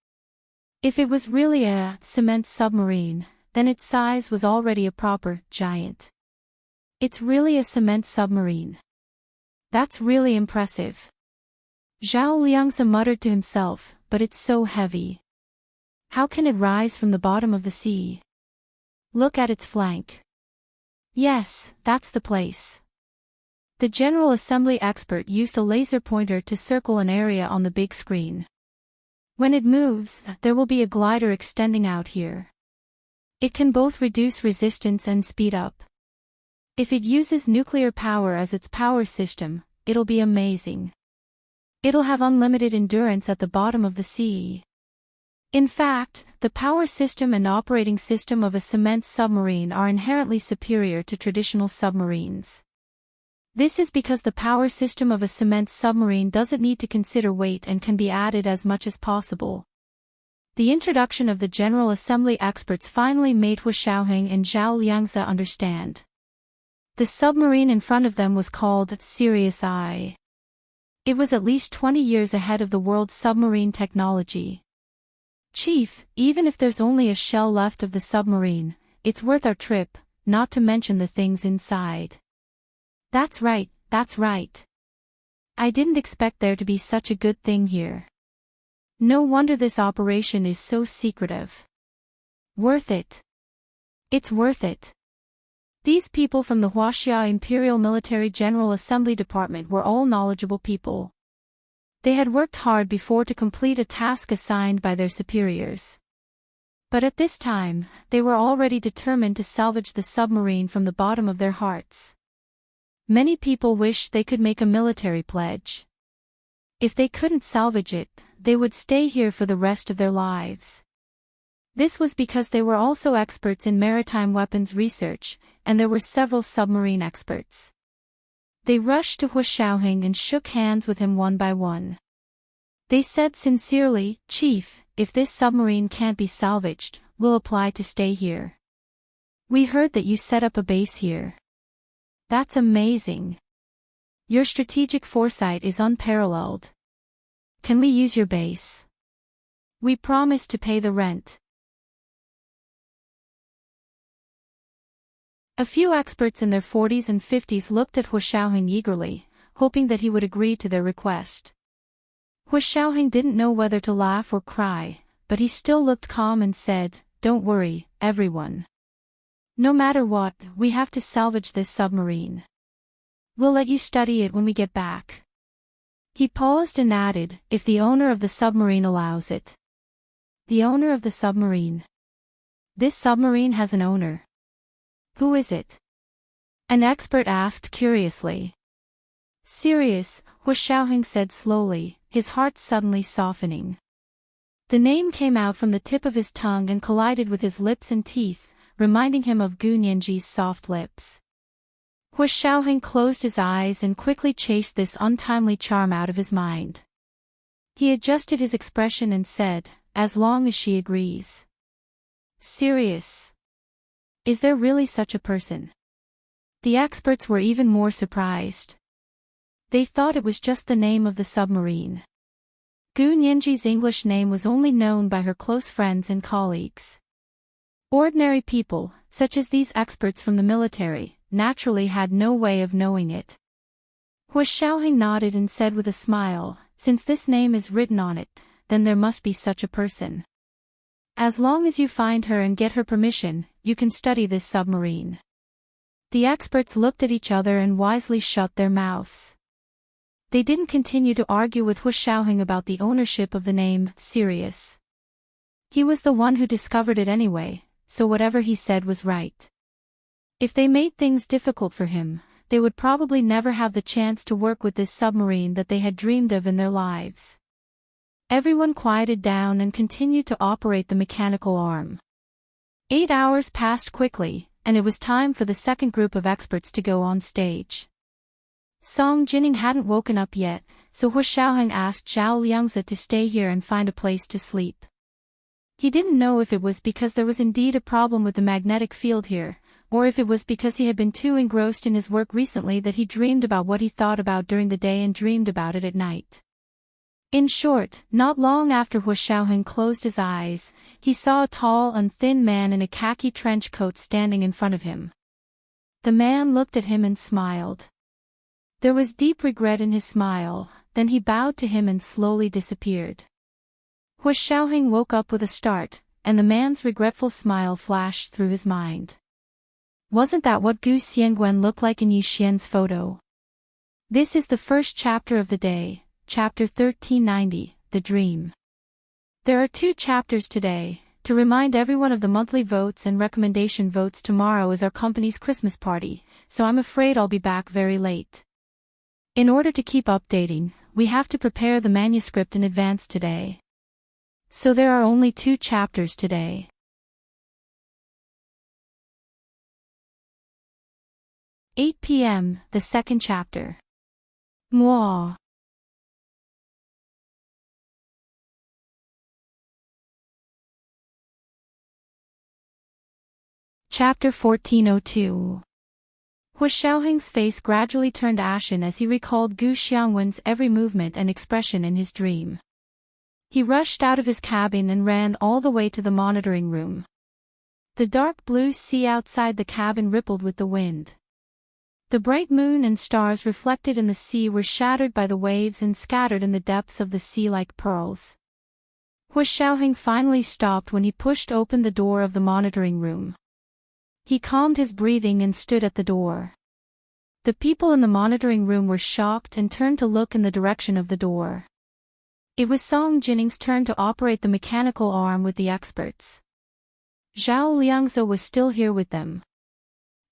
If it was really a cement submarine, then its size was already a proper giant. It's really a cement submarine. That's really impressive. Zhao Liangzi muttered to himself, but it's so heavy. How can it rise from the bottom of the sea? Look at its flank. Yes, that's the place. The General Assembly expert used a laser pointer to circle an area on the big screen. When it moves, there will be a glider extending out here. It can both reduce resistance and speed up. If it uses nuclear power as its power system, it'll be amazing. It'll have unlimited endurance at the bottom of the sea. In fact, the power system and operating system of a cement submarine are inherently superior to traditional submarines. This is because the power system of a cement submarine doesn't need to consider weight and can be added as much as possible. The introduction of the General Assembly experts finally made Hu Xiaoheng and Zhao Liangzi understand. The submarine in front of them was called Sirius I. It was at least 20 years ahead of the world's submarine technology. Chief, even if there's only a shell left of the submarine, it's worth our trip, not to mention the things inside. That's right, that's right. I didn't expect there to be such a good thing here. No wonder this operation is so secretive. Worth it. It's worth it. These people from the Huaxia Imperial Military General Assembly Department were all knowledgeable people. They had worked hard before to complete a task assigned by their superiors. But at this time, they were already determined to salvage the submarine from the bottom of their hearts. Many people wished they could make a military pledge. If they couldn't salvage it, they would stay here for the rest of their lives. This was because they were also experts in maritime weapons research, and there were several submarine experts. They rushed to Hu Xiaoheng and shook hands with him one by one. They said sincerely, "Chief, if this submarine can't be salvaged, we'll apply to stay here. We heard that you set up a base here. That's amazing. Your strategic foresight is unparalleled. Can we use your base? We promise to pay the rent." A few experts in their 40s and 50s looked at Hu Xiaoheng eagerly, hoping that he would agree to their request. Hu Xiaoheng didn't know whether to laugh or cry, but he still looked calm and said, "Don't worry, everyone. No matter what, we have to salvage this submarine. We'll let you study it when we get back." He paused and added, "If the owner of the submarine allows it." The owner of the submarine. This submarine has an owner. Who is it? An expert asked curiously. Sirius, Hu Xiaoheng said slowly, his heart suddenly softening. The name came out from the tip of his tongue and collided with his lips and teeth, reminding him of Gu Nianji's soft lips. Hu Xiaoheng closed his eyes and quickly chased this untimely charm out of his mind. He adjusted his expression and said, "As long as she agrees." Sirius. Is there really such a person? The experts were even more surprised. They thought it was just the name of the submarine. Gu Nianji's English name was only known by her close friends and colleagues. Ordinary people, such as these experts from the military, naturally had no way of knowing it. Hu Xiaoheng nodded and said with a smile, "Since this name is written on it, then there must be such a person. As long as you find her and get her permission, you can study this submarine." The experts looked at each other and wisely shut their mouths. They didn't continue to argue with Hu Xiaoheng about the ownership of the name Sirius. He was the one who discovered it anyway, so whatever he said was right. If they made things difficult for him, they would probably never have the chance to work with this submarine that they had dreamed of in their lives. Everyone quieted down and continued to operate the mechanical arm. 8 hours passed quickly, and it was time for the second group of experts to go on stage. Song Jining hadn't woken up yet, so Hu Xiaoheng asked Zhao Liangzi to stay here and find a place to sleep. He didn't know if it was because there was indeed a problem with the magnetic field here, or if it was because he had been too engrossed in his work recently that he dreamed about what he thought about during the day and dreamed about it at night. In short, not long after Hu Xiaoheng closed his eyes, he saw a tall and thin man in a khaki trench coat standing in front of him. The man looked at him and smiled. There was deep regret in his smile, then he bowed to him and slowly disappeared. Hu Xiaoheng woke up with a start, and the man's regretful smile flashed through his mind. Wasn't that what Gu Xiangguan looked like in Yi Xian's photo? This is the first chapter of the day. Chapter 1390, The Dream. There are 2 chapters today. To remind everyone of the monthly votes and recommendation votes, tomorrow is our company's Christmas party, so I'm afraid I'll be back very late. In order to keep updating, we have to prepare the manuscript in advance today. So there are only 2 chapters today. "8 p.m., the second chapter. Mwah. Chapter 1402. Hu Xiaoheng's face gradually turned ashen as he recalled Gu Xiangwen's every movement and expression in his dream. He rushed out of his cabin and ran all the way to the monitoring room. The dark blue sea outside the cabin rippled with the wind. The bright moon and stars reflected in the sea were shattered by the waves and scattered in the depths of the sea like pearls. Hu Xiaoheng finally stopped when he pushed open the door of the monitoring room. He calmed his breathing and stood at the door. The people in the monitoring room were shocked and turned to look in the direction of the door. It was Song Jining's turn to operate the mechanical arm with the experts. Zhao Liangzi was still here with them.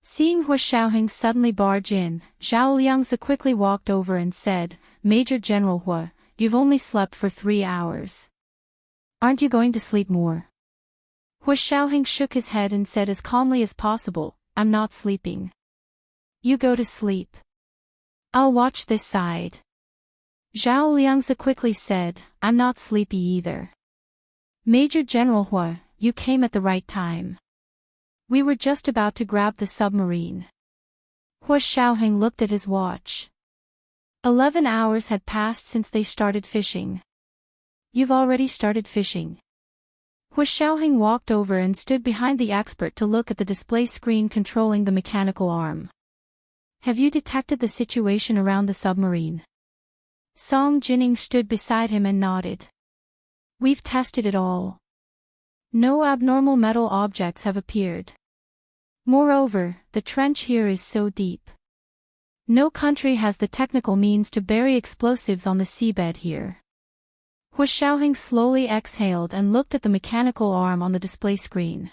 Seeing Hu Xiaoheng suddenly barge in, Zhao Liangzi quickly walked over and said, "Major General Hu, you've only slept for 3 hours. Aren't you going to sleep more?" Hu Xiaoheng shook his head and said as calmly as possible, "I'm not sleeping. You go to sleep. I'll watch this side." Zhao Liangzi quickly said, "I'm not sleepy either. Major General Hu, you came at the right time. We were just about to grab the submarine." Hu Xiaoheng looked at his watch. 11 hours had passed since they started fishing. "You've already started fishing." Hu Xiaoheng walked over and stood behind the expert to look at the display screen controlling the mechanical arm. "Have you detected the situation around the submarine?" Song Jining stood beside him and nodded. "We've tested it all. No abnormal metal objects have appeared. Moreover, the trench here is so deep. No country has the technical means to bury explosives on the seabed here." Hu Xiaoheng slowly exhaled and looked at the mechanical arm on the display screen.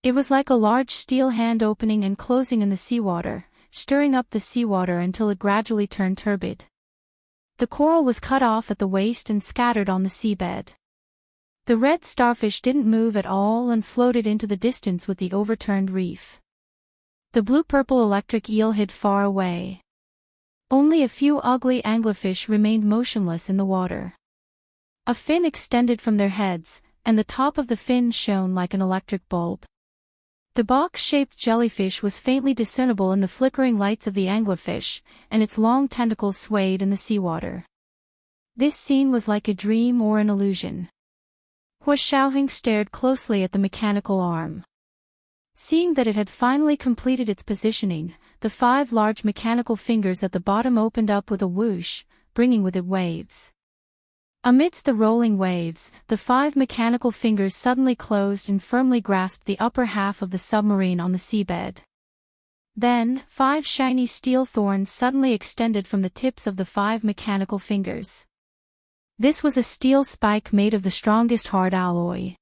It was like a large steel hand opening and closing in the seawater, stirring up the seawater until it gradually turned turbid. The coral was cut off at the waist and scattered on the seabed. The red starfish didn't move at all and floated into the distance with the overturned reef. The blue-purple electric eel hid far away. Only a few ugly anglerfish remained motionless in the water. A fin extended from their heads, and the top of the fin shone like an electric bulb. The box-shaped jellyfish was faintly discernible in the flickering lights of the anglerfish, and its long tentacles swayed in the seawater. This scene was like a dream or an illusion. Hu Xiaoheng stared closely at the mechanical arm. Seeing that it had finally completed its positioning, the 5 large mechanical fingers at the bottom opened up with a whoosh, bringing with it waves. Amidst the rolling waves, the 5 mechanical fingers suddenly closed and firmly grasped the upper half of the submarine on the seabed. Then, 5 shiny steel thorns suddenly extended from the tips of the 5 mechanical fingers. This was a steel spike made of the strongest hard alloy.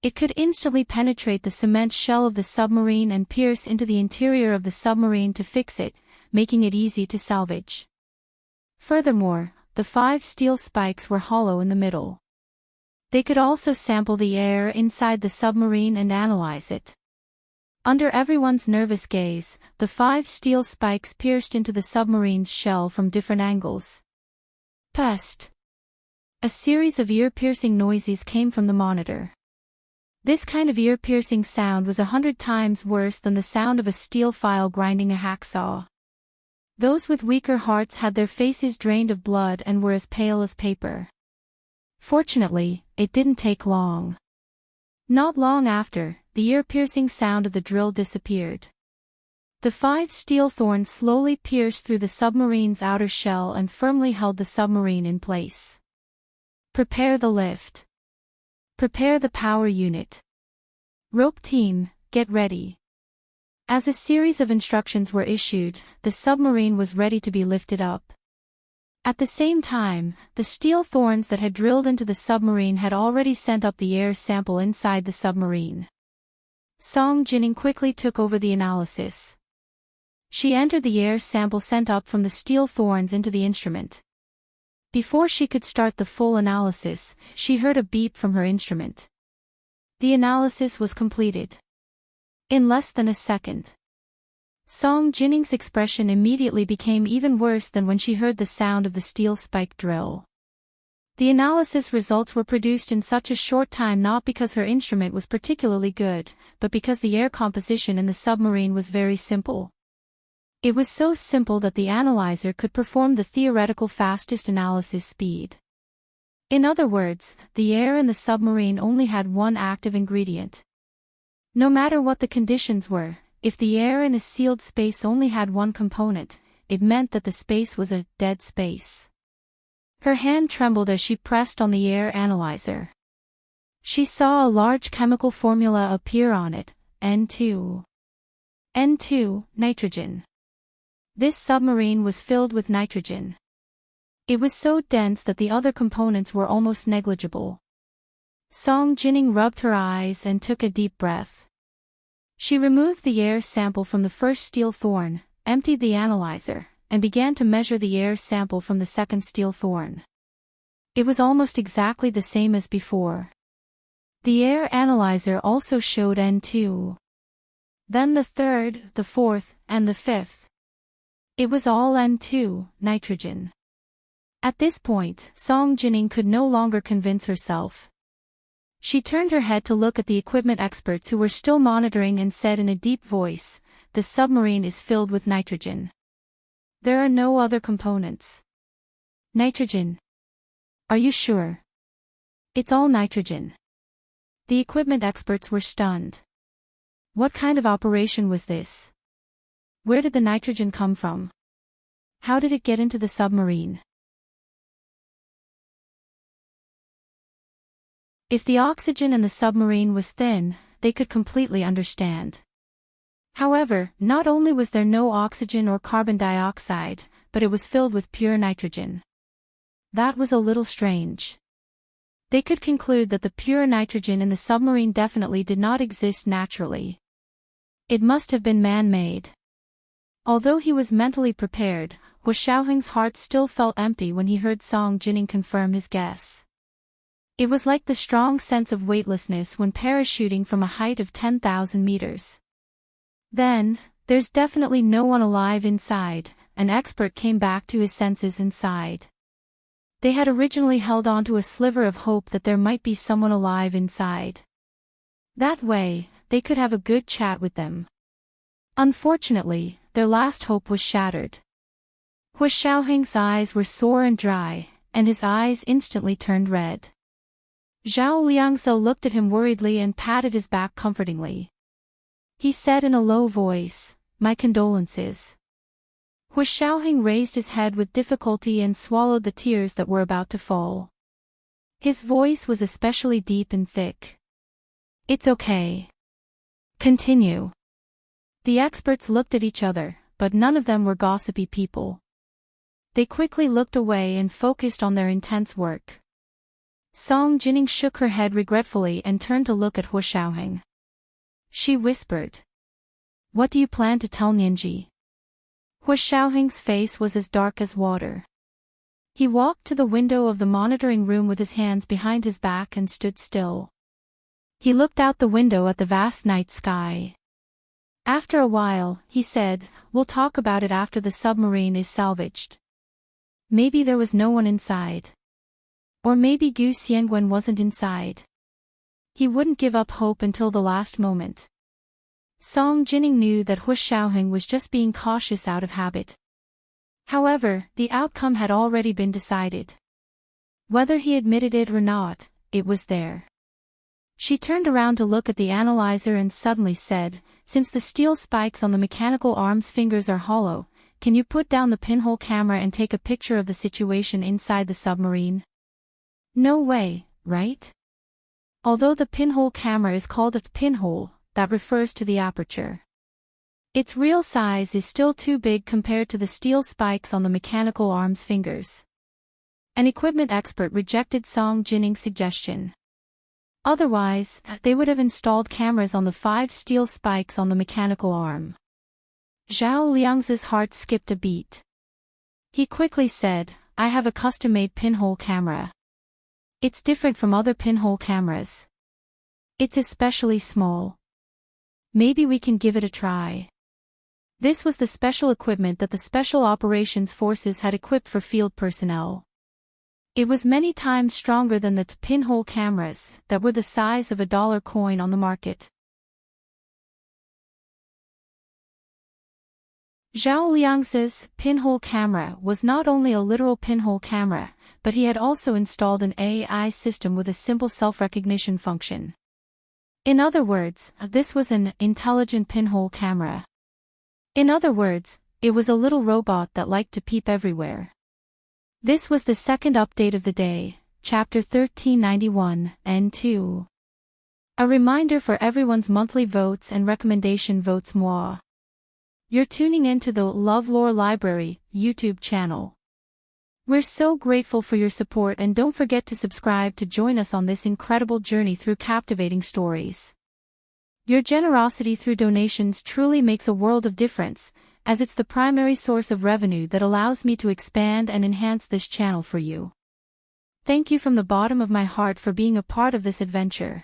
It could instantly penetrate the cement shell of the submarine and pierce into the interior of the submarine to fix it, making it easy to salvage. Furthermore, the 5 steel spikes were hollow in the middle. They could also sample the air inside the submarine and analyze it. Under everyone's nervous gaze, the 5 steel spikes pierced into the submarine's shell from different angles. Pest! A series of ear-piercing noises came from the monitor. This kind of ear-piercing sound was 100 times worse than the sound of a steel file grinding a hacksaw. Those with weaker hearts had their faces drained of blood and were as pale as paper. Fortunately, it didn't take long. Not long after, the ear-piercing sound of the drill disappeared. The 5 steel thorns slowly pierced through the submarine's outer shell and firmly held the submarine in place. Prepare the lift. Prepare the power unit. Rope team, get ready. As a series of instructions were issued, the submarine was ready to be lifted up. At the same time, the steel thorns that had drilled into the submarine had already sent up the air sample inside the submarine. Song Jining quickly took over the analysis. She entered the air sample sent up from the steel thorns into the instrument. Before she could start the full analysis, she heard a beep from her instrument. The analysis was completed. In less than a second. Song Jining's expression immediately became even worse than when she heard the sound of the steel spike drill. The analysis results were produced in such a short time not because her instrument was particularly good, but because the air composition in the submarine was very simple. It was so simple that the analyzer could perform the theoretical fastest analysis speed. In other words, the air in the submarine only had one active ingredient. No matter what the conditions were, if the air in a sealed space only had one component, it meant that the space was a dead space. Her hand trembled as she pressed on the air analyzer. She saw a large chemical formula appear on it, N2. N2, nitrogen. This submarine was filled with nitrogen. It was so dense that the other components were almost negligible. Song Jining rubbed her eyes and took a deep breath. She removed the air sample from the first steel thorn, emptied the analyzer, and began to measure the air sample from the second steel thorn. It was almost exactly the same as before. The air analyzer also showed N2. Then the third, the fourth, and the fifth. It was all N2, nitrogen. At this point, Song Jining could no longer convince herself. She turned her head to look at the equipment experts who were still monitoring and said in a deep voice, "The submarine is filled with nitrogen. There are no other components." Nitrogen. Are you sure? It's all nitrogen. The equipment experts were stunned. What kind of operation was this? Where did the nitrogen come from? How did it get into the submarine? If the oxygen in the submarine was thin, they could completely understand. However, not only was there no oxygen or carbon dioxide, but it was filled with pure nitrogen. That was a little strange. They could conclude that the pure nitrogen in the submarine definitely did not exist naturally. It must have been man-made. Although he was mentally prepared, Hua Xiaoheng's heart still felt empty when he heard Song Jining confirm his guess. It was like the strong sense of weightlessness when parachuting from a height of 10,000 meters. Then, there's definitely no one alive inside, an expert came back to his senses inside. They had originally held on to a sliver of hope that there might be someone alive inside. That way, they could have a good chat with them. Unfortunately, their last hope was shattered. Hua Xiaoheng's eyes were sore and dry, and his eyes instantly turned red. Zhao Liangzhe looked at him worriedly and patted his back comfortingly. He said in a low voice, "My condolences." Hua Xiaoheng raised his head with difficulty and swallowed the tears that were about to fall. His voice was especially deep and thick. "It's okay. Continue." The experts looked at each other, but none of them were gossipy people. They quickly looked away and focused on their intense work. Song Jining shook her head regretfully and turned to look at Hu Xiaoheng. She whispered. What do you plan to tell Nianji? Hu Xiaoheng's face was as dark as water. He walked to the window of the monitoring room with his hands behind his back and stood still. He looked out the window at the vast night sky. After a while, he said, we'll talk about it after the submarine is salvaged. Maybe there was no one inside. Or maybe Gu Xiangwen wasn't inside. He wouldn't give up hope until the last moment. Song Jining knew that Hu Xiaoheng was just being cautious out of habit. However, the outcome had already been decided. Whether he admitted it or not, it was there. She turned around to look at the analyzer and suddenly said, since the steel spikes on the mechanical arm's fingers are hollow, can you put down the pinhole camera and take a picture of the situation inside the submarine? No way, right? Although the pinhole camera is called a pinhole, that refers to the aperture. Its real size is still too big compared to the steel spikes on the mechanical arm's fingers. An equipment expert rejected Song Jining's suggestion. Otherwise, they would have installed cameras on the 5 steel spikes on the mechanical arm. Zhao Liang's heart skipped a beat. He quickly said, I have a custom-made pinhole camera. It's different from other pinhole cameras. It's especially small. Maybe we can give it a try. This was the special equipment that the Special Operations Forces had equipped for field personnel. It was many times stronger than the pinhole cameras that were the size of a dollar coin on the market. Zhao Liang's pinhole camera was not only a literal pinhole camera, but he had also installed an AI system with a simple self-recognition function. In other words, this was an intelligent pinhole camera. In other words, it was a little robot that liked to peep everywhere. This was the second update of the day, Chapter 1391, N2. A reminder for everyone's monthly votes and recommendation votes moi. You're tuning into the LoveLore Library YouTube channel. We're so grateful for your support and don't forget to subscribe to join us on this incredible journey through captivating stories. Your generosity through donations truly makes a world of difference, as it's the primary source of revenue that allows me to expand and enhance this channel for you. Thank you from the bottom of my heart for being a part of this adventure.